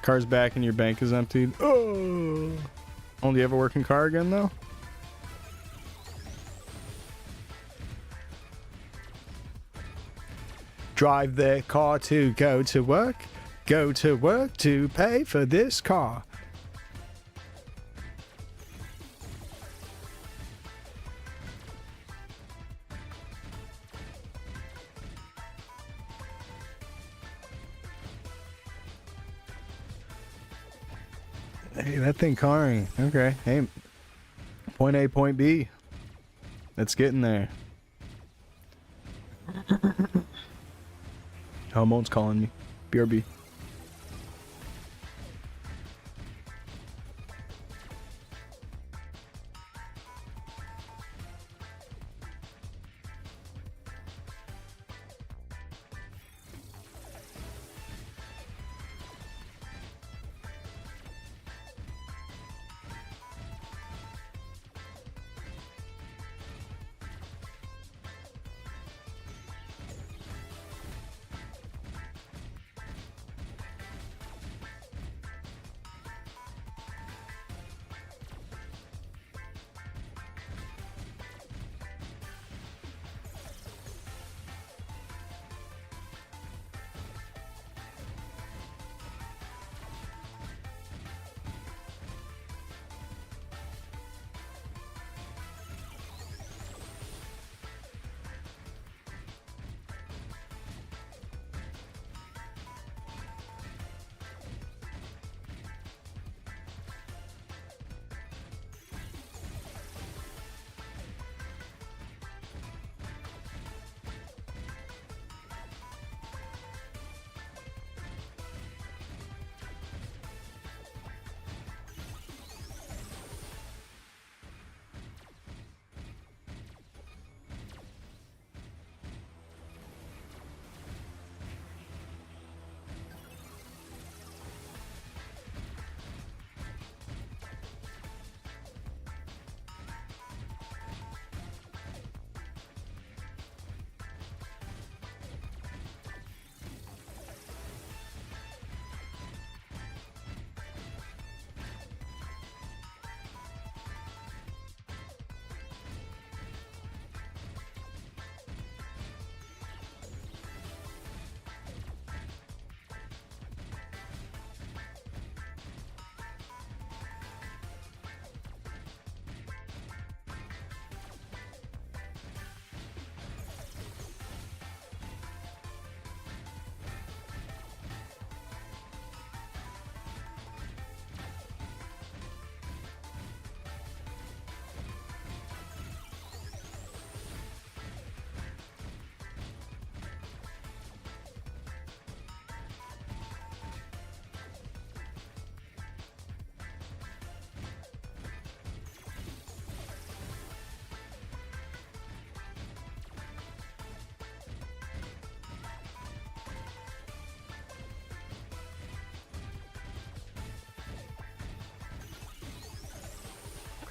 Car's back and your bank is emptied. Oh, only have a working car again though? Drive their car to go to work. Go to work to pay for this car. Hey, that thing carring. Okay. Hey, point A, point B. It's getting there. Homo's calling me. BRB.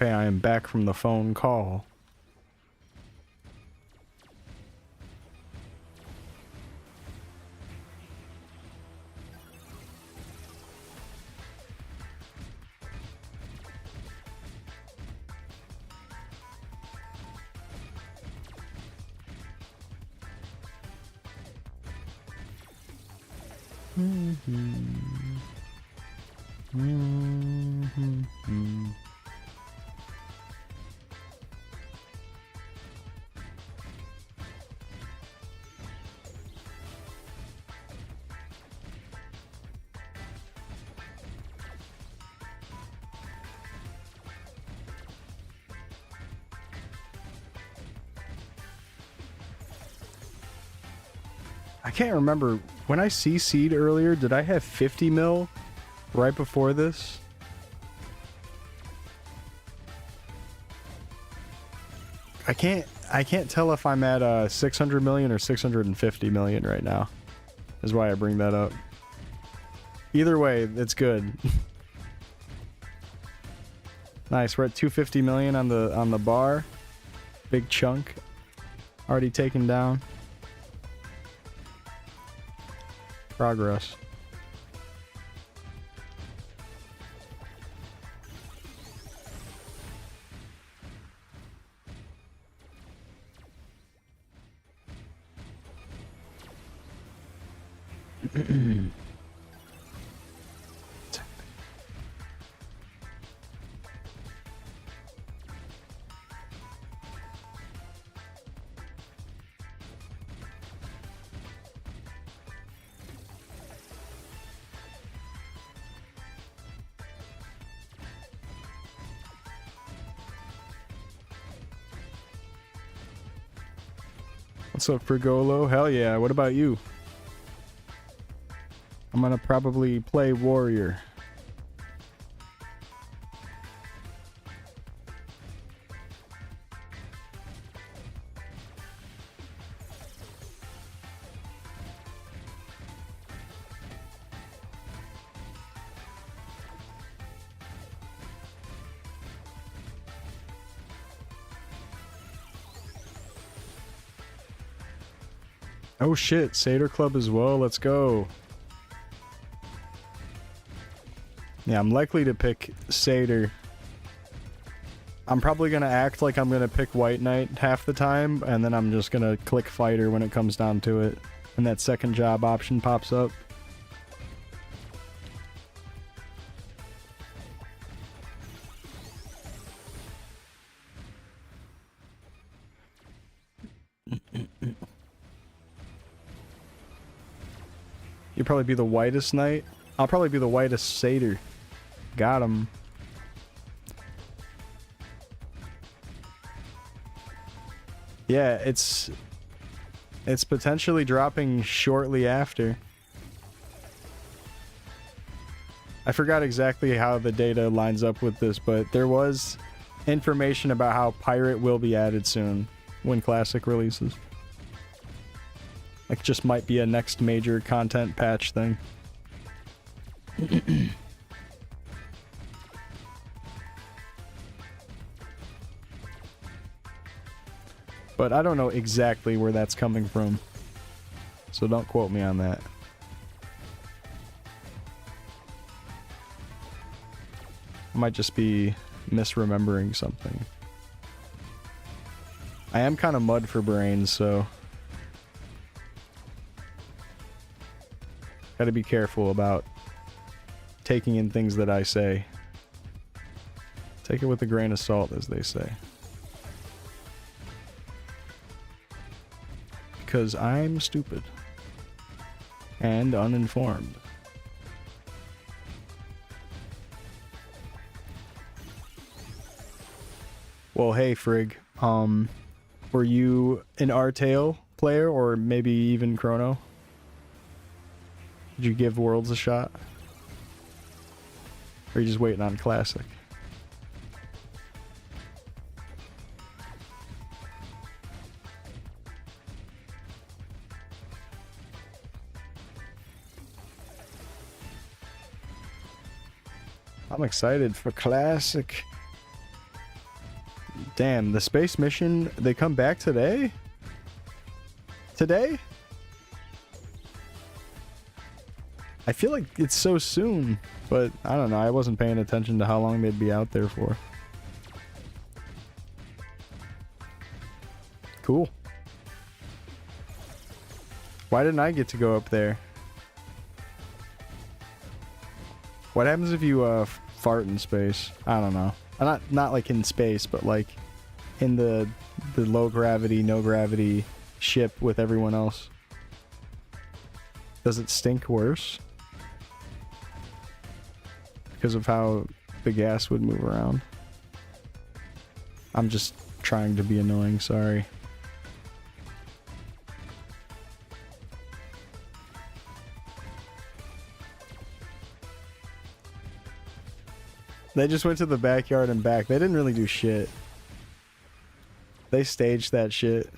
Okay, I am back from the phone call. I can't remember. When I CC'd earlier, did I have 50 mil right before this? I can't tell if I'm at 600 million or 650 million right now. Is why I bring that up. Either way, it's good. Nice, we're at 250 million on the bar. Big chunk. Already taken down. Progress. What's up, Frigolo? Hell yeah, what about you? I'm gonna probably play Warrior. Oh shit, Seder Club as well, let's go. Yeah, I'm likely to pick Seder. I'm probably gonna act like I'm gonna pick White Knight half the time, and then I'm just gonna click Fighter when it comes down to it, and that second job option pops up. You'd probably be the whitest knight. I'll probably be the whitest satyr. Got him. Yeah, it's potentially dropping shortly after. I forgot exactly how the data lines up with this, but there was information about how Pirate will be added soon when Classic releases. Like, just might be a next major content patch thing. But I don't know exactly where that's coming from, so don't quote me on that. I might just be misremembering something. I am kind of mud for brains, so gotta be careful about taking in things that I say. Take it with a grain of salt, as they say. Because I'm stupid. And uninformed. Well, hey, Frig. Were you an Artale player, or maybe even Chrono? Did you give Worlds a shot? Or are you just waiting on Classic? I'm excited for Classic. Damn, the space mission, they come back today? Today? I feel like it's so soon, but I don't know. I wasn't paying attention to how long they'd be out there for. Cool. Why didn't I get to go up there? What happens if you fart in space? I don't know. Not like in space, but like in the low gravity, no gravity ship with everyone else. Does it stink worse? Because of how the gas would move around. I'm just trying to be annoying, sorry. They just went to the backyard and back. They didn't really do shit. They staged that shit.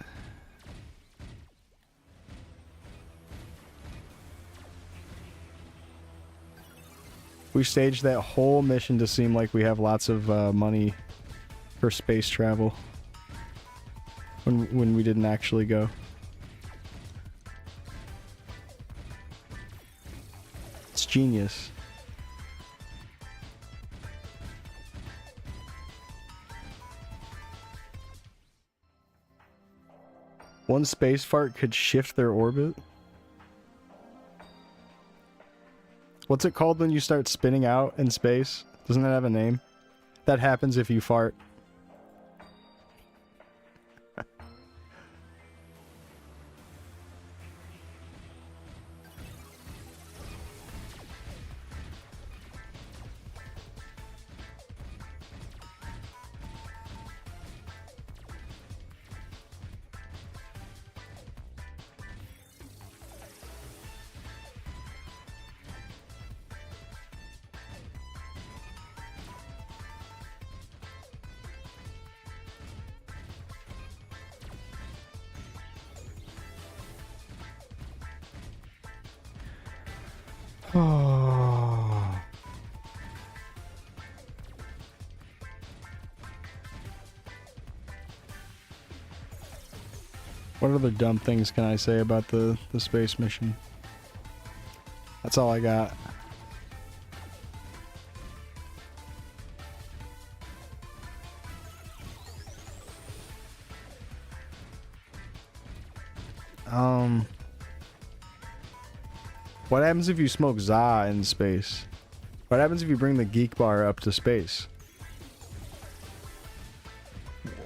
We staged that whole mission to seem like we have lots of money for space travel. When we didn't actually go. It's genius. One space fart could shift their orbit? What's it called when you start spinning out in space? Doesn't that have a name? That happens if you fart. Oh. What other dumb things can I say about the space mission? That's all I got. What happens if you smoke za in space? What happens if you bring the geek bar up to space?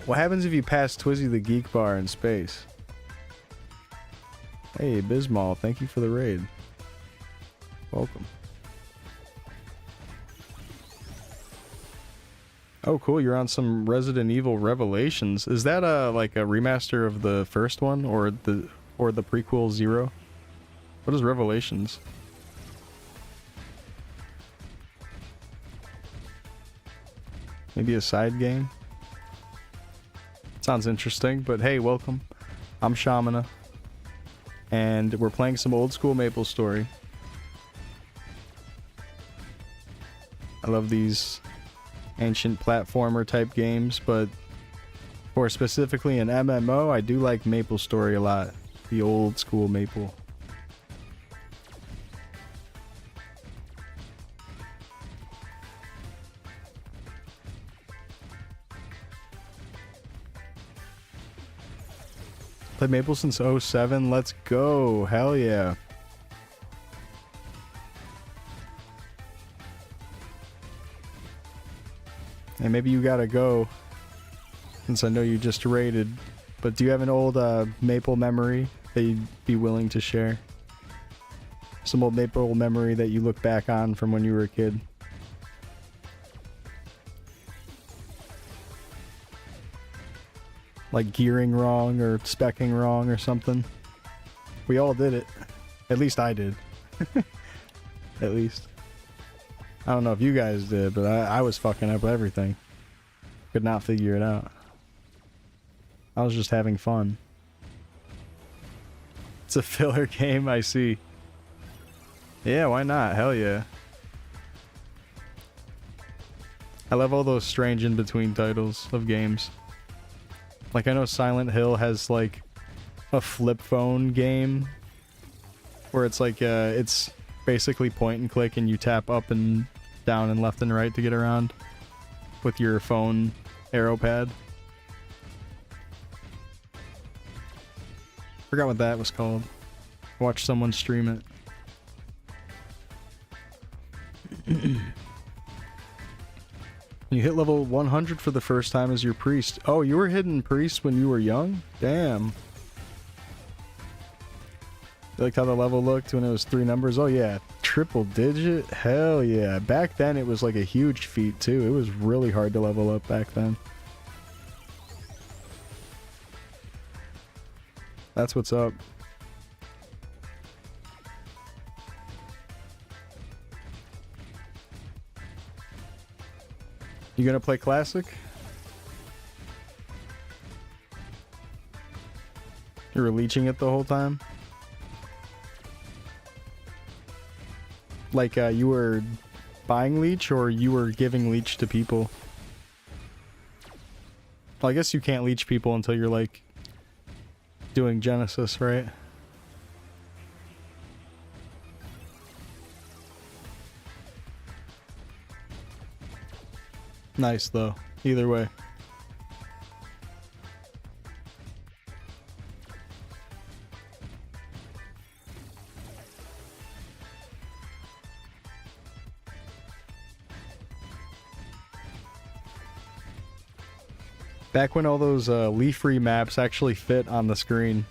What happens if you pass Twizzy the geek bar in space? Hey, Bismol, thank you for the raid. Welcome. Oh, cool, you're on some Resident Evil Revelations. Is that like a remaster of the first one or the prequel 0? What is Revelations? Maybe a side game? Sounds interesting, but hey, welcome. I'm Shamana. And we're playing some old school MapleStory. I love these ancient platformer type games, but for specifically an MMO, I do like MapleStory a lot. The old school Maple. Played Maple since 07. Let's go. Hell yeah. And maybe you gotta go, since I know you just raided. But do you have an old Maple memory that you'd be willing to share? Some old Maple memory that you look back on from when you were a kid? Like gearing wrong or speccing wrong or something. We all did it. At least I did. At least. I don't know if you guys did, but I was fucking up everything. Could not figure it out. I was just having fun. It's a filler game, I see. Yeah, why not? Hell yeah. I love all those strange in-between titles of games. Like, I know Silent Hill has, like, a flip phone game where it's like, it's basically point and click and you tap up and down and left and right to get around with your phone arrow pad. Forgot what that was called. Watch someone stream it. You hit level 100 for the first time as your priest. Oh, you were hidden priest when you were young? Damn. You liked how the level looked when it was 3 numbers? Oh yeah, triple digit? Hell yeah. Back then it was like a huge feat too. It was really hard to level up back then. That's what's up. You gonna play classic? You were leeching it the whole time? Like, you were buying leech, or you were giving leech to people? Well, I guess you can't leech people until you're, like, doing Genesis, right? Nice, though. Either way. Back when all those leaf-free maps actually fit on the screen.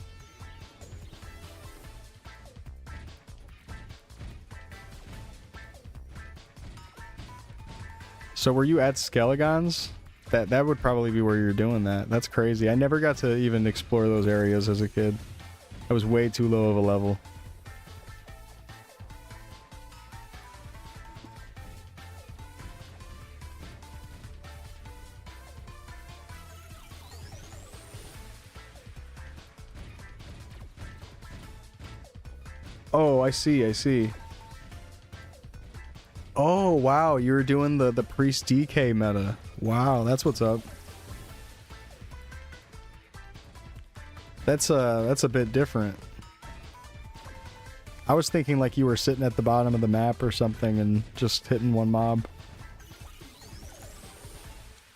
So were you at Skelegons? That would probably be where you're doing that. That's crazy. I never got to even explore those areas as a kid. I was way too low of a level. Oh, I see, I see. Oh, wow, you were doing the priest DK meta. Wow, that's what's up. That's a bit different. I was thinking like you were sitting at the bottom of the map or something and just hitting one mob.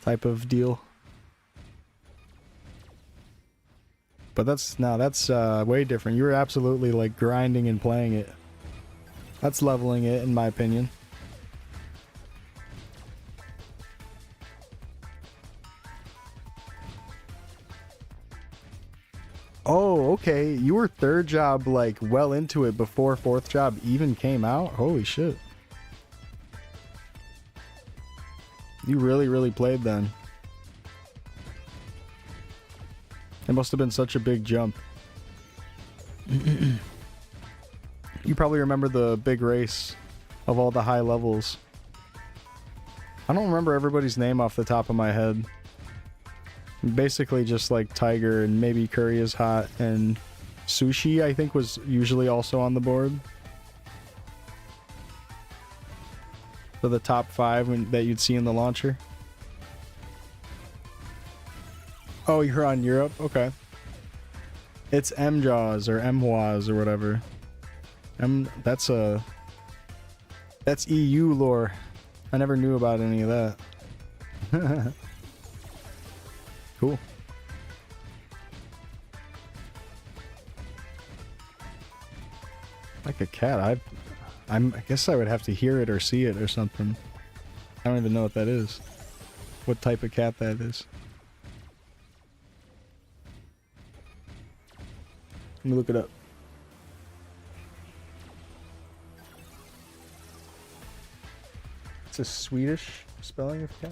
Type of deal. But that's way different. You were absolutely like grinding and playing it. That's leveling it, in my opinion. Oh, okay. You were third job like well into it before fourth job even came out? Holy shit. You really played then. It must have been such a big jump. You probably remember the big race of all the high levels. I don't remember everybody's name off the top of my head. Basically just like Tiger and maybe Curry is Hot and Sushi, I think, was usually also on the board. For the top 5 that you'd see in the launcher. Oh, you're on Europe? Okay. It's M-Jaws or M-Waz or whatever. That's EU lore. I never knew about any of that. Cool. Like a cat. I guess I would have to hear it or see it or something. I don't even know what that is. What type of cat that is. Let me look it up. It's a Swedish spelling of cat.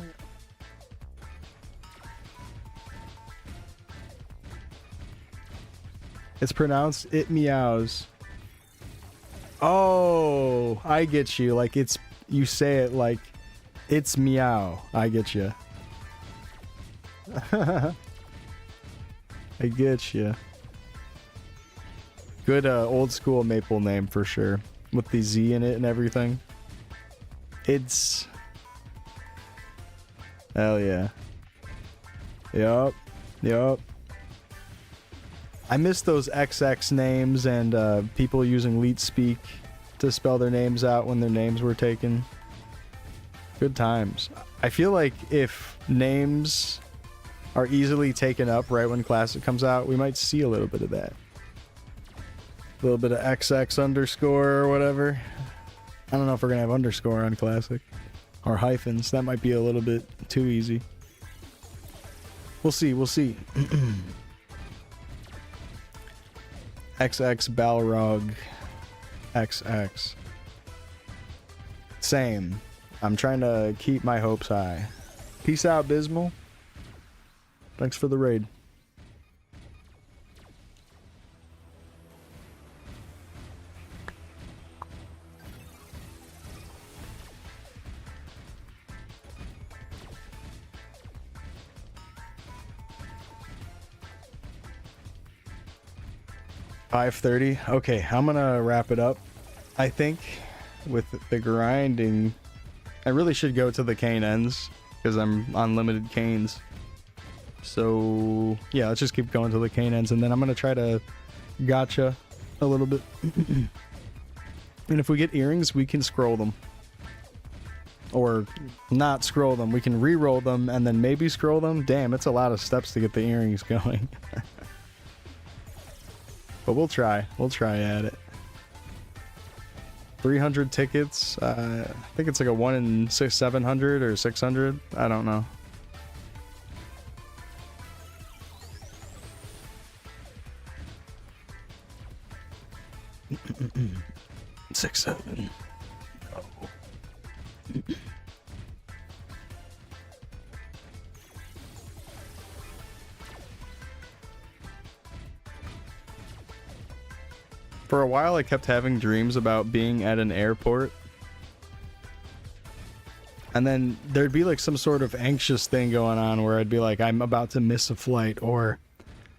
It's pronounced it meows. Oh, I get you. Like it's, you say it like it's meow. I get you. I get you. Good old school maple name for sure. With the Z in it and everything. It's... Hell yeah. Yup. Yup. I miss those XX names and people using leet speak to spell their names out when their names were taken. Good times. I feel like if names are easily taken up right when Classic comes out, we might see a little bit of that. A little bit of XX underscore or whatever. I don't know if we're going to have underscore on Classic. Or hyphens. That might be a little bit too easy. We'll see, we'll see. XX Balrog XX. Same. I'm trying to keep my hopes high. Peace out, Bismal. Thanks for the raid. $5:30. Okay, I'm gonna wrap it up. I think with the grinding, I really should go to the cane ends because I'm on limited canes. So yeah, let's just keep going to the cane ends, and then I'm gonna try to gotcha a little bit. And if we get earrings, we can scroll them, or not scroll them. We can re-roll them and then maybe scroll them. Damn, it's a lot of steps to get the earrings going. But we'll try. We'll try at it. 300 tickets. I think it's like a 1 in 700 or 600. I don't know. Six, 7. Oh. For a while, I kept having dreams about being at an airport. And then there'd be like some sort of anxious thing going on where I'd be like, I'm about to miss a flight, or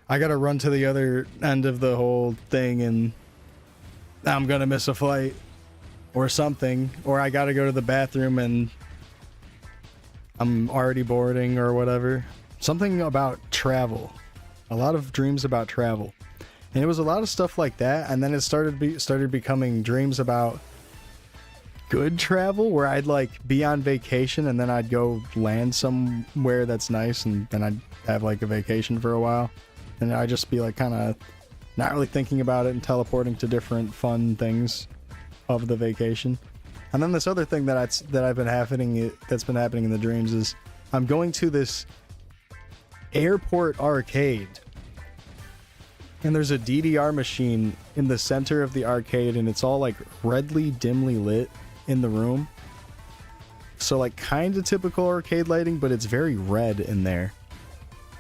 I gotta run to the other end of the whole thing and I'm gonna miss a flight, or something, or I gotta go to the bathroom and I'm already boarding or whatever. Something about travel. A lot of dreams about travel. And it was a lot of stuff like that, and then it started becoming dreams about good travel, where I'd like be on vacation and then I'd go land somewhere that's nice, and then I'd have like a vacation for a while, and I'd just be like kind of not really thinking about it and teleporting to different fun things of the vacation. And then this other thing that's been happening in the dreams is I'm going to this airport arcade. And there's a DDR machine in the center of the arcade, and it's all like redly, dimly lit in the room. So like kind of typical arcade lighting, but it's very red in there.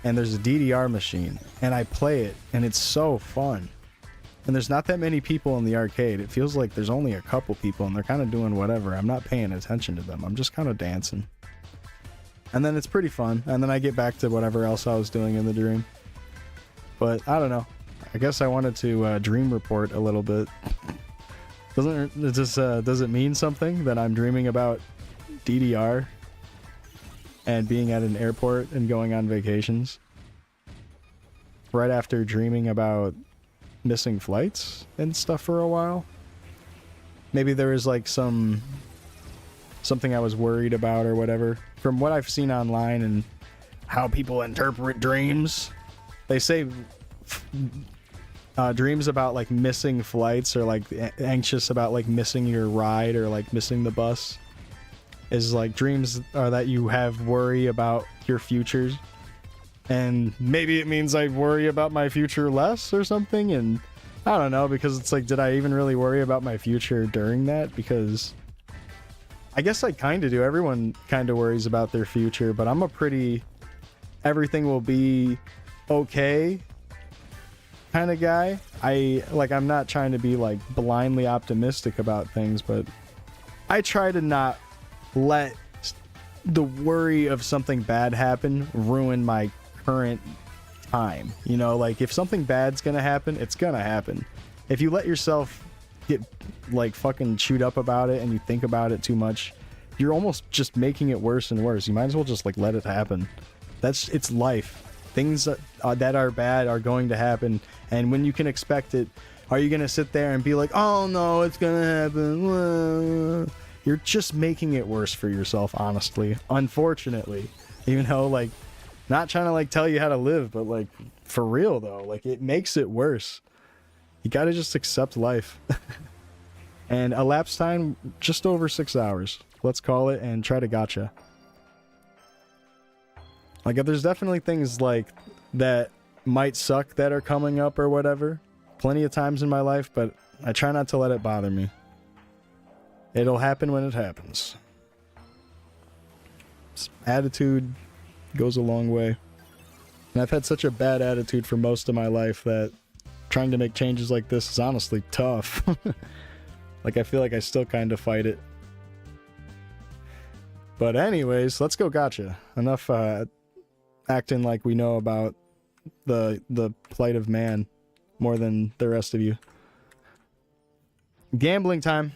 And there's a DDR machine, and I play it, and it's so fun. And there's not that many people in the arcade. It feels like there's only a couple people, and they're kind of doing whatever. I'm not paying attention to them. I'm just kind of dancing. And then it's pretty fun. And then I get back to whatever else I was doing in the dream. But I don't know. I guess I wanted to dream report a little bit. Does it mean something that I'm dreaming about DDR and being at an airport and going on vacations right after dreaming about missing flights and stuff for a while? Maybe there was like something I was worried about or whatever. From what I've seen online and how people interpret dreams, they say dreams about like missing flights, or like anxious about like missing your ride or like missing the bus, is like dreams are that you have worry about your futures, and maybe it means I worry about my future less or something. And I don't know, because it's like, did I even really worry about my future during that? Because I guess I kind of do. Everyone kind of worries about their future, but I'm a pretty everything will be okay kind of guy. I'm not trying to be like blindly optimistic about things, but I try to not let the worry of something bad happen ruin my current time. You know, like if something bad's gonna happen, it's gonna happen. If you let yourself get like fucking chewed up about it and you think about it too much, you're almost just making it worse and worse. You might as well just like let it happen. It's life. Things that are bad are going to happen, and when you can expect it, are you gonna sit there and be like, oh no, it's gonna happen? You're just making it worse for yourself, honestly, unfortunately. Even though, like, not trying to like tell you how to live, but like, for real though, like, it makes it worse. You gotta just accept life. And elapsed time just over 6 hours, let's call it, and try to gotcha. Like, there's definitely things like that might suck that are coming up or whatever, plenty of times in my life, but I try not to let it bother me. It'll happen when it happens. Attitude goes a long way. And I've had such a bad attitude for most of my life that trying to make changes like this is honestly tough. Like, I feel like I still kind of fight it. But anyways, let's go gotcha. Enough acting like we know about the plight of man more than the rest of you. Gambling time.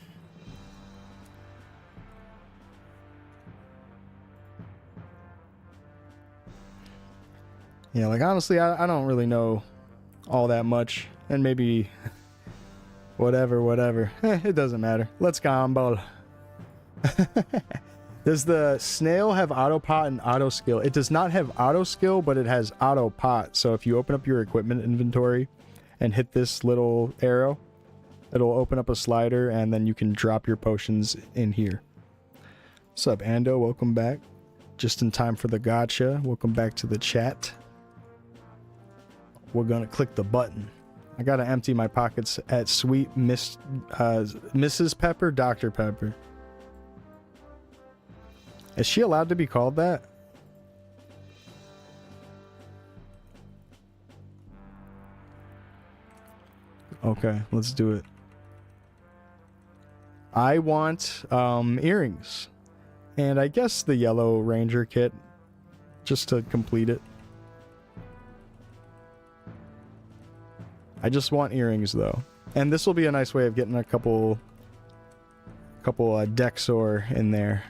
Yeah, like, honestly, I don't really know all that much. And maybe whatever. It doesn't matter. Let's gamble. Does the snail have auto pot and auto skill? It does not have auto skill, but it has auto pot. So if you open up your equipment inventory and hit this little arrow, it'll open up a slider and then you can drop your potions in here. What's up, Ando? Welcome back. Just in time for the gotcha. Welcome back to the chat. We're gonna click the button. I gotta empty my pockets at sweet Mrs. Pepper, Dr. Pepper. Is she allowed to be called that? Okay, let's do it. I want earrings. And I guess the yellow ranger kit, just to complete it. I just want earrings though. And this will be a nice way of getting a couple Dexor in there.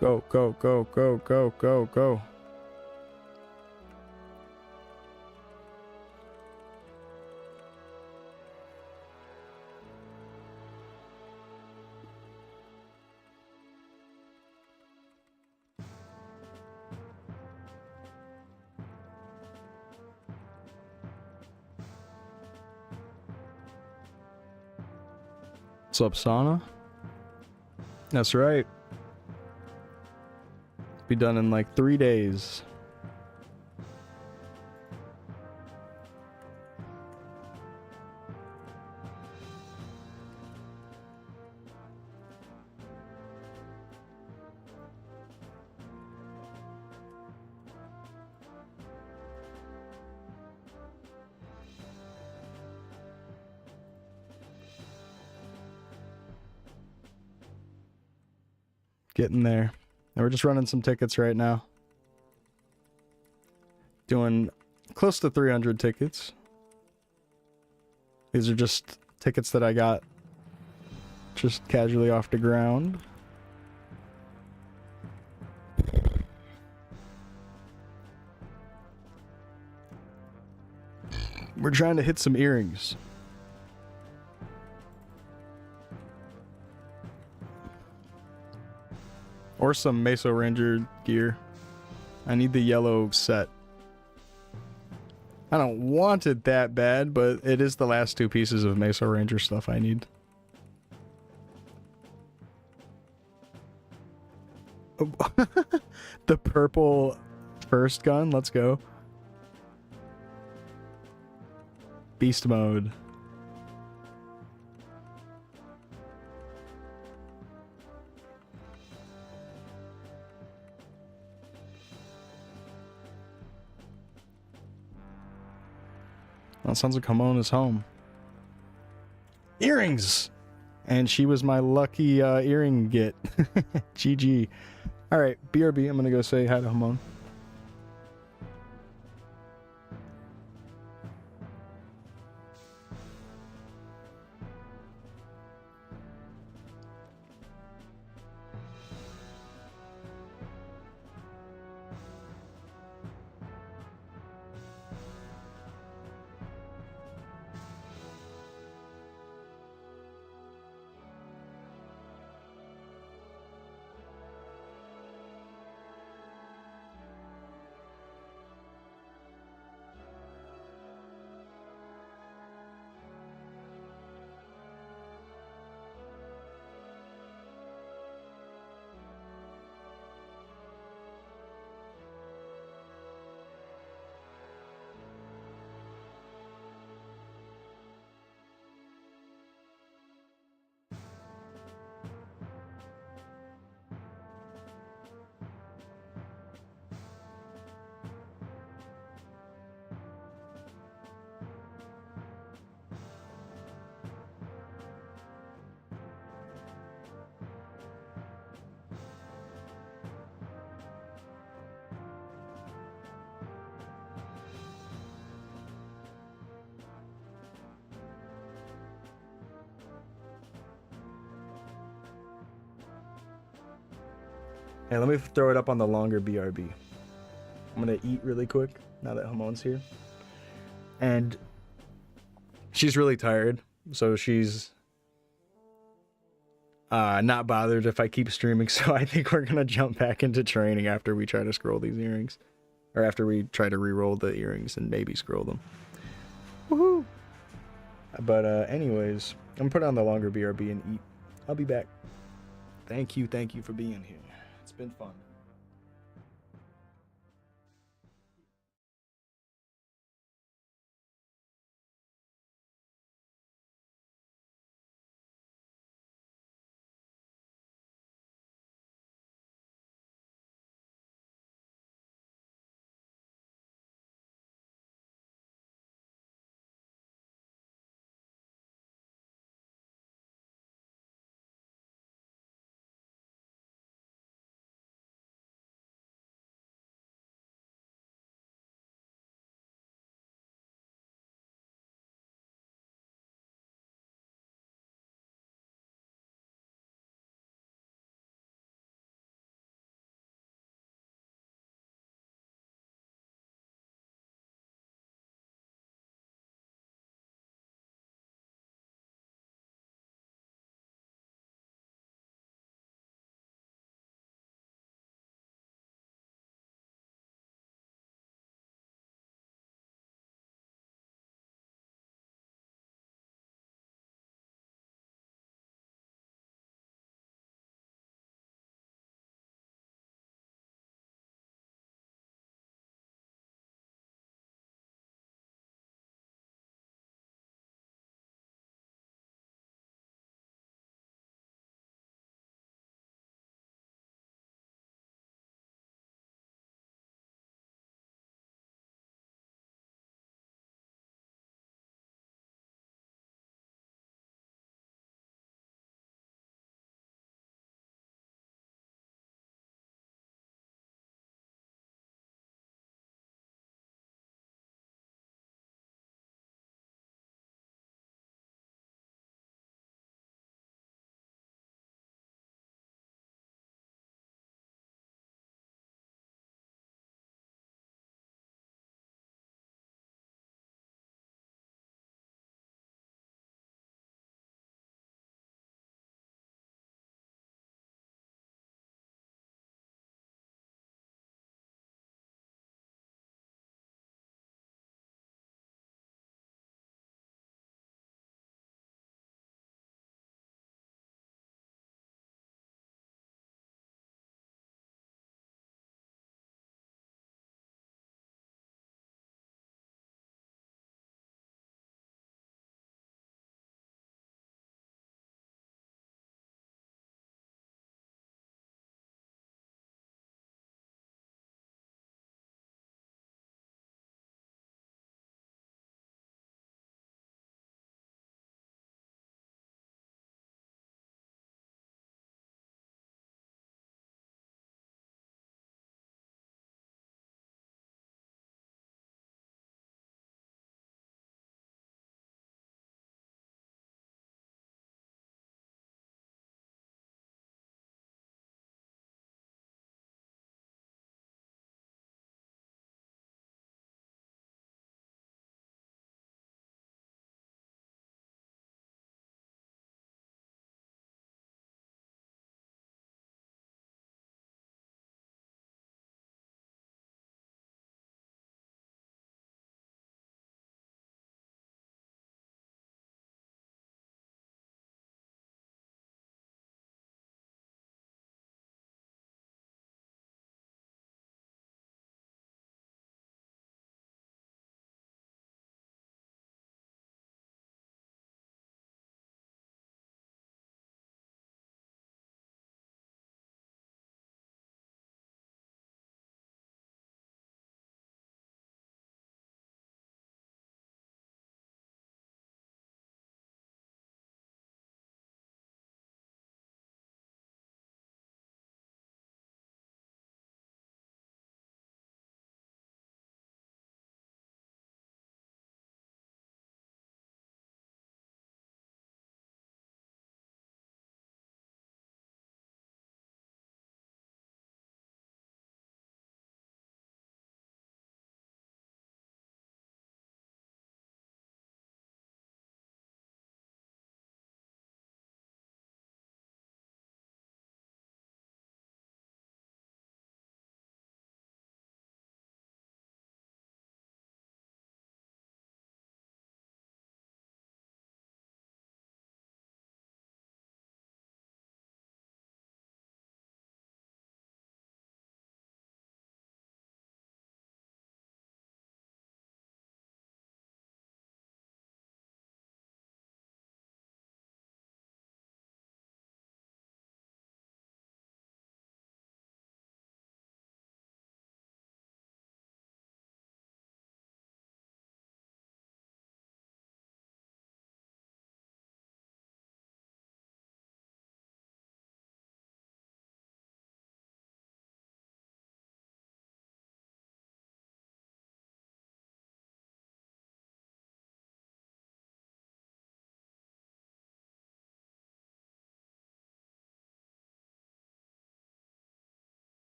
Go, go, go, go, go, go, go. What's up, Sauna? That's right. Be done in like 3 days. Getting there. And we're just running some tickets right now. Doing close to 300 tickets. These are just tickets that I got just casually off the ground. We're trying to hit some earrings. Or some Meso Ranger gear. I need the yellow set. I don't want it that bad, but it is the last 2 pieces of Meso Ranger stuff I need. The purple first gun, let's go. Beast mode. Well, it sounds like Hamon is home. earrings. And she was my lucky earring get. GG. All right, BRB. I'm gonna go say hi to Hamon. Hey, let me throw it up on the longer BRB. I'm gonna eat really quick now that Hamon's here. And she's really tired, so she's not bothered if I keep streaming, so I think we're gonna jump back into training after we try to scroll these earrings. Or after we try to re-roll the earrings and maybe scroll them. Woohoo! But anyways, I'm gonna put on the longer BRB and eat. I'll be back. Thank you for being here. It's been fun.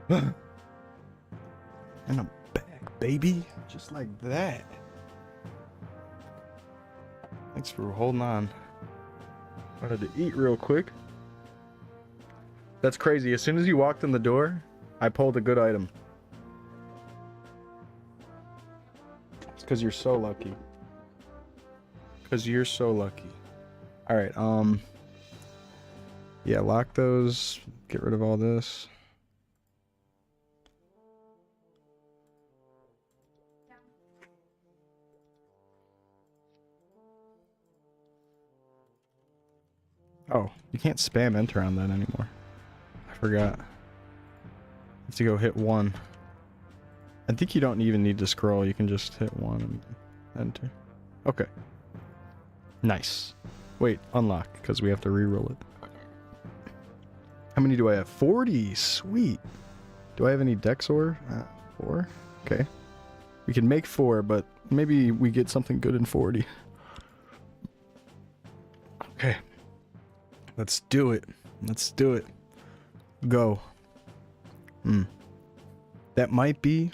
And I'm back, baby. Just like that. Thanks for holding on. I had to eat real quick. That's crazy. As soon as you walked in the door, I pulled a good item. It's because you're so lucky. Because you're so lucky. Alright, yeah, lock those. Get rid of all this. Oh, you can't spam enter on that anymore. I forgot. You have to go hit 1. I think you don't even need to scroll. You can just hit 1 and enter. Okay. Nice. Wait, unlock, because we have to re-roll it. How many do I have? 40! Sweet! Do I have any Dexor? 4? Okay. We can make 4, but maybe we get something good in 40. Okay. Let's do it. Let's do it. Go. That might be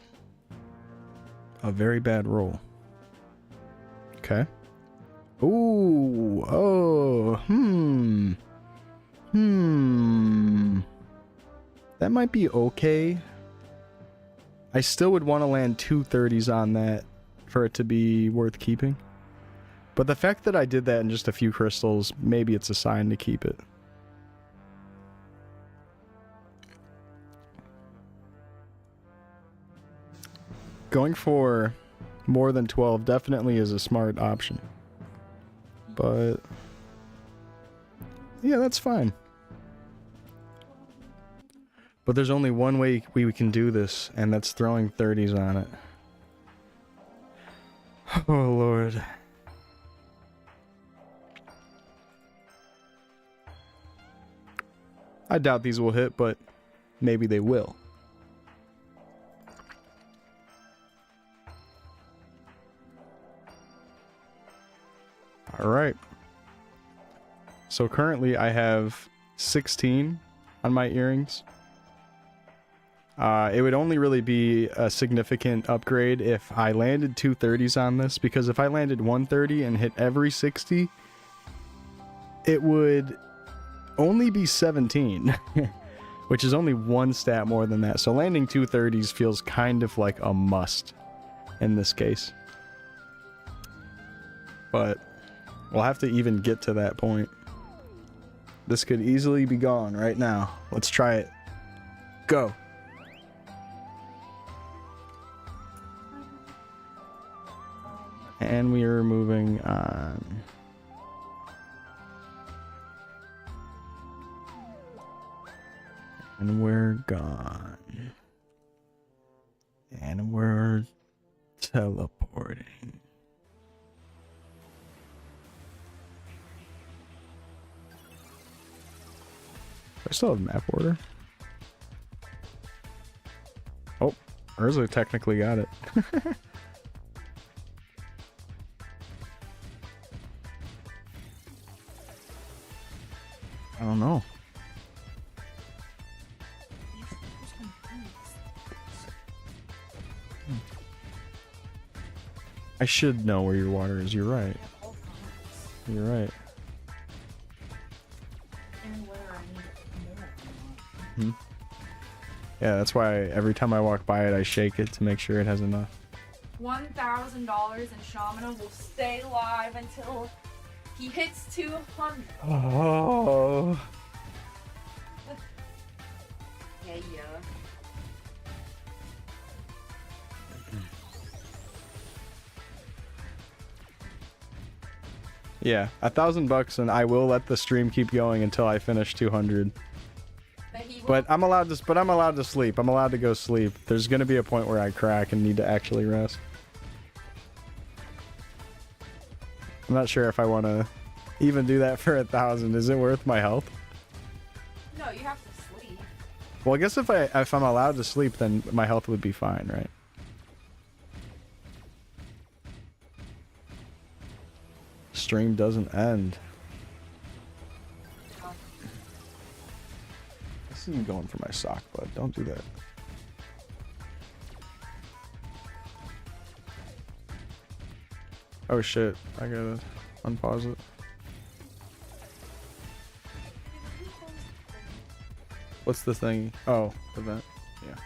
a very bad roll. Okay. Ooh. Oh. That might be okay. I still would want to land 2 30s on that for it to be worth keeping. But the fact that I did that in just a few crystals, maybe it's a sign to keep it. Going for more than 12 definitely is a smart option. But yeah, that's fine. But there's only one way we can do this, and that's throwing 30s on it. Oh, Lord. I doubt these will hit, but maybe they will. Alright. So currently I have 16 on my earrings. It would only really be a significant upgrade if I landed 2 30s on this, because if I landed 1 30 and hit every 60, it would only be 17, which is only 1 stat more than that. So landing 2 30s feels kind of like a must in this case. But we'll have to even get to that point. This could easily be gone right now. Let's try it. Go. And we are moving on. And we're gone. And we're teleporting. I still have map order. Oh, Urza technically got it. I don't know. I should know where your water is. You're right. You're right. Hmm. Yeah, that's why every time I walk by it, I shake it to make sure it has enough. $1,000 in Shamana will stay live until he hits 200. Oh. Yeah. Yeah, $1,000 and I will let the stream keep going until I finish 200. But I'm allowed to. But I'm allowed to sleep. I'm allowed to go sleep. There's gonna be a point where I crack and need to actually rest. I'm not sure if I want to even do that for 1,000. Is it worth my health? No, you have to sleep. Well, I guess if I'm allowed to sleep, then my health would be fine, right? Stream doesn't end. see you going for my sock, bud. Don't do that. Oh shit, I gotta unpause it. What's the thing? Oh, event. Yeah.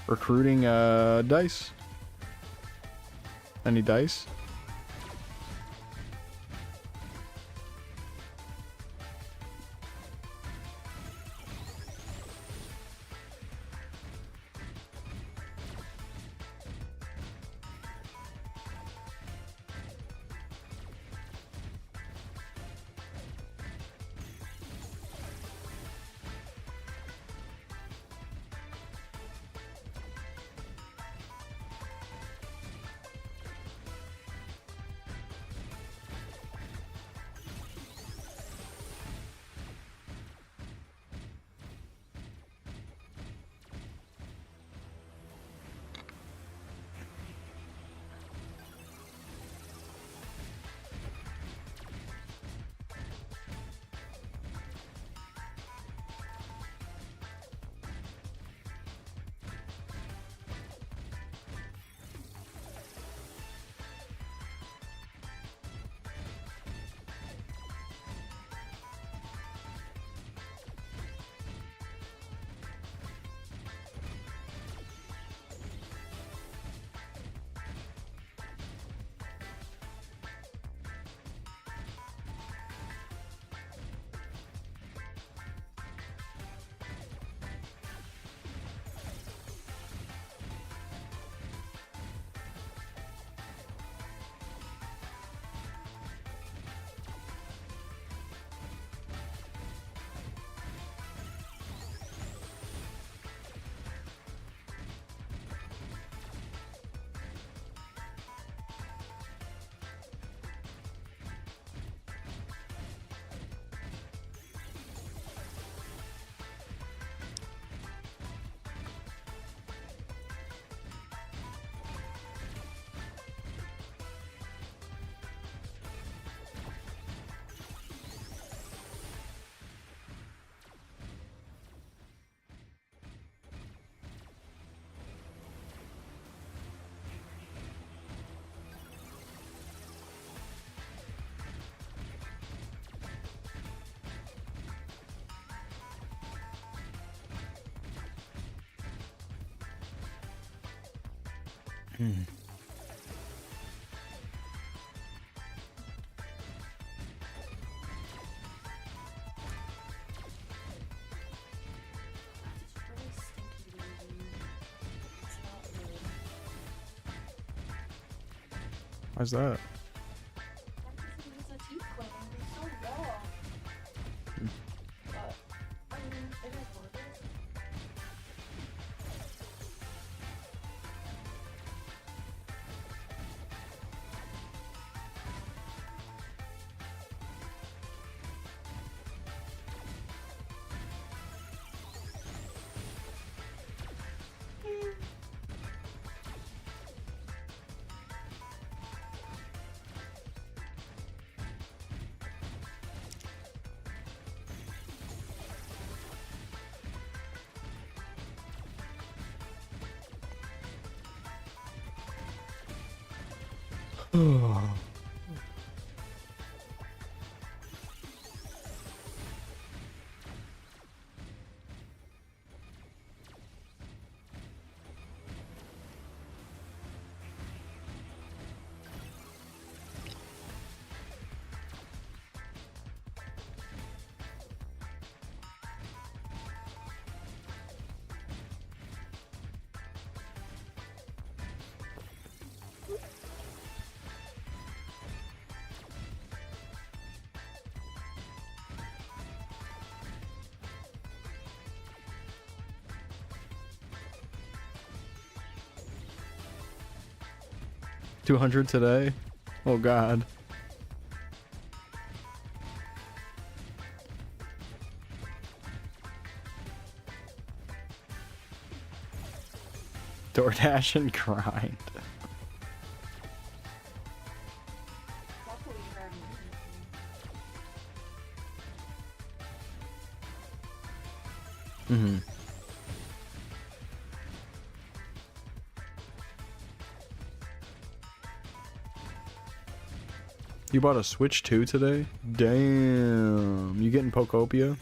Recruiting dice. Any dice? Why's that? $200 today? Oh god. DoorDash and grind. Luckily, you heard me. Mm-hmm. You bought a Switch 2 today? Damn. You getting Pokopia?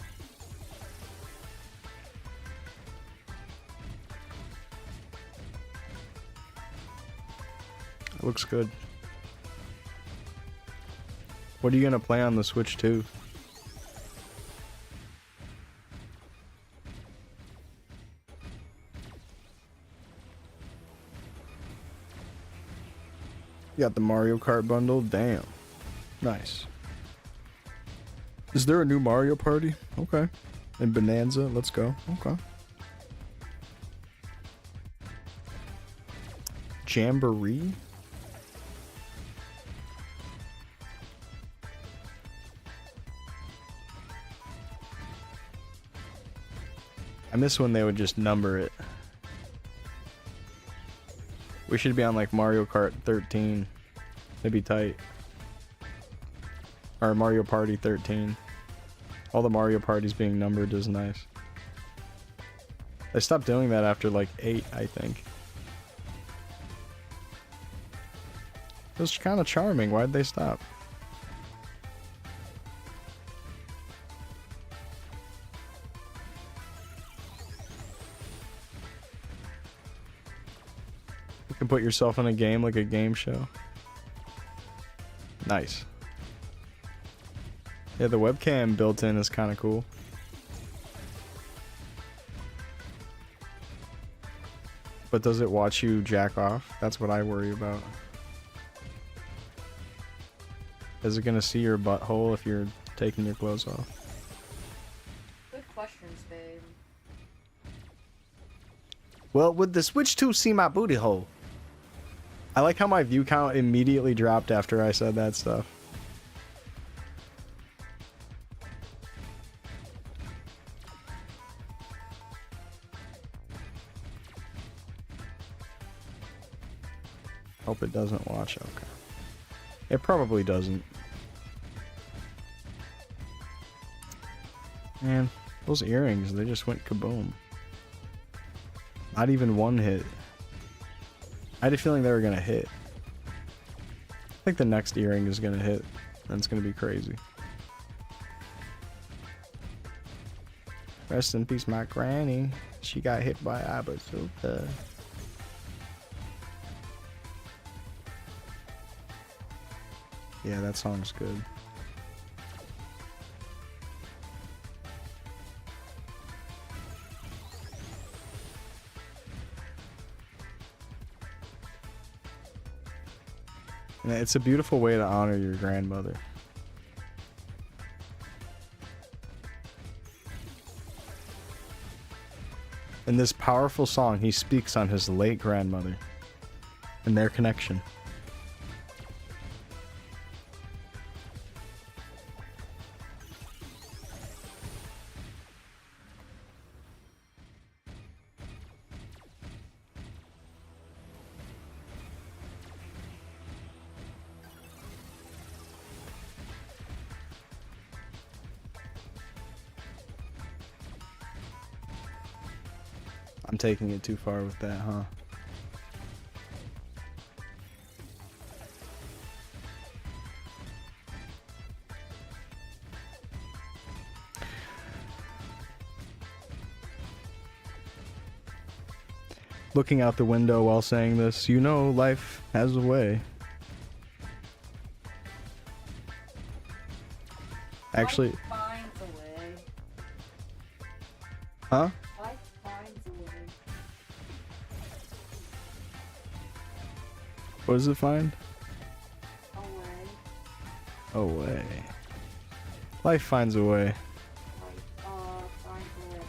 It looks good. What are you gonna play on the Switch 2? You got the Mario Kart bundle? Damn. Nice. Is there a new Mario Party? Okay. And Bonanza, let's go. Okay. Jamboree? I miss when they would just number it. We should be on like Mario Kart 13. That'd be tight. Or Mario Party 13. All the Mario parties being numbered is nice. They stopped doing that after like 8, I think. It was kind of charming. Why'd they stop? You can put yourself in a game like a game show. Nice. Yeah, the webcam built in is kind of cool. But does it watch you jack off? That's what I worry about. Is it gonna see your butthole if you're taking your clothes off? Good questions, babe. Well, would the Switch 2 see my booty hole? I like how my view count immediately dropped after I said that stuff. Hope it doesn't watch. Okay. It probably doesn't. Man, those earrings, they just went kaboom. Not even one hit. I had a feeling they were gonna hit. I think the next earring is gonna hit. And it's gonna be crazy. Rest in peace, my granny. She got hit by a bazooka. Yeah, that song's good. And it's a beautiful way to honor your grandmother. In this powerful song, he speaks on his late grandmother and their connection. I'm taking it too far with that, huh? Looking out the window while saying this, you know life has a way. Actually... Life finds a way. Huh? Life finds a way. What does it find? A way. A way. Life finds a way. Life, finds a way.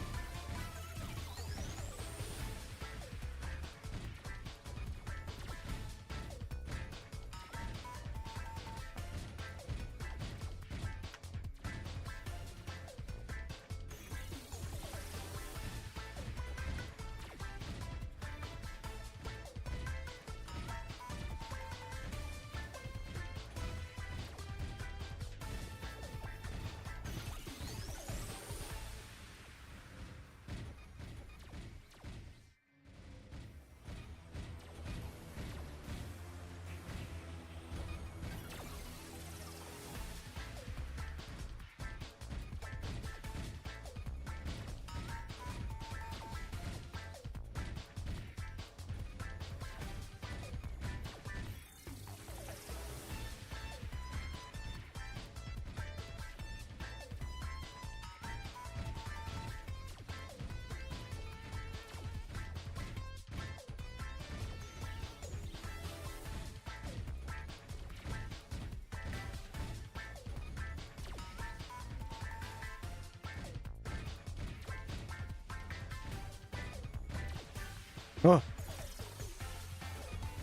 Oh.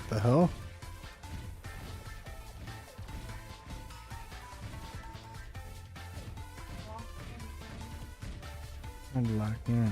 The hell? Unlock, yeah.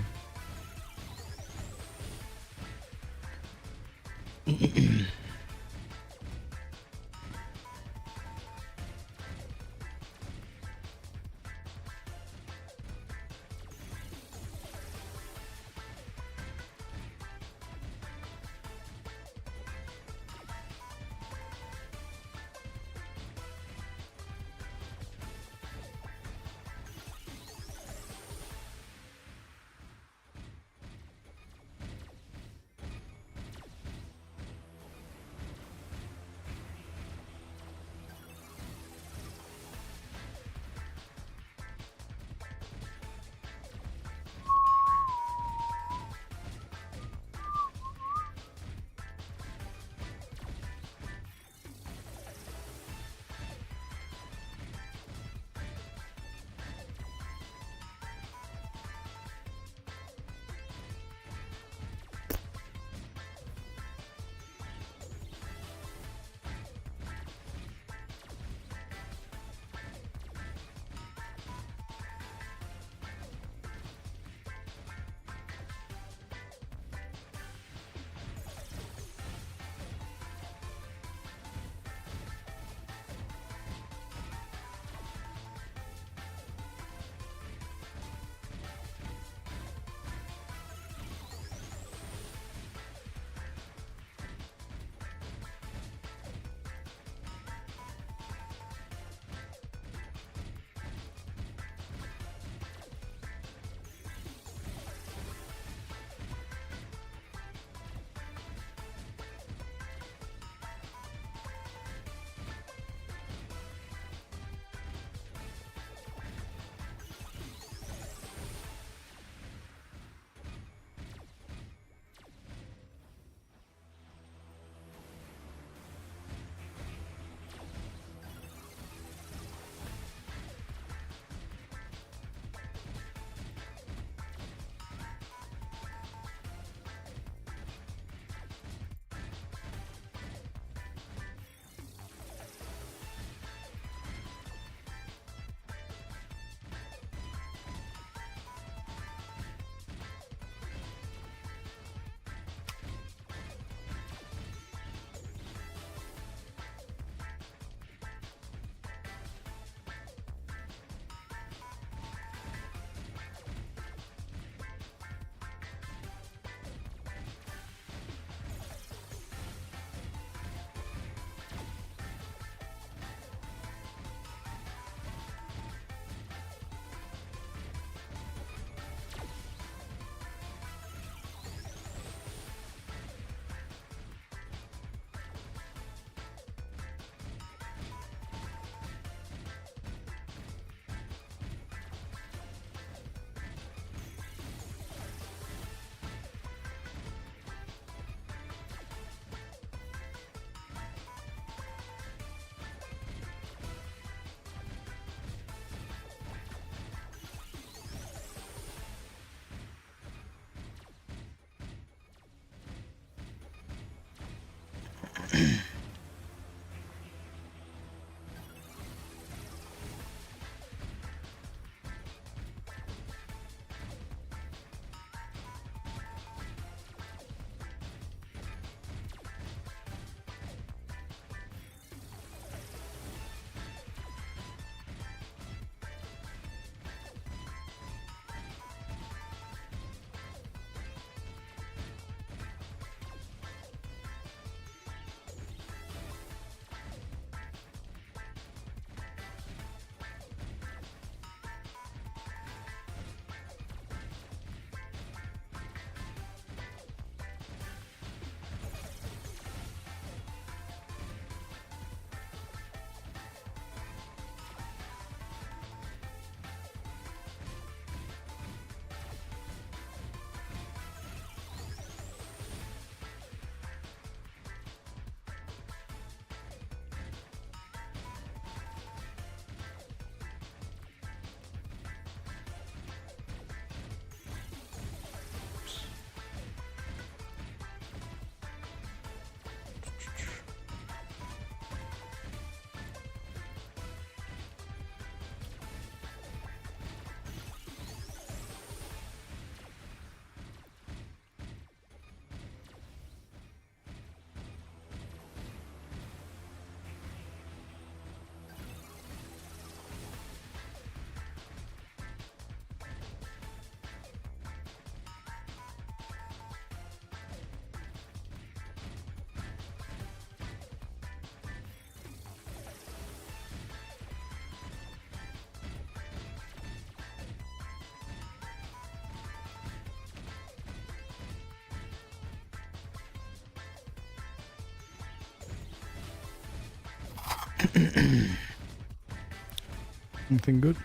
Anything good?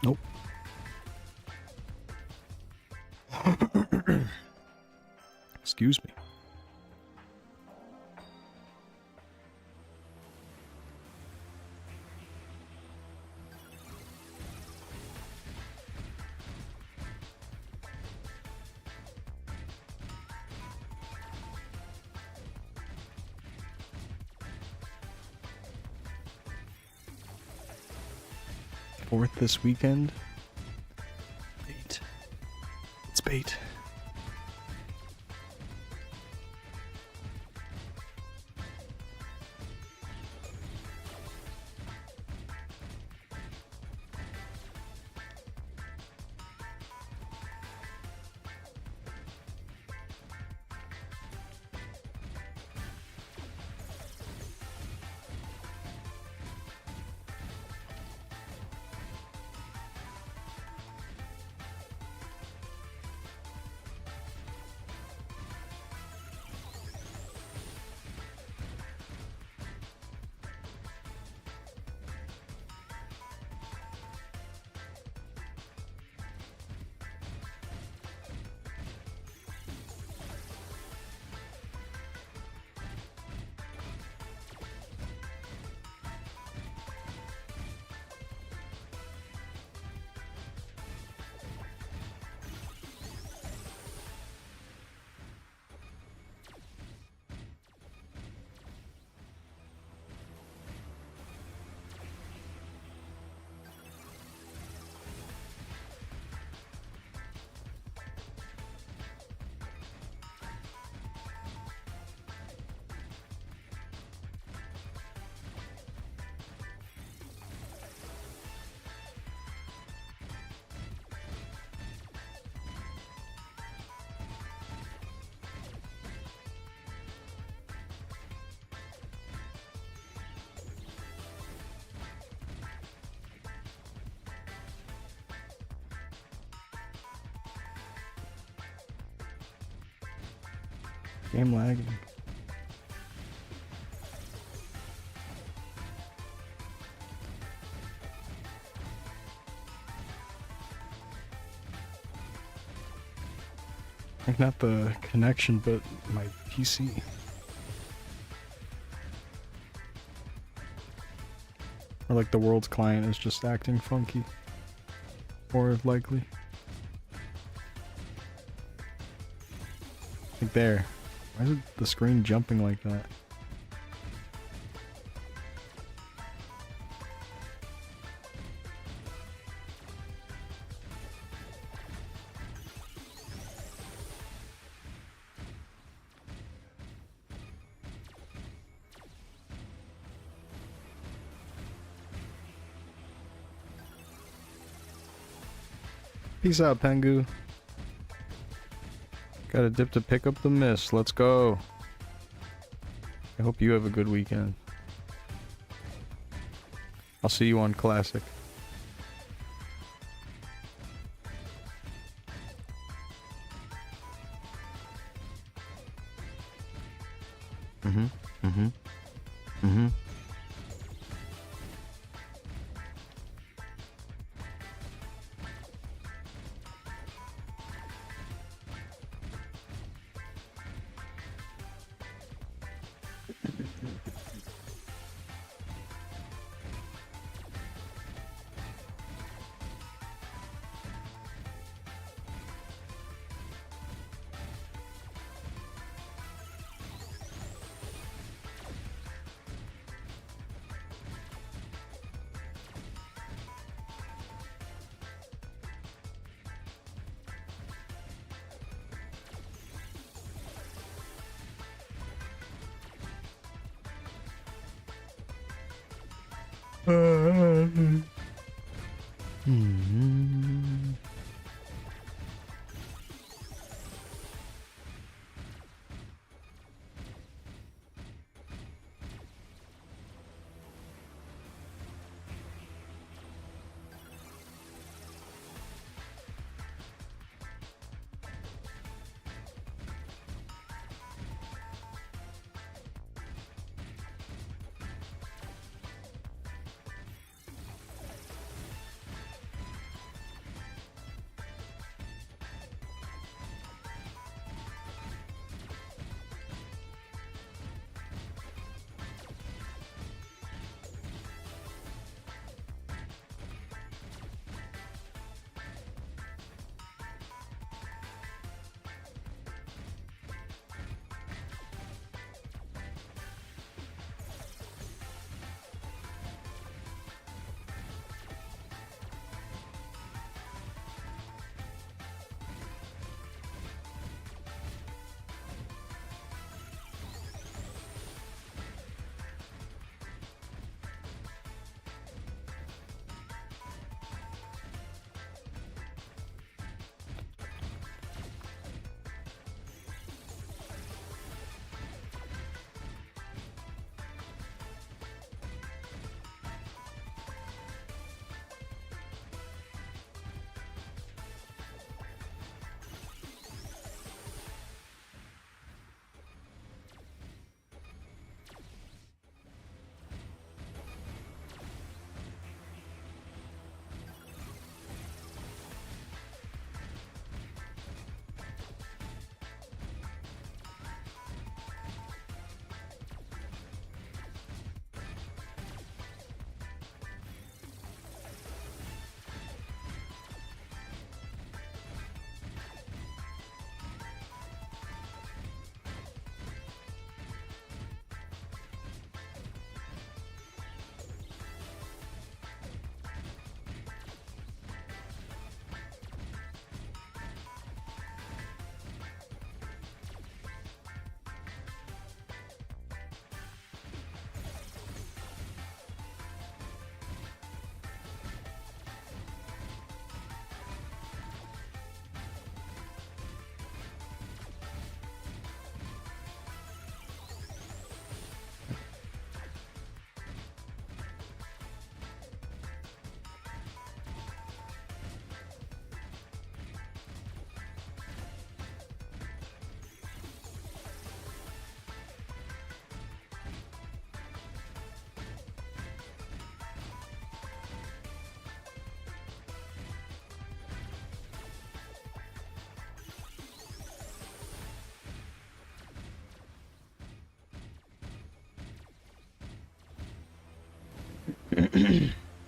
Nope. Excuse me. Fourth this weekend. Bait. It's bait. Game lagging. Like not the connection, but my PC. Or like the world's client is just acting funky. Or likely. Like there. Why is the screen jumping like that? Peace out, Pengu. Got a dip to pick up the mist. Let's go. I hope you have a good weekend. I'll see you on Classic. Mm-hmm.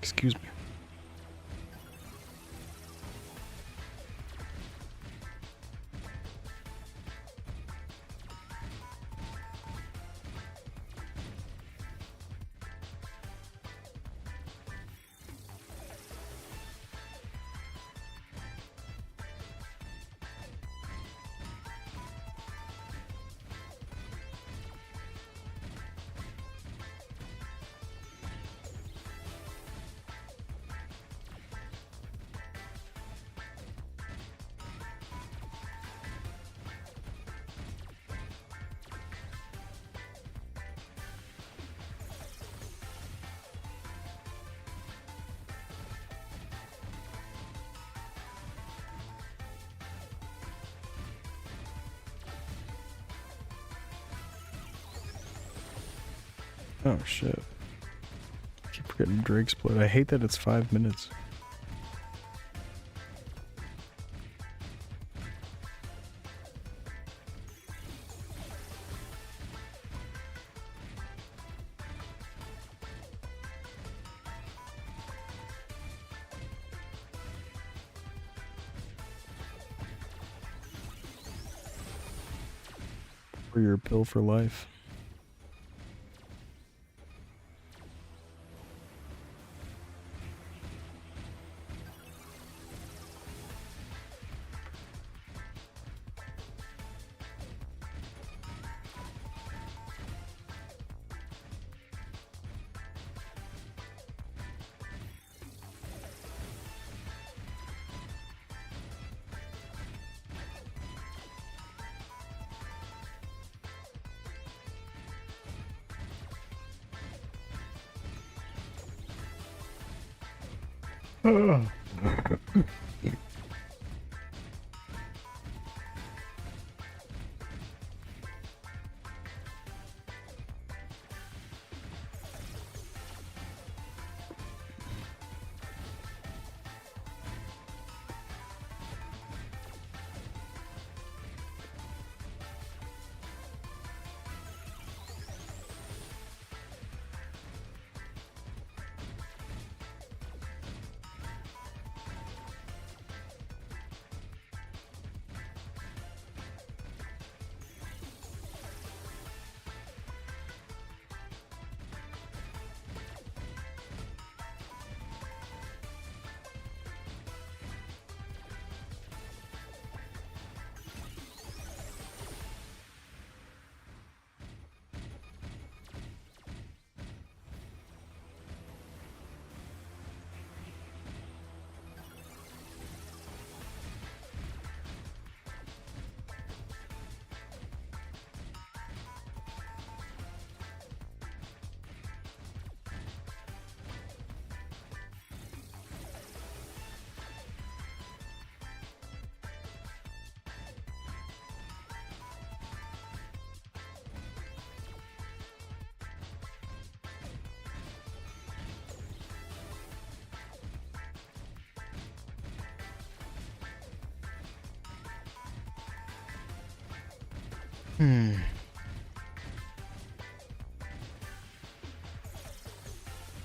Excuse me. Oh shit. I keep forgetting Drake's Blood. I hate that it's 5 minutes. For your pill for life.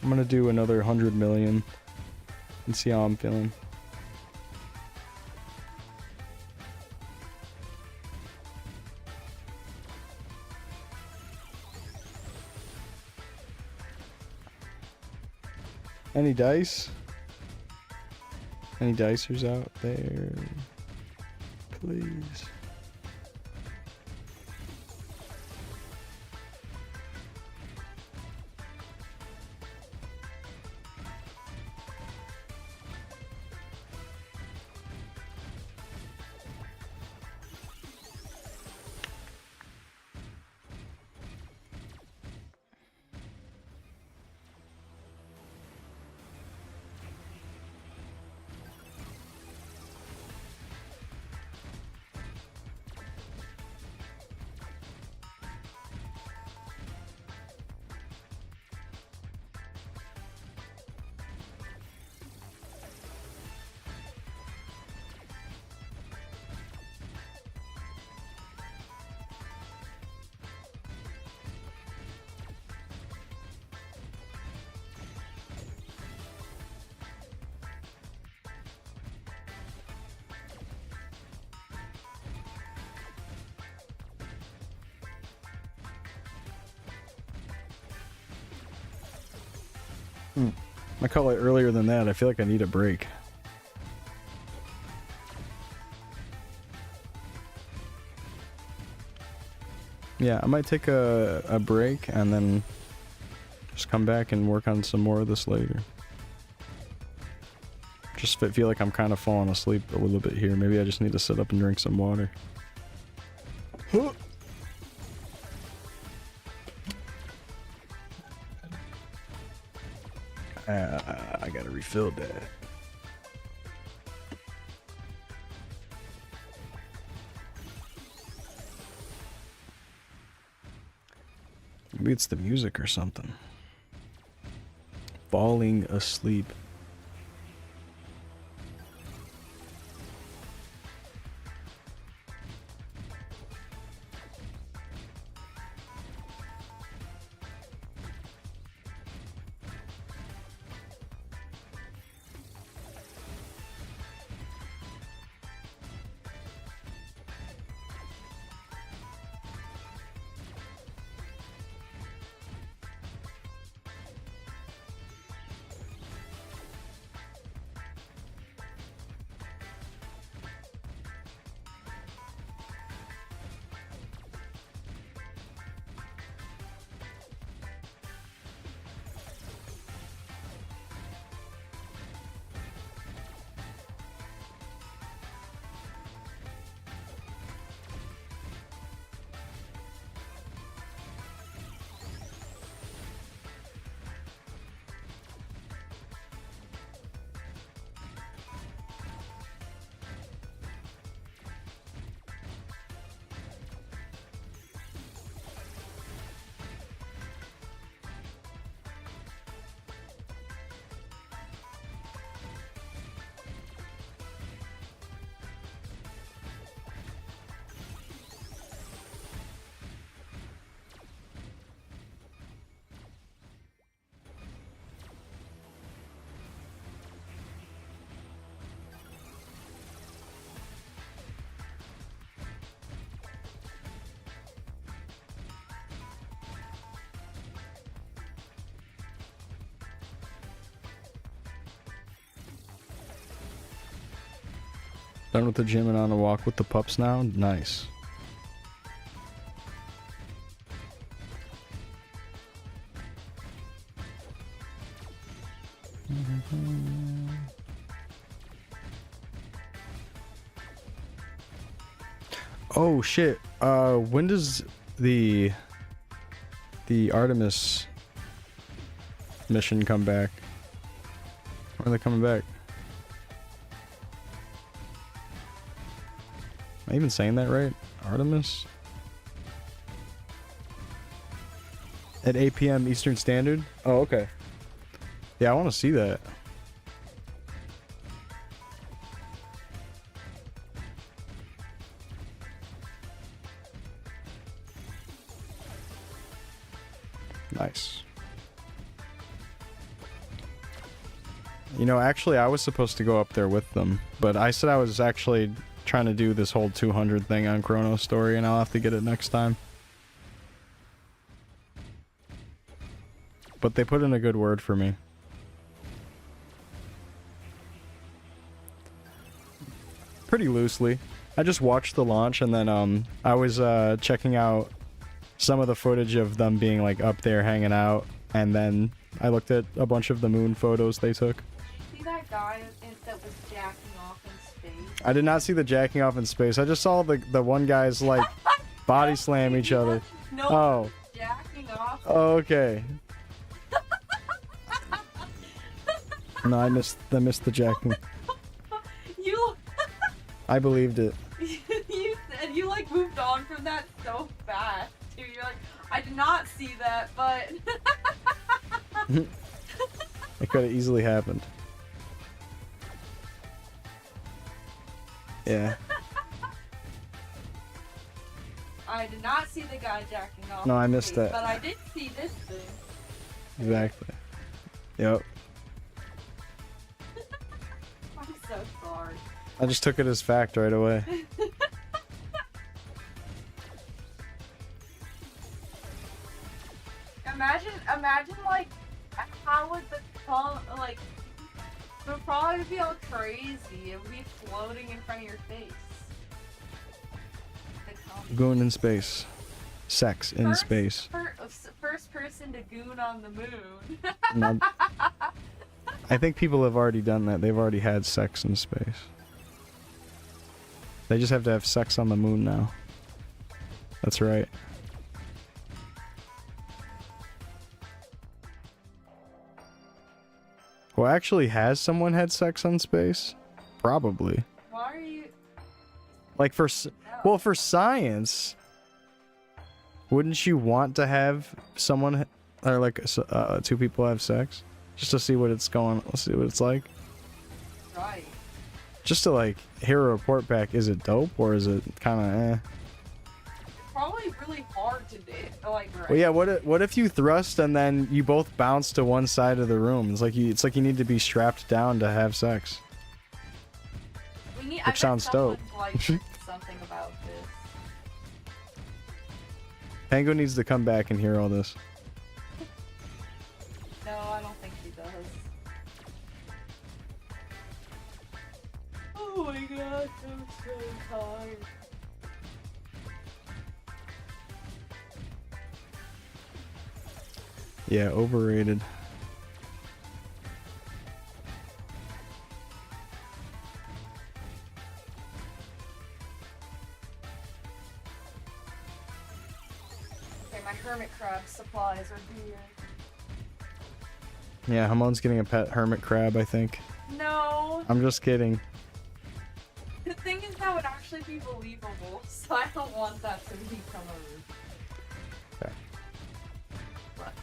I'm gonna do another 100 million and see how I'm feeling. Any dice? Any dicers out there? Please. I call it earlier than that. I feel like I need a break. Yeah, I might take a break and then just come back and work on some more of this later. Just feel like I'm kind of falling asleep a little bit here. Maybe I just need to sit up and drink some water. I gotta refill that. Maybe it's the music or something. Falling asleep. Done with the gym and on a walk with the pups now? Nice. Oh shit. When does the Artemis mission come back? When are they coming back? Am I even saying that right? Artemis? At 8 p.m. Eastern Standard? Oh, okay. Yeah, I want to see that. Nice. You know, actually, I was supposed to go up there with them, but I said I was actually trying to do this whole 200 thing on Chronostory, and I'll have to get it next time. But they put in a good word for me. Pretty loosely. I just watched the launch, and then I was checking out some of the footage of them being like up there hanging out, and then I looked at a bunch of the moon photos they took. See that guy that was jacking off in space? I did not see the jacking off in space. I just saw the one guy's like body slam each other. No, Oh. jacking off. Oh, okay. No, I missed the jacking. You I believed it. you said you like moved on from that so fast. Too. You're like, I did not see that, but It could have easily happened. Yeah. I did not see the guy jacking off. No, I in missed space, that. But I did see this thing. Exactly. Yep. I'm so sorry. I just took it as fact right away. Imagine like how would Like, it would probably be all crazy. It would be floating in front of your face. Goon in space. Sex in space. First person to goon on the moon. No, I think people have already done that. They've already had sex in space. They just have to have sex on the moon now. That's right. Well, actually, has someone had sex on space? Probably. Why are you... Like for... Well, for science... Wouldn't you want to have someone... Or like two people have sex? Just to see what it's going... Let's see what it's like. Right. Just to like hear a report back. Is it dope or is it kind of eh? Probably really hard to do. Like, right. Well, yeah. What if you thrust and then you both bounce to one side of the room? It's like you need to be strapped down to have sex. Which sounds dope. Like something about this. Pango needs to come back and hear all this. No, I don't think he does. Oh my god, I'm so tired. Yeah, overrated. Okay, my hermit crab supplies are here. Yeah, Hamon's getting a pet hermit crab, I think. No. I'm just kidding. The thing is, that would actually be believable, so I don't want that to become a ruse. Okay. But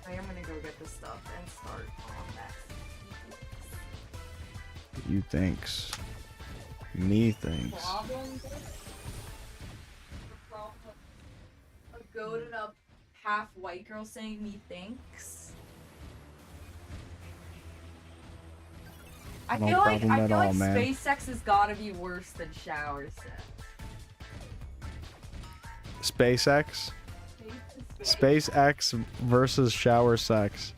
I am gonna go get this stuff and start on that. You thinks. Me thinks. Problem? A goated up half white girl saying me thinks. I No feel like problem at all, man. space sex has gotta be worse than shower sex. SpaceX? SpaceX versus shower sex.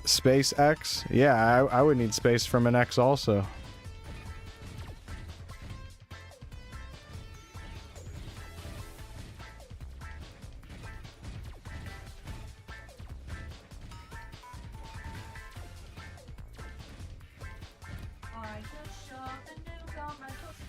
SpaceX? Yeah, I would need space from an X also. I just shoved a nuke on my pussy.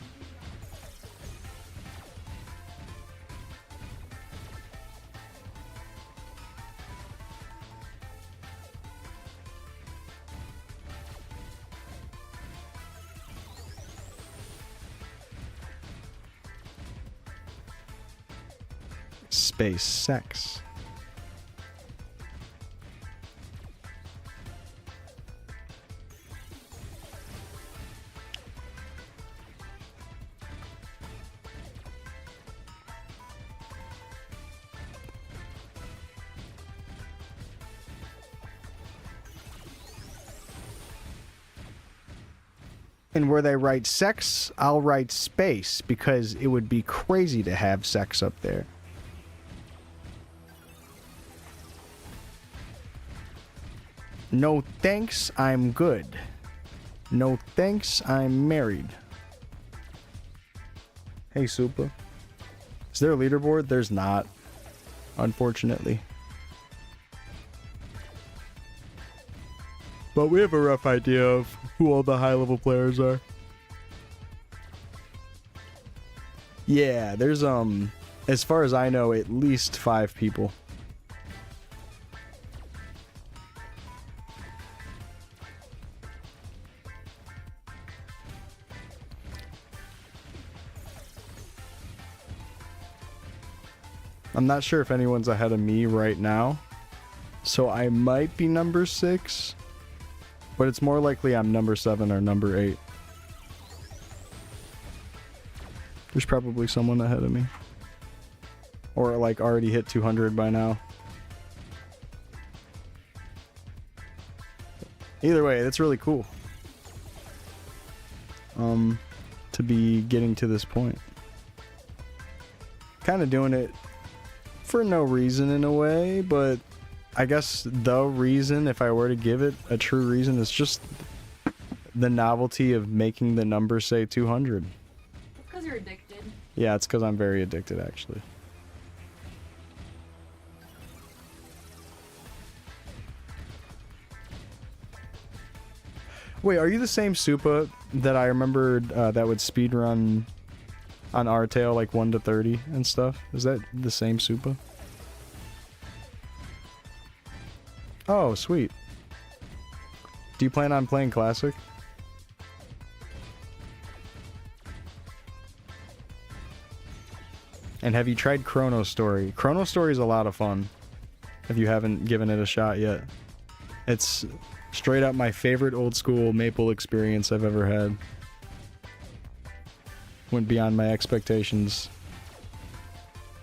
Space sex. And where they write sex, I'll write space because it would be crazy to have sex up there. No thanks, I'm good. No thanks, I'm married. Hey, Super. Is there a leaderboard? There's not, unfortunately. But we have a rough idea of who all the high-level players are. Yeah, there's, as far as I know, at least 5 people. I'm not sure if anyone's ahead of me right now, so I might be number 6, but it's more likely I'm number 7 or number 8. There's probably someone ahead of me, or like already hit 200 by now. Either way, that's really cool. To be getting to this point. kind of doing it for no reason in a way, but I guess the reason, if I were to give it a true reason, is just the novelty of making the number say 200. It's because you're addicted. Yeah, it's because I'm very addicted, actually. Wait, are you the same Supa that I remembered that would speedrun on Artale like 1 to 30 and stuff? Is that the same Supa? Oh, sweet. Do you plan on playing Classic? And have you tried Chronostory? Chronostory is a lot of fun, if you haven't given it a shot yet. It's straight up my favorite old school Maple experience I've ever had. Went beyond my expectations.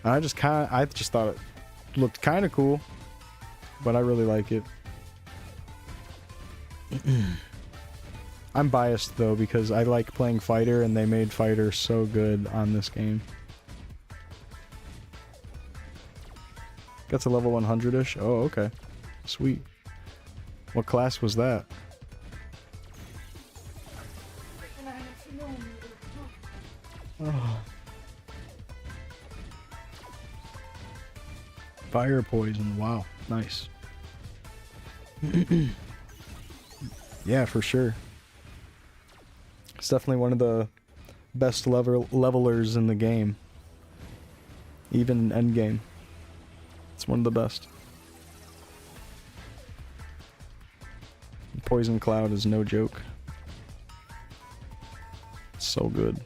I just thought it looked kind of cool, but I really like it. I'm biased though because I like playing Fighter and they made Fighter so good on this game. Got to level 100-ish? Oh, okay. Sweet. What class was that? Oh. Fire poison. Wow. Nice. Yeah, for sure. It's definitely one of the best levelers in the game. Even in endgame. It's one of the best. Poison Cloud is no joke. It's so good.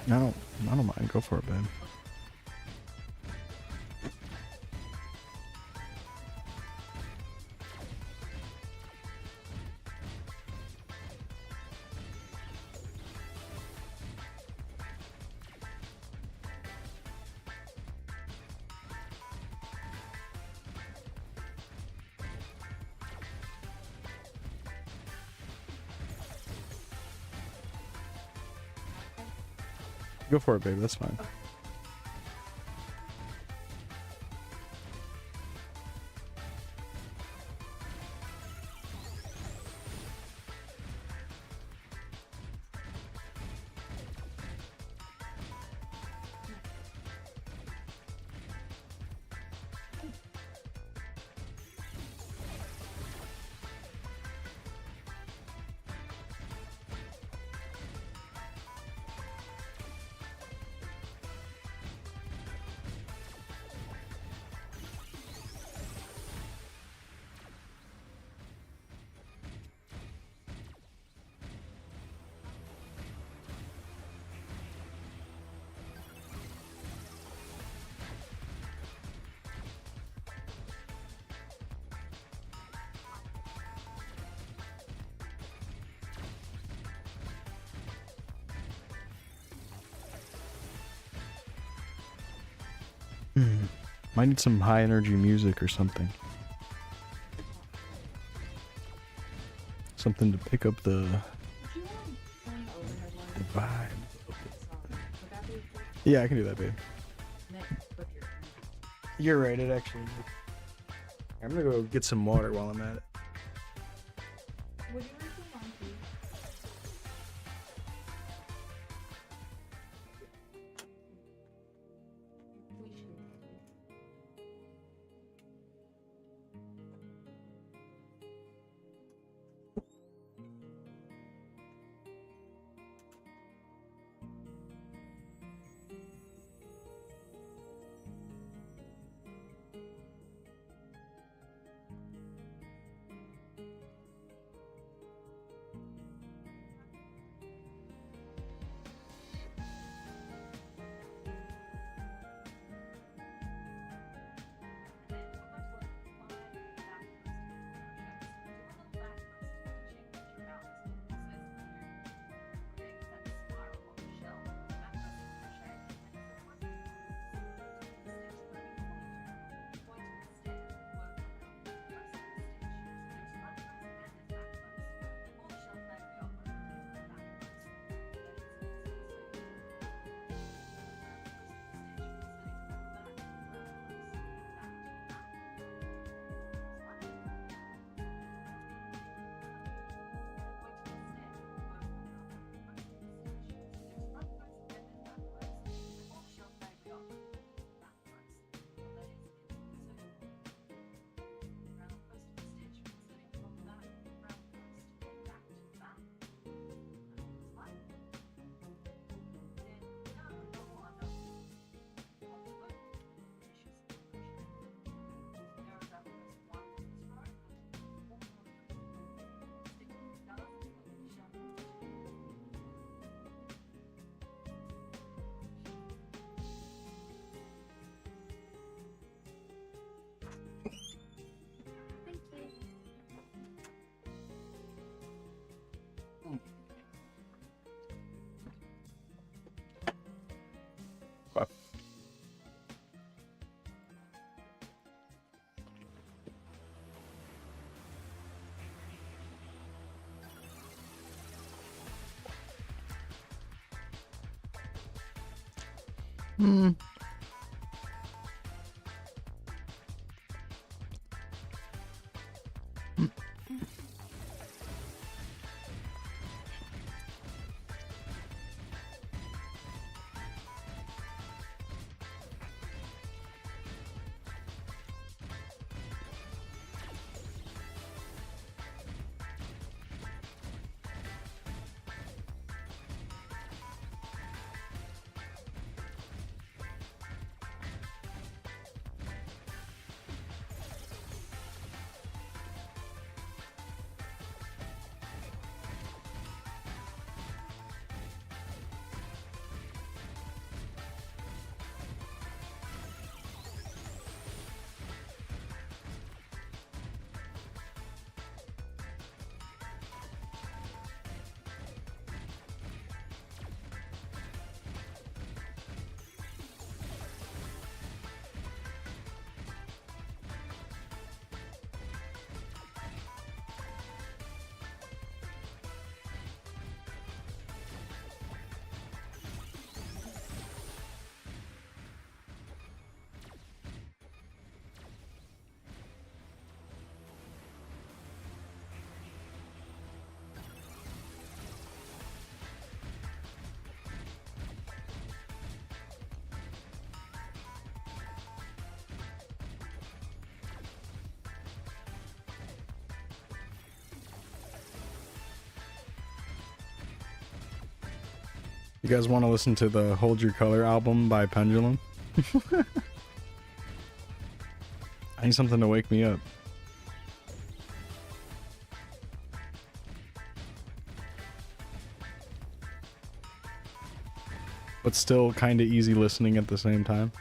I don't mind. Go for it, babe. Go for it, babe. That's fine. Might need some high energy music or something. Something to pick up the vibe. Yeah, I can do that, babe. You're right, it actually. I'm gonna go get some water while I'm at it. Would you like some on tea? We should. Hmm. You guys want to listen to the Hold Your Color album by Pendulum? I need something to wake me up. But still kind of easy listening at the same time.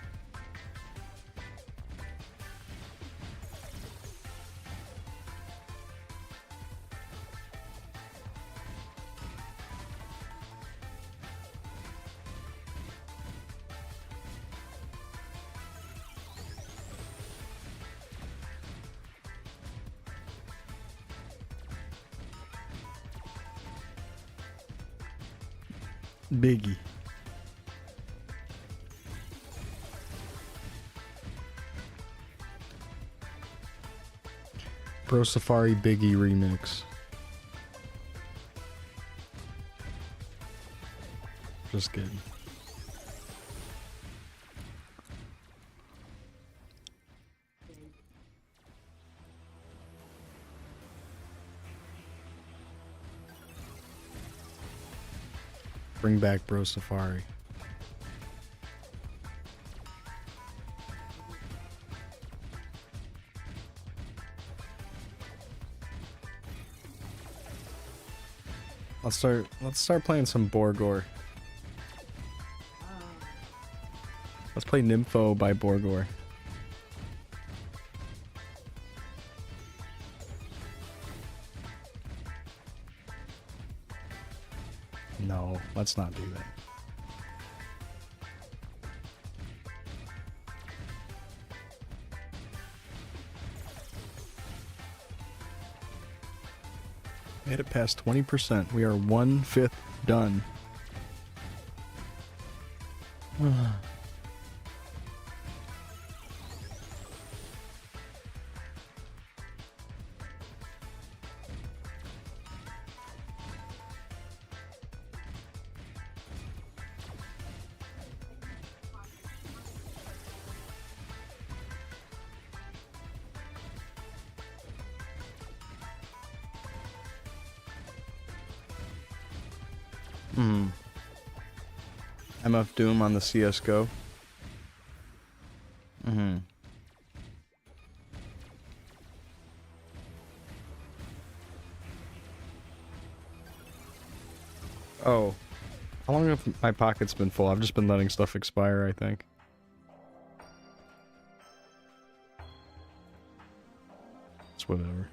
Biggie. Bro Safari Biggie remix. Just kidding. Bring back Bro Safari. Let's start playing some Borgor. Let's play Nympho by Borgor. No, let's not do that. Made it past 20%. We are 1/5 done. MF Doom on the CSGO. Oh. How long have my pockets been full? I've just been letting stuff expire, I think. It's whatever.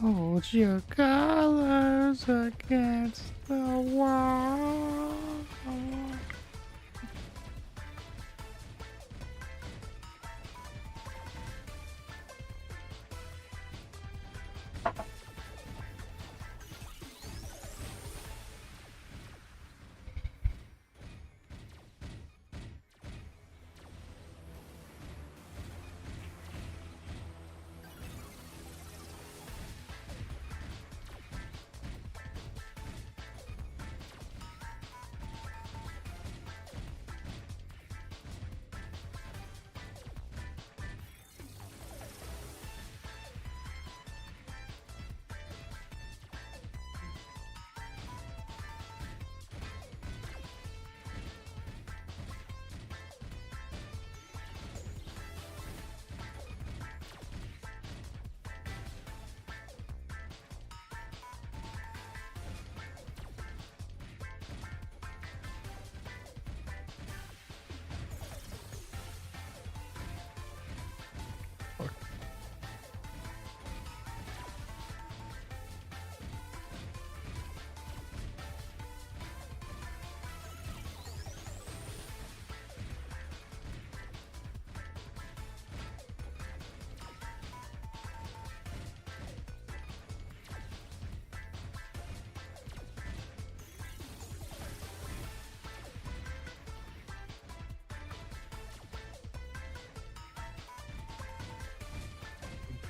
Hold your colors against the wall.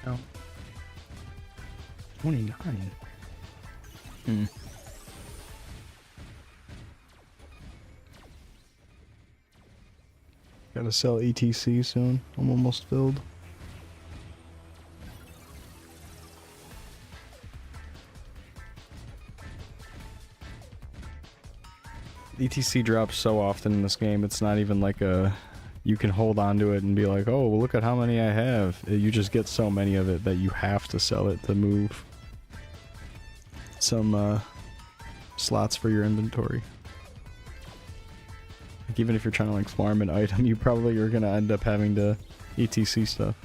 No. 29. Hmm. Gotta sell ETC soon. I'm almost filled. ETC drops so often in this game, it's not even like you can hold on to it and be like, oh, well, look at how many I have. You just get so many of it that you have to sell it to move some slots for your inventory. Like, even if you're trying to like farm an item, you probably are gonna end up having to ETC stuff.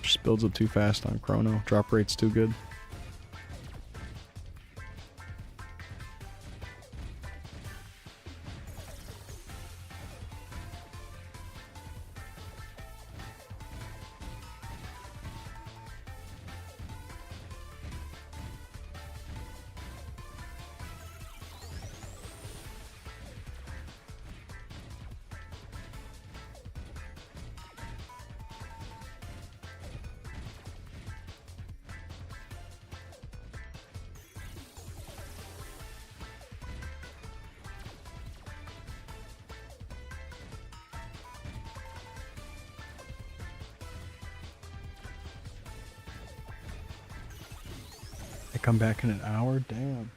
Just builds up too fast on Chrono. Drop rate's too good. I come back in an hour? Damn.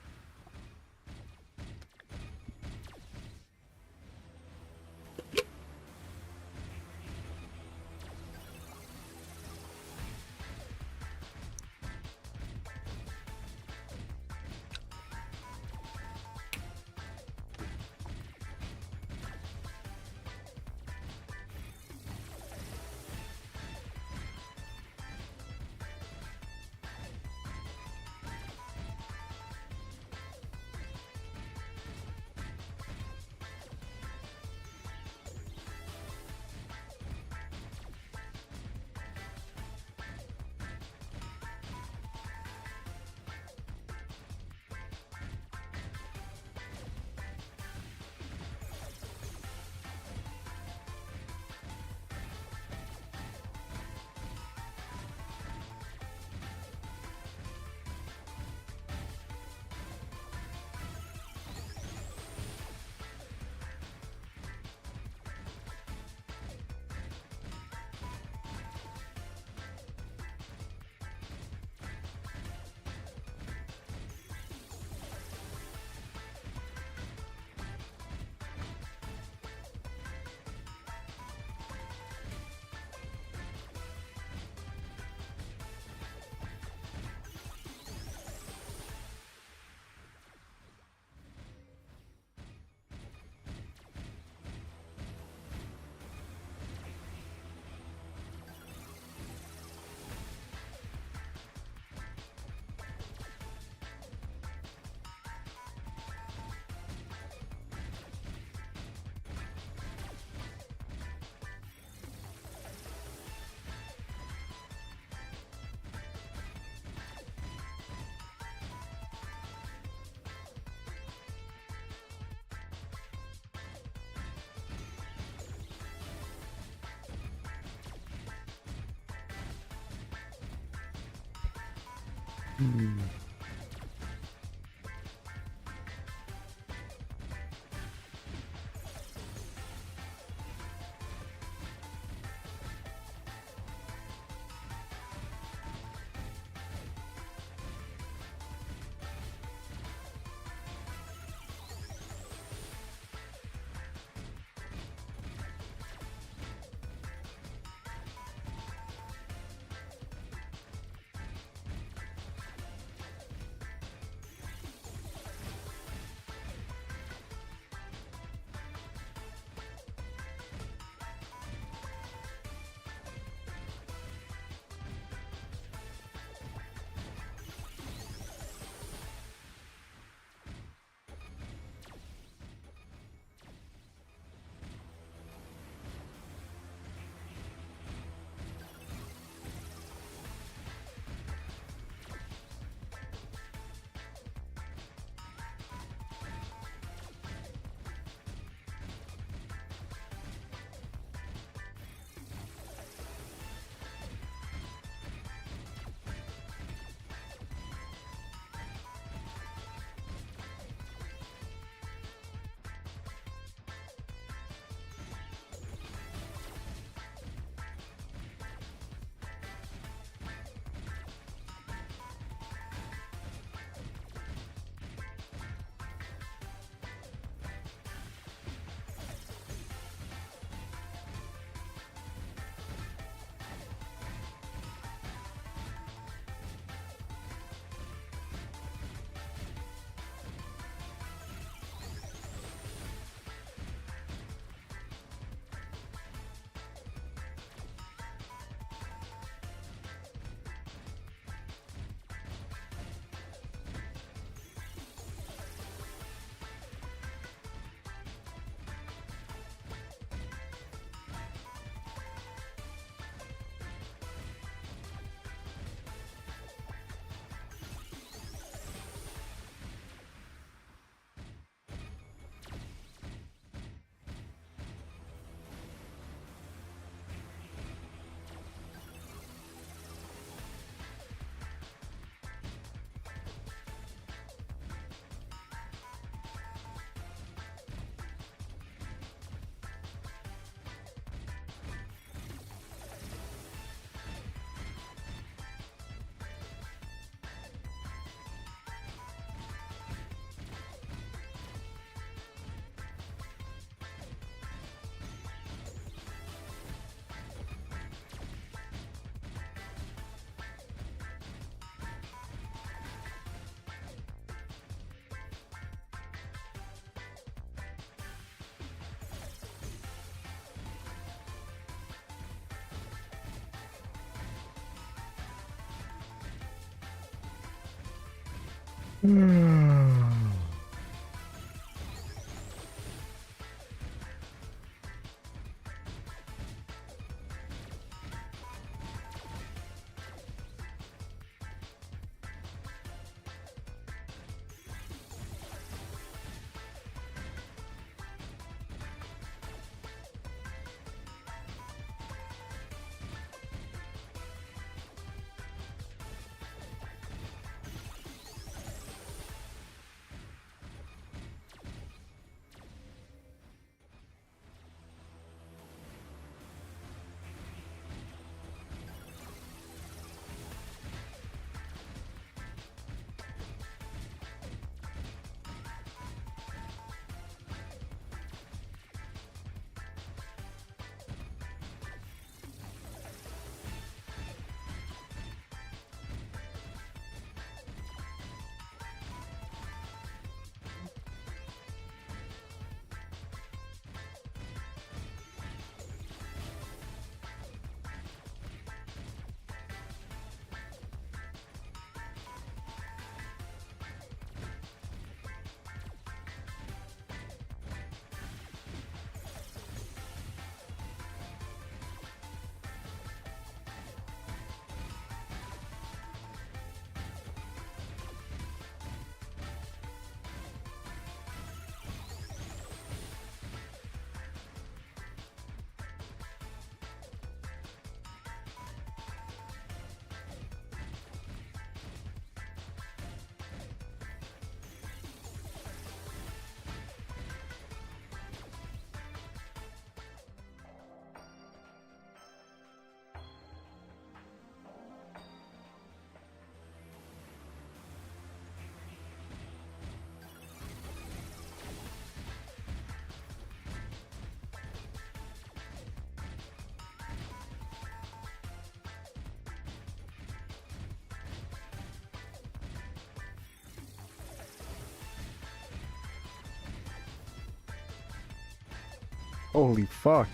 Holy fuck.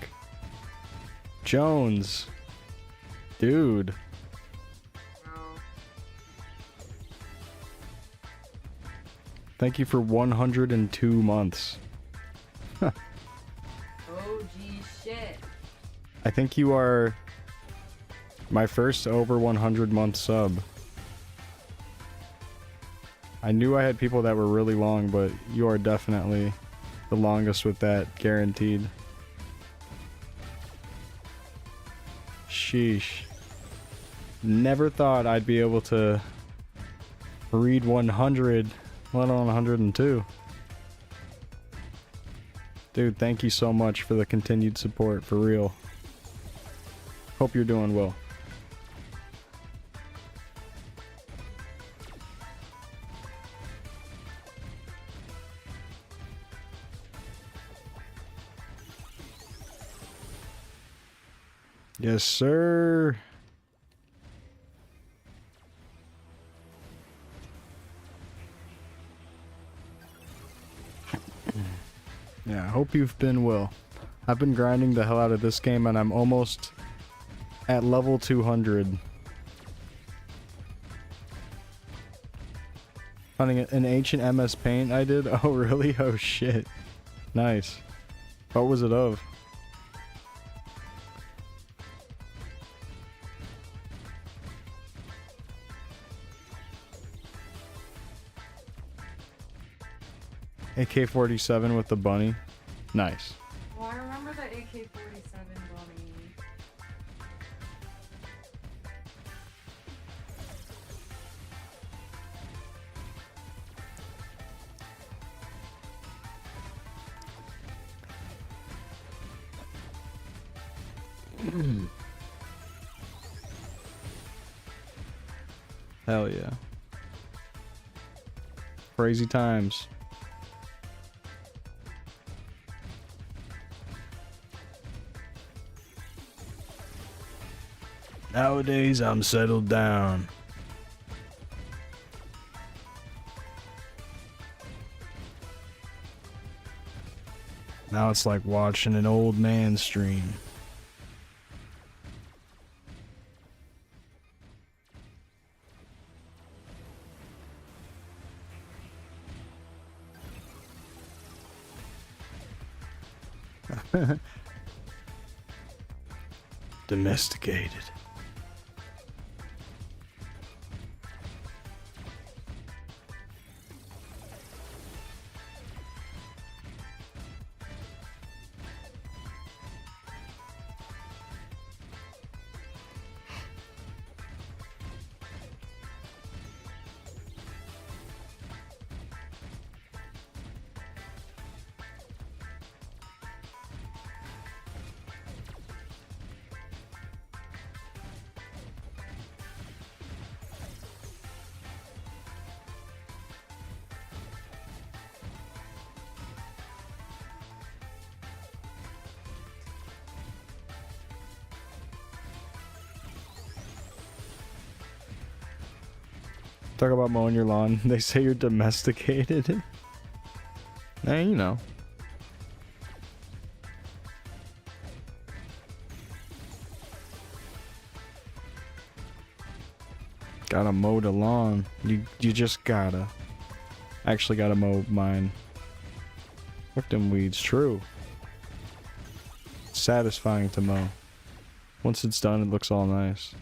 Jones. Dude. Thank you for 102 months. OG shit. I think you are my first over 100 month sub. I knew I had people that were really long, but you are definitely the longest with that, guaranteed. Sheesh. Never thought I'd be able to read 100, let alone 102. Dude, thank you so much for the continued support, for real. Hope you're doing well. Yes, sir. Yeah, I hope you've been well. I've been grinding the hell out of this game and I'm almost at level 200. Finding an ancient MS Paint I did? Oh, really? Oh, shit. Nice. What was it of? AK-47 with the bunny. Nice. Well, I remember the AK-47 bunny. Hell yeah. Crazy times. Nowadays, I'm settled down. Now it's like watching an old man stream. Domesticated. Talk about mowing your lawn. They say you're domesticated. Eh, you know. Gotta mow the lawn. You just gotta. Actually gotta mow mine. Fuck them weeds. True. It's satisfying to mow. Once it's done, it looks all nice.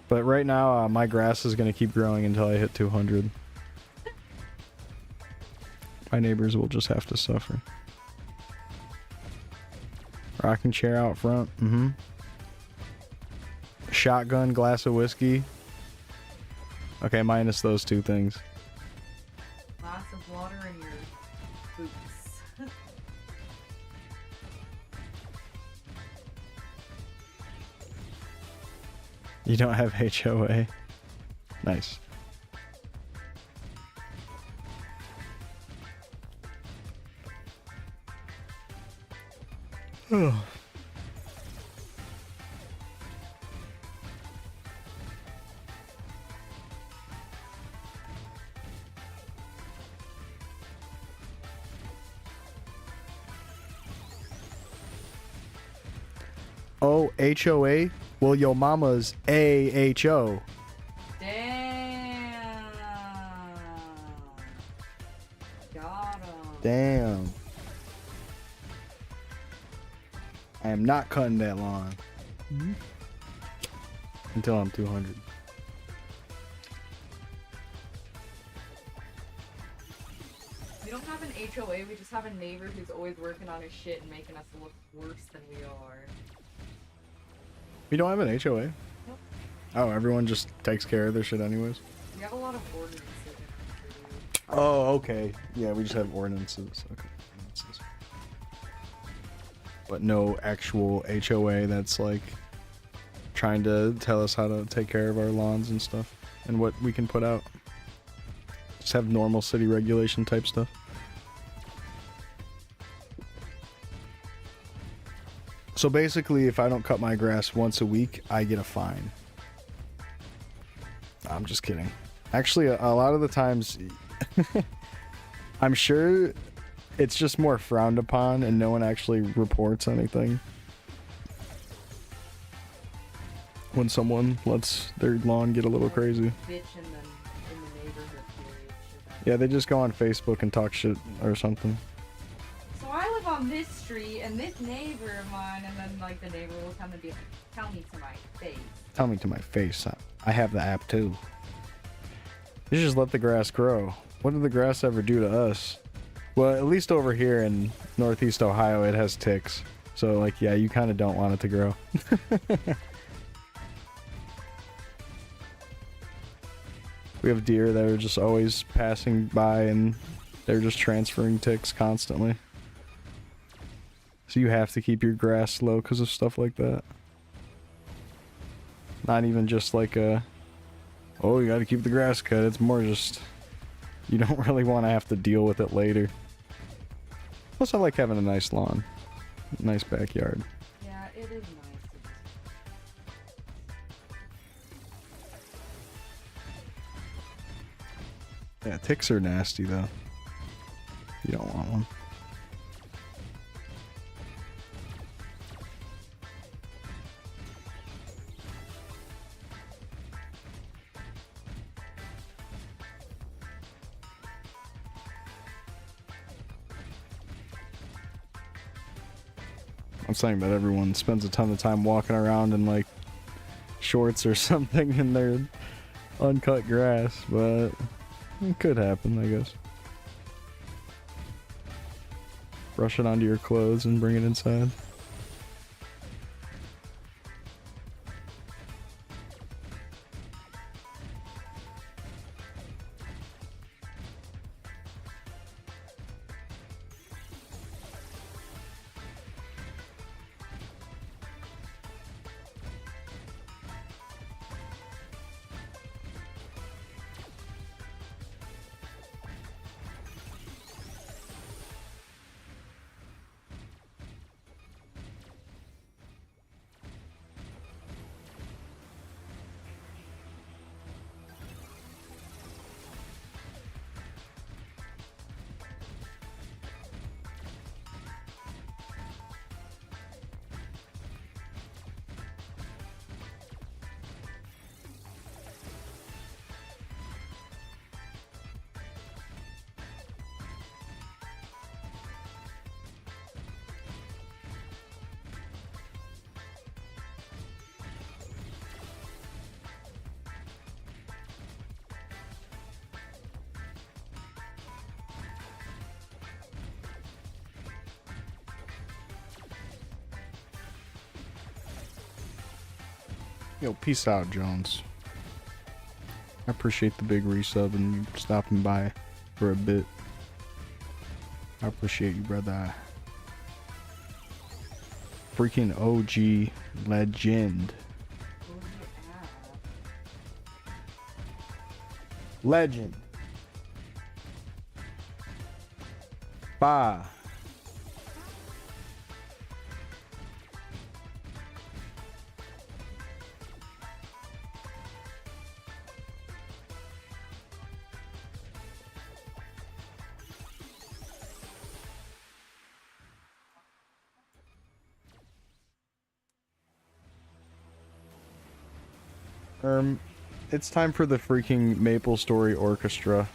But right now, my grass is gonna keep growing until I hit 200. My neighbors will just have to suffer. Rocking chair out front. Mm-hmm. Shotgun, glass of whiskey. Okay, minus those two things. Glass of water in your boots. You don't have HOA? Nice. Oh. Oh, HOA? Well, your mama's AHO. Damn. Got him. Damn. I am not cutting that lawn. Mm-hmm. Until I'm 200. We don't have an HOA, we just have a neighbor who's always working on his shit and making us look worse than we are. We don't have an HOA? Nope. Oh, everyone just takes care of their shit anyways? We have a lot of ordinances in our city. Oh, okay. Yeah, we just have ordinances. Okay. Ordinances. But no actual HOA that's like trying to tell us how to take care of our lawns and stuff and what we can put out. Just have normal city regulation type stuff. So basically, if I don't cut my grass once a week, I get a fine. I'm just kidding. Actually, a lot of the times, I'm sure it's just more frowned upon and no one actually reports anything. When someone lets their lawn get a little crazy. Bitch in the neighborhood period. Yeah, they just go on Facebook and talk shit or something. So I live on this street and this neighbor of mine, and then like the neighbor will come and be like, tell me to my face. Tell me to my face. I have the app too. You just let the grass grow. What did the grass ever do to us? Well, at least over here in Northeast Ohio, it has ticks. So like, yeah, you kind of don't want it to grow. We have deer that are just always passing by and they're just transferring ticks constantly. So you have to keep your grass low because of stuff like that. Not even just like a, oh, you gotta keep the grass cut. It's more just, you don't really want to have to deal with it later. Plus I like having a nice lawn. Nice backyard. Yeah, it is nice. Yeah, ticks are nasty though. You don't want one. I'm saying that everyone spends a ton of time walking around in like shorts or something in their uncut grass, but it could happen, I guess. Brush it onto your clothes and bring it inside. Yo, peace out, Jones. I appreciate the big resub and you stopping by for a bit. I appreciate you, brother. Freaking OG legend. Legend. Bah. It's time for the freaking Maple Story Orchestra.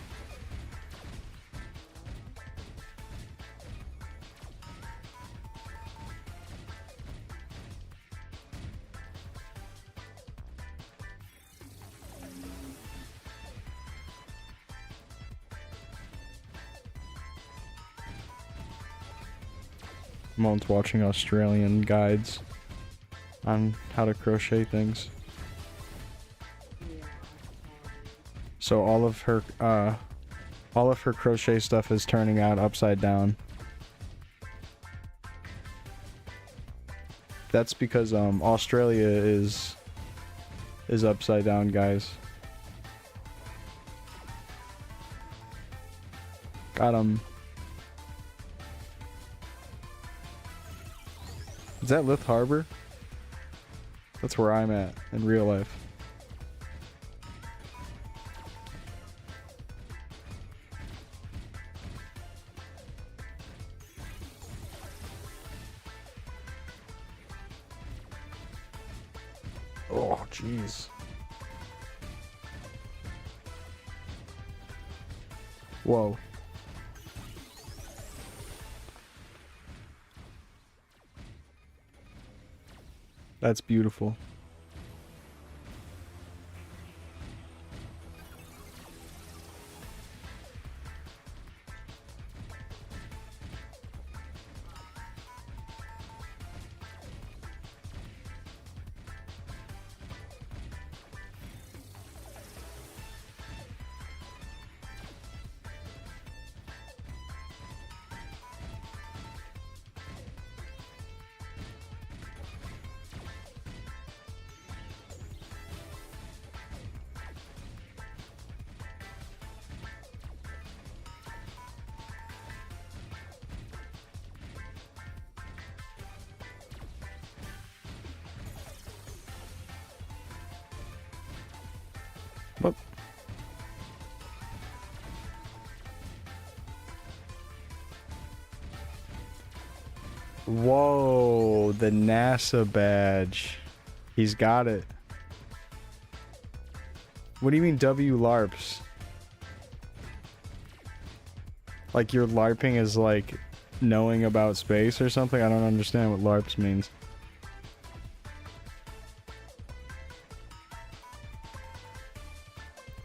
Moan's watching Australian guides on how to crochet things. So all of her crochet stuff is turning out upside down. That's because Australia is upside down, guys. Got him. Is that Lith Harbor? That's where I'm at in real life. Oh, jeez. Whoa. That's beautiful. What? Whoa, the NASA badge. He's got it. What do you mean W LARPs? Like your LARPing is like knowing about space or something? I don't understand what LARPs means.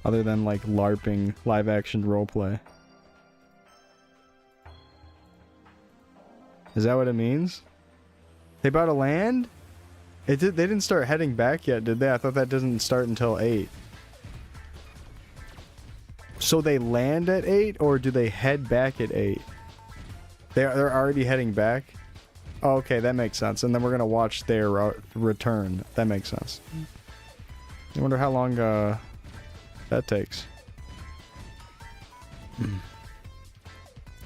Other than like LARPing, live action roleplay. Is that what it means? They bought a land? They didn't start heading back yet, did they? I thought that doesn't start until 8. So they land at 8, or do they head back at 8? They're already heading back? Oh, okay, that makes sense. And then we're gonna watch their return. That makes sense. I wonder how long that takes.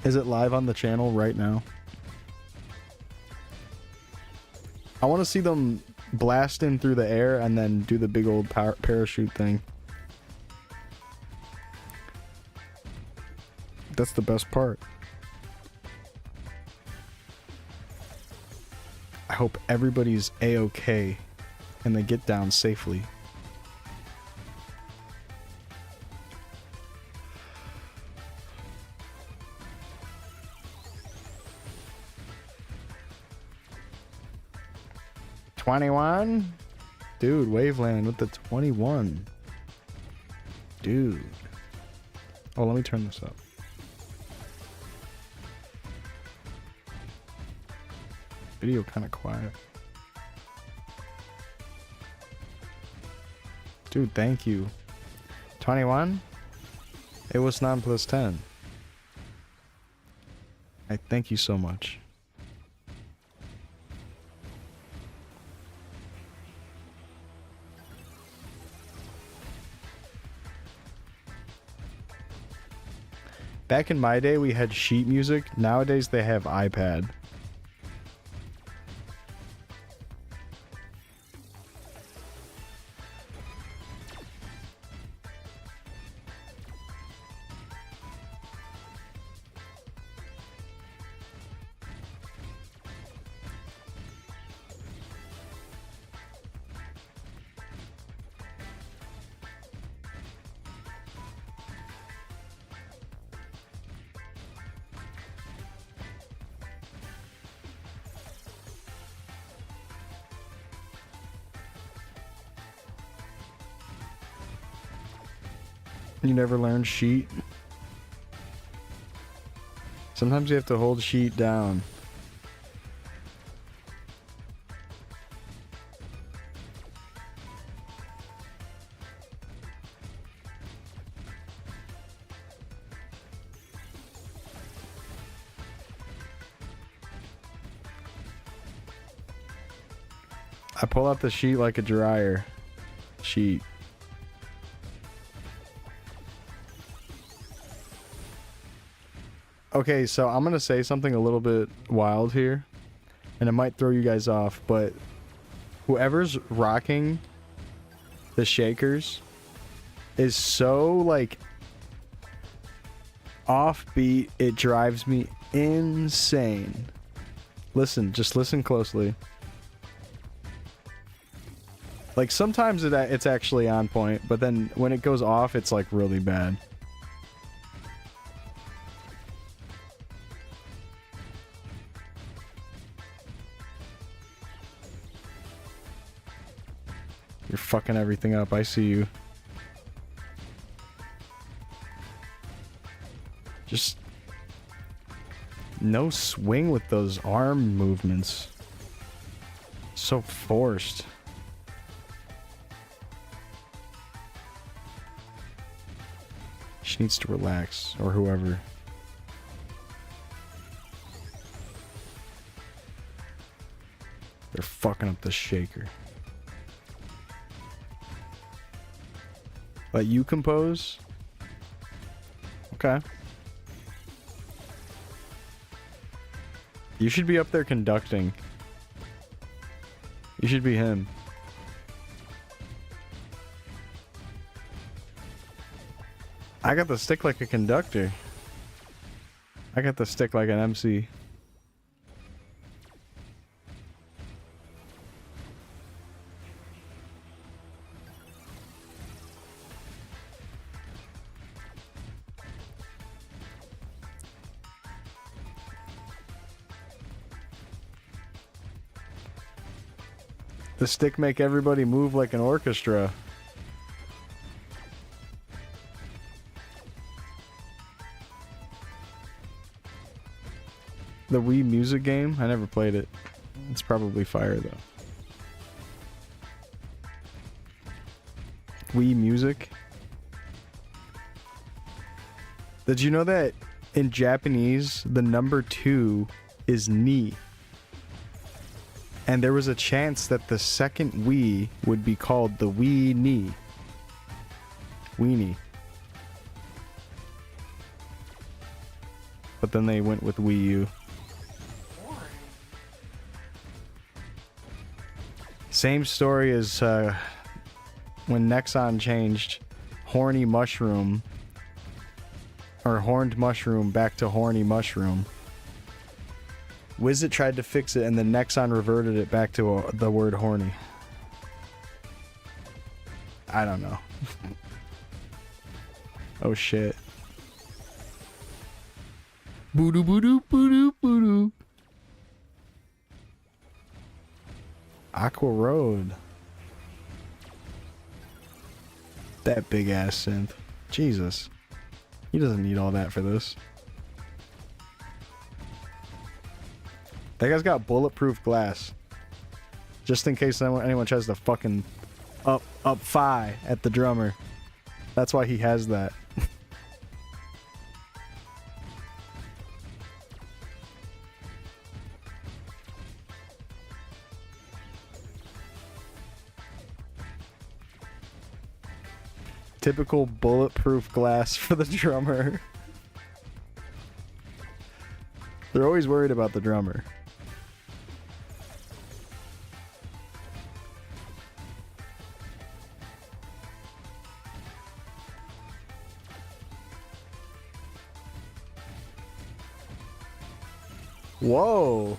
Is it live on the channel right now? I want to see them blast in through the air and then do the big old parachute thing. That's the best part. I hope everybody's A-okay and they get down safely. $21? Dude, Waveland with the 21. Dude. Oh, let me turn this up. Video kind of quiet. Dude, thank you. 21? It was 9 plus 10. I thank you so much. Back in my day, we had sheet music. Nowadays, they have iPad. You never learned sheet? Sometimes you have to hold sheet down. I pull out the sheet like a dryer. Sheet. Okay, so I'm gonna say something a little bit wild here, and it might throw you guys off, but whoever's rocking the shakers is so, like, offbeat, it drives me insane. Listen, just listen closely. Like, sometimes it's actually on point, but then when it goes off, it's, like, really bad. You're fucking everything up. I see you. Just no swing with those arm movements. So forced. She needs to relax, or whoever. They're fucking up the shaker. Let you compose? Okay. You should be up there conducting. You should be him. I got the stick like a conductor. I got the stick like an MC. The stick make everybody move like an orchestra. The Wii music game? I never played it. It's probably fire though. Wii music? Did you know that in Japanese, the number 2 is ni? And there was a chance that the second Wii would be called the Wii ni. Weenie. But then they went with Wii U. Same story as when Nexon changed Horny Mushroom or Horned Mushroom back to Horny Mushroom. Wizit tried to fix it and then Nexon reverted it back to the word horny. I don't know. Oh shit. Boo-doo boo-doo boo-doo boo-doo. Aqua Road. That big ass synth. Jesus. He doesn't need all that for this. That guy's got bulletproof glass. Just in case anyone tries to fucking up fi at the drummer. That's why he has that. Typical bulletproof glass for the drummer. They're always worried about the drummer. Whoa. Look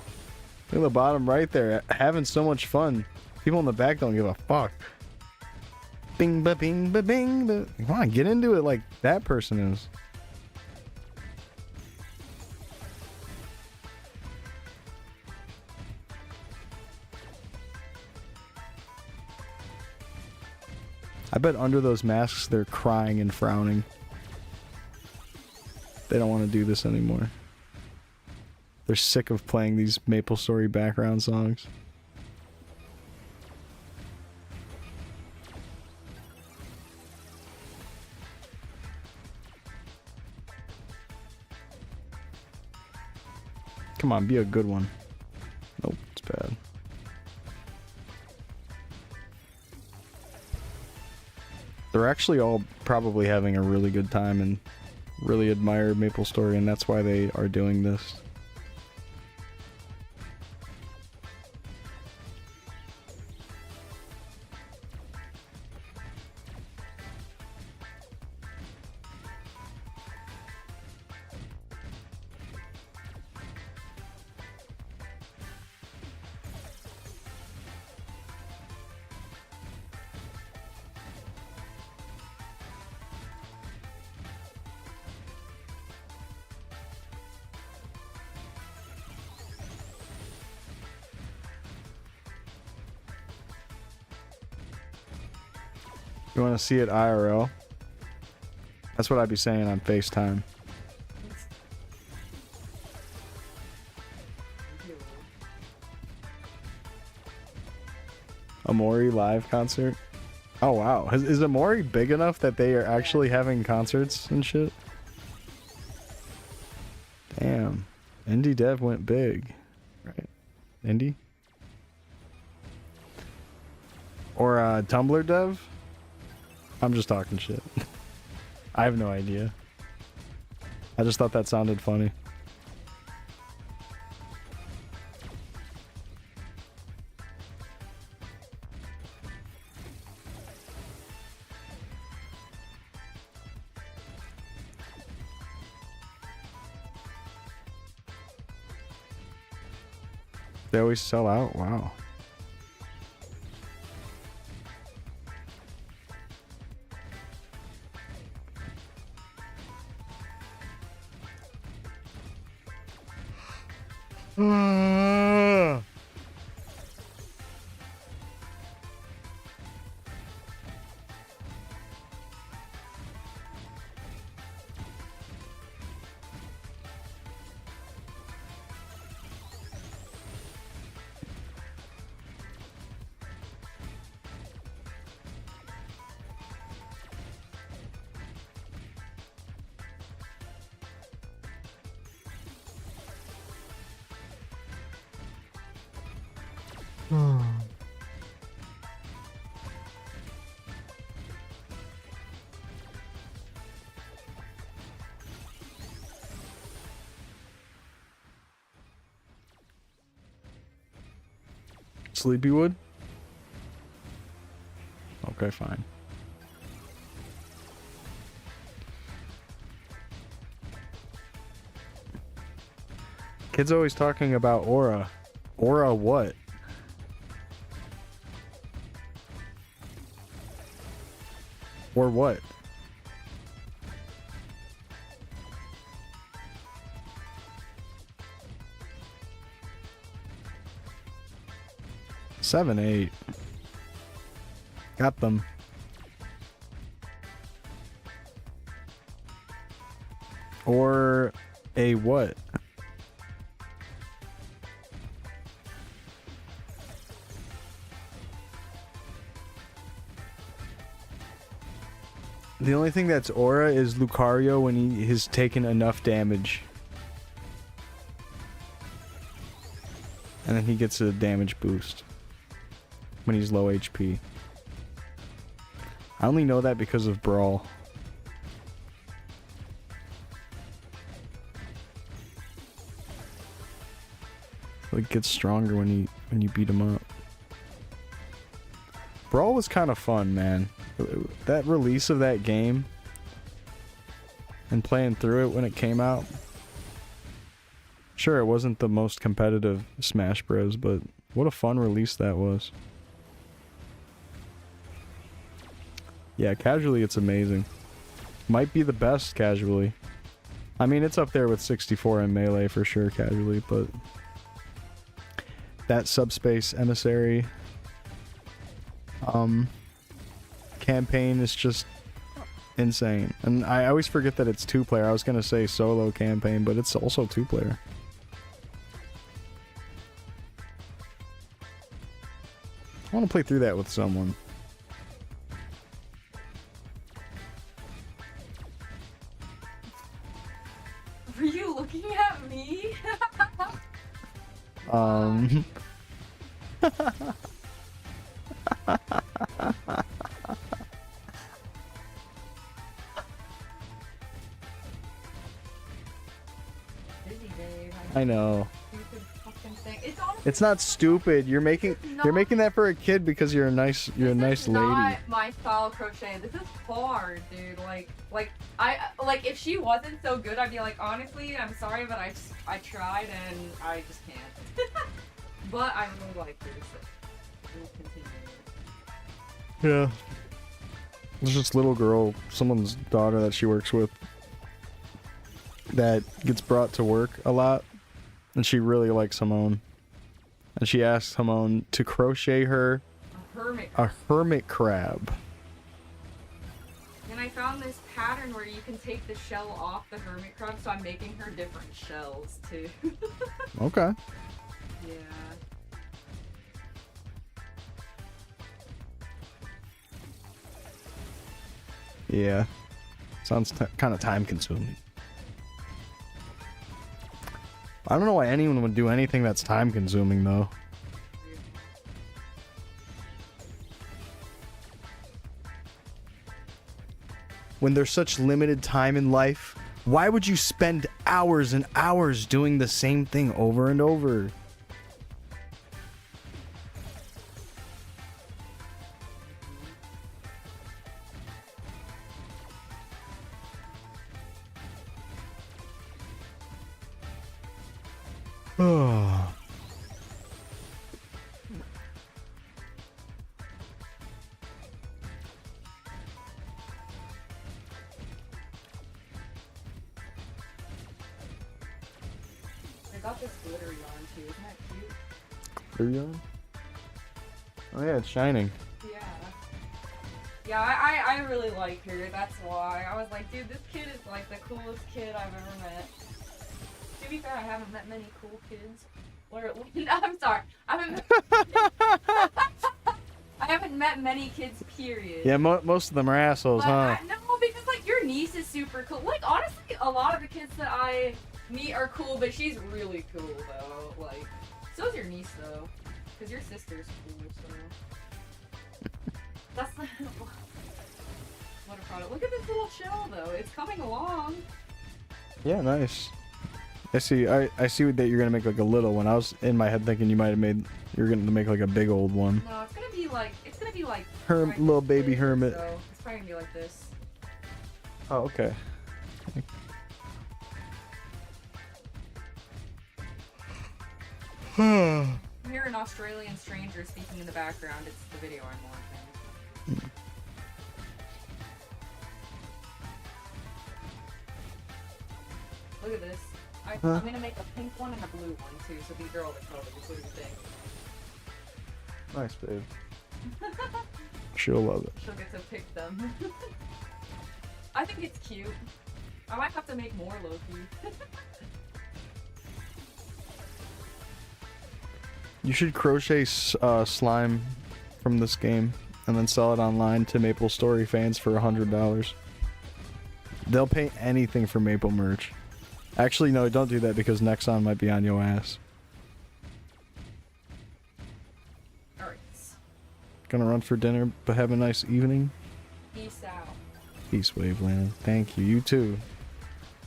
at the bottom right there. Having so much fun. People in the back don't give a fuck. Bing ba bing ba bing ba. Come on, get into it like that person is. I bet under those masks they're crying and frowning. They don't want to do this anymore. They're sick of playing these MapleStory background songs. Come on, be a good one. Nope, it's bad. They're actually all probably having a really good time and really admire MapleStory, and that's why they are doing this. You want to see it IRL? That's what I'd be saying on FaceTime. Amori live concert? Oh wow. Is Amori big enough that they are actually having concerts and shit? Damn. Indie Dev went big. Right? Indie? Or Tumblr Dev? I'm just talking shit. I have no idea. I just thought that sounded funny. They always sell out? Wow. Sleepywood? Okay, fine. Kids always talking about aura. Aura what? Or what? Seven, 8. Got them. Or a what? The only thing that's aura is Lucario when he has taken enough damage. And then he gets a damage boost when he's low HP. I only know that because of Brawl. It gets stronger when you beat him up. Brawl was kind of fun, man. That release of that game and playing through it when it came out. Sure, it wasn't the most competitive Smash Bros, but what a fun release that was. Yeah, casually it's amazing. Might be the best casually. I mean, it's up there with 64 and Melee for sure casually, but that Subspace Emissary campaign is just insane. And I always forget that it's 2-player. I was gonna say solo campaign, but it's also 2-player. I want to play through that with someone. Were you looking at me? Busy day. I know. Stupid fucking thing. It's honestly It's not stupid. You're making that for a kid because you're a nice This is lady. not my style of crochet. This is hard, dude. Like if she wasn't so good, I'd be like, honestly, I'm sorry, but I tried and I just can't. But I really like this. We'll continue. Yeah. There's this little girl, someone's daughter that she works with, that gets brought to work a lot, and she really likes Hamon. And she asks Hamon to crochet her a hermit crab. And I found this pattern where you can take the shell off the hermit crab, so I'm making her different shells too. Okay. Yeah. Yeah. Sounds kind of time consuming. I don't know why anyone would do anything that's time consuming though. When there's such limited time in life, why would you spend hours and hours doing the same thing over and over? Oh. I got this glitter yarn too. Isn't that cute? Glitter yarn? Oh yeah, it's shining. Yeah. Yeah, I really like her. That's why. I was like, dude, this kid is like the coolest kid I've ever met. To be fair, I haven't met many cool kids. I'm sorry. I haven't met many kids, period. Yeah, most of them are assholes, huh? No, because like your niece is super cool. Like honestly, a lot of the kids that I meet are cool, but she's really cool though. Like, so's your niece though. Because your sister's cool, so... That's not... What a product. Look at this little shell, though. It's coming along. Yeah, nice. I see. I see that you're gonna make like a little one. I was in my head thinking you might have made. You're gonna make like a big old one. No, it's gonna be like. Little baby this, hermit. So it's probably gonna be like this. Oh, okay. I'm hearing an Australian stranger speaking in the background. It's the video I'm watching. Look at this. I'm gonna make a pink one and a blue one too, so these are all the colors. What do you think? Nice, babe. She'll love it. She'll get to pick them. I think it's cute. I might have to make more Loki. You should crochet slime from this game and then sell it online to Maple Story fans for $100. They'll pay anything for Maple merch. Actually, no, don't do that because Nexon might be on your ass. Alright. Gonna run for dinner, but have a nice evening. Peace out. Peace, Waveland. Thank you. You too.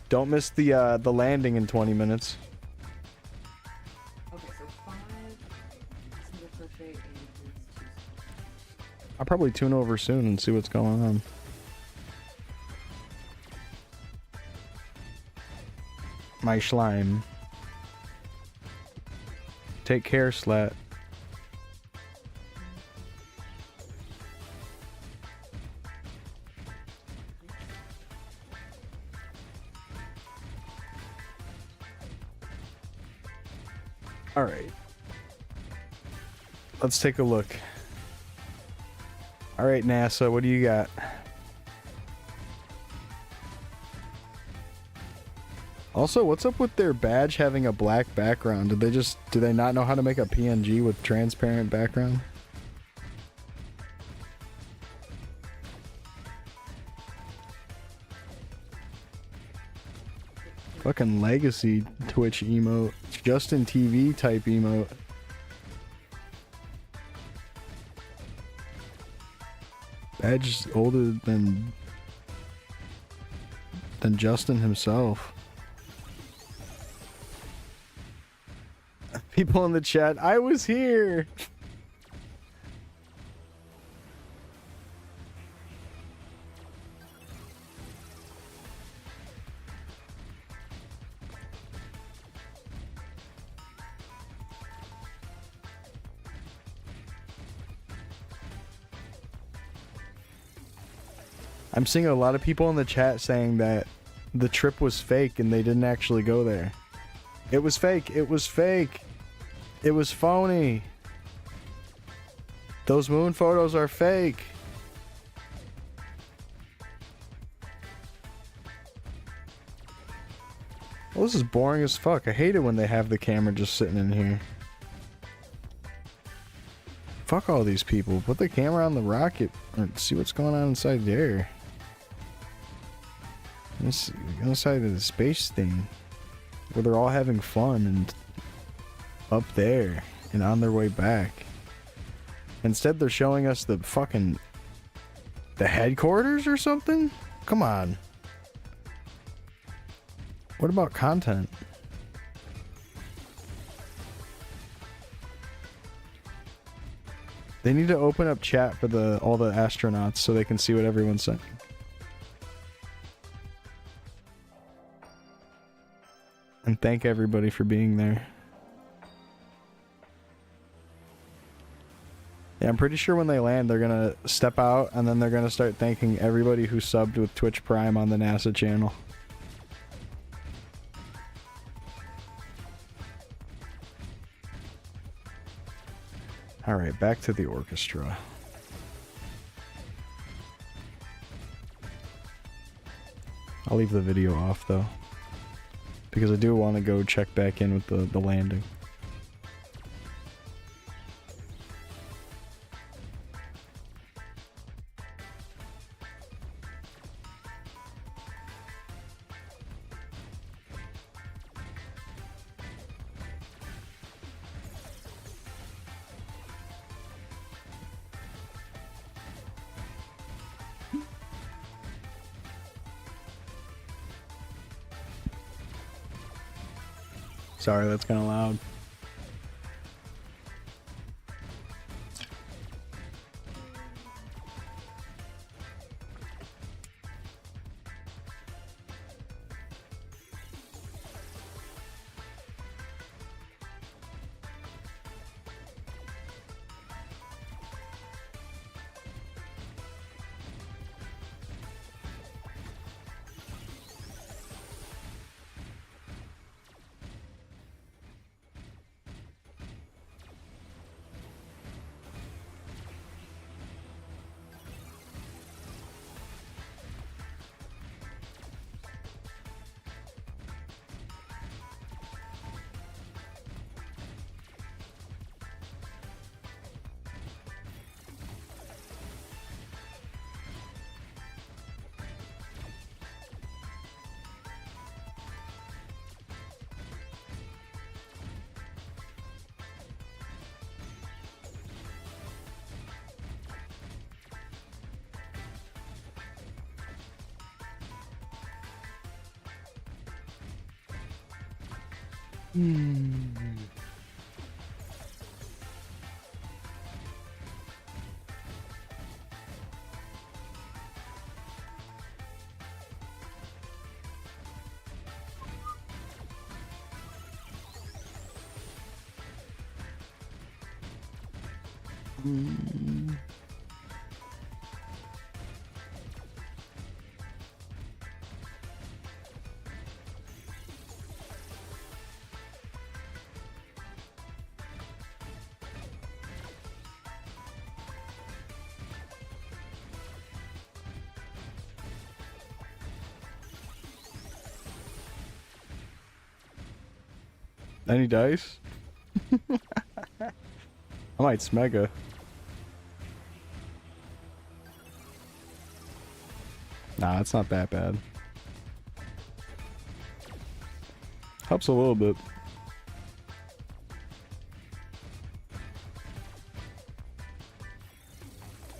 Don't miss the landing in 20 minutes. Okay, so 5 single crochet and 2. I'll probably tune over soon and see what's going on. My slime. Take care, Slat. Alright. Let's take a look. Alright, NASA, what do you got? Also, what's up with their badge having a black background? Do they not know how to make a PNG with transparent background? Fucking legacy Twitch emote. Justin TV type emote. Badge is older than Justin himself. People in the chat, I was here. I'm seeing a lot of people in the chat saying that the trip was fake and they didn't actually go there. It was fake. It was fake. It was phony. Those moon photos are fake. Well, this is boring as fuck. I hate it when they have the camera just sitting in here. Fuck all these people. Put the camera on the rocket and see what's going on inside there. This inside of the space thing where they're all having fun and up there and on their way back. Instead, they're showing us the fucking headquarters or something? Come on. What about content? They need to open up chat for all the astronauts so they can see what everyone's saying. And thank everybody for being there. Yeah, I'm pretty sure when they land, they're gonna step out and then they're gonna start thanking everybody who subbed with Twitch Prime on the NASA channel. Alright, back to the orchestra. I'll leave the video off though, because I do want to go check back in with the landing. Sorry, that's kind of loud. Any dice? I might smega. Nah, it's not that bad. Helps a little bit.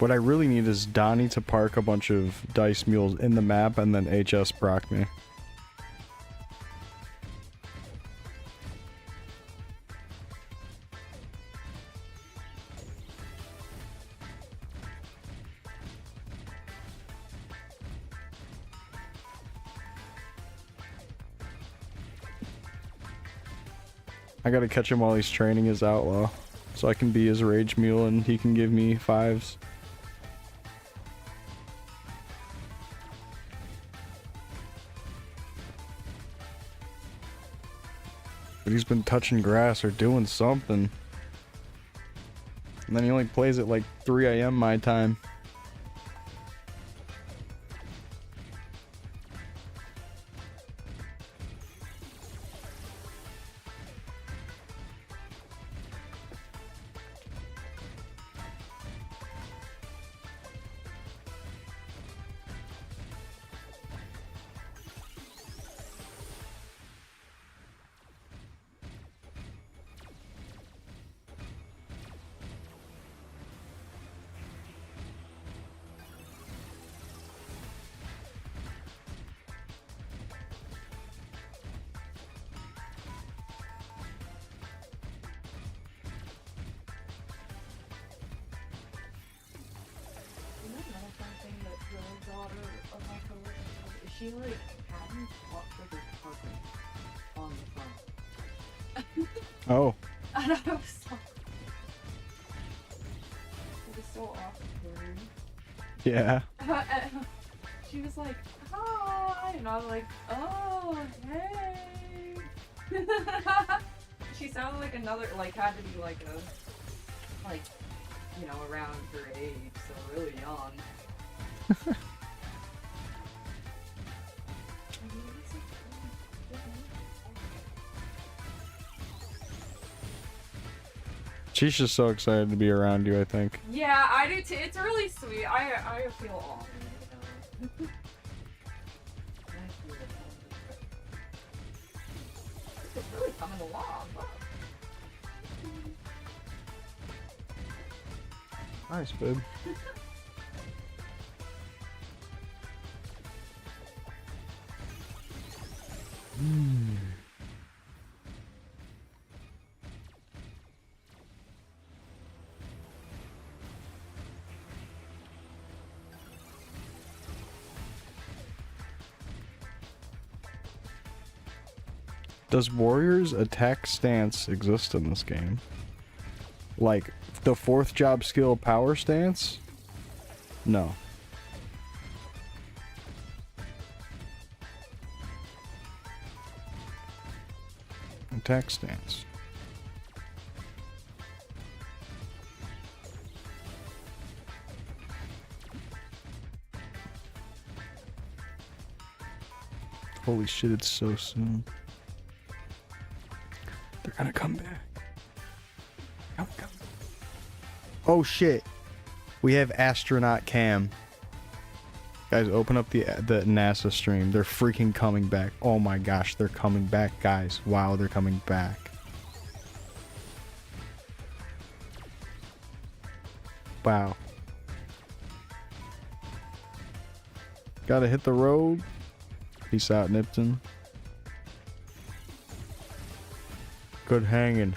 What I really need is Donnie to park a bunch of dice mules in the map and then HS proc me. I gotta catch him while he's training his outlaw, so I can be his rage mule and he can give me 5s. But he's been touching grass or doing something. And then he only plays at like 3 AM my time. She like hadn't walked with her carpet on the front. Oh. And I was like, it was so awkward. Yeah. She was like, hi, and I was like, oh, hey. She sounded like another, like had to be like a, like, you know, around her age, so really young. She's just so excited to be around you, I think. Yeah, I do too. It's really sweet. I feel honored, you know. It's really coming along. Look. Nice, babe. Does Warrior's attack stance exist in this game? Like, the 4th job skill power stance? No. Attack stance. Holy shit, it's so soon. They're gonna come back. Come. Oh shit. We have astronaut cam. Guys, open up the NASA stream. They're freaking coming back. Oh my gosh, they're coming back, guys. Wow, they're coming back. Wow. Gotta hit the road. Peace out, Nipton. Good hanging.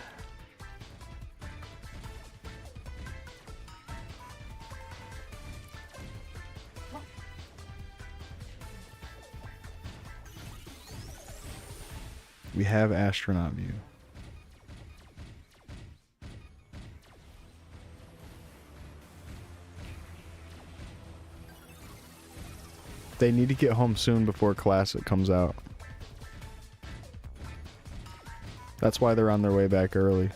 We have astronaut view. They need to get home soon before Classic comes out. That's why they're on their way back early.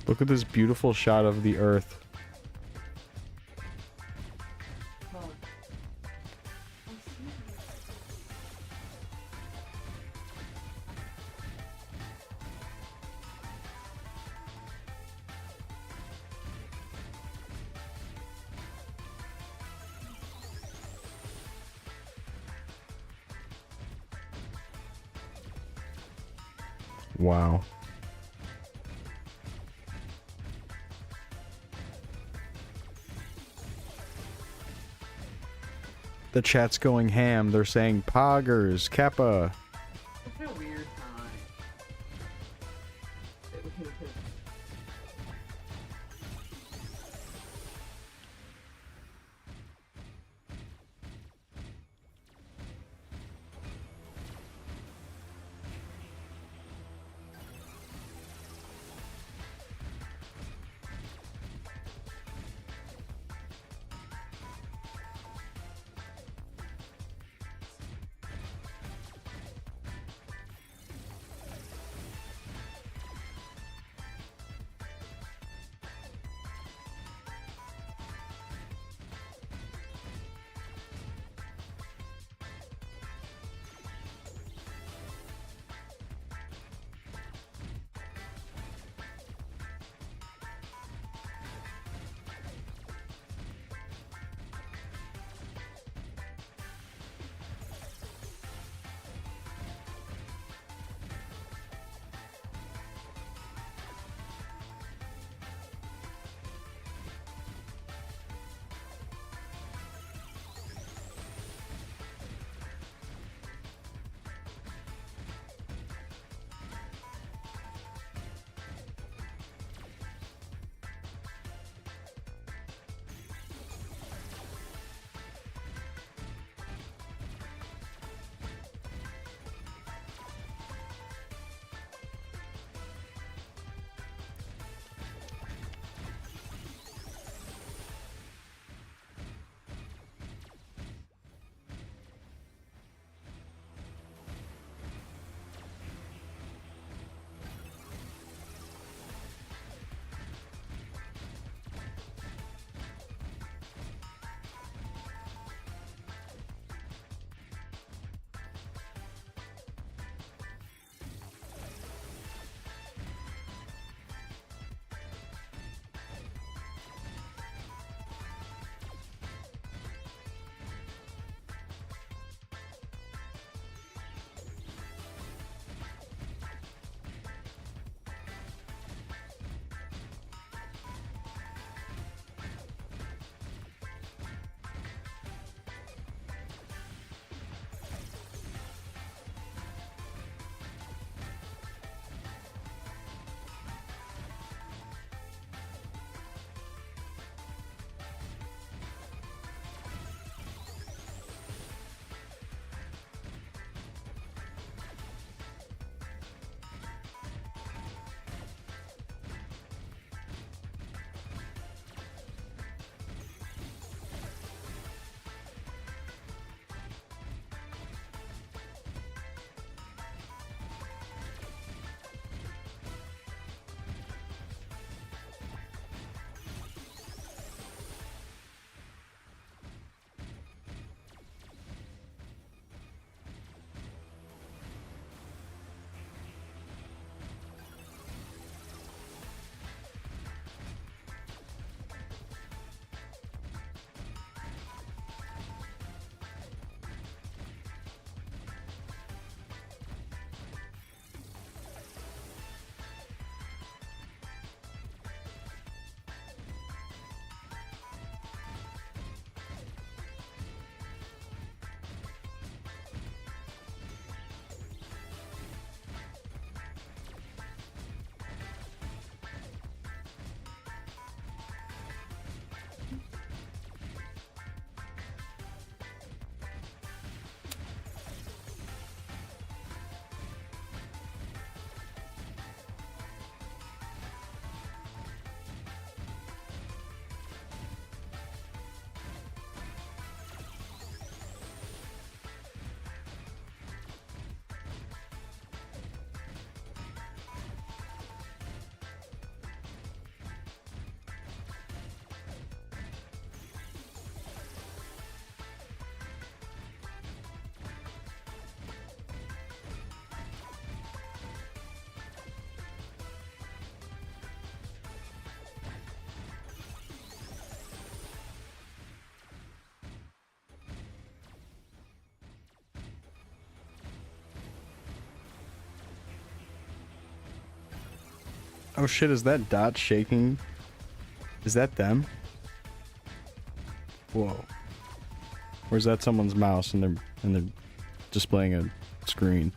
Look at this beautiful shot of the Earth. Wow. The chat's going ham. They're saying poggers, Kappa. It's a weird time. Oh shit, is that dot shaking? Is that them? Whoa. Or is that someone's mouse and they're displaying a screen?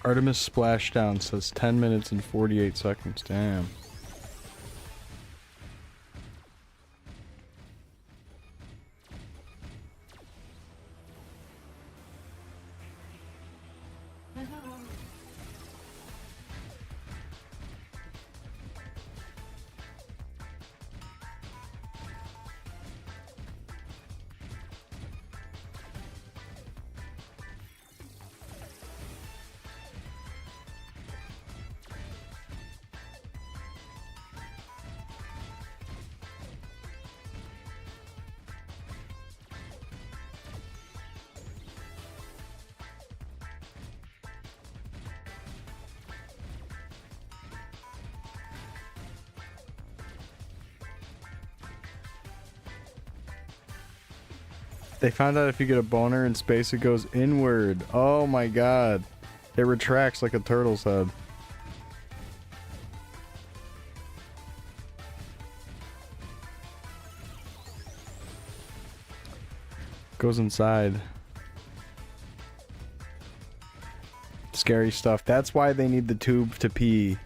Artemis Splashdown says 10 minutes and 48 seconds. Damn. They found out if you get a boner in space, it goes inward. Oh my god. It retracts like a turtle's head. Goes inside. Scary stuff. That's why they need the tube to pee.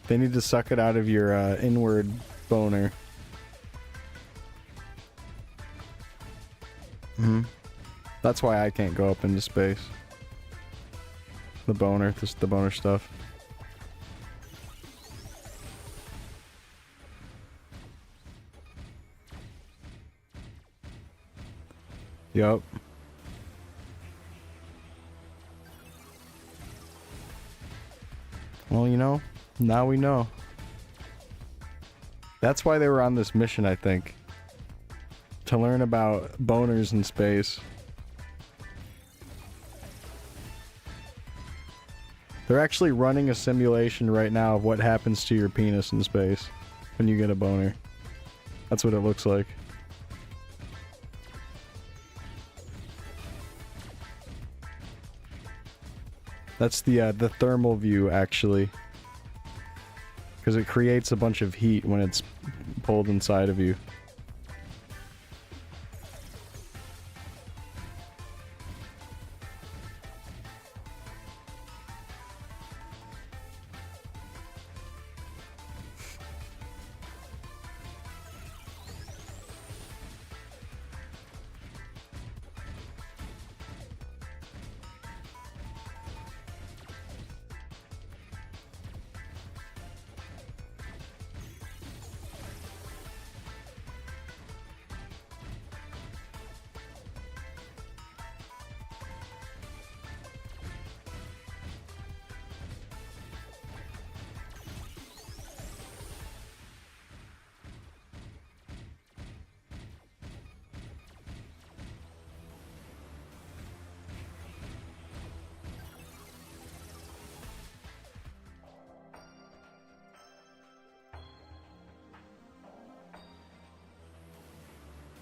They need to suck it out of your inward boner. That's why I can't go up into space. The boner stuff. Yup. Well, you know, now we know. That's why they were on this mission, I think. To learn about boners in space. They're actually running a simulation right now of what happens to your penis in space when you get a boner. That's what it looks like. That's the thermal view, actually. Because it creates a bunch of heat when it's pulled inside of you.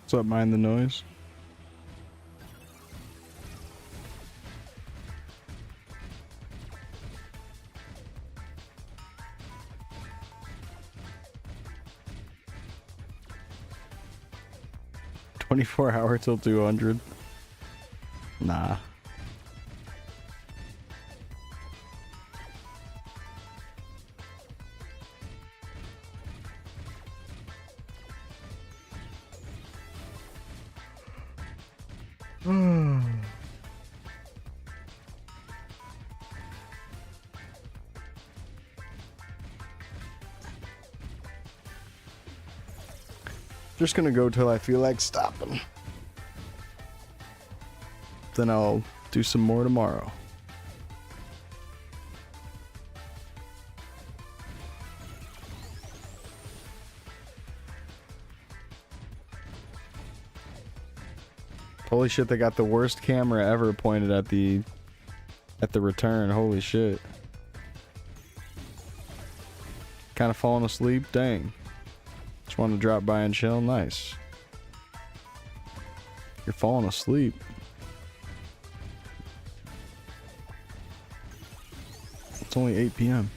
What's up, mind the noise? $24 hour till 200. Nah. Just gonna go till I feel like stopping. Then I'll do some more tomorrow. Holy shit, they got the worst camera ever pointed at the return. Holy shit. Kind of falling asleep? Dang. Just want to drop by and chill? Nice. You're falling asleep. It's only 8 p.m.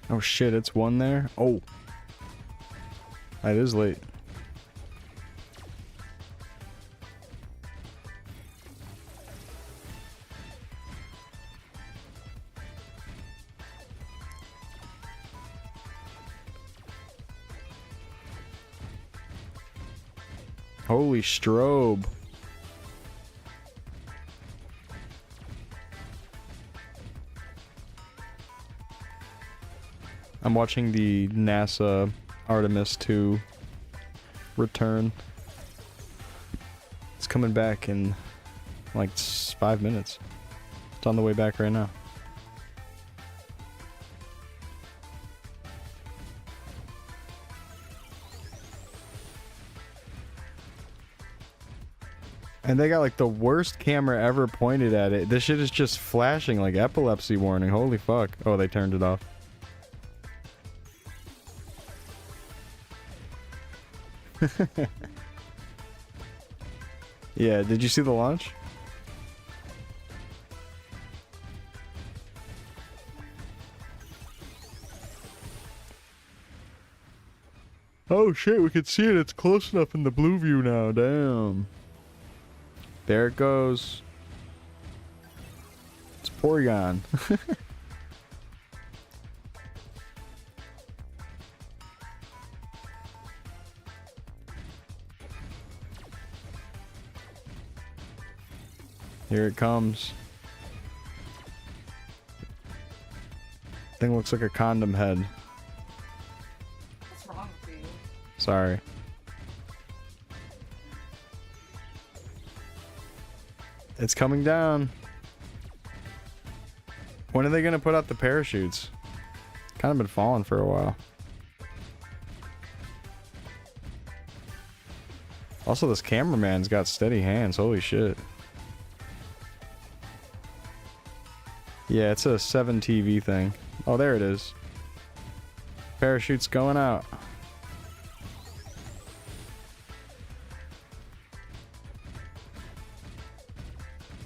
Oh shit, it's 1 there? Oh. That is late. Holy strobe. I'm watching the NASA Artemis 2 return. It's coming back in like 5 minutes. It's on the way back right now. And they got like the worst camera ever pointed at it. This shit is just flashing like epilepsy warning. Holy fuck. Oh, they turned it off. Yeah, did you see the launch? Oh shit, we can see it. It's close enough in the blue view now. Damn. There it goes. It's Porygon. Here it comes. Thing looks like a condom head. What's wrong with you? Sorry. It's coming down. When are they gonna put out the parachutes? Kind of been falling for a while. Also, this cameraman's got steady hands. Holy shit. Yeah, it's a 7 TV thing. Oh, there it is. Parachute's going out.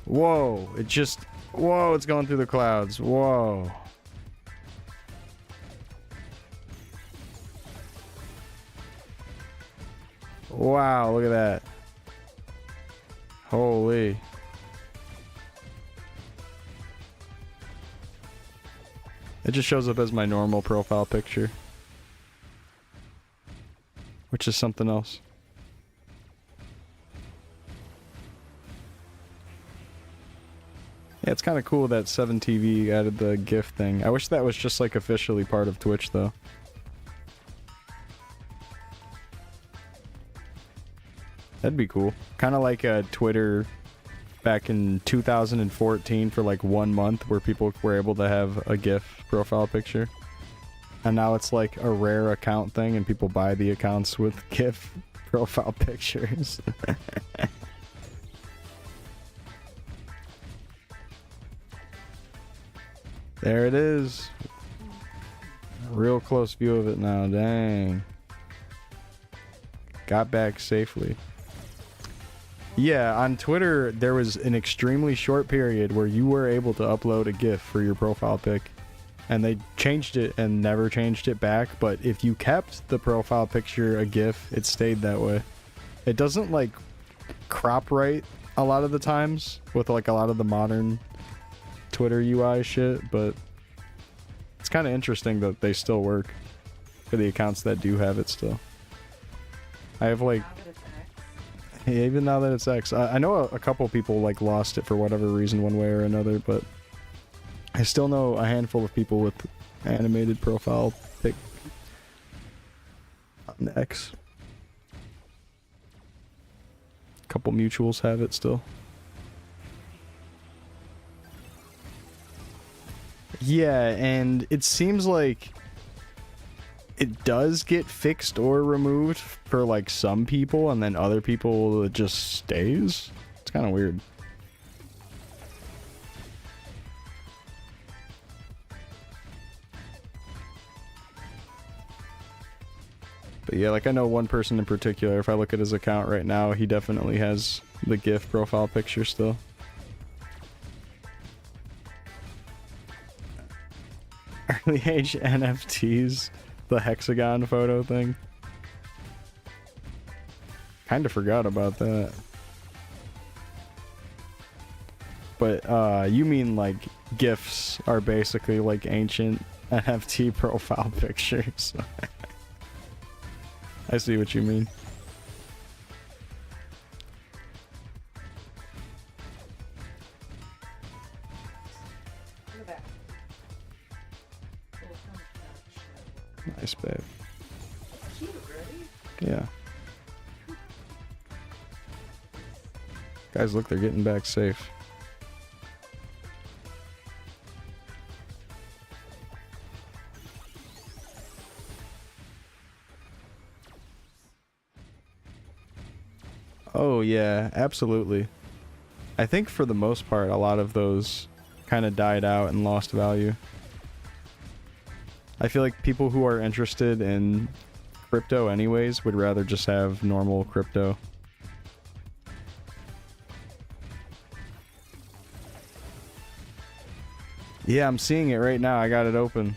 Whoa, it just... Whoa, it's going through the clouds. Whoa. Wow, look at that. Holy. It just shows up as my normal profile picture. Which is something else. Yeah, it's kind of cool that 7TV added the GIF thing. I wish that was just like officially part of Twitch though. That'd be cool. Kind of like Twitter back in 2014 for like 1 month where people were able to have a GIF profile picture. And now it's like a rare account thing and people buy the accounts with GIF profile pictures. There it is. Real close view of it now. Dang. Got back safely. Yeah, on Twitter, there was an extremely short period where you were able to upload a GIF for your profile pic. And they changed it and never changed it back. But if you kept the profile picture a GIF, it stayed that way. It doesn't, like, crop right a lot of the times with, like, a lot of the modern Twitter UI shit. But it's kind of interesting that they still work for the accounts that do have it still. I have, like... Yeah, even now that it's X. I know a couple people like lost it for whatever reason, one way or another, but I still know a handful of people with animated profile pic on X. A couple mutuals have it still. Yeah, and it seems like it does get fixed or removed for like some people, and then other people it just stays. It's kind of weird. But yeah, like I know one person in particular, if I look at his account right now, he definitely has the GIF profile picture still. Early age NFTs, the hexagon photo thing. Kinda forgot about that. But you mean like GIFs are basically like ancient NFT profile pictures. I see what you mean. Look at that. Nice, babe. Cute, right? Yeah. Guys, look, they're getting back safe. Oh, yeah, absolutely. I think for the most part, a lot of those kind of died out and lost value. I feel like people who are interested in crypto anyways would rather just have normal crypto. Yeah, I'm seeing it right now. I got it open.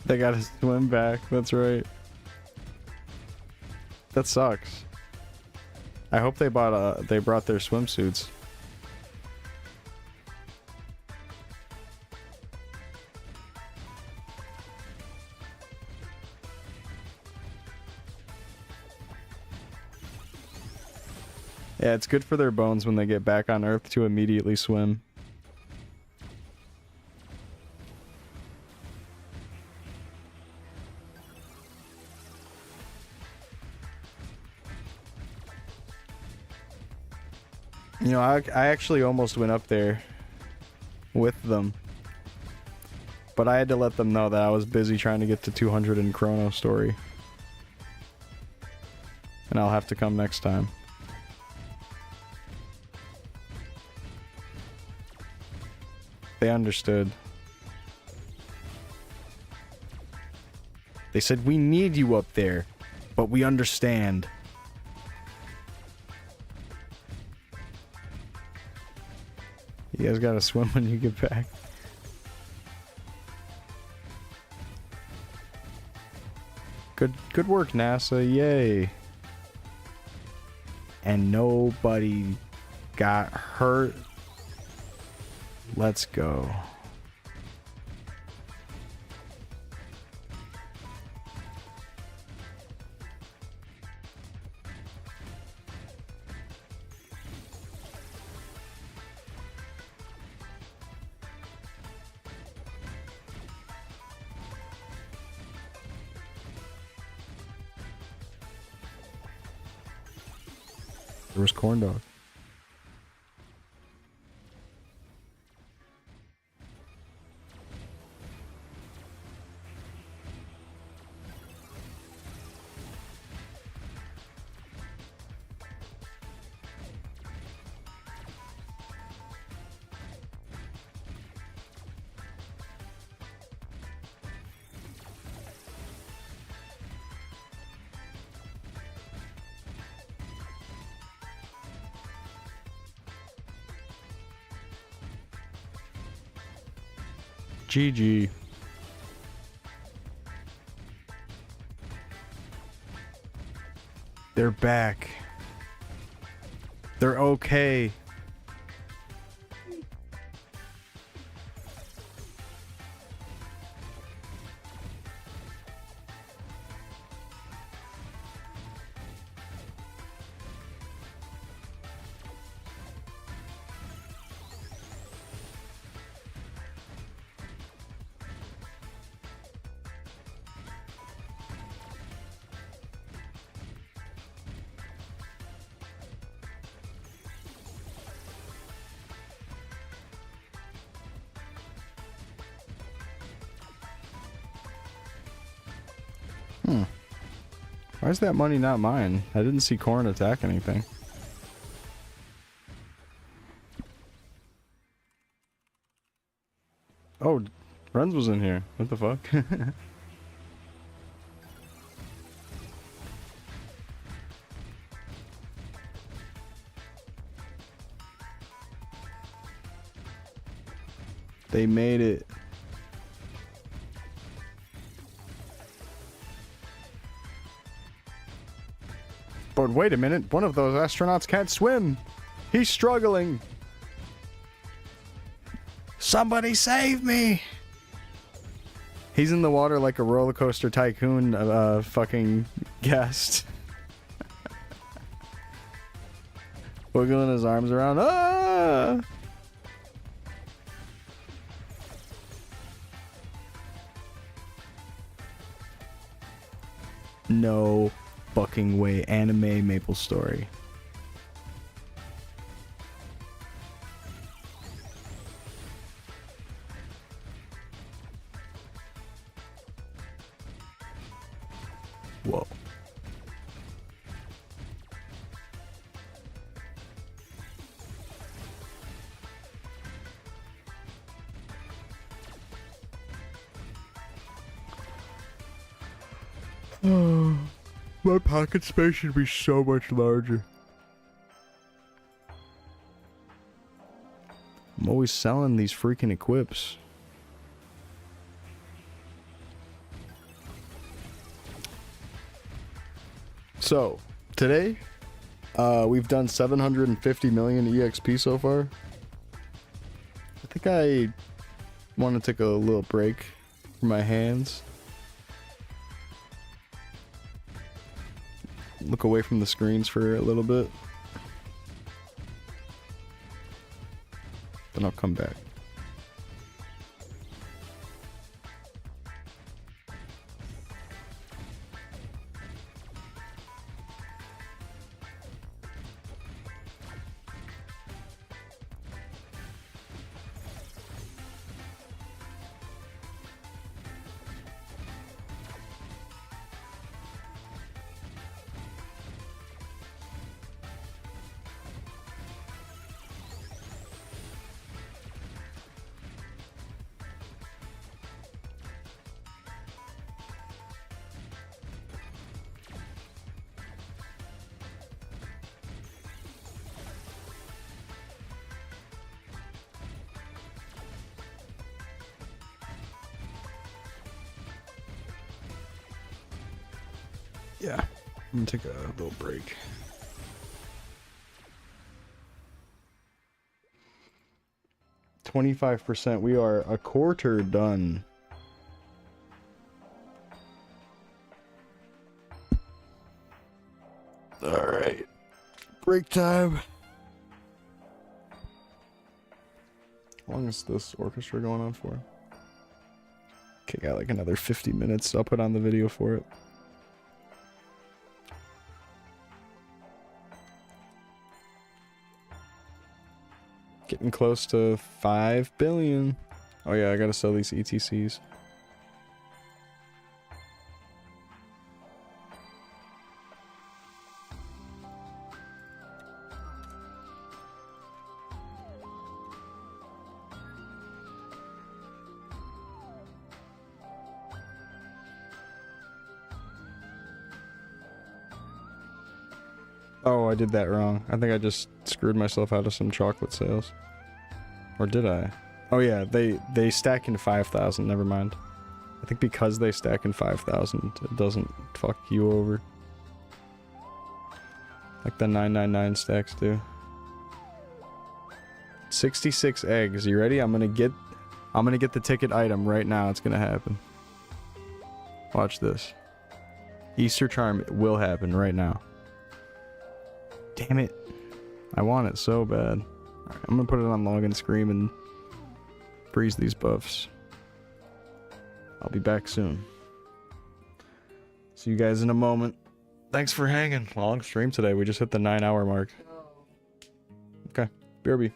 They gotta swim back, that's right. That sucks. I hope they brought their swimsuits. Yeah, it's good for their bones when they get back on Earth to immediately swim. You know, I actually almost went up there with them. But I had to let them know that I was busy trying to get to 200 in Chronostory. And I'll have to come next time. They understood. They said, we need you up there, but we understand. You guys gotta swim when you get back. Good work, NASA. Yay. And nobody got hurt. Let's go. There was corn dog. GG. They're back. They're okay. Why is that money not mine? I didn't see Corn attack anything. Oh, Renz was in here. What the fuck? They made it. But wait a minute, one of those astronauts can't swim. He's struggling. Somebody save me. He's in the water like a roller coaster tycoon fucking guest. Wiggling his arms around. Ah! No fucking way. Anime Maple Story. Whoa. Oh, my pocket space should be so much larger. I'm always selling these freaking equips. So, today, we've done 750 million EXP so far. I think I want to take a little break from my hands. Look away from the screens for a little bit. Then I'll come back. Yeah, I'm gonna take a little break. %. We are a quarter done. All right, break time. How long is this orchestra going on for? Okay, got like another 50 minutes. I'll put on the video for it. Getting close to 5 billion. Oh yeah, I gotta sell these ETCs. Oh, I did that wrong. I think I just screwed myself out of some chocolate sales. Or did I? Oh yeah, they stack in 5,000. Never mind. I think because they stack in 5,000, it doesn't fuck you over. Like the 999 stacks do. 66 eggs. You ready? I'm gonna get the ticket item right now. It's gonna happen. Watch this. Easter charm will happen right now. Damn it. I want it so bad. Alright, I'm gonna put it on login screen and freeze these buffs. I'll be back soon. See you guys in a moment. Thanks for hanging. Long stream today. We just hit the 9-hour mark. Okay. BRB.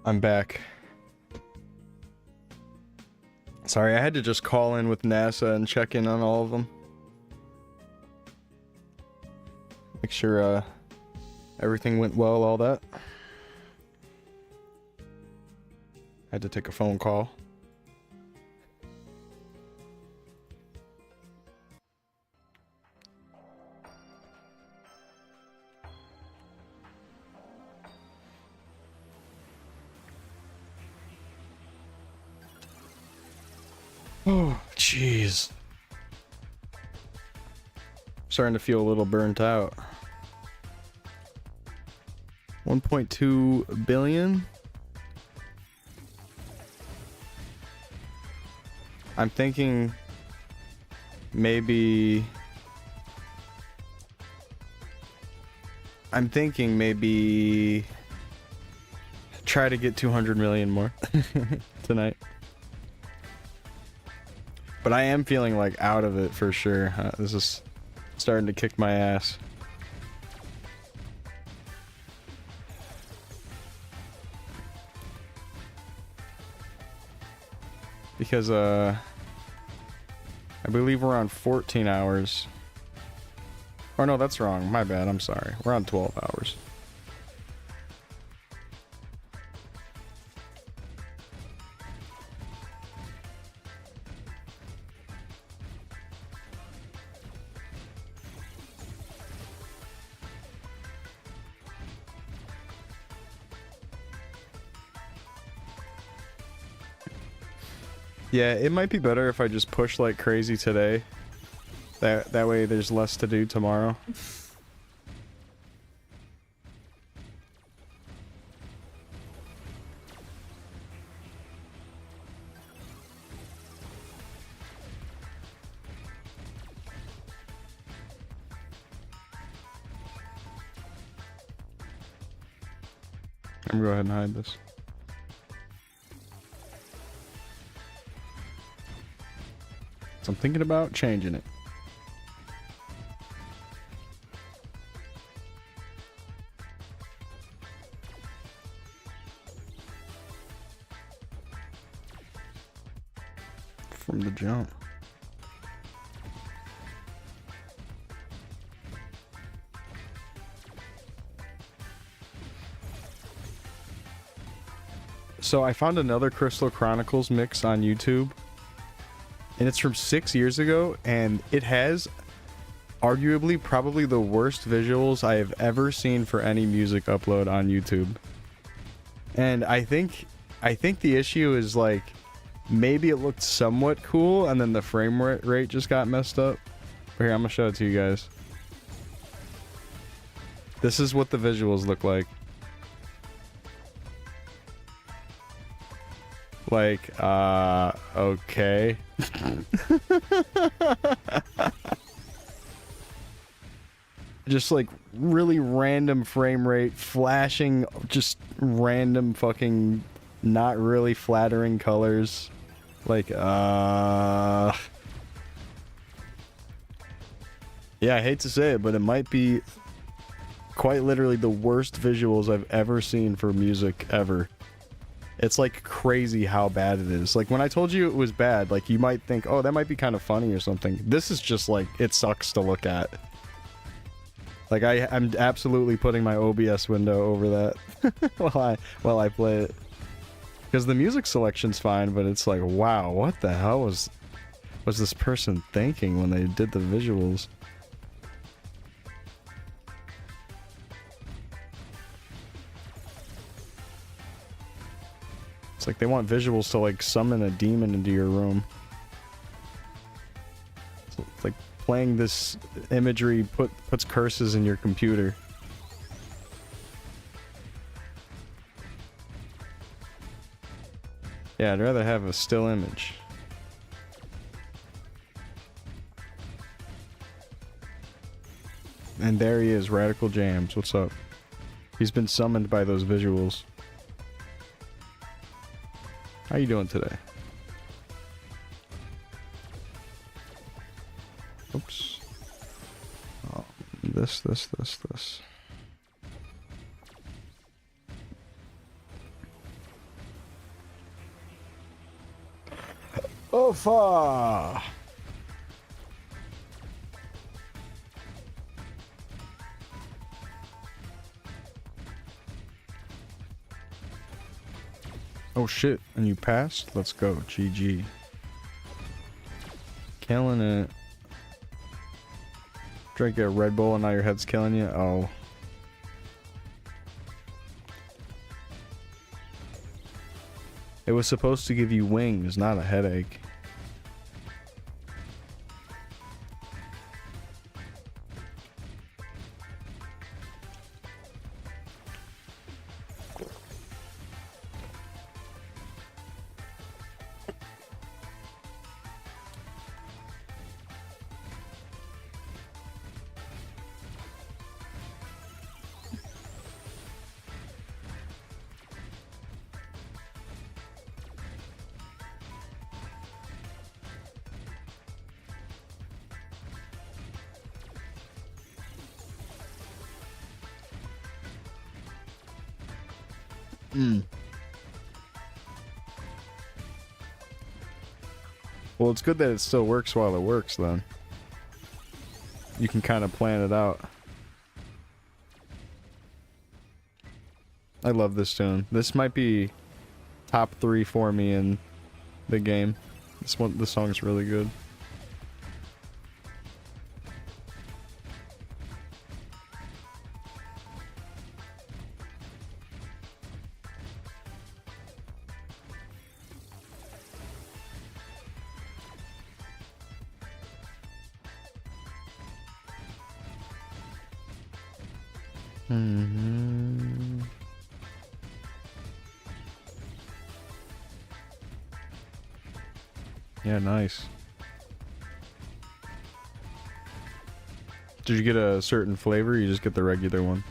I'm back. Sorry, I had to just call in with NASA and check in on all of them. Make sure everything went well, all that. Had to take a phone call. Oh, jeez. Starting to feel a little burnt out. 1.2 billion? I'm thinking maybe try to get 200 million more tonight. But I am feeling like out of it for sure. This is starting to kick my ass. Because I believe we're on 14 hours. Oh no, that's wrong. My bad. I'm sorry. We're on 12 hours. Yeah, it might be better if I just push like crazy today. That way there's less to do tomorrow. I'm gonna go ahead and hide this. So I'm thinking about changing it. From the jump. So I found another Crystal Chronicles mix on YouTube. And it's from 6 years ago, and it has arguably probably the worst visuals I have ever seen for any music upload on YouTube. And I think the issue is like maybe it looked somewhat cool and then the frame rate just got messed up. But here, I'm gonna show it to you guys. This is what the visuals look like. Like, okay. Just like really random frame rate, flashing, just random fucking not really flattering colors. Like, yeah, I hate to say it, but it might be quite literally the worst visuals I've ever seen for music ever. It's like crazy how bad it is. Like when I told you it was bad, like you might think, oh, that might be kind of funny or something. This is just like, it sucks to look at. Like I'm absolutely putting my OBS window over that while I play it. Because the music selection's fine, but it's like, wow, what the hell was this person thinking when they did the visuals? It's like they want visuals to like summon a demon into your room. So it's like playing this imagery puts curses in your computer. Yeah, I'd rather have a still image. And there he is, Radical Jams. What's up? He's been summoned by those visuals. How you doing today? Oops. Oh, this. Ofa! Oh shit, and you passed? Let's go, GG. Killing it. Drink a Red Bull and now your head's killing you? Oh. It was supposed to give you wings, not a headache. Well, it's good that it still works while it works, then. You can kind of plan it out. I love this tune. This might be top 3 for me in the game. This song's really good. Yeah, nice. Did you get a certain flavor or you just get the regular one?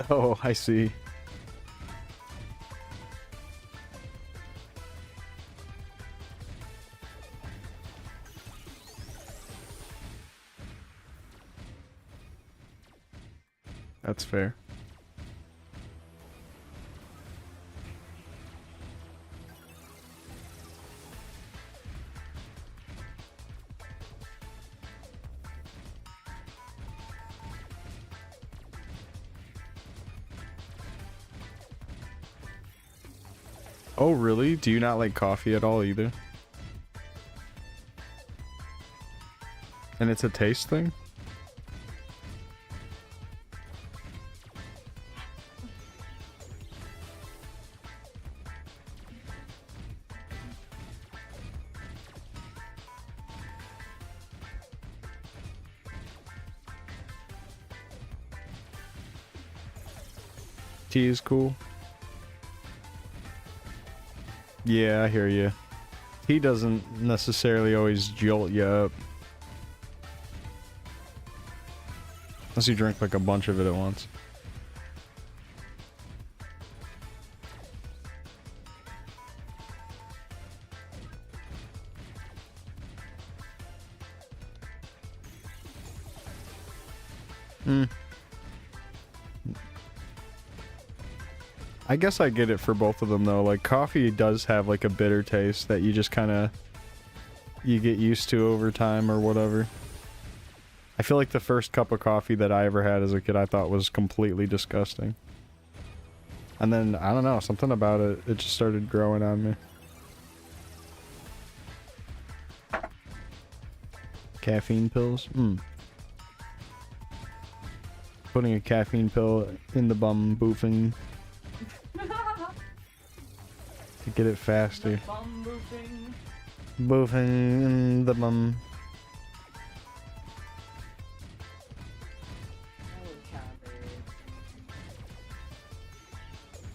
Oh, I see. That's fair. Oh, really? Do you not like coffee at all either? And it's a taste thing? Tea is cool. Yeah, I hear you. Tea doesn't necessarily always jolt you up. Unless you drink like a bunch of it at once. I guess I get it for both of them though. Like coffee does have like a bitter taste that you just kind of you get used to over time or whatever. I feel like the first cup of coffee that I ever had as a kid I thought was completely disgusting. And then I don't know, something about it just started growing on me. Caffeine pills? Putting a caffeine pill in the bum boofing. To get it faster. Bum boofing. Boofing in the bum.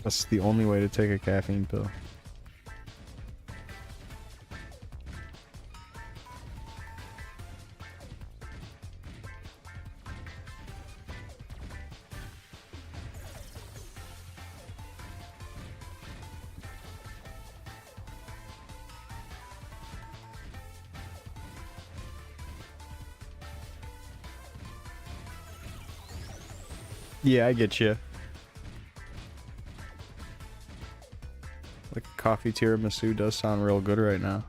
That's the only way to take a caffeine pill. Yeah, I get you. Like a coffee tiramisu does sound real good right now.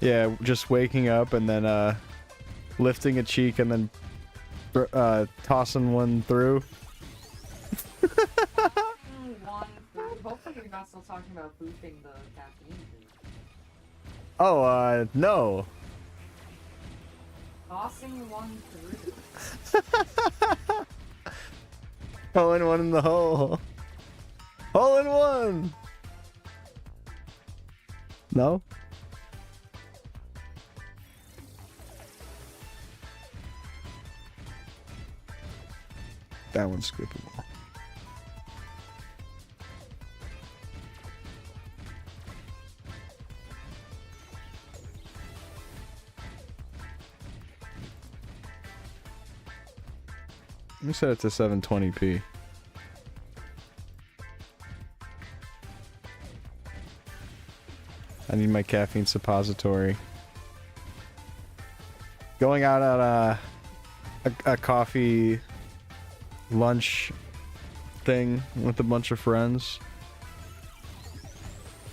Yeah, just waking up and then lifting a cheek and then tossing one through. One through. Hopefully you're not still talking about boofing the caffeine thing. Oh, no. Tossing one through. Throwing one in the hole. Hole in one. No? That one's skippable. Let me set it to 720p. I need my caffeine suppository. Going out on a coffee lunch thing with a bunch of friends.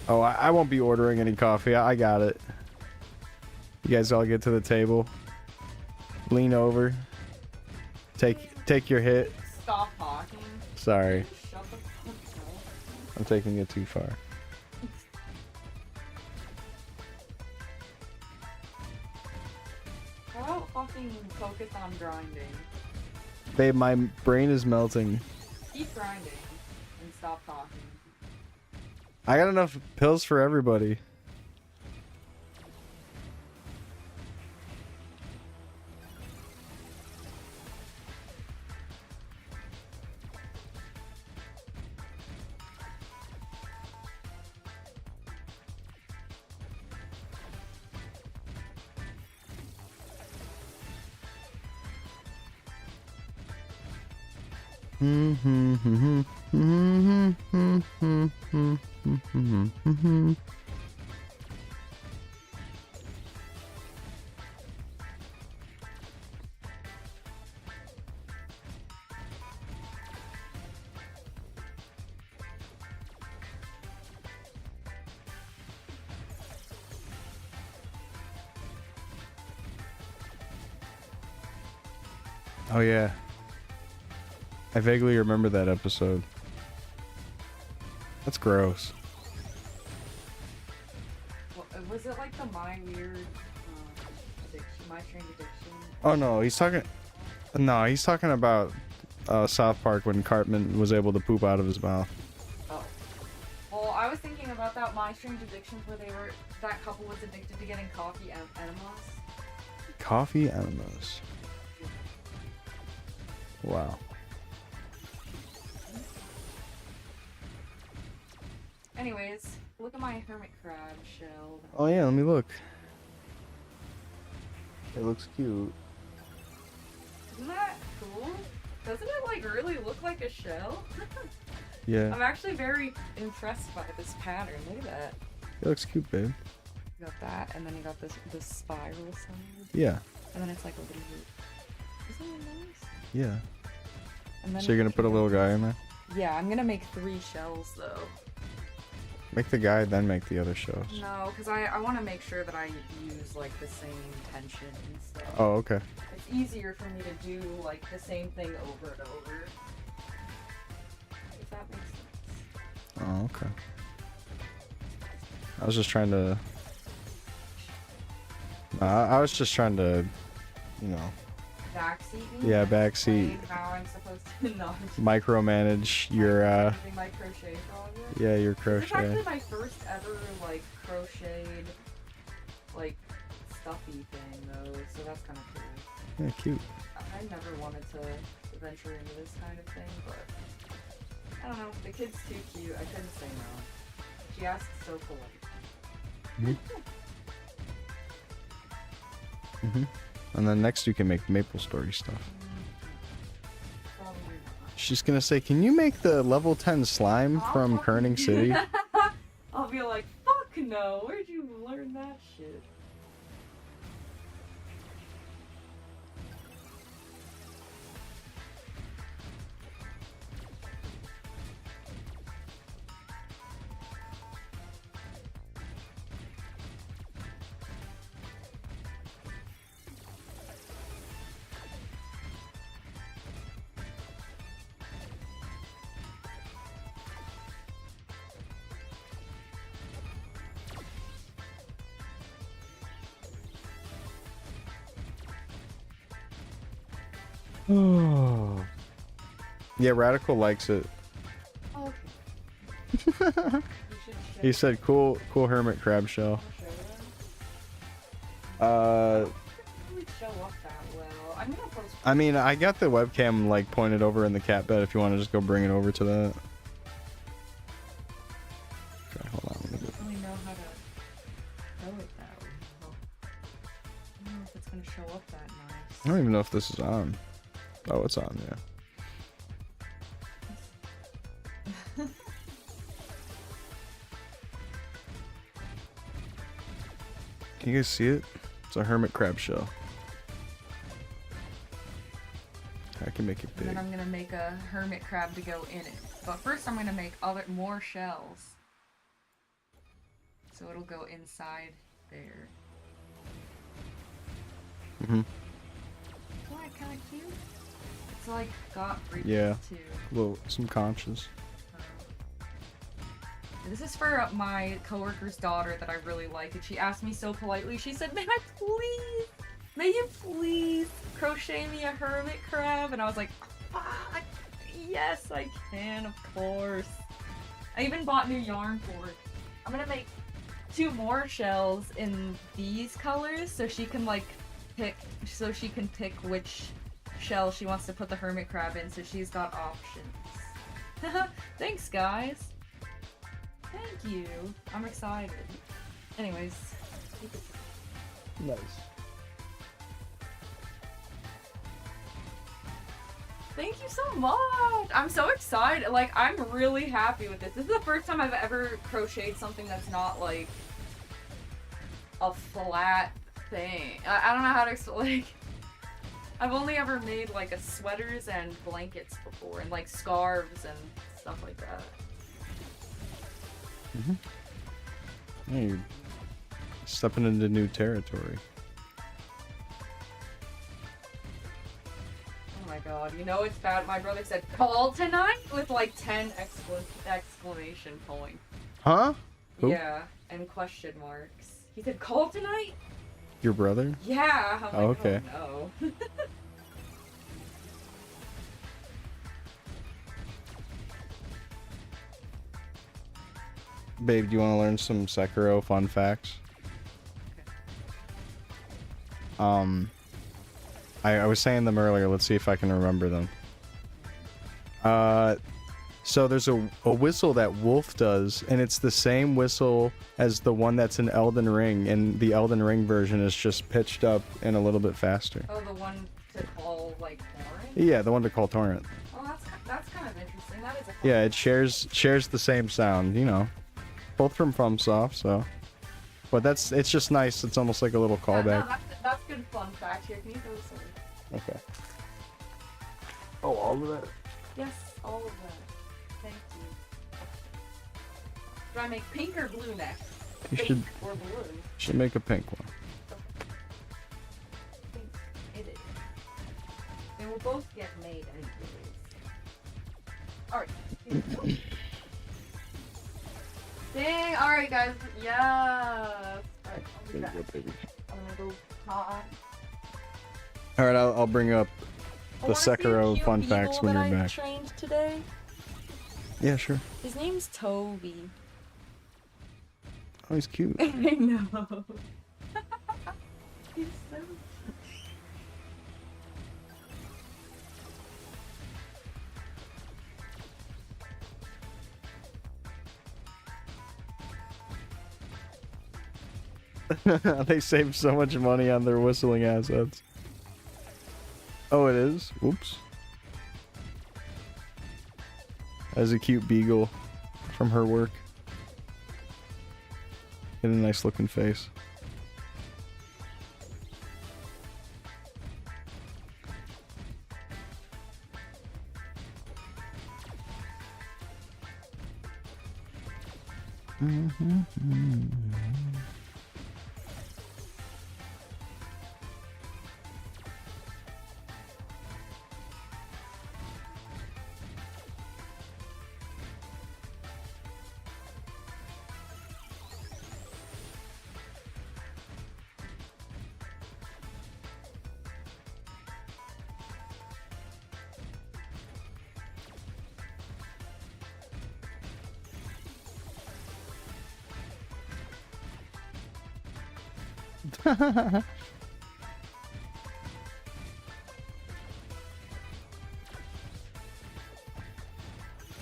Oh, I won't be ordering any coffee. I got it. You guys all get to the table. Lean over. Take your hit. Stop talking. Sorry. Shut the fuck up. I'm taking it too far. How about fucking focus on grinding? Babe, my brain is melting. Keep grinding and stop talking. I got enough pills for everybody. Oh yeah. I vaguely remember that episode. That's gross. Was it like the My Weird addiction, My Strange Addiction? Oh no, he's talking. No, he's talking about South Park when Cartman was able to poop out of his mouth. Oh. Well, I was thinking about that My Strange Addictions where that couple was addicted to getting coffee enemas. Coffee enemas. Wow. Anyways, look at my hermit crab shell. Oh yeah, let me look. It looks cute. Isn't that cool? Doesn't it like really look like a shell? Yeah. I'm actually very impressed by this pattern. Look at that. It looks cute, babe. You got that, and then you got this spiral side. Yeah. And then it's like a little bit. Isn't it nice? Yeah. And then So you're gonna put a little guy in there? Yeah, I'm gonna make 3 shells though. Make the guy, then make the other shells. No, because I want to make sure that I use like the same tension and stuff. Oh, okay. It's easier for me to do like the same thing over and over. If that makes sense. Oh, okay. I was just trying to... I was just trying to, you know... Backseat me? Yeah, and backseat. explain how I'm supposed to not micromanage your, using my crochet project. yeah, your This is crochet. actually my first ever like crocheted like stuffy thing though, so that's kind of cool. Yeah, cute. I never wanted to venture into this kind of thing, but I don't know. The kid's too cute. I couldn't say no. She asked so polite. Mm-hmm. And then next you can make Maple Story stuff. Probably not. She's gonna say, can you make the level 10 slime from Kerning City? I'll be like, fuck no, where'd you learn that shit? Yeah, Radical likes it. Oh, okay. He said, "Cool hermit crab shell." Really show up that well. I'm gonna post. I mean, I got the webcam like pointed over in the cat bed. If you want to just go bring it over to that. Okay, hold on. Let me I don't really know how to show it that way. I don't know if it's gonna show up that nice. I don't even know if this is on. Oh, it's on. Yeah. Can you guys see it? It's a hermit crab shell. I can make it And big. then I'm gonna make a hermit crab to go in it. But first I'm gonna make more shells. So it'll go inside there. Mhm. Isn't that kinda cute? It's like got breathing Yeah. too. Well, some conches. This is for my coworker's daughter that I really like, and she asked me so politely, she said, may you please crochet me a hermit crab? And I was like, yes I can, of course. I even bought new yarn for it. I'm gonna make 2 more shells in these colors so she can pick which shell she wants to put the hermit crab in, so she's got options. Thanks guys. Thank you. I'm excited. Anyways. Nice. Thank you so much. I'm so excited. Like, I'm really happy with this. This is the first time I've ever crocheted something that's not like a flat thing. I don't know how to explain. I've only ever made like sweaters and blankets before, and like scarves and stuff like that. Mhm. Yeah, you're stepping into new territory. Oh my god, you know it's bad. My brother said, call tonight? With like 10 exclamation points. Huh? Who? Yeah, and question marks. He said, call tonight? Your brother? Yeah. I'm like, Oh, okay. Oh, no. Babe, do you want to learn some Sekiro fun facts? Okay. I was saying them earlier. Let's see if I can remember them. So there's a whistle that Wolf does, and it's the same whistle as the one that's in Elden Ring, and the Elden Ring version is just pitched up and a little bit faster. Oh, the one to call, like, Torrent? Yeah, the one to call Torrent. Oh, that's kind of interesting. That is a fun Yeah, it shares the same sound, you know. Both from FromSoft, so. But it's just nice. It's almost like a little Yeah, callback. no, that's good fun fact here. Can you throw this in? Okay. Oh, all of that? Yes, all of that. Thank you. Do I make pink or blue next? You Pink or blue? should make a pink one. Pink it is. They will both get made anyways. Alright. Dang, alright guys. Yes. Alright, I'll be back. I'm gonna go hot. All right, I'll bring up I the wanna see a Sekiro cute fun beagle facts when that you're I back. trained today. Yeah, sure. His name's Toby. Oh, he's cute. I know. He's so They save so much money on their whistling assets. Oh, it is? Whoops. As a cute beagle from her work. Get a nice looking face.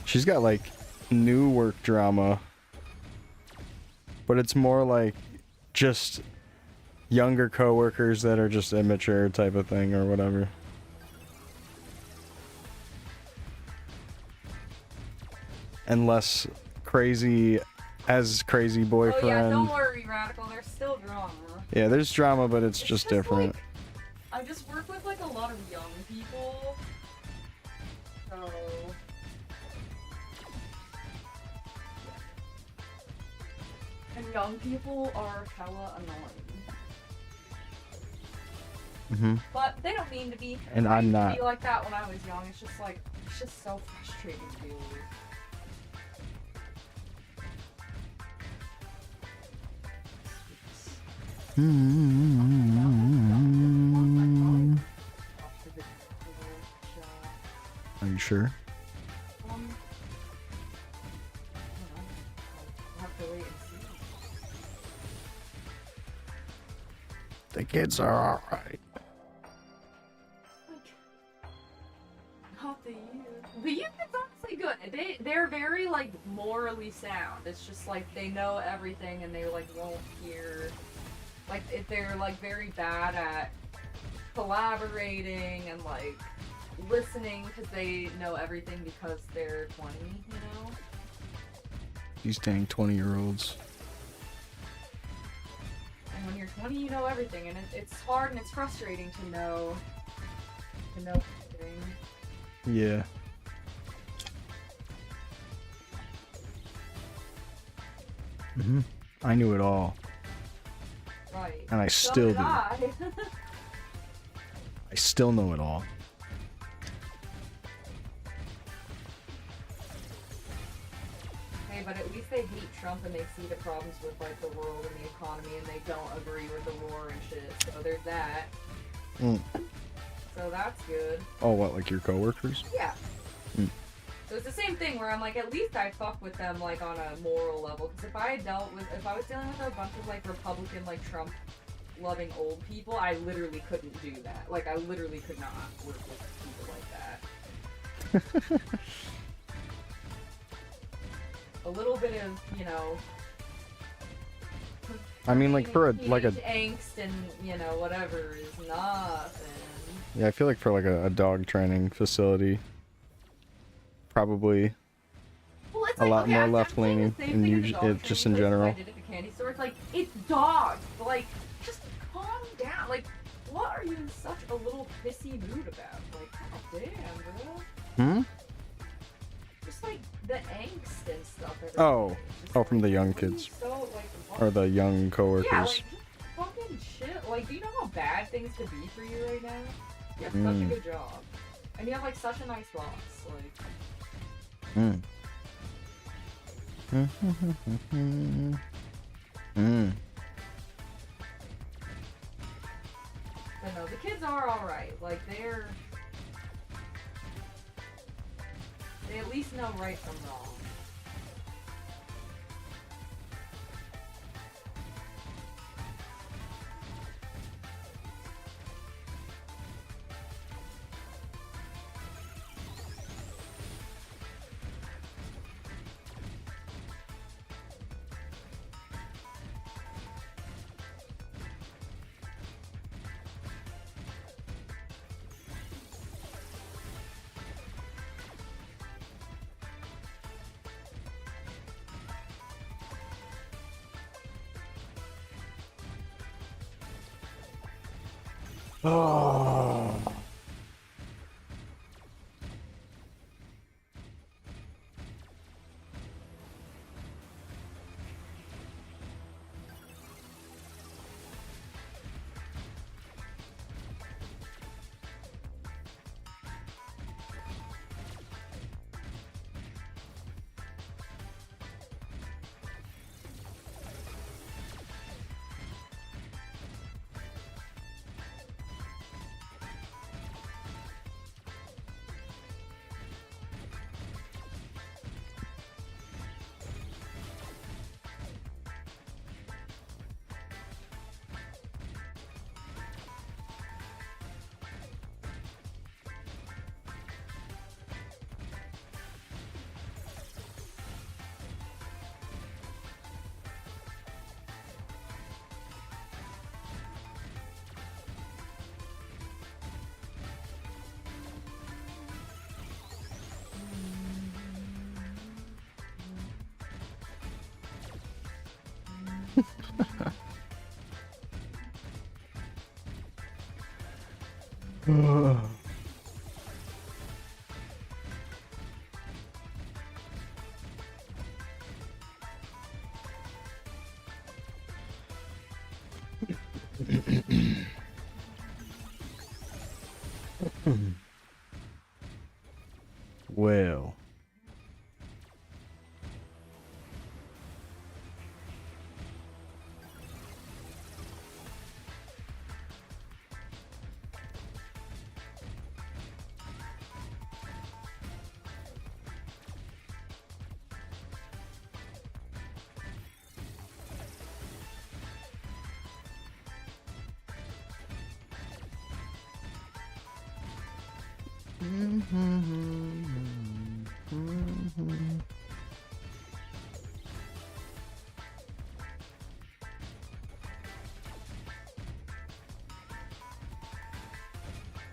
She's got like new work drama, but it's more like just younger coworkers that are just immature type of thing or whatever. And less crazy boyfriend. Oh yeah, don't worry, Radical. There's still drama. Yeah, there's drama, but it's just different. Like, I just work with like a lot of young people, so and young people are hella annoying. But they don't mean to be. And I I'm used not. to be like that when I was young. It's just like it's just so frustrating to deal with. Are you sure? I'll have to wait and see. The kids are alright. Not the youth. The youth is honestly good. They're very like morally sound. It's just like they know everything and they like won't hear. Like if they're like very bad at collaborating and like listening because they know everything because they're 20, you know? These dang 20-year-olds. And when you're 20, you know everything, and it's hard and it's frustrating to know everything. Yeah. I knew it all. Right. And I So still did do. I. I still know it all. Hey, but at least they hate Trump and they see the problems with like the world and the economy and they don't agree with the war and shit. So there's that. So that's good. Oh, what, like your coworkers? Yeah. So it's the same thing where I'm like, at least I fuck with them like on a moral level. Because if I was dealing with a bunch of like Republican, like Trump loving old people, I literally couldn't do that. Like I literally could not work with people like that. A little bit of, you know. I mean, like for like a angst and you know whatever is nothing. yeah, I feel like for like a dog training facility, probably Well, it's a like, lot okay, more I'm left saying the leaning same and thing at the usually dog it just training in place general. I did at the candy store. It's like it's dogs. Like just calm down. Like what are you in such a little pissy mood about? Like god damn, bro. Just like the angst and stuff. Oh, Just, oh, from the young what are you kids so, like, what- or the young coworkers. Yeah, like just fucking shit. Like, do you know how bad things could be for you right now? You have such a good job, and you have like such a nice boss. Like. But no, the kids are alright. Like, they at least know right from wrong. Oh. Well.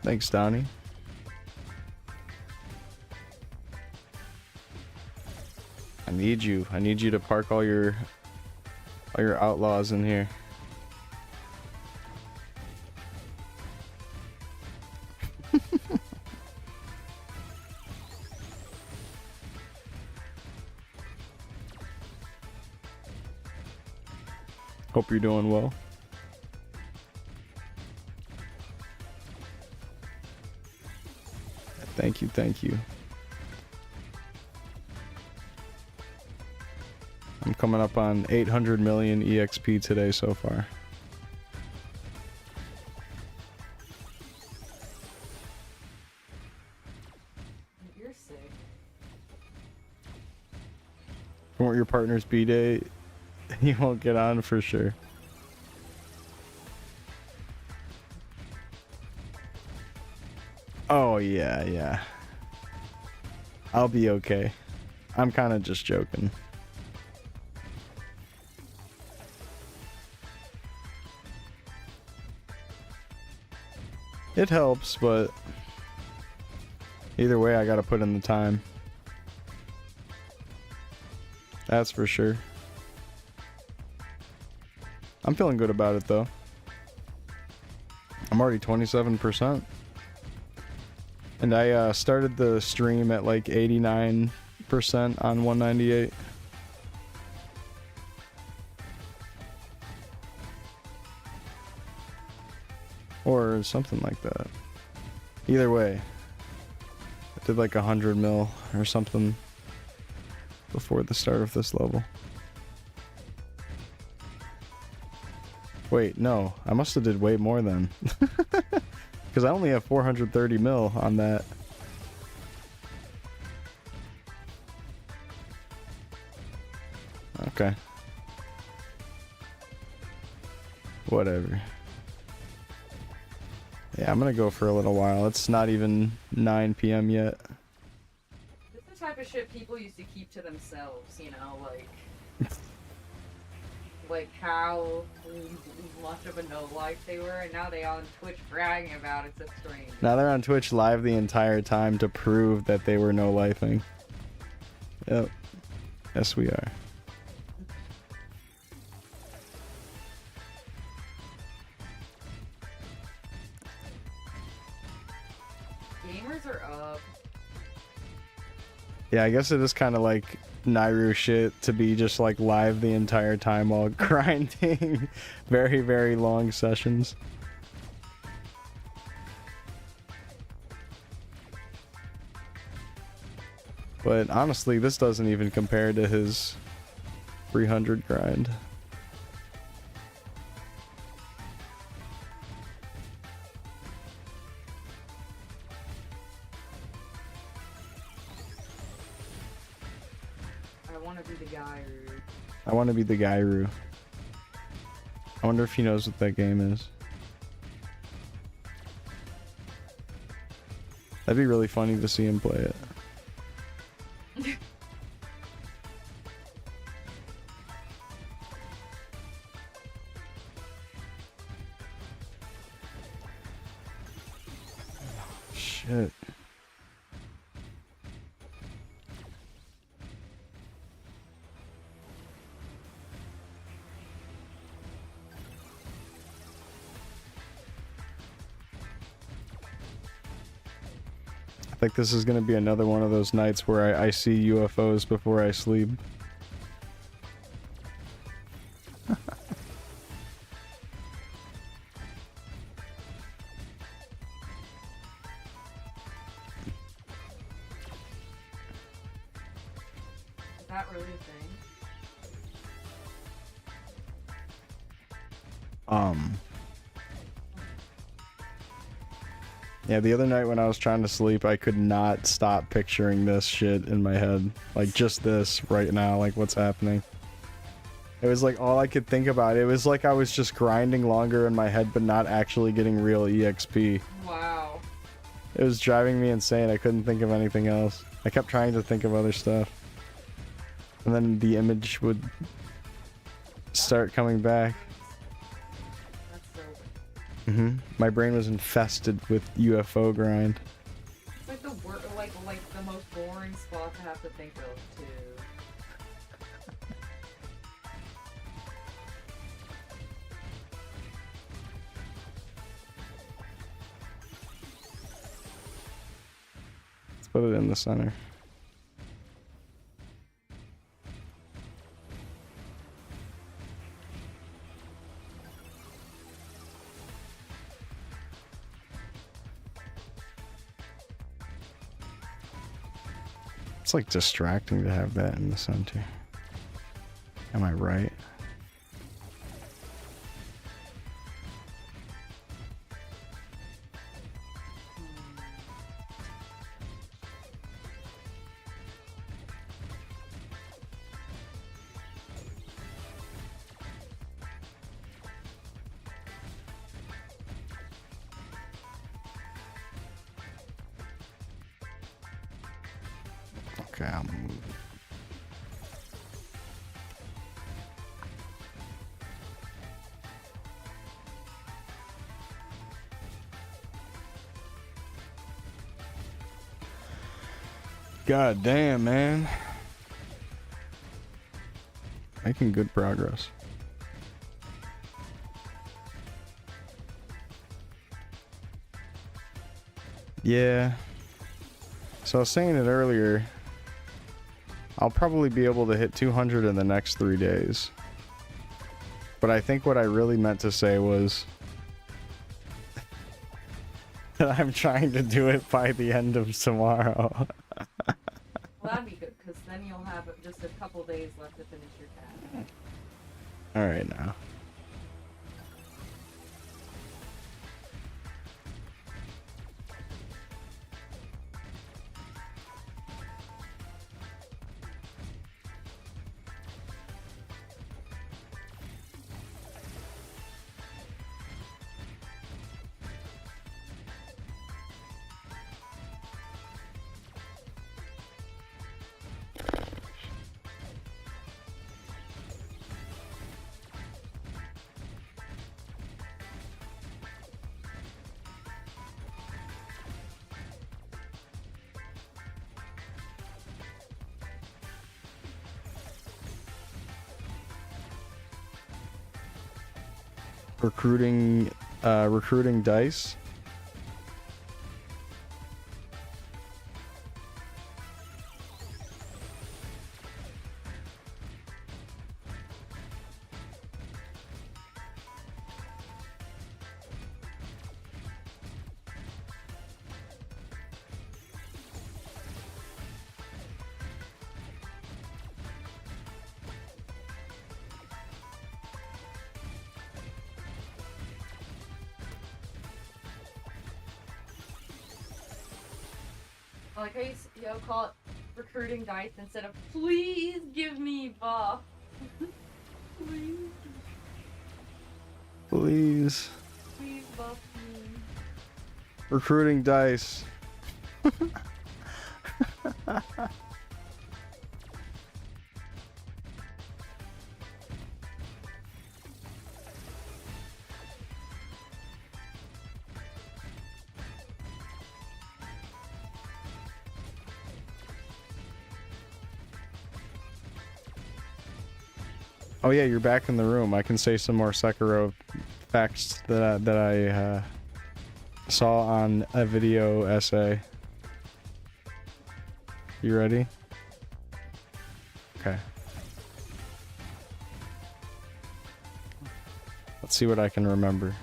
Thanks, Donnie. I need you. I need you to park all your outlaws in here. Hope you're doing well. Thank you, thank you. I'm coming up on 800 million EXP today so far. You're sick. If you want your partner's B-Day, you won't get on for sure. Oh, yeah, yeah. I'll be okay. I'm kind of just joking. It helps, but either way, I gotta put in the time. That's for sure. I'm feeling good about it, though. I'm already 27%. And I started the stream at like 89% on 198. Or something like that. Either way, I did like 100 mil or something before the start of this level. Wait, no, I must have did way more then. Because I only have 430 mil on that. Okay. Whatever. Yeah, I'm gonna go for a little while. It's not even 9 p.m. yet. This is the type of shit people used to keep to themselves, you know, like... like how much of a no-life they were, and now they on Twitch bragging about it. It's so strange. Now they're on Twitch live the entire time to prove that they were no-lifing. Yep. Yes, we are. Cameras are up. Yeah, I guess it is kind of like Nairu shit to be just like live the entire time while grinding very, very long sessions. But honestly, this doesn't even compare to his 300 grind. I want to be the guy who... I want to be the Gairu. I wonder if he knows what that game is. That'd be really funny to see him play it. Shit. I think this is gonna be another one of those nights where I see UFOs before I sleep. Is that really a thing? Yeah, the other night when I was trying to sleep, I could not stop picturing this shit in my head. Like, just this right now, like, what's happening. It was like all I could think about. It was like I was just grinding longer in my head, but not actually getting real EXP. Wow. It was driving me insane. I couldn't think of anything else. I kept trying to think of other stuff. And then the image would start coming back. My brain was infested with UFO grind. It's like the like the most boring spot to have to think of too. Let's put it in the center. It's like distracting to have that in the center. Am I right? Okay, I'll move it. God damn, man. Making good progress. Yeah. So I was saying it earlier. I'll probably be able to hit 200 in the next 3 days. But I think what I really meant to say was that I'm trying to do it by the end of tomorrow. Well, that'd be good, because then you'll have just a couple days left to finish your task. Alright now. Recruiting dice. I like how you call it recruiting dice instead of please give me buff. Please. Please. Please buff me. Recruiting dice. Oh yeah, you're back in the room. I can say some more Sekiro facts that I saw on a video essay. You ready? Okay. Let's see what I can remember.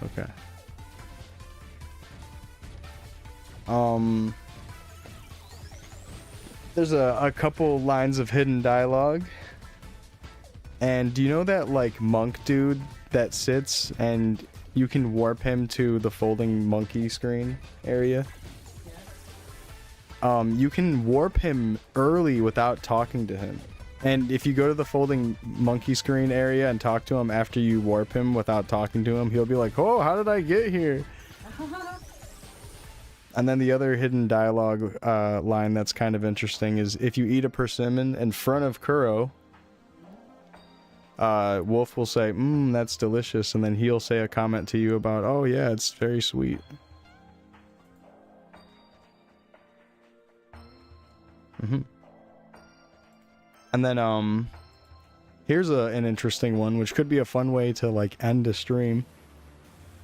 Okay. There's a couple lines of hidden dialogue. And do you know that like monk dude that sits and you can warp him to the folding monkey screen area? You can warp him early without talking to him. And if you go to the folding monkey screen area and talk to him after you warp him without talking to him, he'll be like, "Oh, how did I get here?" And then the other hidden dialogue line that's kind of interesting is if you eat a persimmon in front of Kuro, Wolf will say, that's delicious, and then he'll say a comment to you about, "Oh yeah, it's very sweet." And then here's an interesting one, which could be a fun way to like end a stream.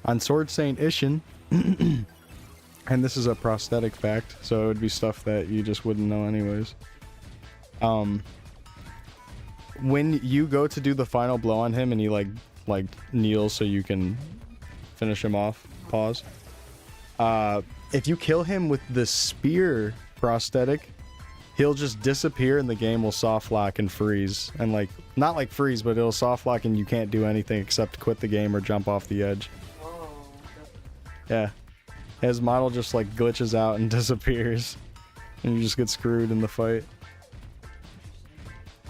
On Sword Saint Ishin, and this is a prosthetic fact, so it would be stuff that you just wouldn't know anyways. When you go to do the final blow on him and he like kneels so you can finish him off, pause. If you kill him with the spear prosthetic, he'll just disappear and the game will soft lock and freeze. And like, not like freeze, but it'll soft lock and you can't do anything except quit the game or jump off the edge. Oh, yeah. His model just like glitches out and disappears. And you just get screwed in the fight.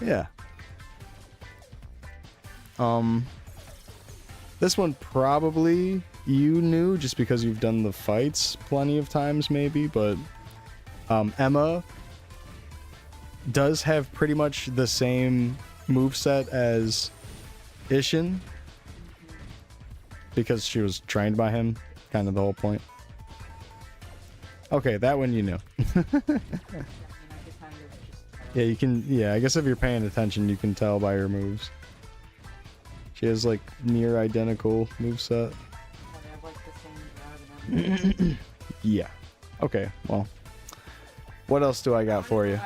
Yeah. This one probably you knew just because you've done the fights plenty of times maybe, but Emma does have pretty much the same moveset as Ishin because she was trained by him, kind of the whole point. Okay, that one you knew. Yeah, you can, I guess if you're paying attention you can tell by her moves. She has like near identical moveset. Yeah. Okay, well. What else do I got for you?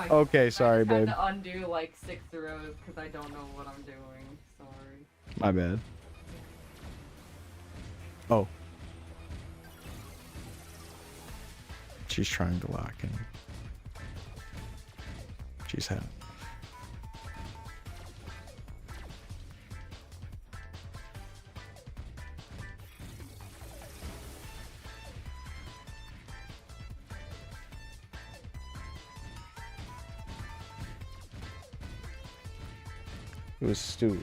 Okay, sorry, babe. I had to undo like 6 rows because I don't know what I'm doing. Sorry. My bad. Oh. She's trying to lock in. She's had. It was Stu.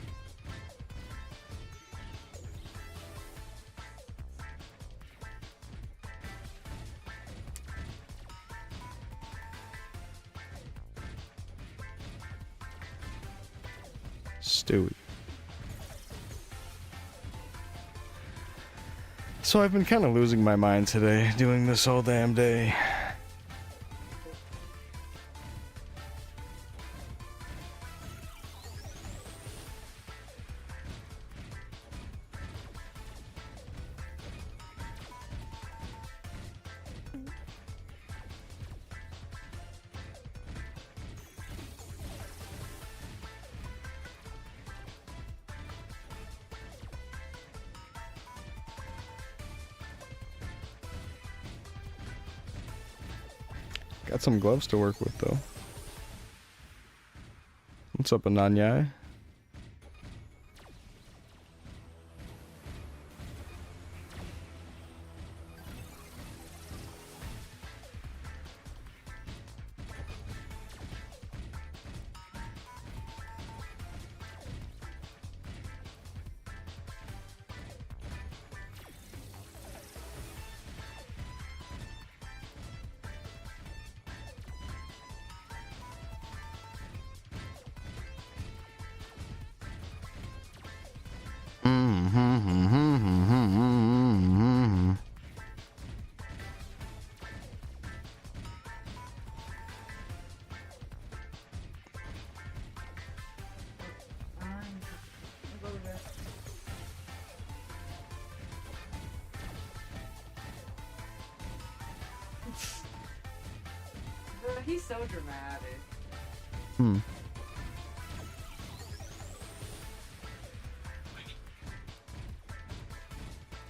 Stewie. So I've been kind of losing my mind today, doing this all damn day. Got some gloves to work with, though. What's up, Ananyai? He's so dramatic. Hmm.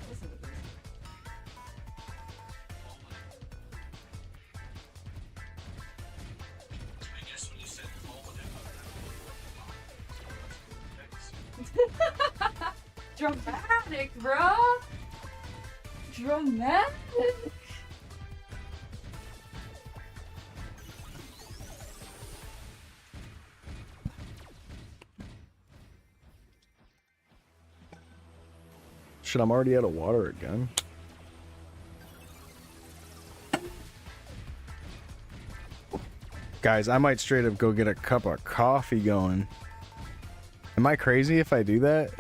Listen to this. Dramatic, bro. Dramatic. Shit, I'm already out of water again. Guys, I might straight up go get a cup of coffee going. Am I crazy if I do that?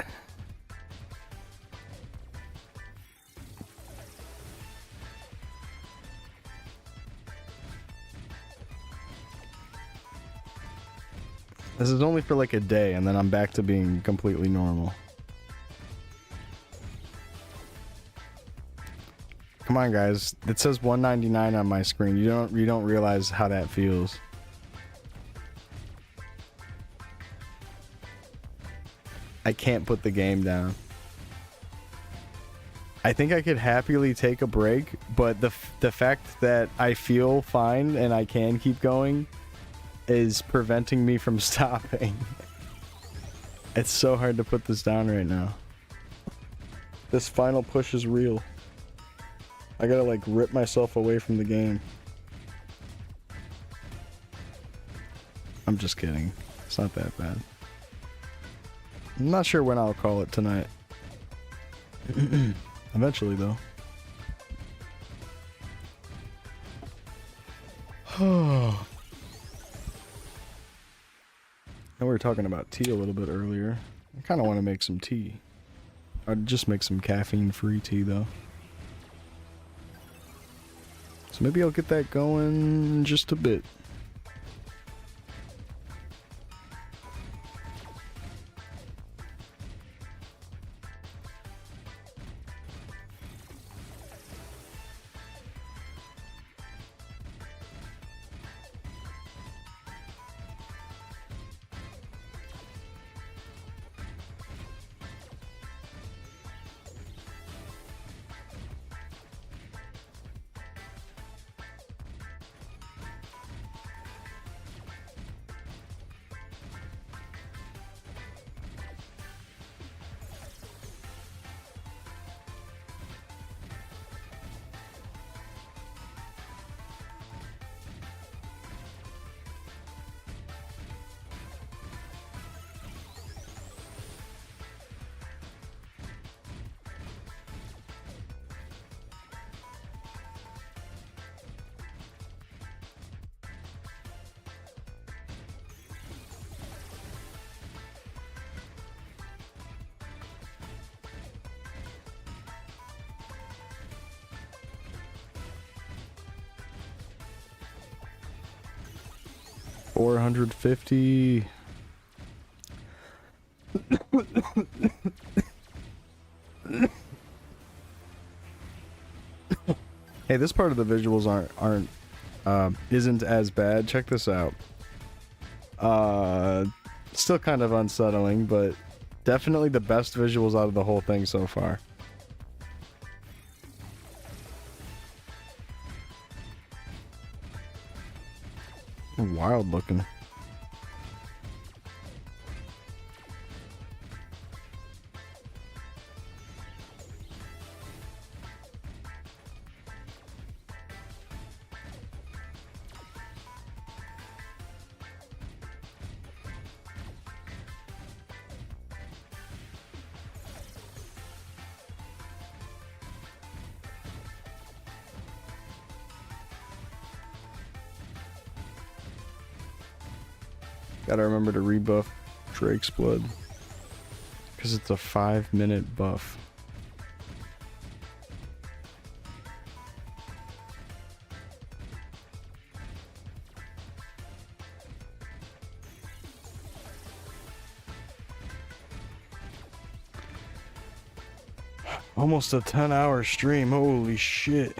This is only for like a day, and then I'm back to being completely normal. Come on, guys. It says $1.99 on my screen. You don't realize how that feels. I can't put the game down. I think I could happily take a break, but the fact that I feel fine and I can keep going is preventing me from stopping. It's so hard to put this down right now. This final push is real. I gotta like rip myself away from the game. I'm just kidding. It's not that bad. I'm not sure when I'll call it tonight. Eventually, though. And we were talking about tea a little bit earlier. I kind of want to make some tea. I'd just make some caffeine-free tea, though. So maybe I'll get that going in just a bit. $450. Hey, this part of the visuals isn't as bad. Check this out. Still kind of unsettling, but definitely the best visuals out of the whole thing so far. Wild looking. Gotta remember to rebuff Drake's Blood, because it's a 5-minute buff. Almost a 10-hour stream, holy shit.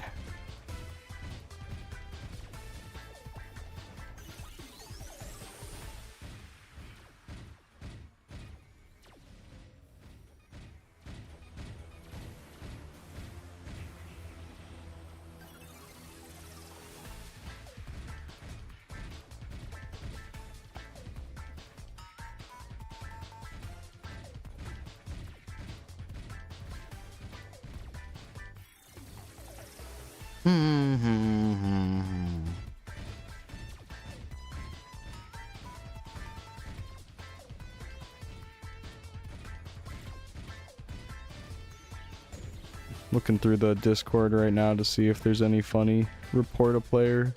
Looking through the Discord right now to see if there's any funny report a player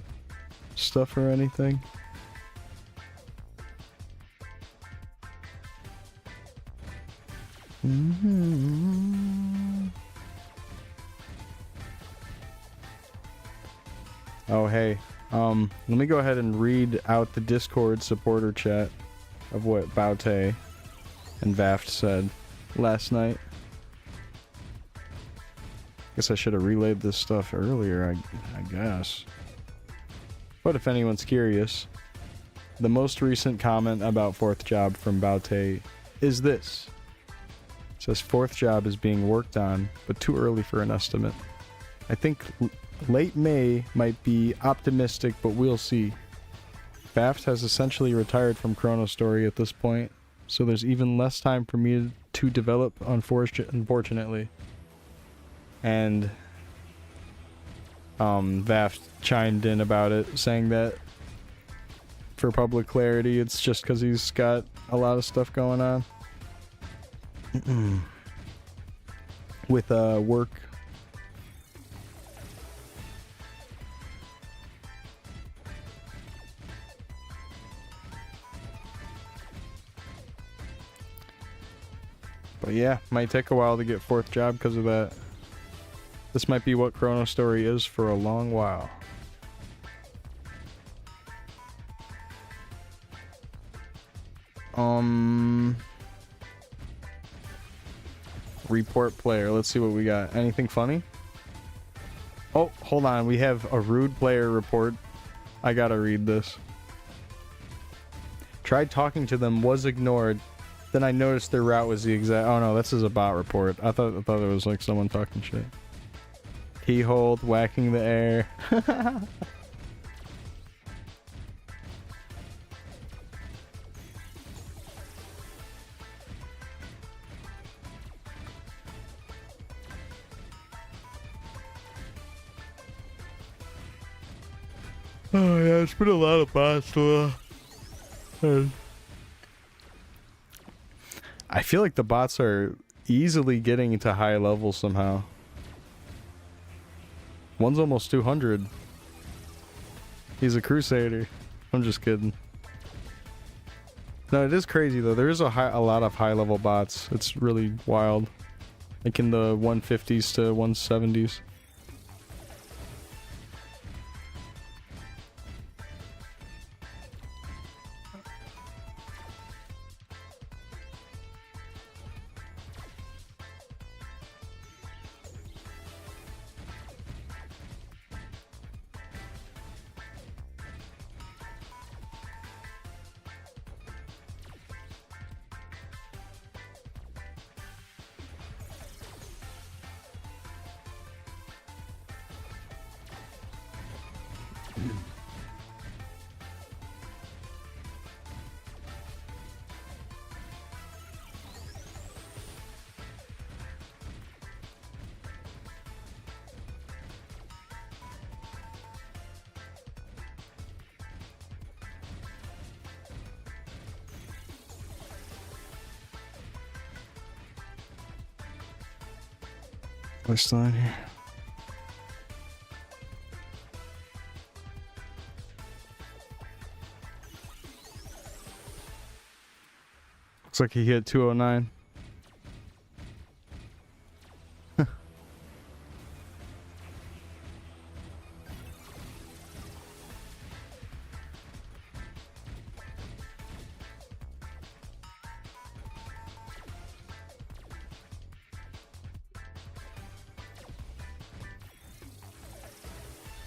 stuff or anything. Oh hey, let me go ahead and read out the Discord supporter chat of what Baute and Vaft said last night. Guess I should have relayed this stuff earlier, I guess. But if anyone's curious, the most recent comment about fourth job from Baute is this. It says fourth job is being worked on, but too early for an estimate. I think late May might be optimistic, but we'll see. Vaft has essentially retired from Chronostory at this point, so there's even less time for me to develop, unfortunately. And Vaft chimed in about it, saying that for public clarity, it's just because he's got a lot of stuff going on with work. But yeah, might take a while to get fourth job because of that. This might be what Chronostory is for a long while. Report player. Let's see what we got. Anything funny? Oh, hold on. We have a rude player report. I gotta read this. Tried talking to them, was ignored. Then I noticed their route was the exact... Oh no, this is a bot report. I thought it was like someone talking shit. Keyhold, whacking the air. Oh yeah, it's been a lot of bots. I feel like the bots are easily getting to high levels somehow. One's almost 200. He's a crusader. I'm just kidding. No, it is crazy though. There is a lot of high level bots. It's really wild. Like in the 150s to 170s. We're still in here. Looks like he hit 209.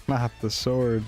Not the sword.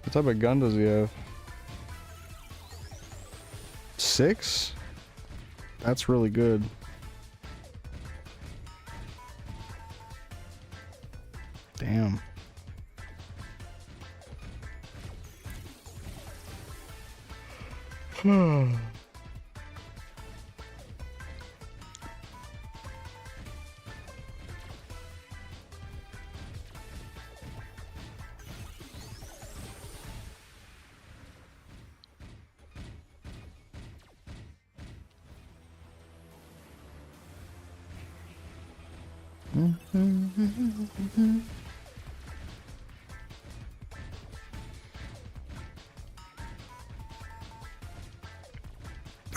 What type of gun does he have? 6? That's really good. Damn.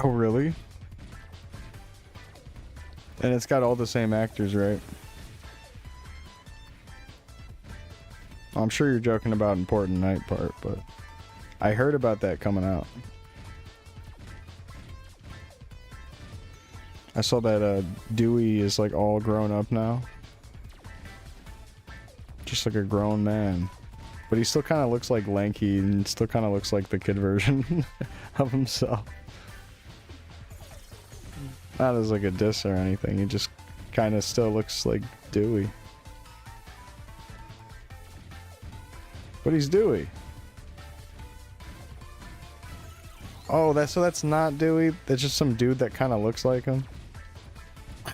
Oh, really? And it's got all the same actors, right? I'm sure you're joking about Important Night part, but I heard about that coming out. I saw that Dewey is like all grown up now. Just like a grown man. But he still kind of looks like lanky and still kind of looks like the kid version of himself. Not as like a diss or anything, he just kind of still looks like Dewey. But he's Dewey. Oh, that's not Dewey. That's just some dude that kind of looks like him.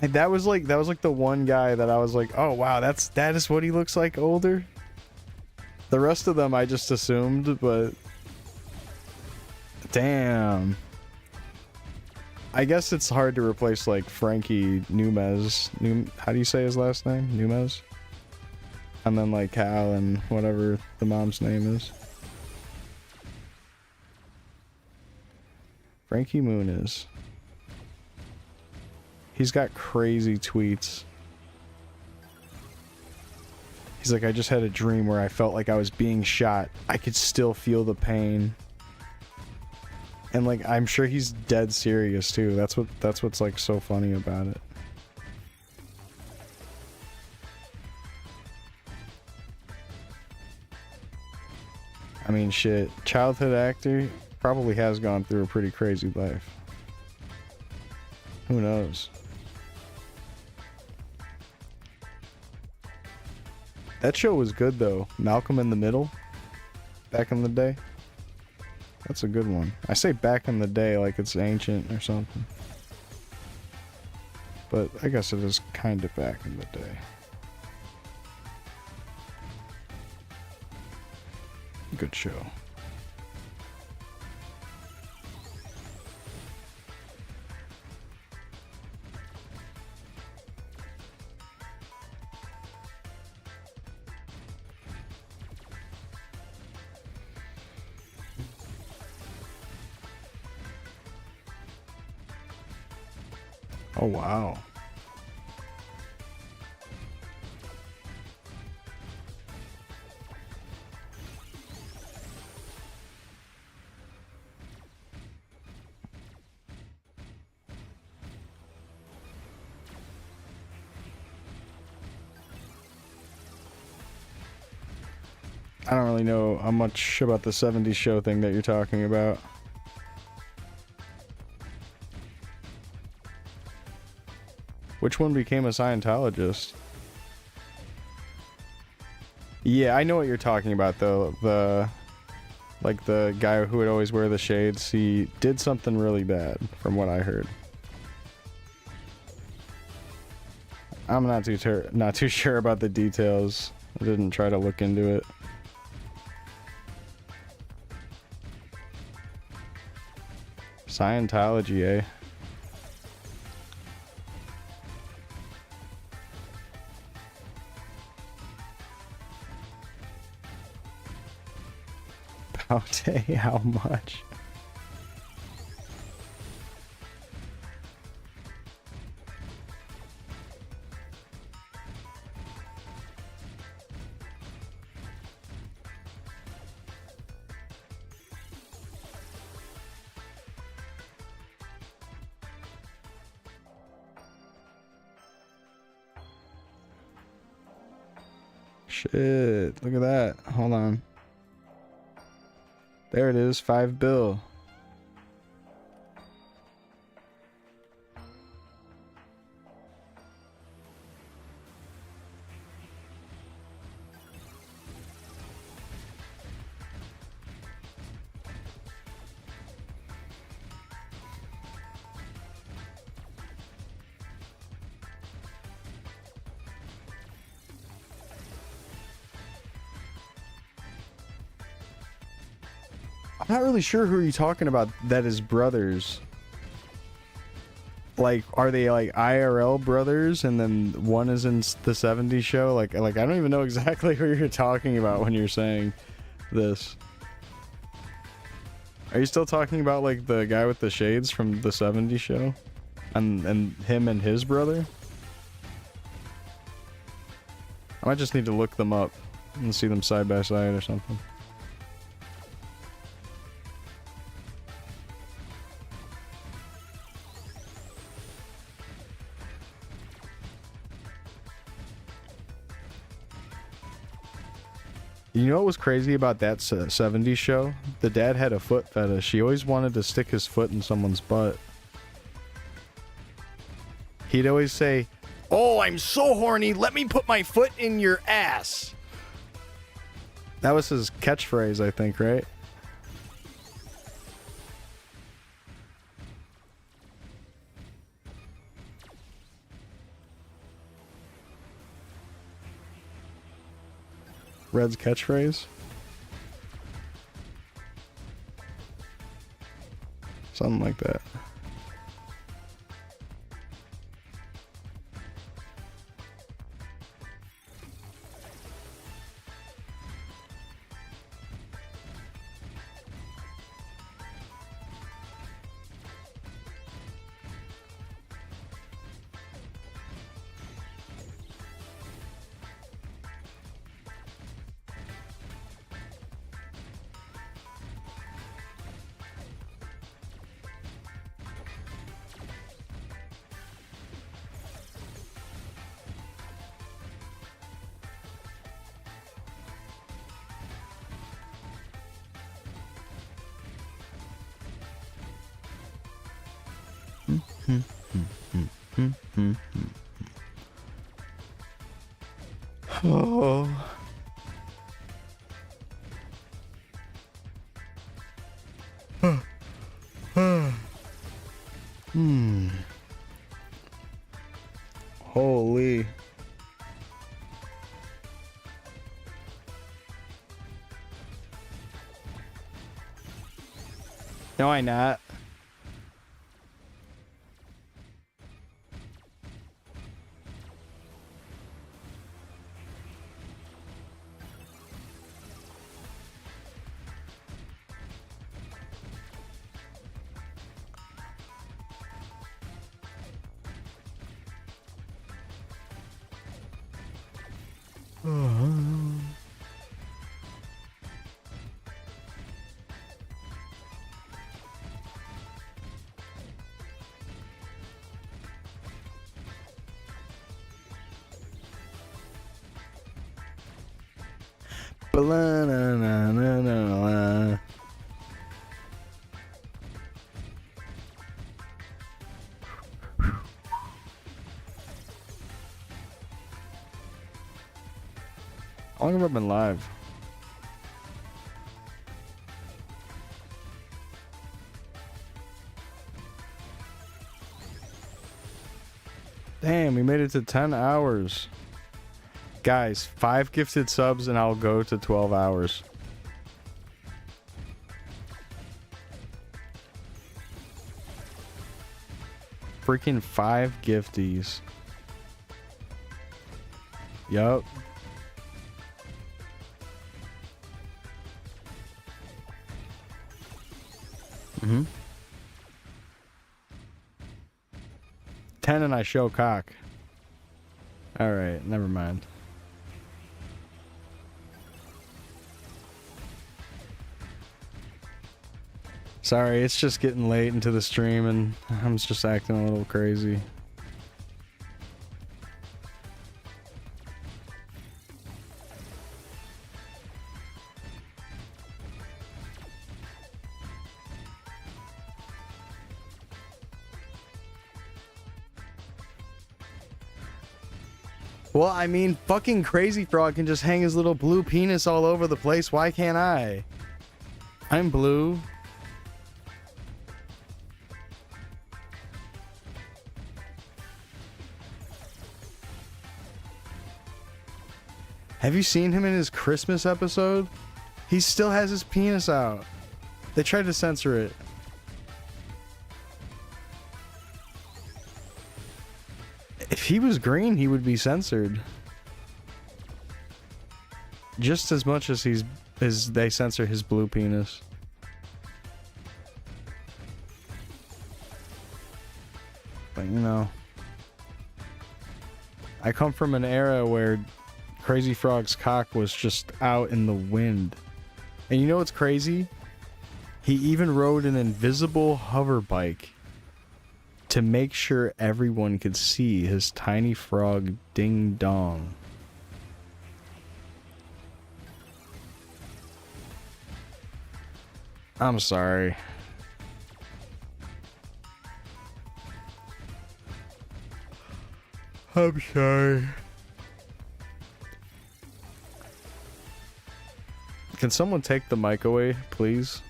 That was like the one guy that I was like, oh wow, that is what he looks like older. The rest of them I just assumed, but damn. I guess it's hard to replace like Frankie Numez. How do you say his last name? Numez? And then like Cal and whatever the mom's name is. Frankie Muniz. He's got crazy tweets. He's like, I just had a dream where I felt like I was being shot. I could still feel the pain. And like, I'm sure he's dead serious too. That's what's like so funny about it. I mean, shit. Childhood actor probably has gone through a pretty crazy life. Who knows? That show was good though. Malcolm in the Middle. Back in the day. That's a good one. I say back in the day like it's ancient or something. But I guess it is kind of back in the day. Good show. Oh, wow. I don't really know how much about the 70s show thing that you're talking about. Which one became a Scientologist? Yeah, I know what you're talking about though. Like the guy who would always wear the shades, he did something really bad from what I heard. I'm not too sure about the details. I didn't try to look into it. Scientology, eh? Bounty, how much? Shit, look at that. Hold on. There it is, 5 bill. I'm not really sure who you're talking about that is brothers. Like, are they like IRL brothers and then one is in the 70s show? Like I don't even know exactly who you're talking about when you're saying this. Are you still talking about like the guy with the shades from the 70s show? And him and his brother? I might just need to look them up and see them side by side or something. You know what was crazy about that 70s show? The dad had a foot fetish. He always wanted to stick his foot in someone's butt. He'd always say, "Oh, I'm so horny, let me put my foot in your ass." That was his catchphrase, I think, right? Red's catchphrase? Something like that. Oh. Holy. No, I not. Ba-la-na-na-na-na-na. How long have I been live? Damn, we made it to 10 hours. Guys, 5 gifted subs and I'll go to 12 hours. Freaking 5 gifties. Yup. Mm-hmm. 10 and I show cock. Alright, never mind. Sorry, it's just getting late into the stream and I'm just acting a little crazy. Well, I mean, fucking Crazy Frog can just hang his little blue penis all over the place. Why can't I? I'm blue. Have you seen him in his Christmas episode? He still has his penis out. They tried to censor it. If he was green, he would be censored. Just as much as they censor his blue penis. But you know, I come from an era where Crazy Frog's cock was just out in the wind. And you know what's crazy? He even rode an invisible hover bike to make sure everyone could see his tiny frog ding dong. I'm sorry. I'm sorry. Can someone take the mic away, please?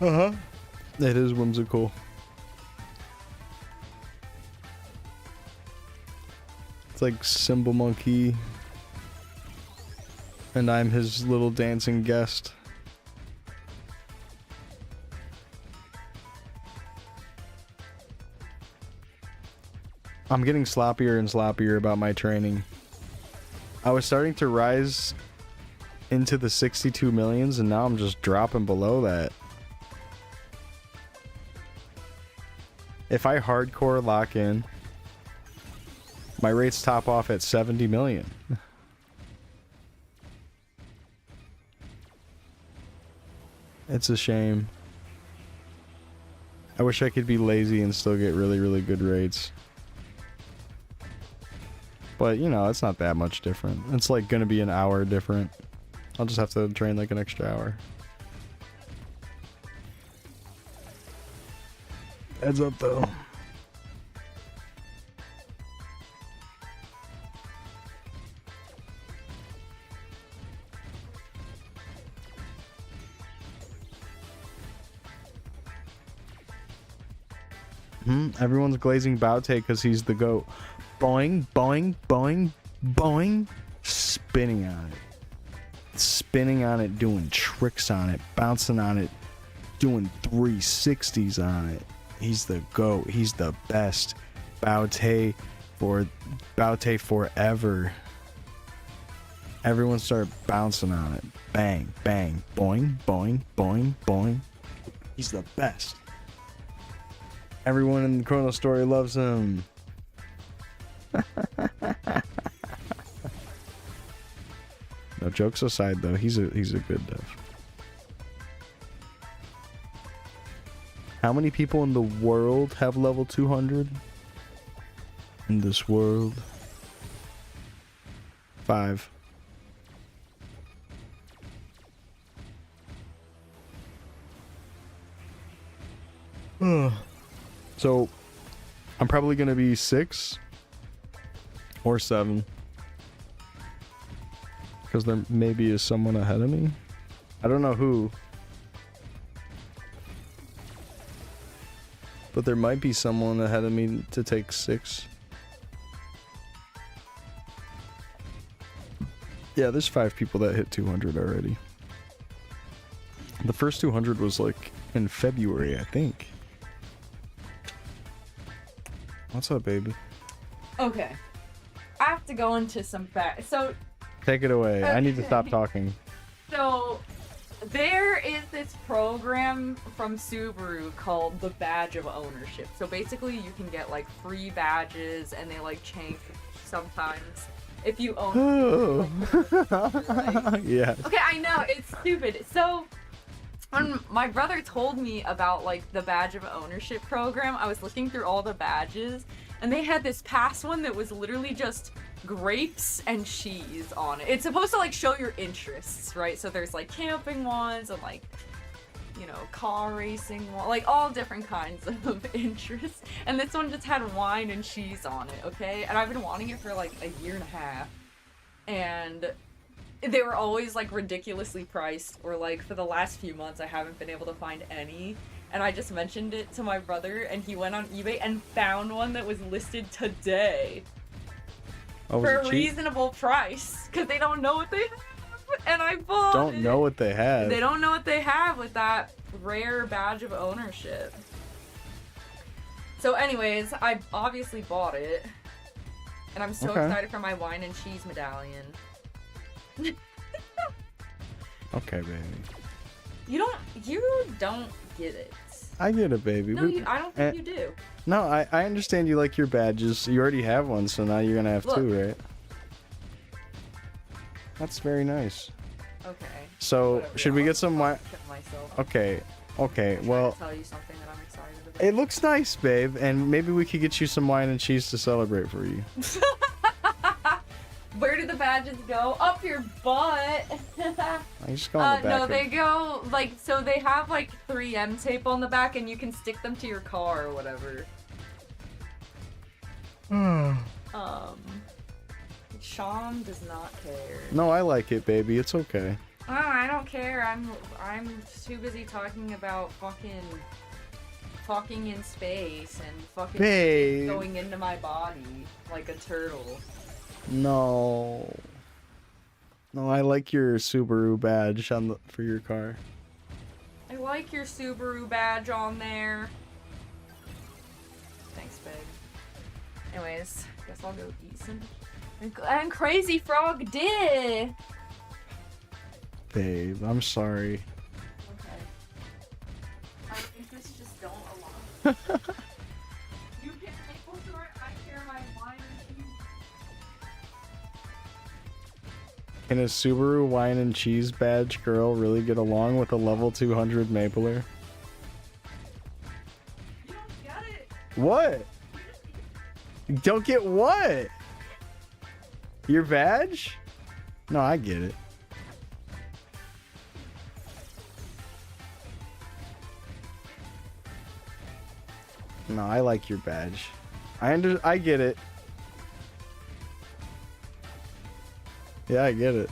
Uh-huh. It is whimsical. It's like Symbol Monkey. And I'm his little dancing guest. I'm getting sloppier and sloppier about my training. I was starting to rise into the 62 millions and now I'm just dropping below that. If I hardcore lock in, my rates top off at 70 million. It's a shame. I wish I could be lazy and still get really, really good rates. But, you know, it's not that much different. It's like gonna be an hour different. I'll just have to train like an extra hour. Heads up though. Everyone's glazing Baute because he's the GOAT. Boing, boing, boing, boing. Spinning on it. Spinning on it, doing tricks on it, bouncing on it, doing 360s on it. He's the GOAT. He's the best. Baute forever. Everyone start bouncing on it. Bang, bang, boing, boing, boing, boing. He's the best. Everyone in the Chronostory loves him. No, jokes aside though, he's a good dev. How many people in the world have level 200? In this world? 5. So, I'm probably gonna be 6 or 7. Because there maybe is someone ahead of me. I don't know who. But there might be someone ahead of me to take 6. Yeah, there's 5 people that hit 200 already. The first 200 was like in February, I think. What's up, baby? Okay. I have to go into some facts. So... Take it away. Okay. I need to stop talking. So, there is this program from Subaru called the Badge of Ownership. So basically you can get like free badges and they like change sometimes if you own Oh. like, Yeah. okay, I know, it's stupid. So When my brother told me about like the badge of ownership program, I was looking through all the badges, and they had this past one that was literally just grapes and cheese on it. It's supposed to like show your interests, right? So there's like camping ones and like, you know, car racing, like all different kinds of interests. And this one just had wine and cheese on it, okay? And I've been wanting it for like a year and a half. And they were always like ridiculously priced, or like for the last few months I haven't been able to find any. And I just mentioned it to my brother, and he went on eBay and found one that was listed today for a reasonable price, because they don't know what they have, and I bought Don't know what they have. They don't know what they have with that rare badge of ownership. So anyways, I obviously bought it, and I'm so excited for my wine and cheese medallion. Okay, baby. You don't get it. I get it, baby. No, I don't think you do. No, I understand you like your badges. You already have one, so now you're gonna have two, right? That's very nice. Okay. So, Whatever, should we get some wine? Okay, well... tell you something that I'm excited about. It looks nice, babe, and maybe we could get you some wine and cheese to celebrate for you. Where do the badges go? Up your butt. I just go on the back. No, they go like, so they have like 3M tape on the back, and you can stick them to your car or whatever. Sean does not care. No, I like it, baby. It's okay. Oh, I don't care. I'm too busy talking about fucking in space and fucking going into my body like a turtle. No. No, I like your Subaru badge for your car. I like your Subaru badge on there. Thanks, babe. Anyways, guess I'll go eat some. And Crazy Frog did. Babe, I'm sorry. Okay. I think this just don't align. You get maple syrup, I care my wine and cheese. Can a Subaru wine and cheese badge girl really get along with a level 200 Mapler? You don't get it. What? Don't get what? Your badge? No, I get it. No, I like your badge. I get it. Yeah, I get it.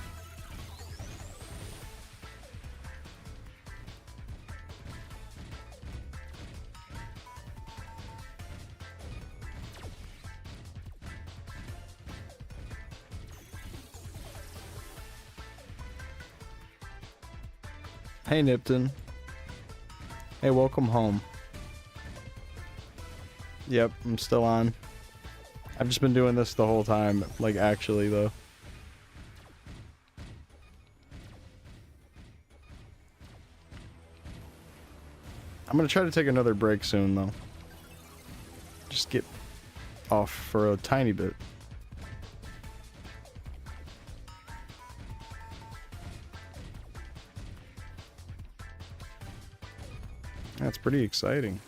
Hey, Nipton. Hey, welcome home. Yep, I'm still on. I've just been doing this the whole time, like, actually, though. I'm gonna try to take another break soon, though. Just get off for a tiny bit. That's pretty exciting.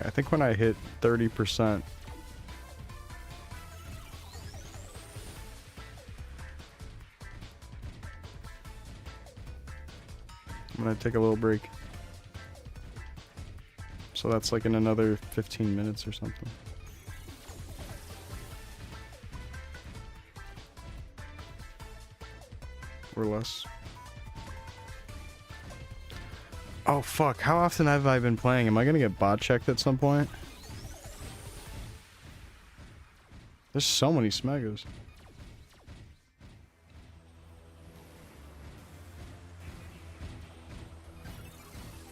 I think when I hit 30%, I'm gonna take a little break. So that's like in another 15 minutes or something. Or less. Oh fuck, how often have I been playing? Am I gonna get bot checked at some point? There's so many Smegas.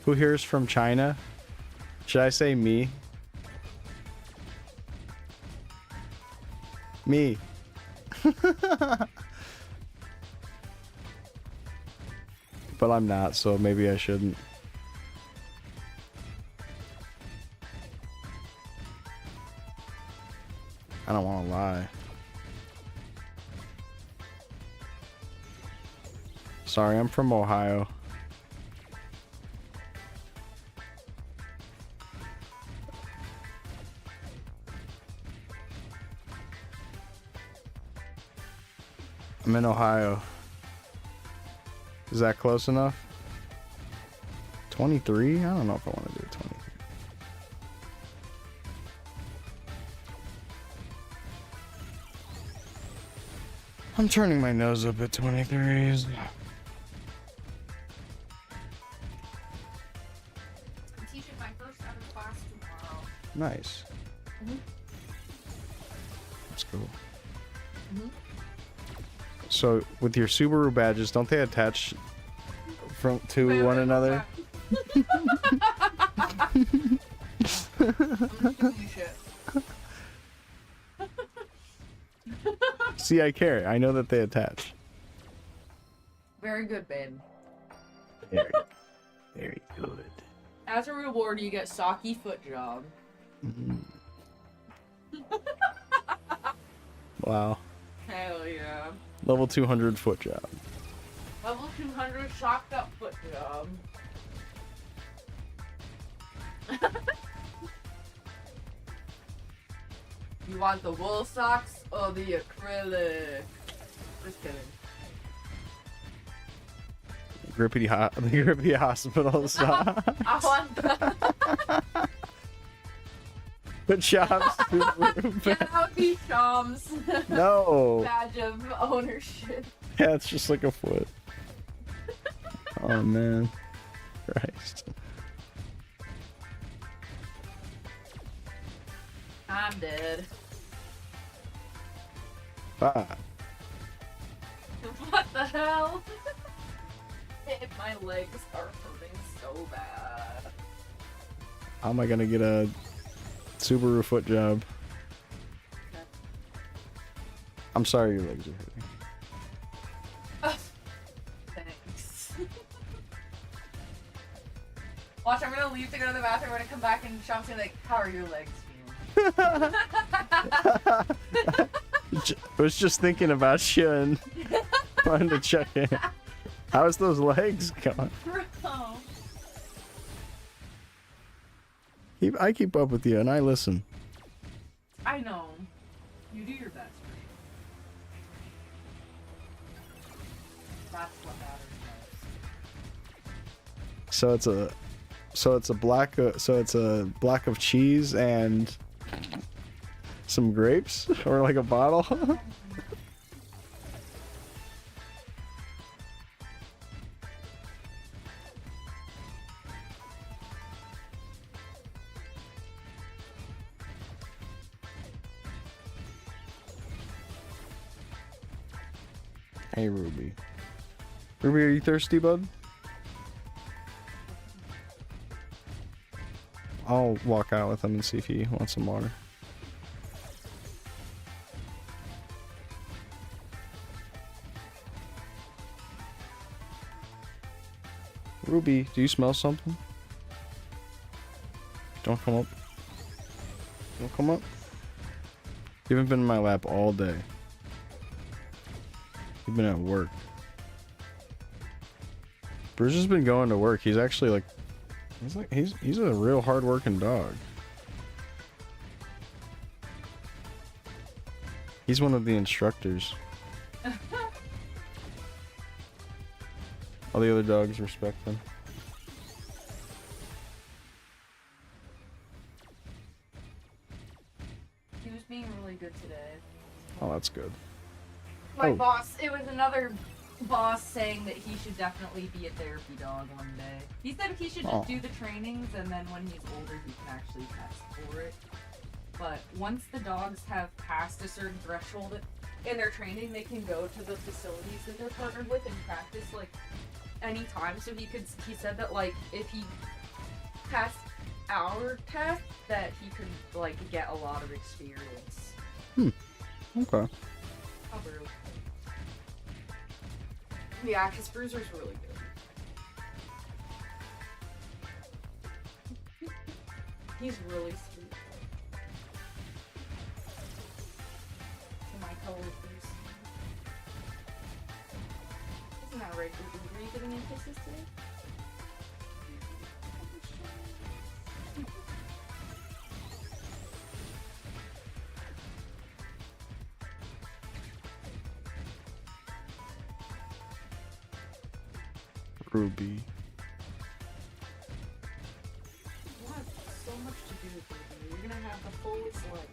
Who here is from China? Should I say me? Me. But I'm not, so maybe I shouldn't. I don't want to lie. Sorry, I'm from Ohio. I'm in Ohio. Is that close enough? 23? I don't know if I want to do 23. I'm turning my nose up at 23s. I'm teaching my first ever class tomorrow. Nice. Mhm. That's cool. Mhm. So with your Subaru badges, don't they attach to Wait, one wait, another? I'm just giving you shit. See, I care. I know that they attach. Very good, babe. Very, very good. As a reward, you get Saki foot job. Mhm. Wow. Hell yeah. Level 200 foot job. Level 200 shocked up foot job. You want the wool socks or the acrylic? Just kidding. The grippy hospital sock. I want the Good job, Subaru. get out these Shams No. badge of ownership. Yeah, it's just like a foot. Oh man. Christ. I'm dead. Ah. What the hell? My legs are hurting so bad. How am I gonna get a Subaru foot job? Okay. I'm sorry your legs are hurting. Thanks. Watch, I'm gonna leave to go to the bathroom. We're gonna come back and Sean's gonna be like, how are your legs feeling? I was just thinking about you and wanted to check in. How's those legs going? Bro. I keep up with you and I listen. I know. You do your best for me. That's what matters most. So it's a black of cheese and some grapes or like a bottle. Hey Ruby. Ruby, are you thirsty, bud? I'll walk out with him and see if he wants some water. Ruby, do you smell something? Don't come up. Don't come up. You haven't been in my lap all day. You've been at work. Bruce has been going to work. He's actually he's a real hard-working dog. He's one of the instructors. All the other dogs respect him. He was being really good today. Oh, that's good. My Oh. boss, it was another boss saying that he should definitely be a therapy dog one day. He said he should just Oh. do the trainings and then when he's older he can actually test for it. But once the dogs have passed a certain threshold in their training, they can go to the facilities that they're partnered with and practice like anytime. So he said that like if he pass our test, that he could like get a lot of experience. Okay. Oh, bro. Yeah, because Bruiser's really good. He's really sweet. My color Bruce. Isn't that right, Bruce? Were you giving me kisses today? Ruby. You have so much to do with Ruby. You're gonna have the fullest life.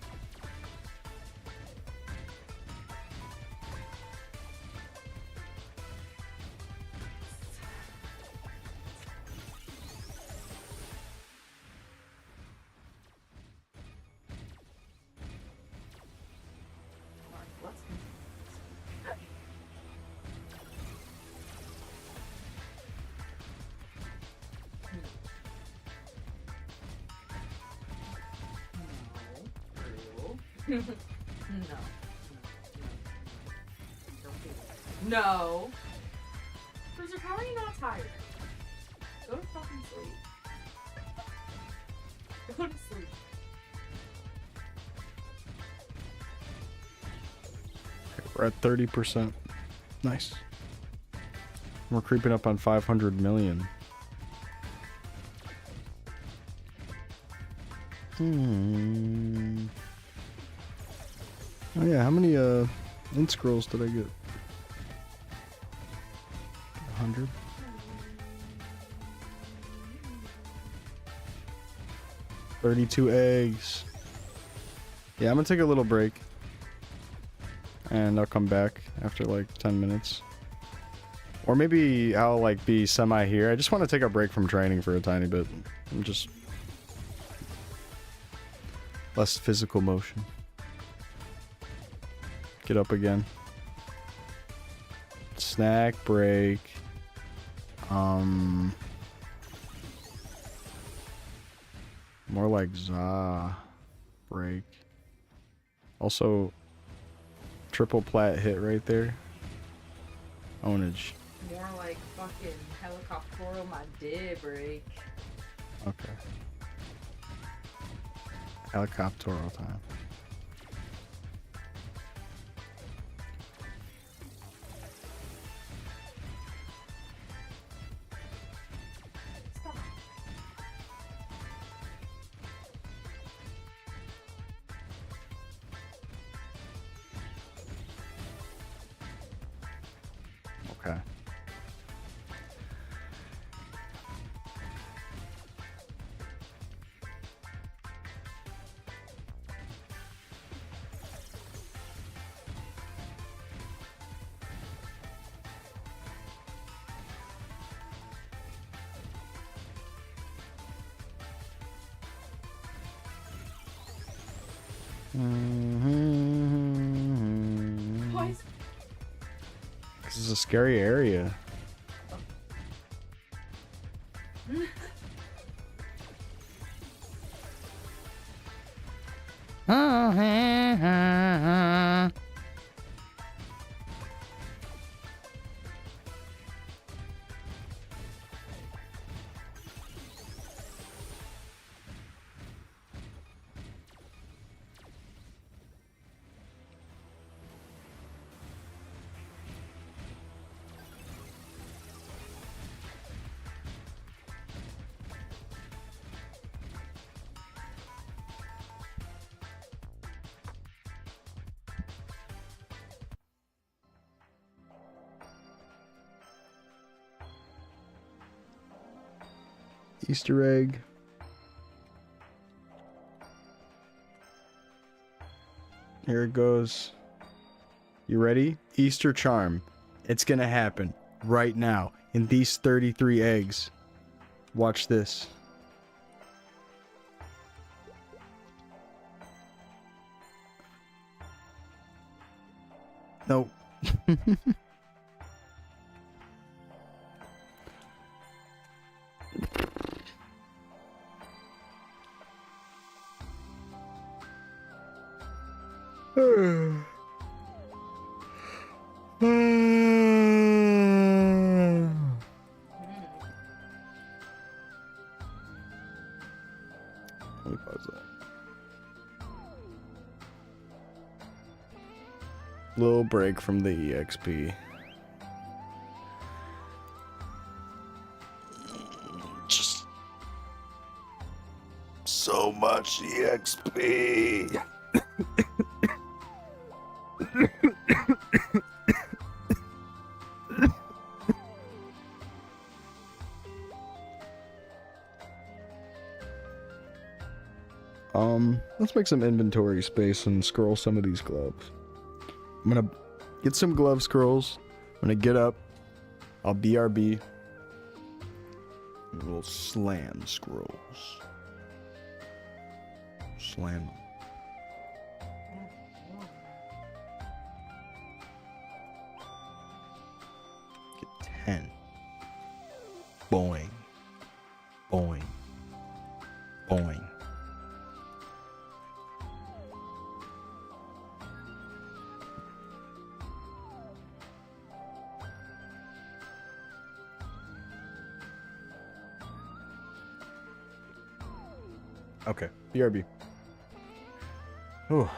Alright, let's continue. No. No. Don't do it. No. Bruiser, how are you not tired? Go to fucking sleep. Go to sleep. We're at 30%. Nice. We're creeping up on 500 million. Oh yeah, how many int scrolls did I get? 100. 32 eggs. Yeah, I'm gonna take a little break. And I'll come back after like 10 minutes. Or maybe I'll like be semi here. I just want to take a break from training for a tiny bit. I'm just less physical motion. Get up again. Snack break. More like za break. Also, triple plat hit right there. Ownage. More like fucking helicopter my day break. Okay. Helicopter all time. Stop. Okay. Why is This is a scary area. Easter egg. Here it goes. You ready? Easter charm. It's gonna happen right now in these 33 eggs. Watch this. Nope. Let me pause that. Little break from the EXP. Just so much EXP. Let's make some inventory space and scroll some of these gloves. I'm gonna get some glove scrolls. I'm gonna get up. I'll BRB. We'll slam scrolls. Slam them. Get 10. Boing. Boing. Boing. Okay, BRB. Ooh.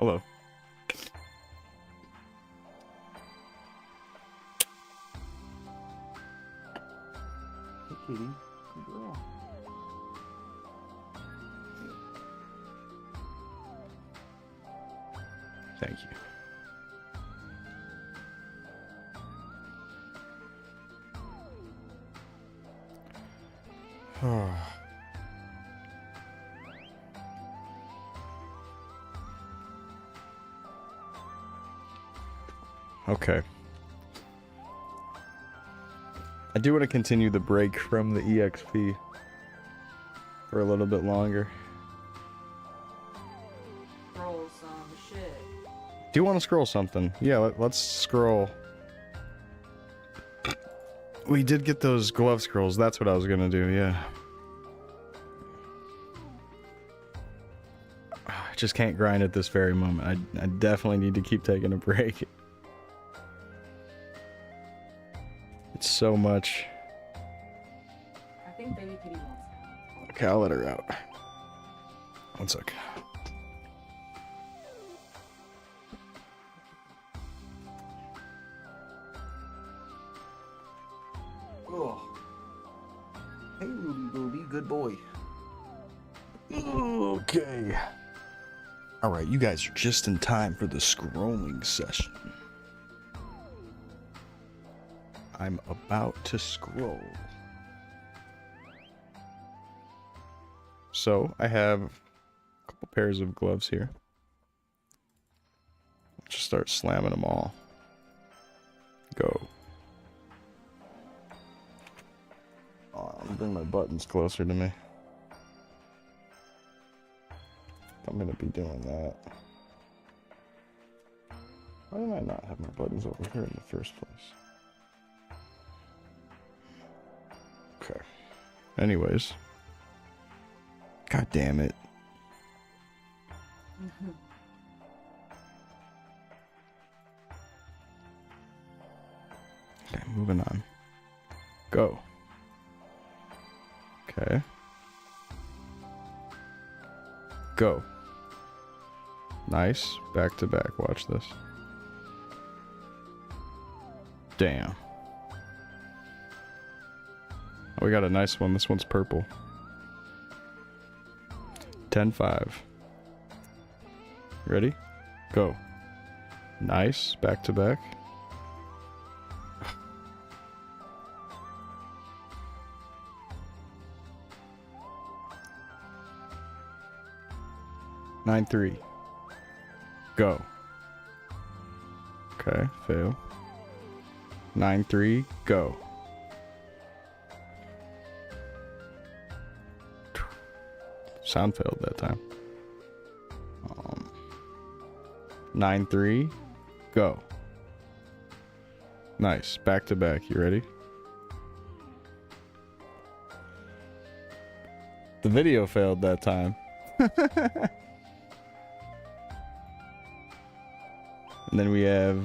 Hello. Hey, kitty. Good girl. Thank you. Okay. I do want to continue the break from the EXP for a little bit longer. Roll some shit. Do you want to scroll something? Yeah, let's scroll. We did get those glove scrolls. That's what I was gonna do, yeah. I just can't grind at this very moment. I definitely need to keep taking a break. It's so much. I think baby kitty wants that. Okay, I'll let her out. One sec. Oh. Hey, Ruby Booby, good boy. Okay. Alright, you guys are just in time for the scrolling session. I'm about to scroll. So, I have a couple pairs of gloves here. Just start slamming them all. Go. Oh, I'm gonna bring my buttons closer to me. I'm gonna be doing that. Why did I not have my buttons over here in the first place? Okay. Anyways. God damn it. Okay, moving on. Go. Okay. Go. Nice. Back to back. Watch this. Damn. Oh, we got a nice one. This one's purple. 10-5. Ready? Go. Nice. Back to back. Nine three. Go. Okay, fail. 9-3, go. Sound failed that time. 9-3, go. Nice. Back to back. You ready? The video failed that time. And then we have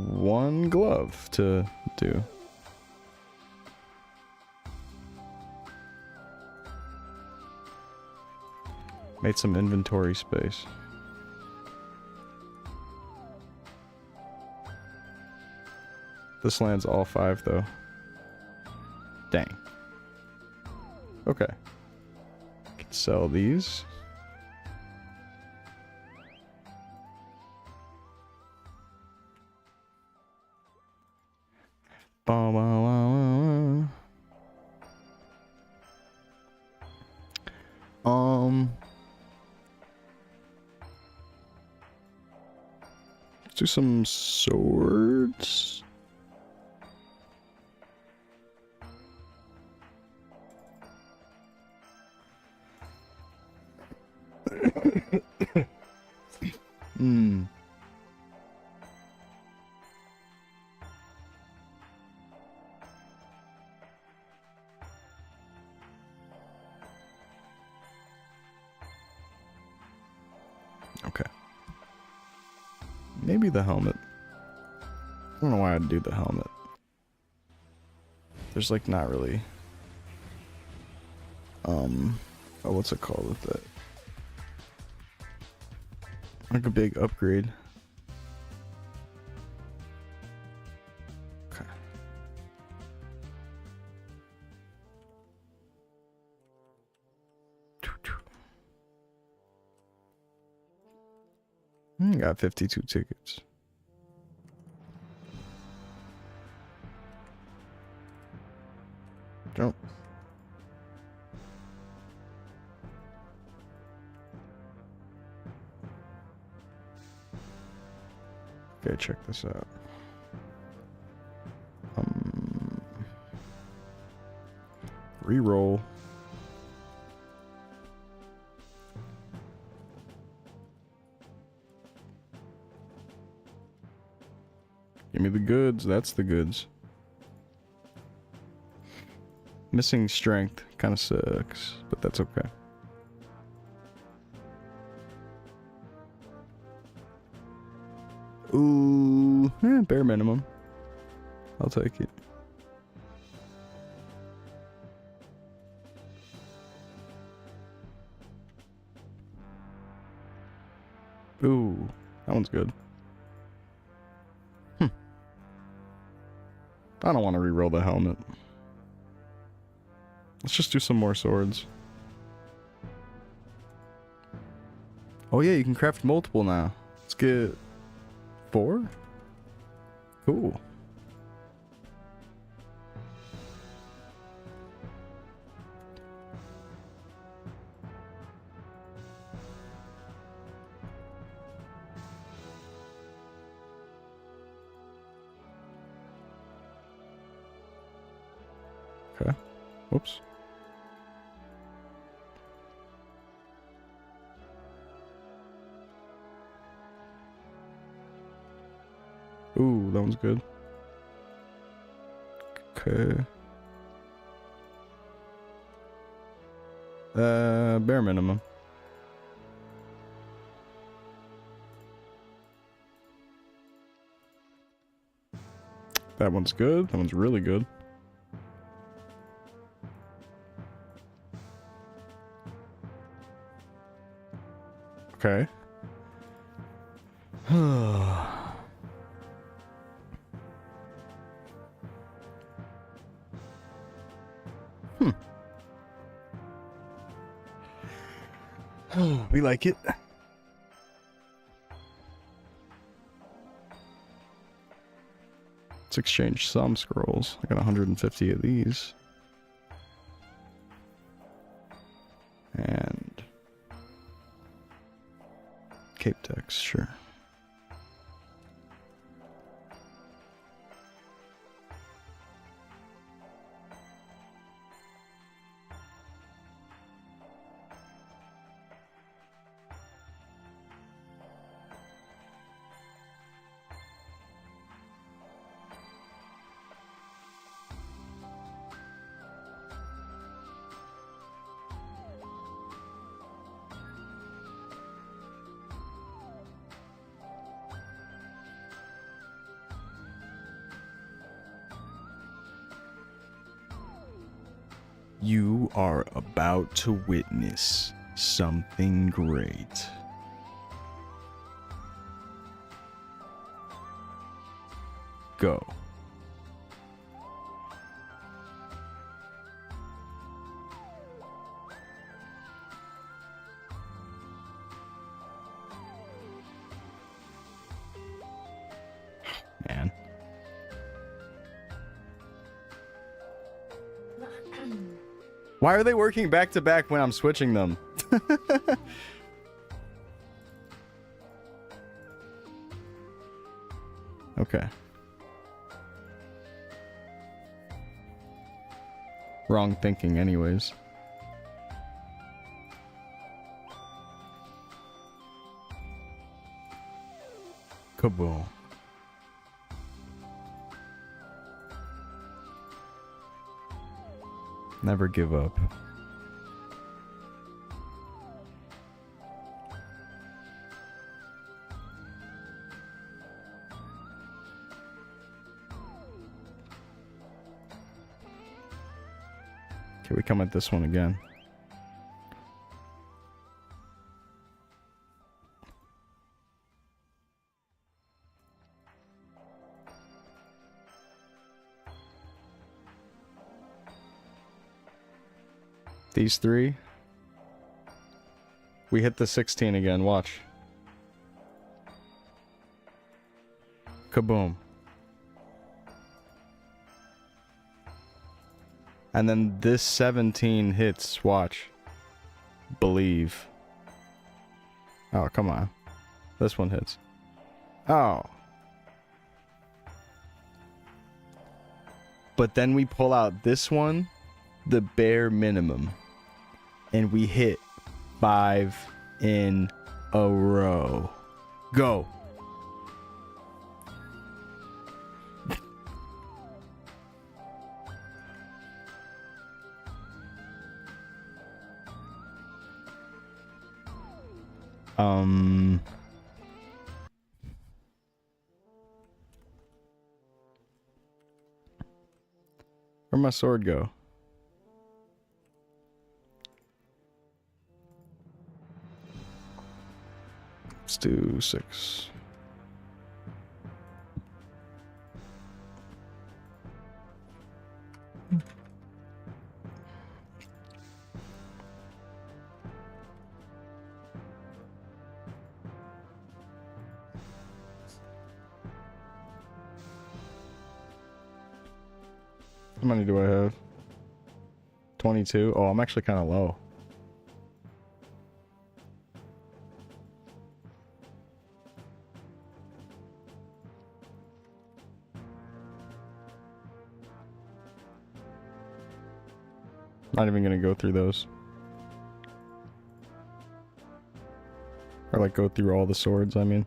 one glove to do. Made some inventory space. This lands all 5 though. Dang. Okay. Can sell these. Ba, ba, ba, ba, ba. Let's do some swords. Hmm. Okay. Maybe the helmet. I don't know why I'd do the helmet. There's like not really oh, what's it called with that? Like a big upgrade. Okay. Got 52 tickets. Jump. Okay, check this out. Reroll. Give me the goods. That's the goods. Missing strength kind of sucks, but that's okay. Ooh, bare minimum. I'll take it. Ooh, that one's good. I don't want to re-roll the helmet. Let's just do some more swords. Oh yeah, you can craft multiple now. Let's get 4? Cool. Okay. Whoops. Ooh, that one's good. Okay. Bare minimum. That one's good. That one's really good. Okay. We like it. Let's exchange some scrolls. I got 150 of these. And Cape Dex, sure. You are about to witness something great. Go. Man. Why are they working back to back when I'm switching them? Okay. Wrong thinking anyways. Kaboom. Never give up. Okay, we come at this one again. These three. We hit the 16 again. Watch. Kaboom. And then this 17 hits. Watch. Believe. Oh, come on. This one hits. Oh. But then we pull out this one, the bare minimum. And we hit 5 in a row. Go. Where'd my sword go? Let's do 6. How many do I have? 22? Oh, I'm actually kind of low. Not even gonna go through those. Or like go through all the swords, I mean.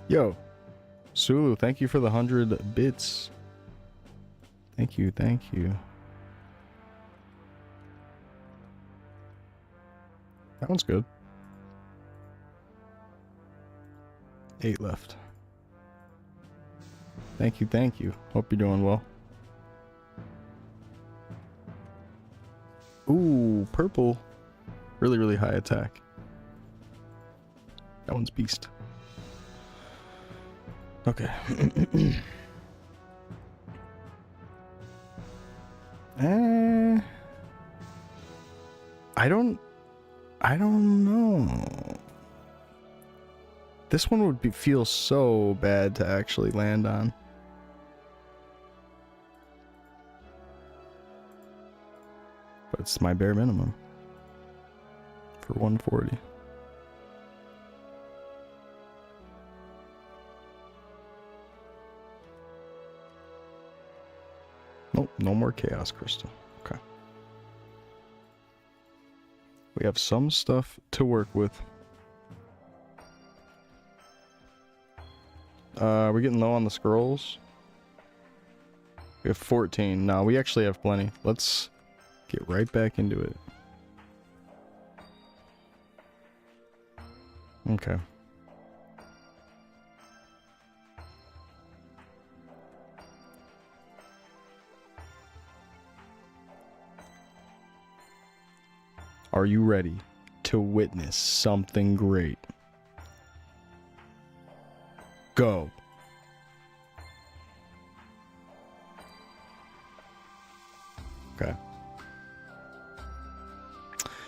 Yo, Sulu, thank you for the 100 bits. Thank you, thank you. That one's good. 8 left. Thank you, thank you. Hope you're doing well. Ooh, purple. Really, really high attack. That one's beast. Okay. I don't know. This one would feel so bad to actually land on. But it's my bare minimum for 140. Nope, no more chaos crystal. Okay. We have some stuff to work with. We're getting low on the scrolls. We have 14. No, we actually have plenty. Let's get right back into it. Okay. Are you ready to witness something great? Go. Okay.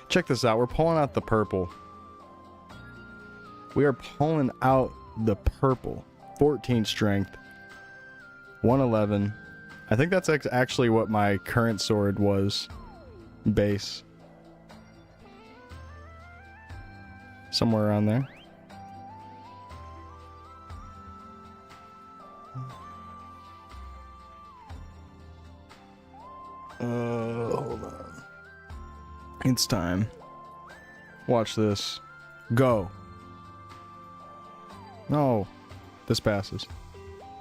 Check this out. We're pulling out the purple. We are pulling out the purple. 14 strength. 111. I think that's actually what my current sword was. Base. Somewhere around there. Hold on. It's time. Watch this. Go. No. This passes.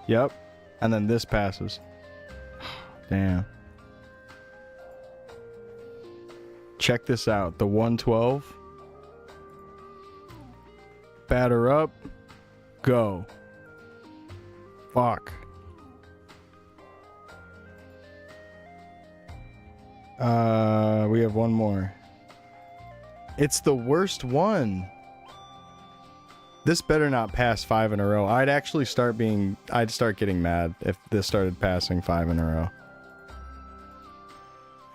Yep. And then this passes. Damn. Check this out. The 112. Batter up. Go. Fuck. We have one more. It's the worst one. This better not pass 5 in a row. I'd start getting mad if this started passing 5 in a row.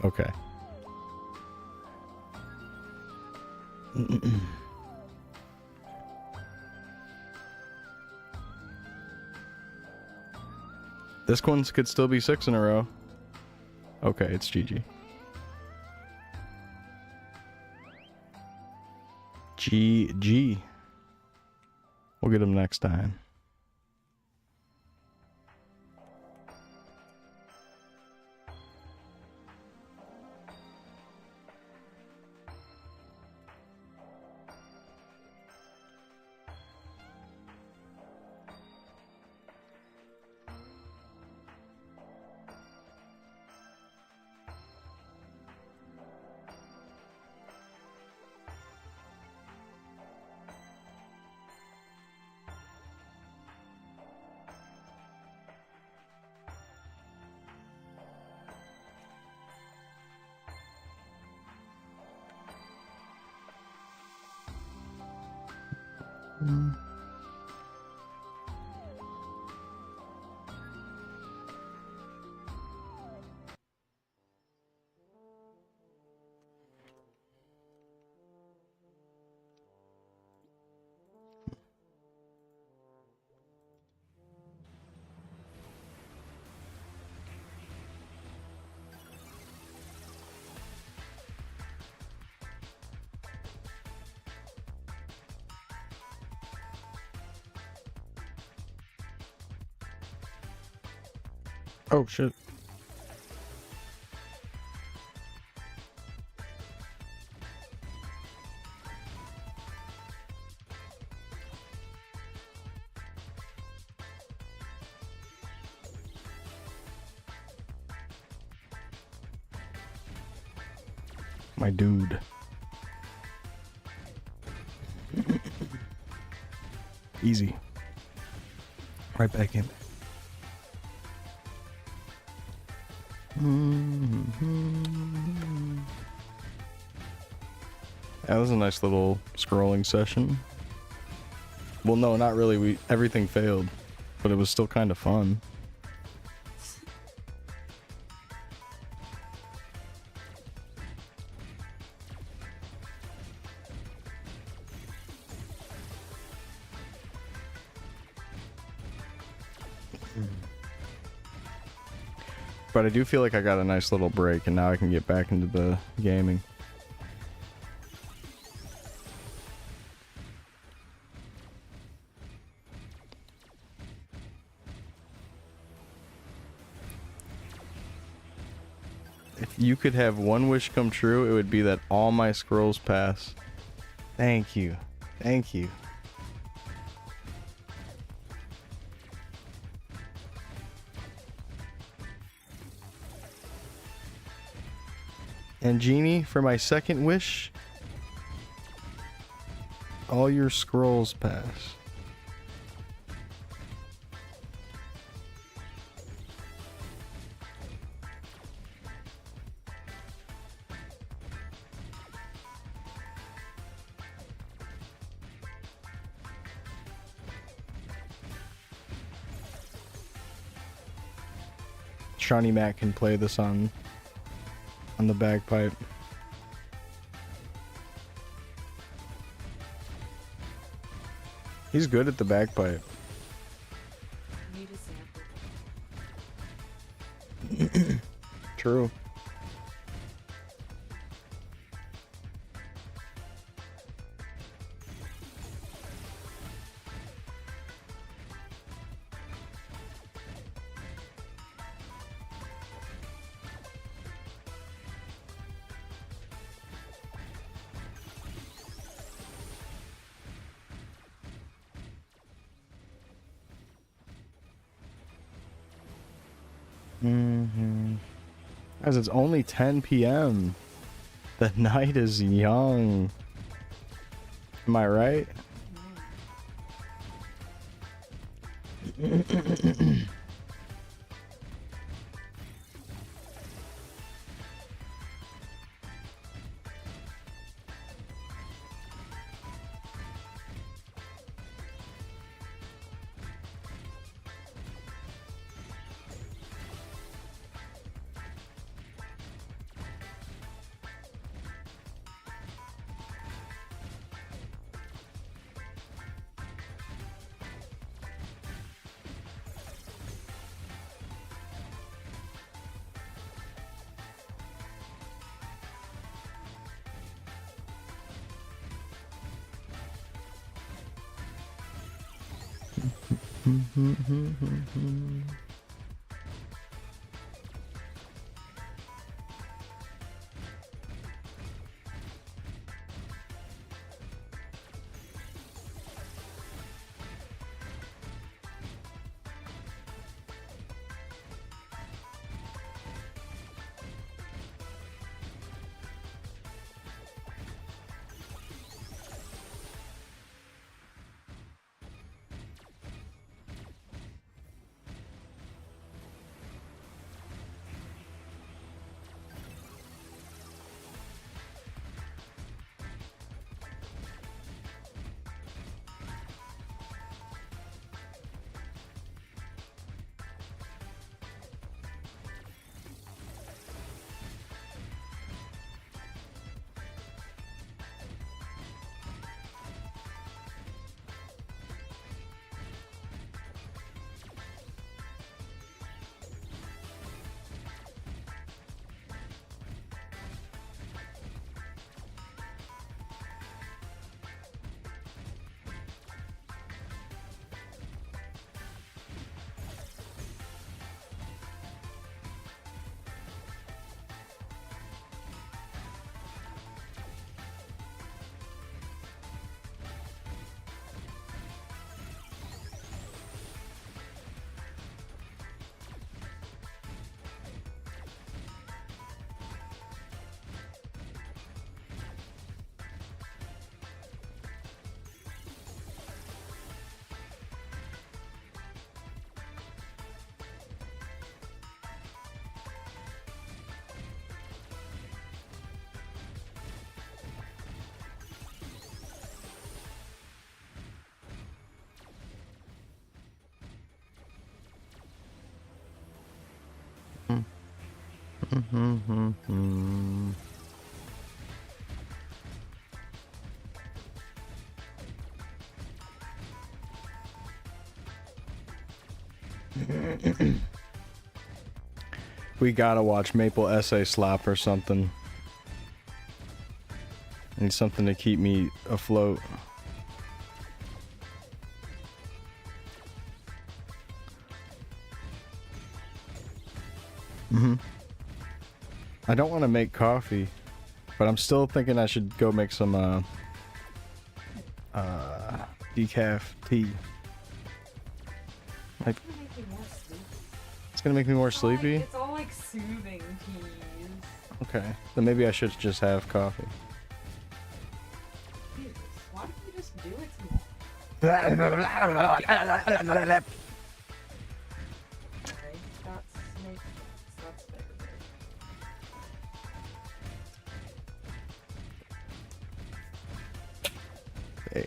Okay. This one could still be 6 in a row. Okay, it's GG. GG. We'll get him next time. Oh shit. My dude. Easy. Right back in. That was a nice little scrolling session. Well, no, not really. Everything failed, but it was still kind of fun. But I do feel like I got a nice little break, and now I can get back into the gaming. If you could have one wish come true, it would be that all my scrolls pass. Thank you. Thank you. And Genie, for my second wish, all your scrolls pass. Shawnee Matt can play this on the bagpipe. He's good at the bagpipe. Need a sample. True. As it's only 10 p.m. The night is young. Am I right? We gotta watch Maple Essay Slop or something. Need something to keep me afloat. I don't want to make coffee, but I'm still thinking I should go make some decaf tea. Like, it's gonna make me more sleepy? It's all like soothing teas. Okay, then maybe I should just have coffee. Jesus, why don't you just do it tomorrow? Okay, that's snake. That's better. Babe.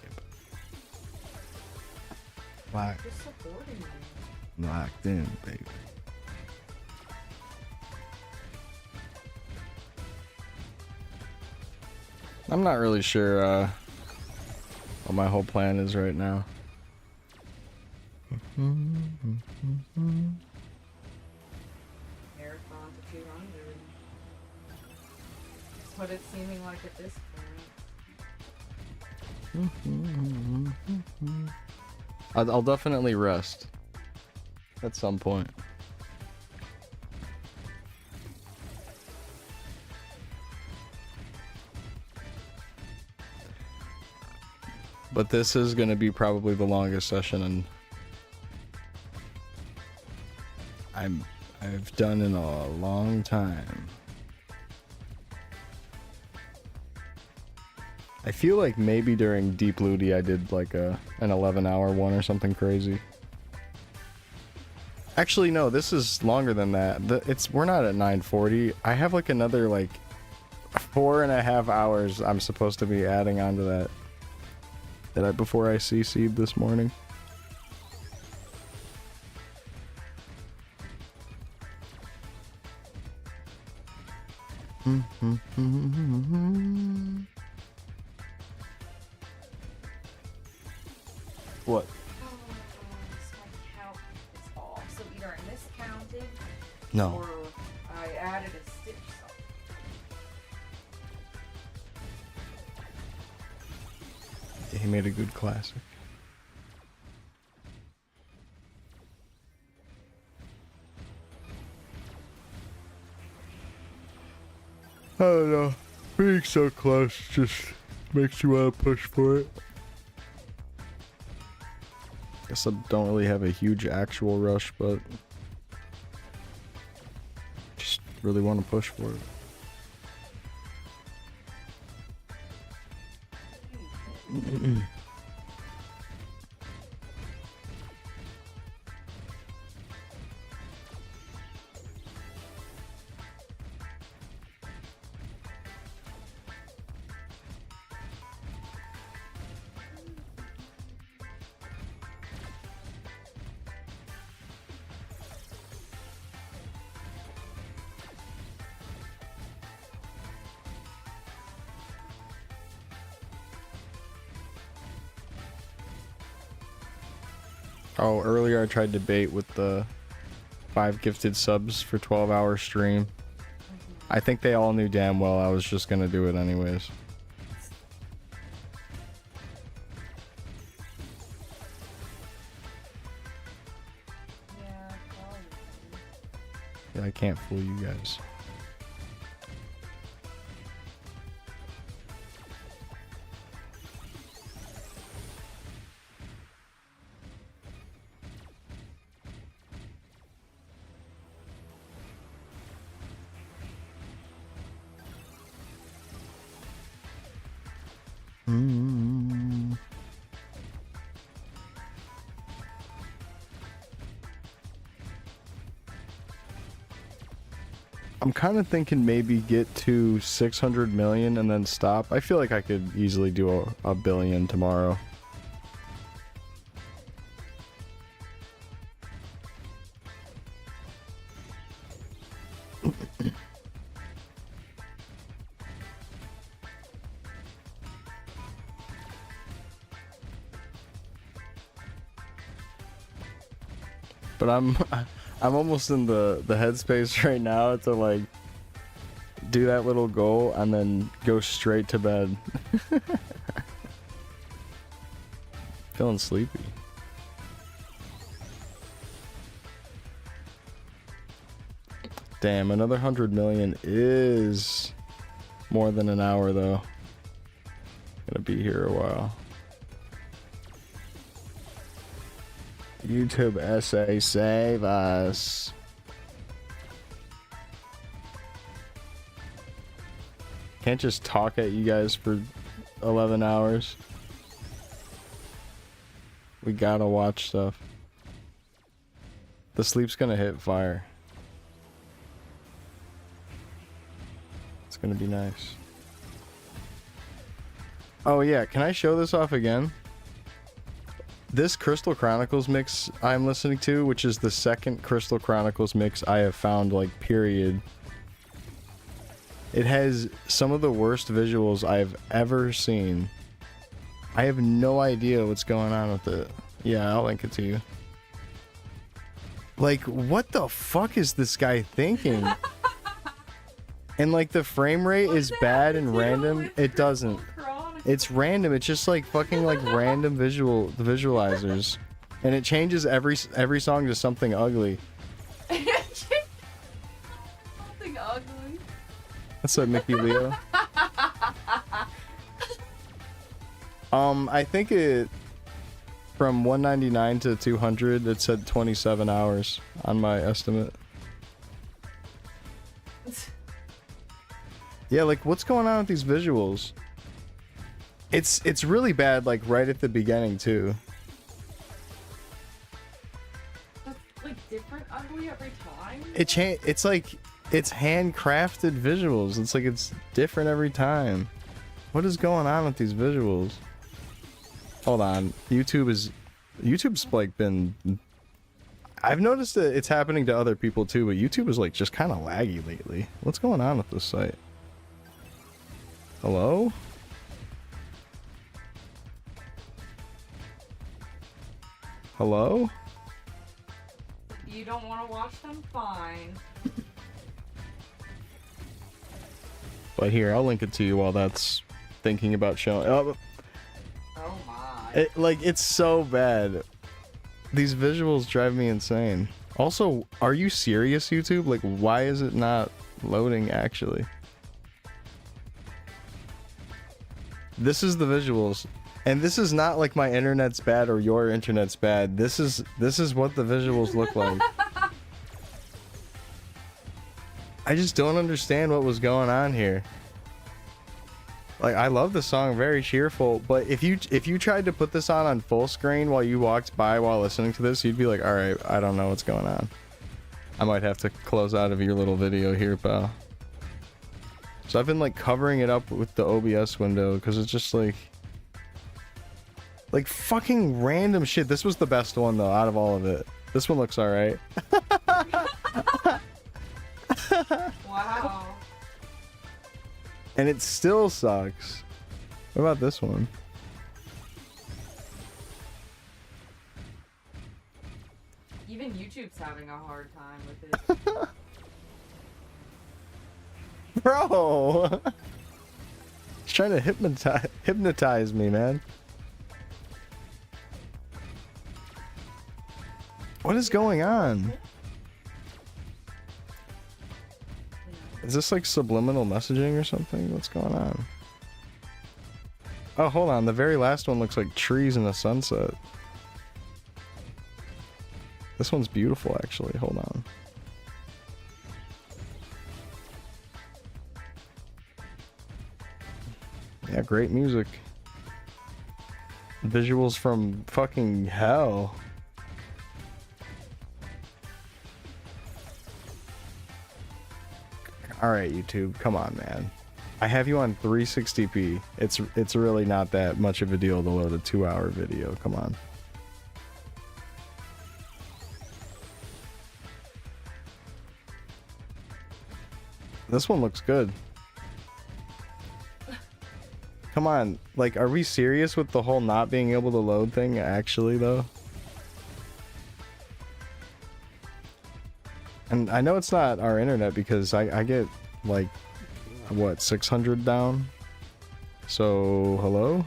Locked, Just supporting me. locked in, baby. I'm not really sure what my whole plan is right now. Marathon to 200. That's what it's seeming like at this point. I'll definitely rest at some point. But this is going to be probably the longest session and I've done in a long time. I feel like maybe during Deep Looty I did like an 11-hour one or something crazy. Actually, no, this is longer than that. We're not at 9:40. I have like another like 4.5 hours I'm supposed to be adding onto that before I CC'd this morning. What? Oh, so my count is off. So either I miscounted No. or I added a stitch something. He made a good classic. I don't know. Being so close just makes you want to push for it. Guess I don't really have a huge actual rush, but just really want to push for it. Oh, earlier I tried to bait with the 5 gifted subs for 12-hour stream. I think they all knew damn well I was just gonna do it anyways. Yeah, probably. Yeah, I can't fool you guys. I'm kind of thinking maybe get to 600 million and then stop. I feel like I could easily do a billion tomorrow. But I'm almost in the headspace right now to like do that little goal and then go straight to bed. Feeling sleepy. Damn, another 100 million is more than an hour though. Gonna be here a while. YouTube essay, save us. Can't just talk at you guys for 11 hours. We gotta watch stuff. The sleep's gonna hit fire. It's gonna be nice. Oh yeah, can I show this off again? This Crystal Chronicles mix I'm listening to, which is the second Crystal Chronicles mix I have found, like, period. It has some of the worst visuals I've ever seen. I have no idea what's going on with it. Yeah, I'll link it to you. Like, what the fuck is this guy thinking? And, like, the frame rate is bad and random. It doesn't. It's random. It's just like fucking like random visualizers, and it changes every song to something ugly. Something ugly. What's up, Mickey Leo? I think it from 199 to 200. It said 27 hours on my estimate. Yeah, like what's going on with these visuals? It's really bad, like right at the beginning too. That's like different ugly every time. It's like it's handcrafted visuals. It's like it's different every time. What is going on with these visuals? Hold on, YouTube's like been. I've noticed that it's happening to other people too, but YouTube is like just kind of laggy lately. What's going on with this site? Hello? Hello? You don't want to watch them? Fine. But here, I'll link it to you while that's thinking about showing. Oh my. It's so bad. These visuals drive me insane. Also, are you serious, YouTube? Like, why is it not loading actually? This is the visuals. And this is not like my internet's bad or your internet's bad. This is what the visuals look like. I just don't understand what was going on here. Like, I love the song, very cheerful, but if you tried to put this on full screen while you walked by while listening to this, you'd be like, all right, I don't know what's going on. I might have to close out of your little video here, pal. So I've been like covering it up with the OBS window because it's just like fucking random shit. This was the best one though out of all of it. This one looks all right. Wow. And it still sucks. What about this one? Even YouTube's having a hard time with it. Bro! He's trying to hypnotize me, man. What is going on? Is this like subliminal messaging or something? What's going on? Oh, hold on. The very last one looks like trees in a sunset. This one's beautiful, actually. Hold on. Yeah, great music. Visuals from fucking hell. Alright, YouTube, come on, man. I have you on 360p. It's really not that much of a deal to load a 2-hour video. Come on. This one looks good. Come on, like, are we serious with the whole not being able to load thing, actually, though? And I know it's not our internet because I get, like, what, 600 down? So, hello?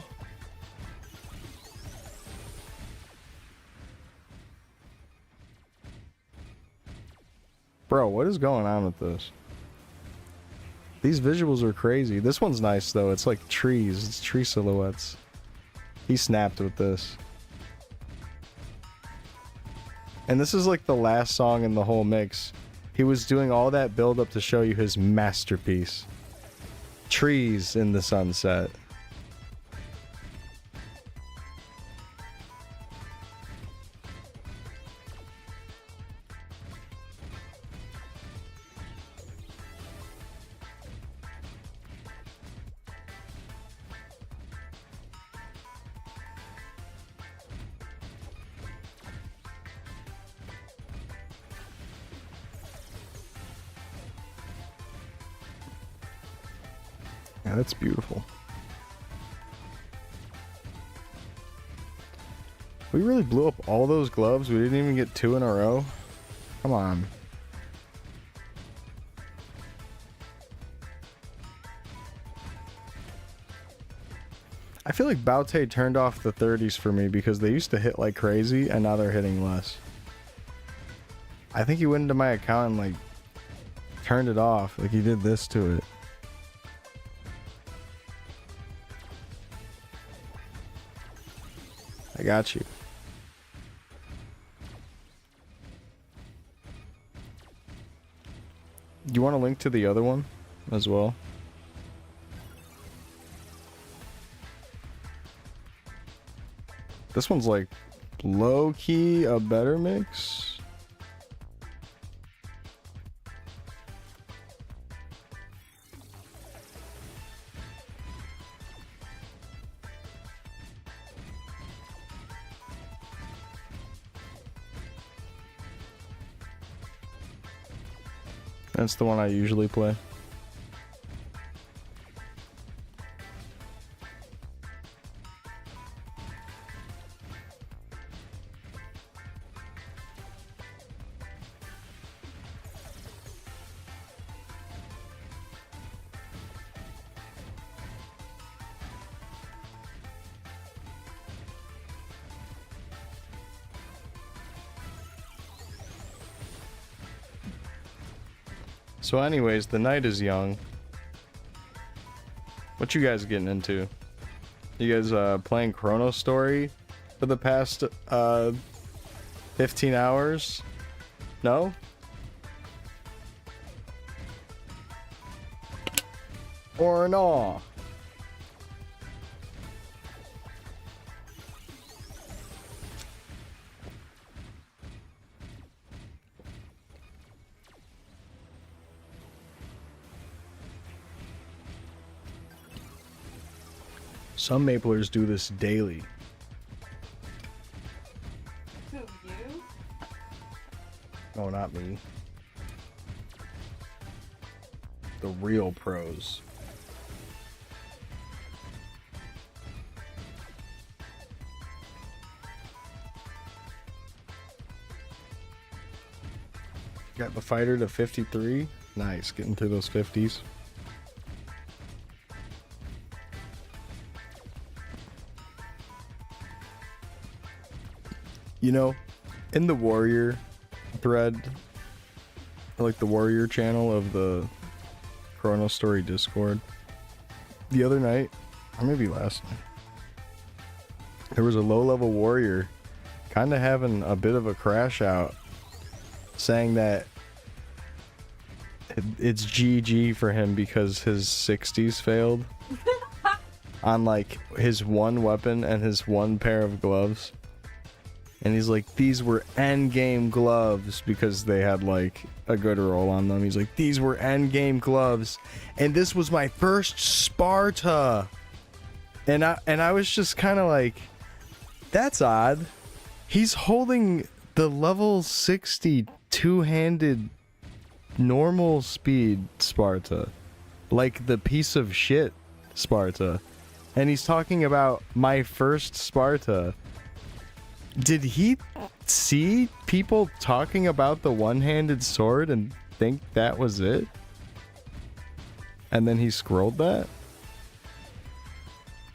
Bro, what is going on with this? These visuals are crazy. This one's nice, though. It's like trees. It's tree silhouettes. He snapped with this. And this is like the last song in the whole mix. He was doing all that build up to show you his masterpiece. Trees in the sunset. Yeah, that's beautiful. We really blew up all those gloves. We didn't even get 2 in a row. Come on. I feel like Baute turned off the 30s for me because they used to hit like crazy and now they're hitting less. I think he went into my account and like turned it off. Like he did this to it. I got you. Do you want a link to the other one as well? This one's like low-key a better mix. That's the one I usually play. So anyways, the night is young. What you guys getting into? You guys playing Chronostory for the past 15 hours? No? Or no? Some Maplers do this daily. Who, you? No, not me. The real pros. Got the fighter to 53. Nice, getting through those 50s. You know, in the Warrior thread, like the Warrior channel of the Chronostory Discord, the other night, or maybe last night, there was a low-level warrior kind of having a bit of a crash out, saying that it's GG for him because his 60s failed on like his one weapon and his one pair of gloves. And he's like, these were endgame gloves because they had like a good roll on them. He's like, these were endgame gloves, and this was my first Sparta. And I was just kind of like, that's odd. He's holding the level 60 two-handed normal speed Sparta, like the piece of shit Sparta, and he's talking about my first Sparta. Did he see people talking about the one-handed sword and think that was it? And then he scrolled that?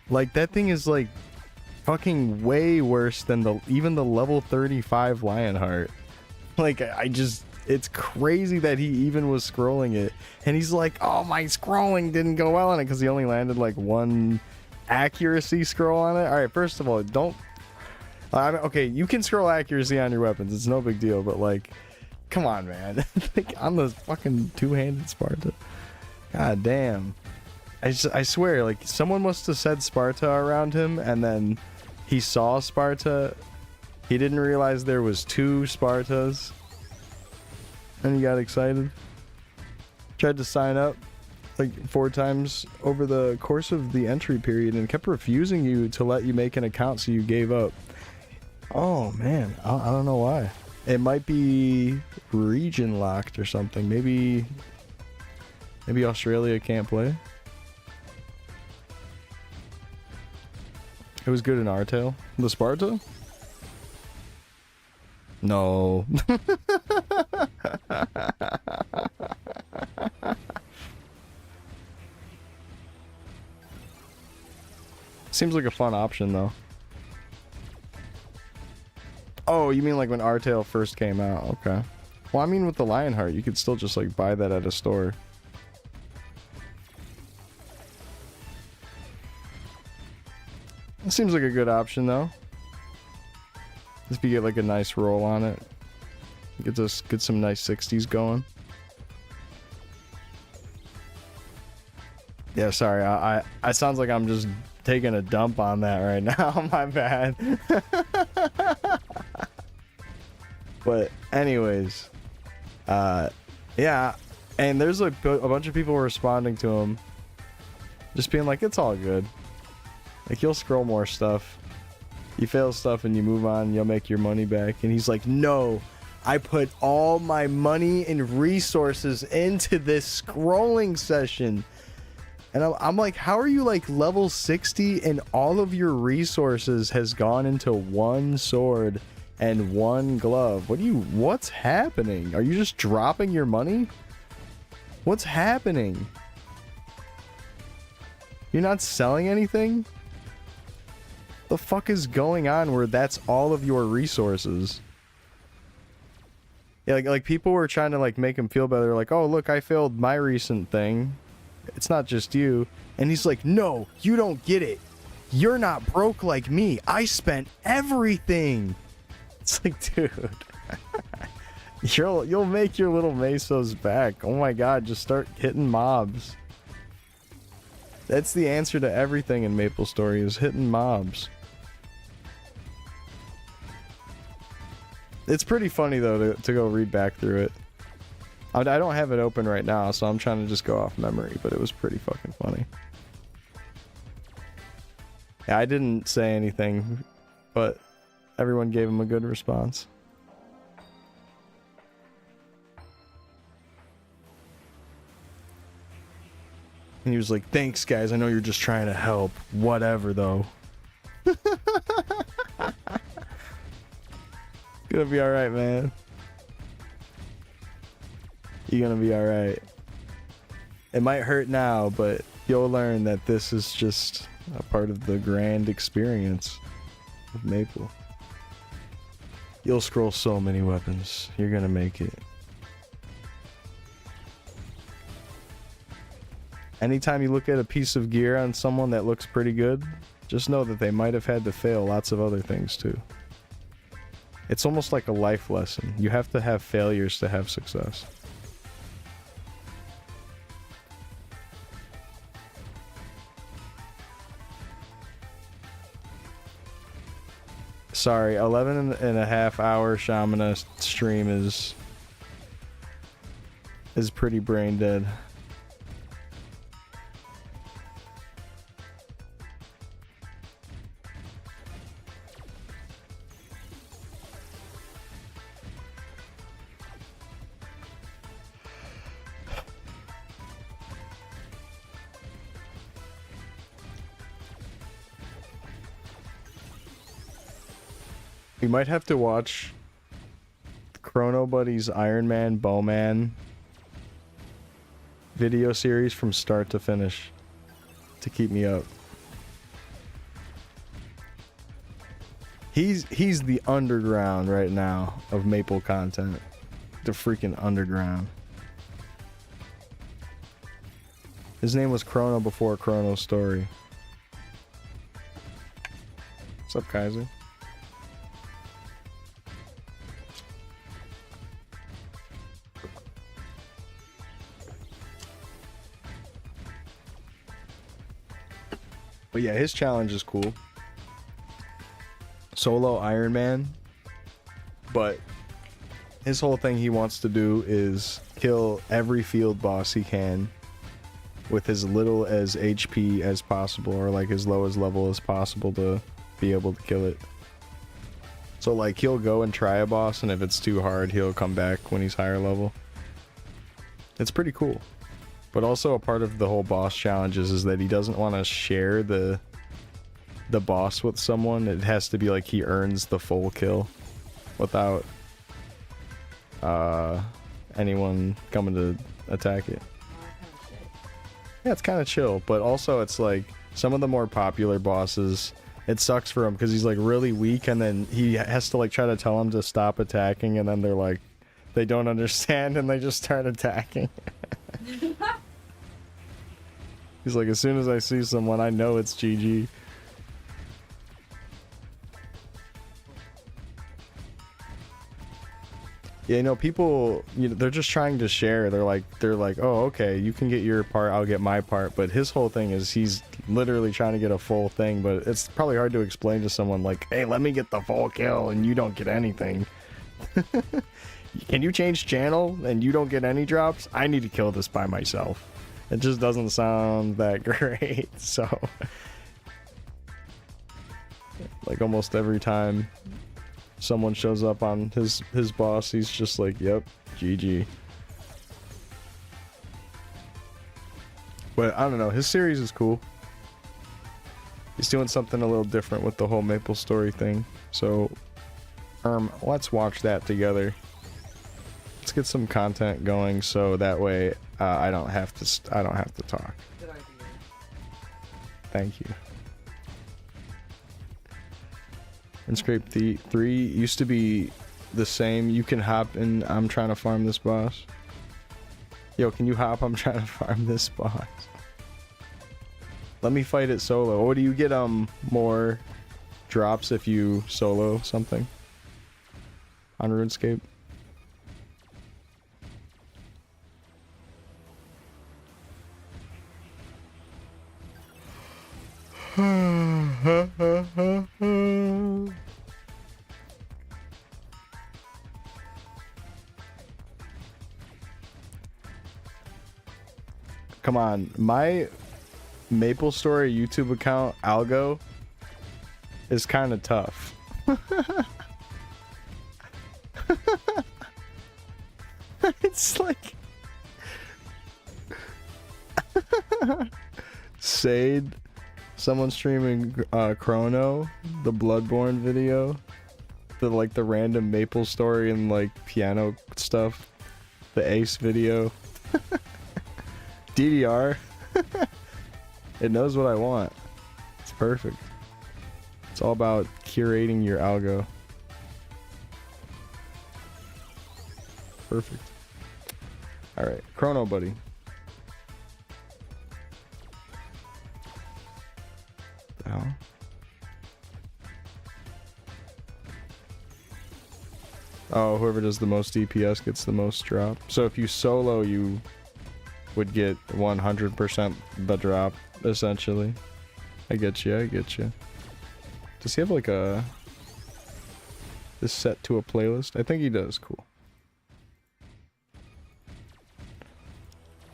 Like, that thing is like fucking way worse than even the level 35 Lionheart. Like, it's crazy that he even was scrolling it. And he's like, oh, my scrolling didn't go well on it because he only landed like one accuracy scroll on it. All right, first of all, don't... okay, you can scroll accuracy on your weapons. It's no big deal, but like, come on, man. Like, on the fucking two-handed Sparta. God damn. I swear, like, someone must have said Sparta around him, and then he saw Sparta. He didn't realize there was two Spartas, and he got excited. Tried to sign up like 4 times over the course of the entry period and kept refusing you to let you make an account, so you gave up. Oh man, I don't know why. It might be region locked or something. Maybe Australia can't play. It was good in Artel. The Sparta? No. Seems like a fun option though. Oh, you mean like when Artel first came out? Okay. Well, I mean with the Lionheart, you could still just like buy that at a store. It seems like a good option though. If you get like a nice roll on it, get some nice 60s going. Yeah, sorry, I sounds like I'm just taking a dump on that right now. My bad. But anyways, yeah, and there's like a bunch of people responding to him, just being like, it's all good. Like, you'll scroll more stuff. You fail stuff and you move on, you'll make your money back. And he's like, no, I put all my money and resources into this scrolling session. And I'm like, how are you like level 60 and all of your resources has gone into one sword and one glove? What's happening? Are you just dropping your money? What's happening? You're not selling anything? The fuck is going on where that's all of your resources? Yeah, like people were trying to like make him feel better, like, oh look, I failed my recent thing. It's not just you. And he's like, no, you don't get it. You're not broke like me. I spent everything. It's like, dude. You'll make your little mesos back. Oh my god, just start hitting mobs. That's the answer to everything in MapleStory, is hitting mobs. It's pretty funny though to go read back through it. I don't have it open right now, so I'm trying to just go off memory, but it was pretty fucking funny. Yeah, I didn't say anything, but everyone gave him a good response. And he was like, thanks guys, I know you're just trying to help. Whatever though. Gonna be alright, man. You're gonna be alright. It might hurt now, but you'll learn that this is just a part of the grand experience of Maple. You'll scroll so many weapons. You're gonna make it. Anytime you look at a piece of gear on someone that looks pretty good, just know that they might have had to fail lots of other things too. It's almost like a life lesson. You have to have failures to have success. Sorry, 11.5-hour Shamana stream is pretty brain dead. We might have to watch Chrono Buddy's Iron Man Bowman video series from start to finish to keep me up. He's the underground right now of Maple content. The freaking underground. His name was Chrono before Chronostory. What's up, Kaiser? But yeah, his challenge is cool. Solo Iron Man. But his whole thing he wants to do is kill every field boss he can with as little as HP as possible, or like as low as level as possible to be able to kill it. So like he'll go and try a boss, and if it's too hard, he'll come back when he's higher level. It's pretty cool. But also a part of the whole boss challenges is that he doesn't want to share the boss with someone. It has to be like he earns the full kill without anyone coming to attack it. Yeah, it's kind of chill, but also it's like some of the more popular bosses, it sucks for him because he's like really weak, and then he has to like try to tell him to stop attacking, and then they're like, they don't understand and they just start attacking. He's like, as soon as I see someone, I know it's GG. Yeah, you know, people, you know, they're just trying to share. They're like, oh, okay, you can get your part, I'll get my part. But his whole thing is he's literally trying to get a full thing. But it's probably hard to explain to someone like, hey, let me get the full kill and you don't get anything. Can you change channel and you don't get any drops? I need to kill this by myself. It just doesn't sound that great. So, like almost every time someone shows up on his boss, he's just like, yep, GG. But I don't know, his series is cool. He's doing something a little different with the whole MapleStory thing. So, let's watch that together. Let's get some content going, so that way I don't have to talk. Good idea. Thank you. And Scrape 3 used to be the same. You can hop in. I'm trying to farm this boss. Yo, can you hop? I'm trying to farm this boss. Let me fight it solo. Or do you get more drops if you solo something on RuneScape? Come on, my Maple Story YouTube account algo is kind of tough. It's like Sade, someone streaming Chrono, the Bloodborne video, the random Maple Story and like piano stuff, the Ace video, DDR. It knows what I want. It's perfect. It's all about curating your algo. Perfect. Alright, Chrono buddy. The hell? Oh, whoever does the most DPS gets the most drop. So if you solo, you would get 100% the drop, essentially. I get you, I get you. Does he have like a... this set to a playlist? I think he does, cool.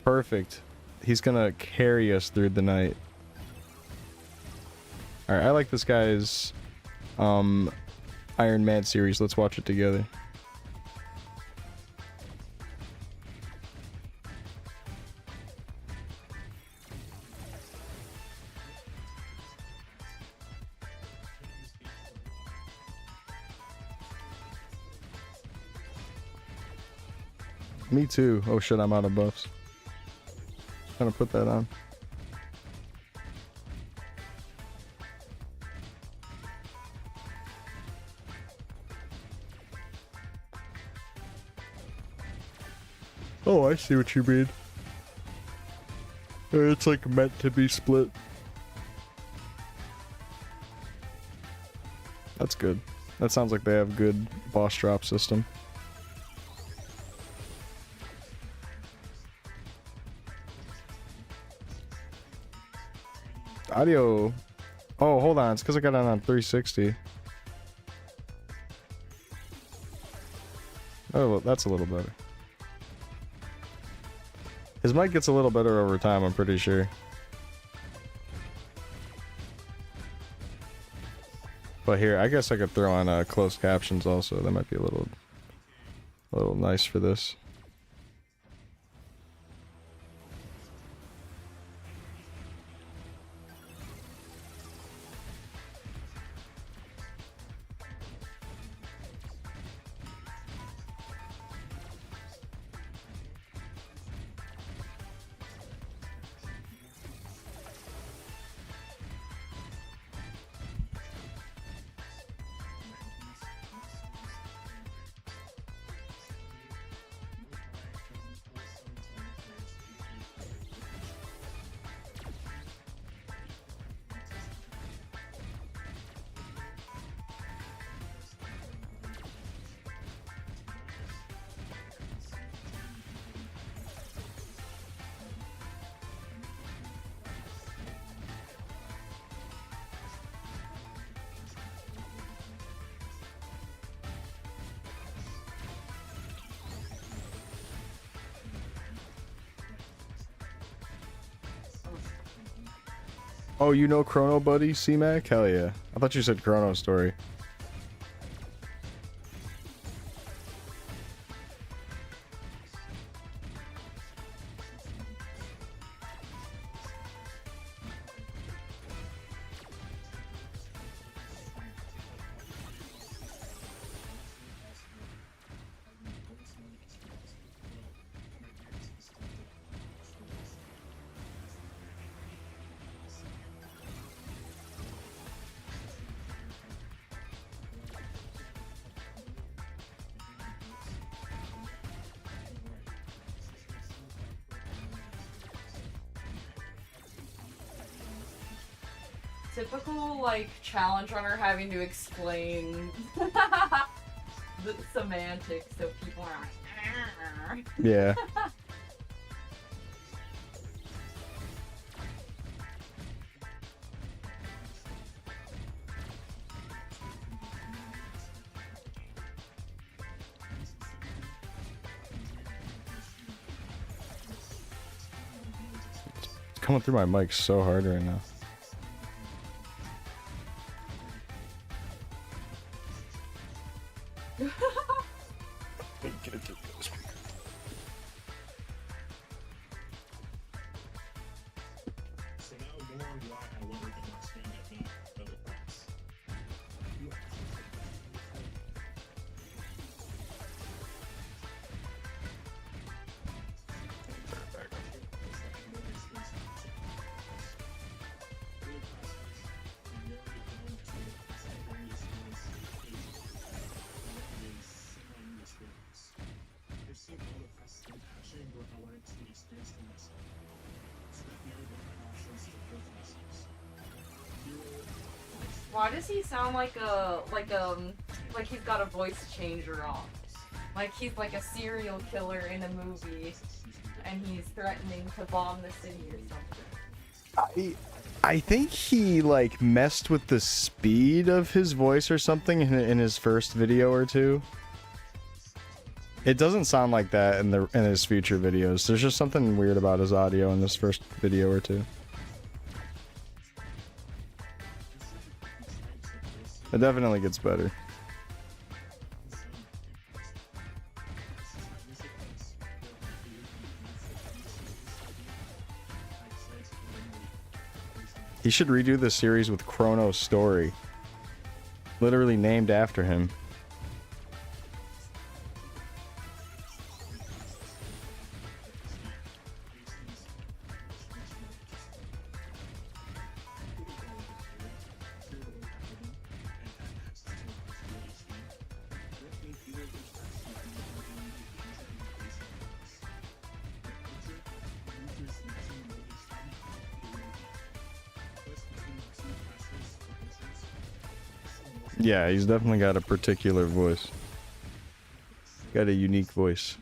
Perfect. He's gonna carry us through the night. Alright, I like this guy's Iron Man series. Let's watch it together. Me too. Oh shit, I'm out of buffs. Trying to put that on. Oh, I see what you mean. It's like meant to be split. That's good. That sounds like they have good boss drop system. Audio. Oh, hold on. It's because I got it on 360. Oh, well, that's a little better. His mic gets a little better over time, I'm pretty sure. But here, I guess I could throw on closed captions also. That might be a little nice for this. Oh, you know Chrono Buddy, C-Mac? Hell yeah. I thought you said Chronostory. typical like challenge runner having to explain the semantics, so people are like, Yeah. It's coming through my mic so hard right now. why does he sound like he's got a voice changer on? Like he's like a serial killer in a movie, and he's threatening to bomb the city or something. I think he like messed with the speed of his voice or something in his first video or two. It doesn't sound like that in his future videos. There's just something weird about his audio in this first video or two. It definitely gets better. He should redo the series with Chronostory. Literally named after him. Yeah, he's definitely got a particular voice. Got a unique voice.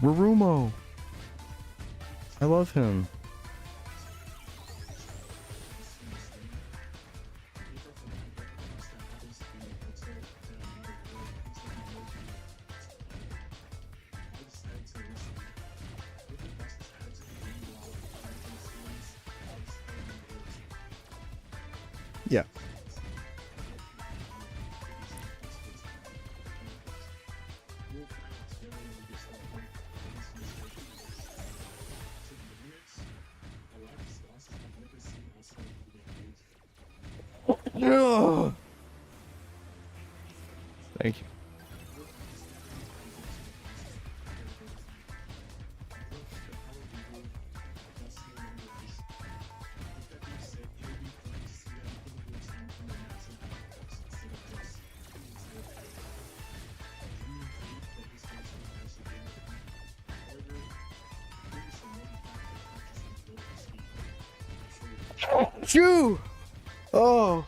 Rarumo. I love him. Yeah. Ugh. Thank you. Shoo! Oh.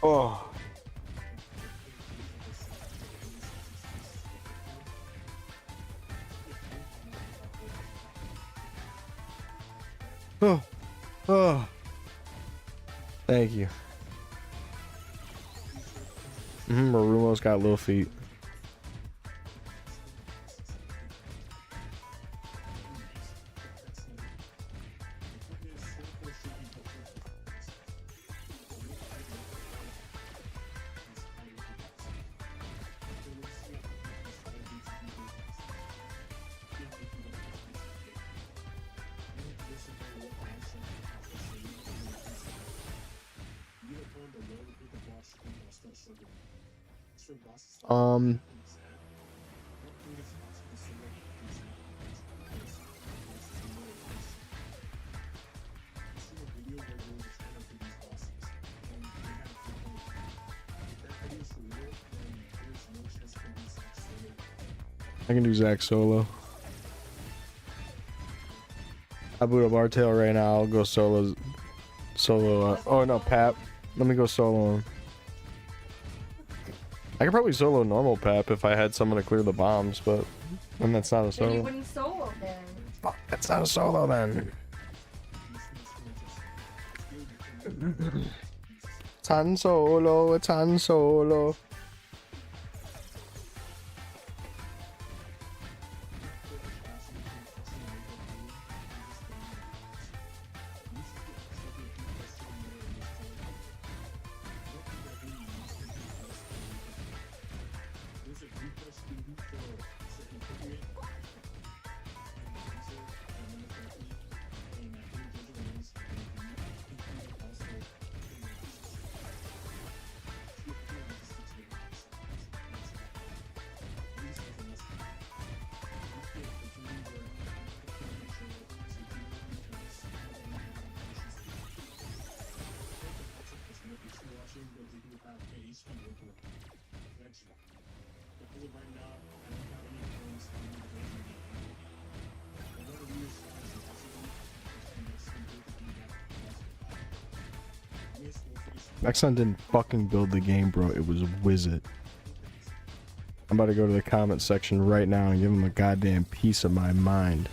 Oh. Oh, oh. Thank you. Marumo's got little feet. Um, I can do Zach solo. I boot up our tail right now. I'll go solo. Oh no, Pap. Let me go solo him. I could probably solo normal Pap if I had someone to clear the bombs, but then that's not a Then you solo. wouldn't solo then. Fuck, that's not a solo then. It's Han Solo, it's Han Solo. Exxon didn't fucking build the game, bro. It was Wizard. I'm about to go to the comment section right now and give him a goddamn piece of my mind.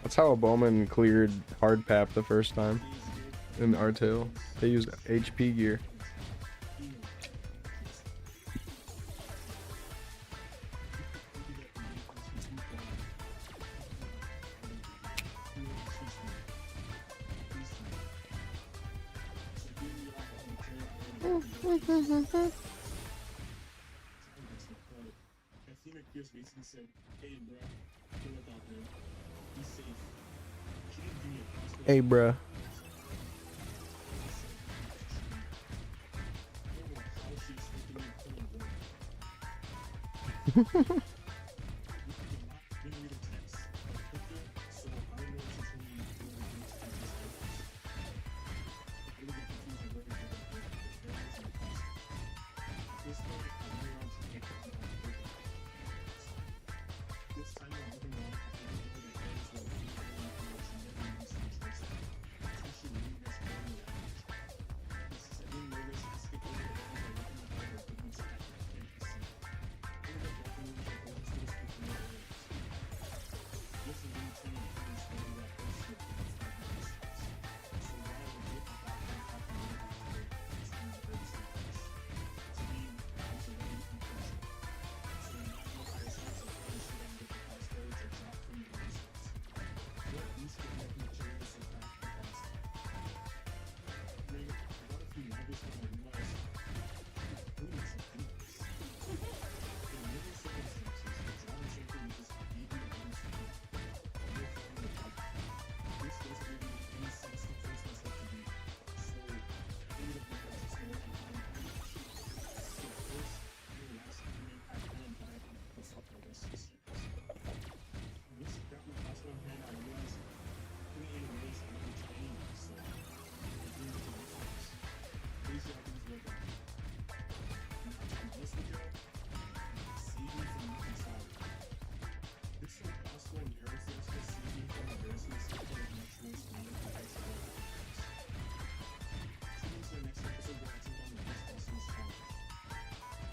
That's how a Bowman cleared hard pap the first time in Artail. They used HP gear. Hey, bruh.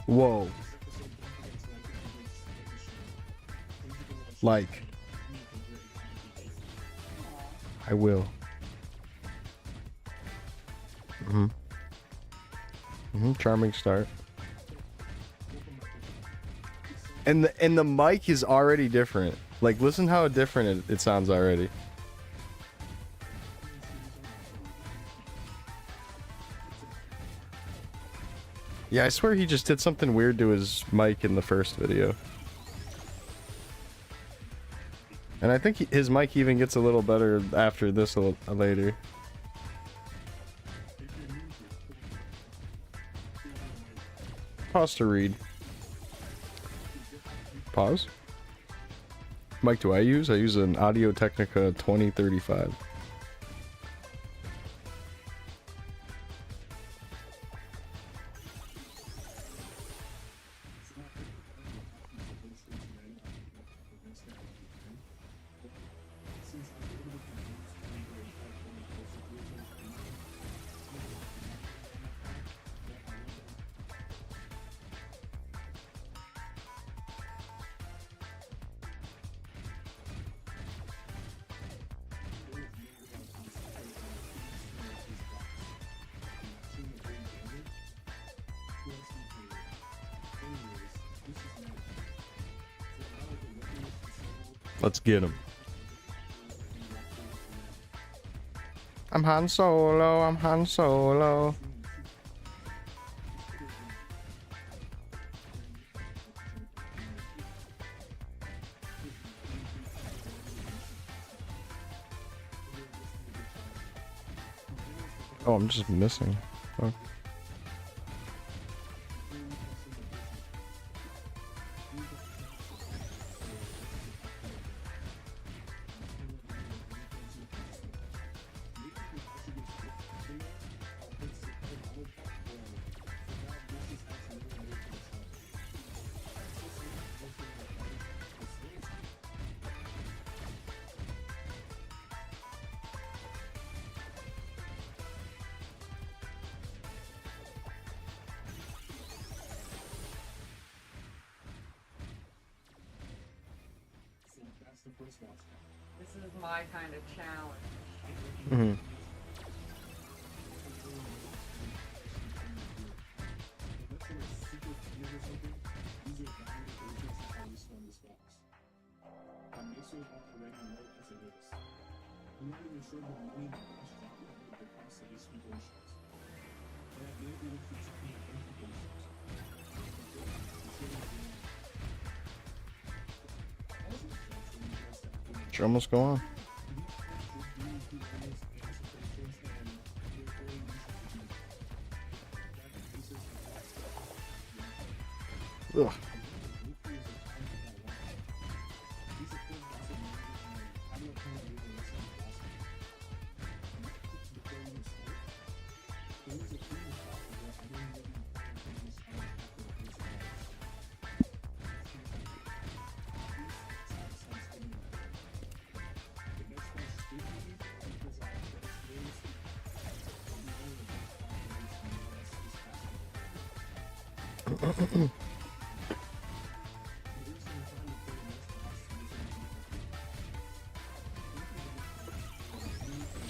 Whoa. Like. I will. Charming start. And the mic is already different. Like, listen how different it sounds already. Yeah, I swear he just did something weird to his mic in the first video. And I think his mic even gets a little better after this later. Pause to read. Pause. Mic do I use? I use an Audio Technica 2035. Let's get him. I'm Han Solo, I'm Han Solo. Oh, I'm just missing. Oh. This is my kind of challenge. Mm-hmm. Should almost go on. Ugh.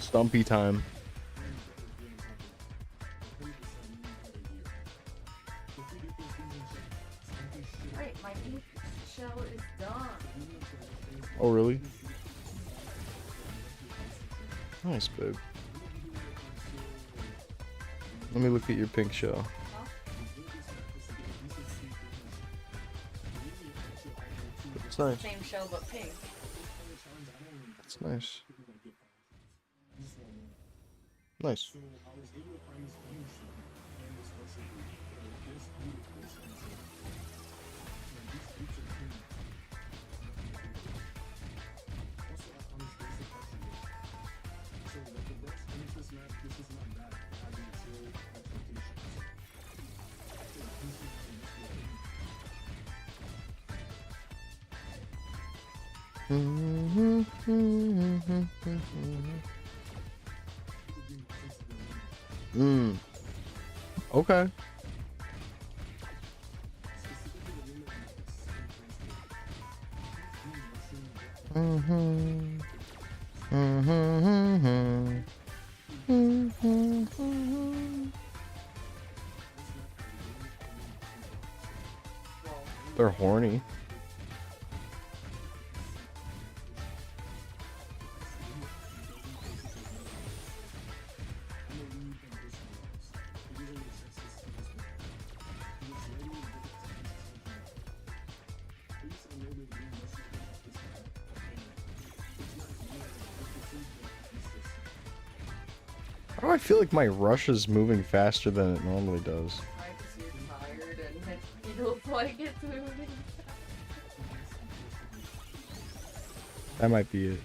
Stumpy time. Wait, my ink shell is done. Oh, really? Nice, babe. Let me look at your pink shell. Huh? It's nice. Same shell but pink. It's nice. Nice. Okay. They're horny. Why do I feel like my rush is moving faster than it normally does? Right, 'cause you're tired and it feels like it's moving. That might be it.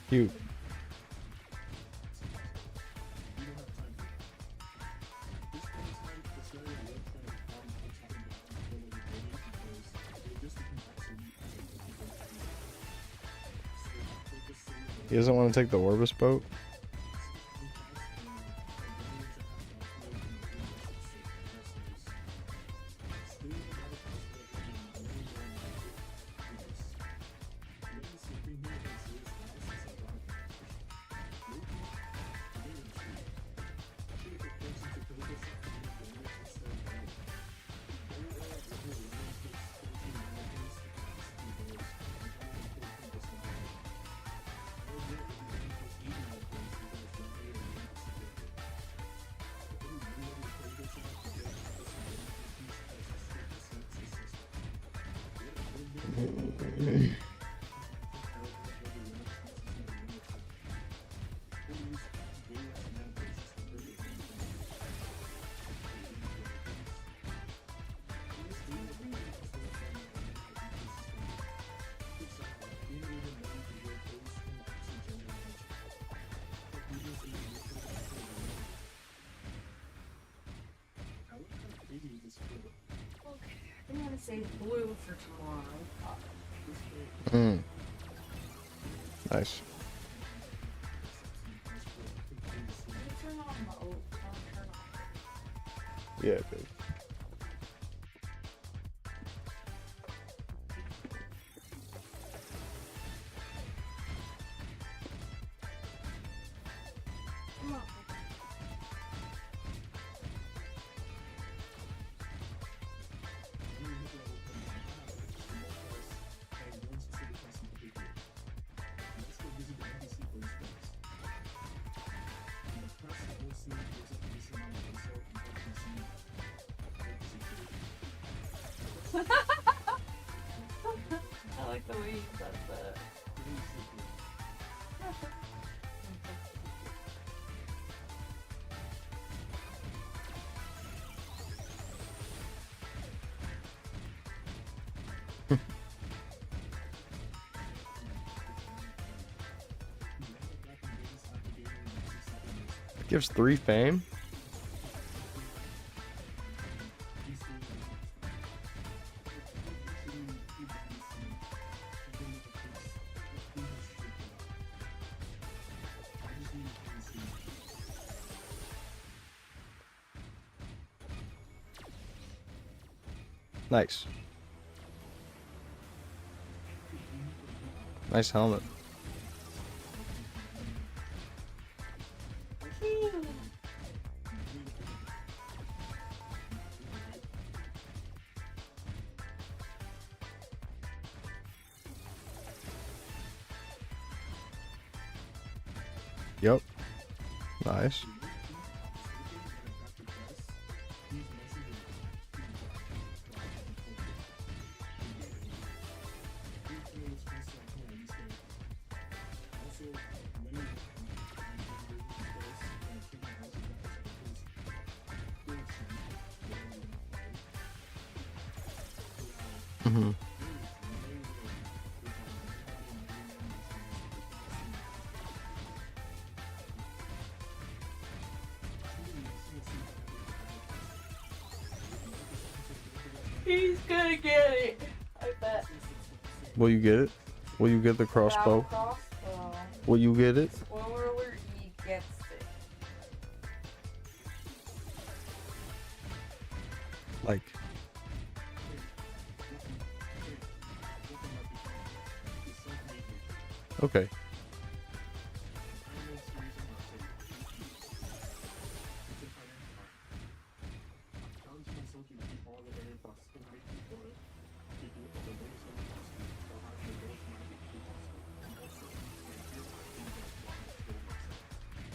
Cute. He doesn't want to take the Orbis boat? I'm gonna save blue for tomorrow. Nice. Turn on the turn off. Yeah, babe. Come on. I like the way you said that. It gives 3 fame? Nice. Nice helmet. Yep. Nice. Mm-hmm. He's gonna get it. I bet. Will you get it? Will you get the crossbow? Crossbow. Will you get it? Where he gets it. Like, okay.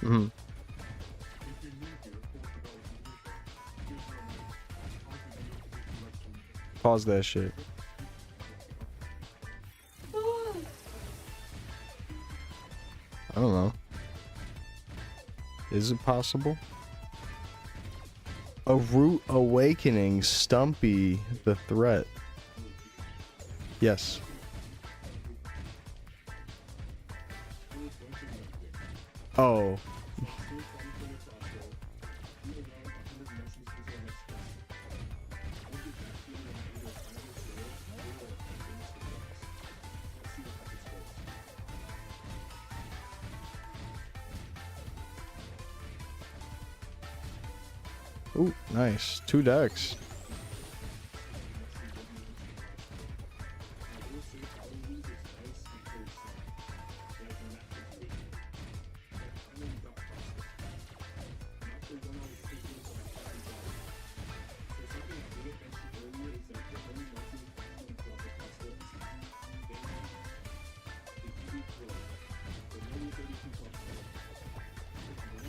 Mm-hmm. Pause that shit. I don't know. Is it possible? A root awakening, Stumpy the threat. Yes. Oh. Ooh, nice. 2 decks.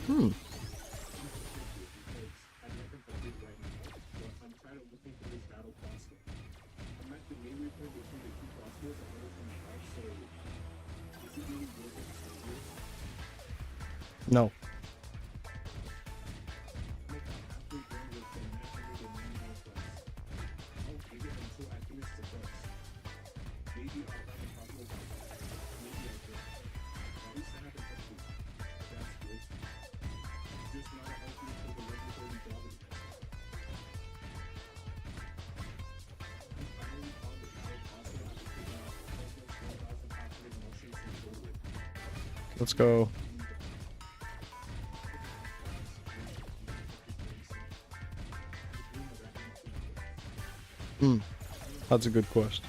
Hmm. No. Let's go. Hmm. That's a good quest.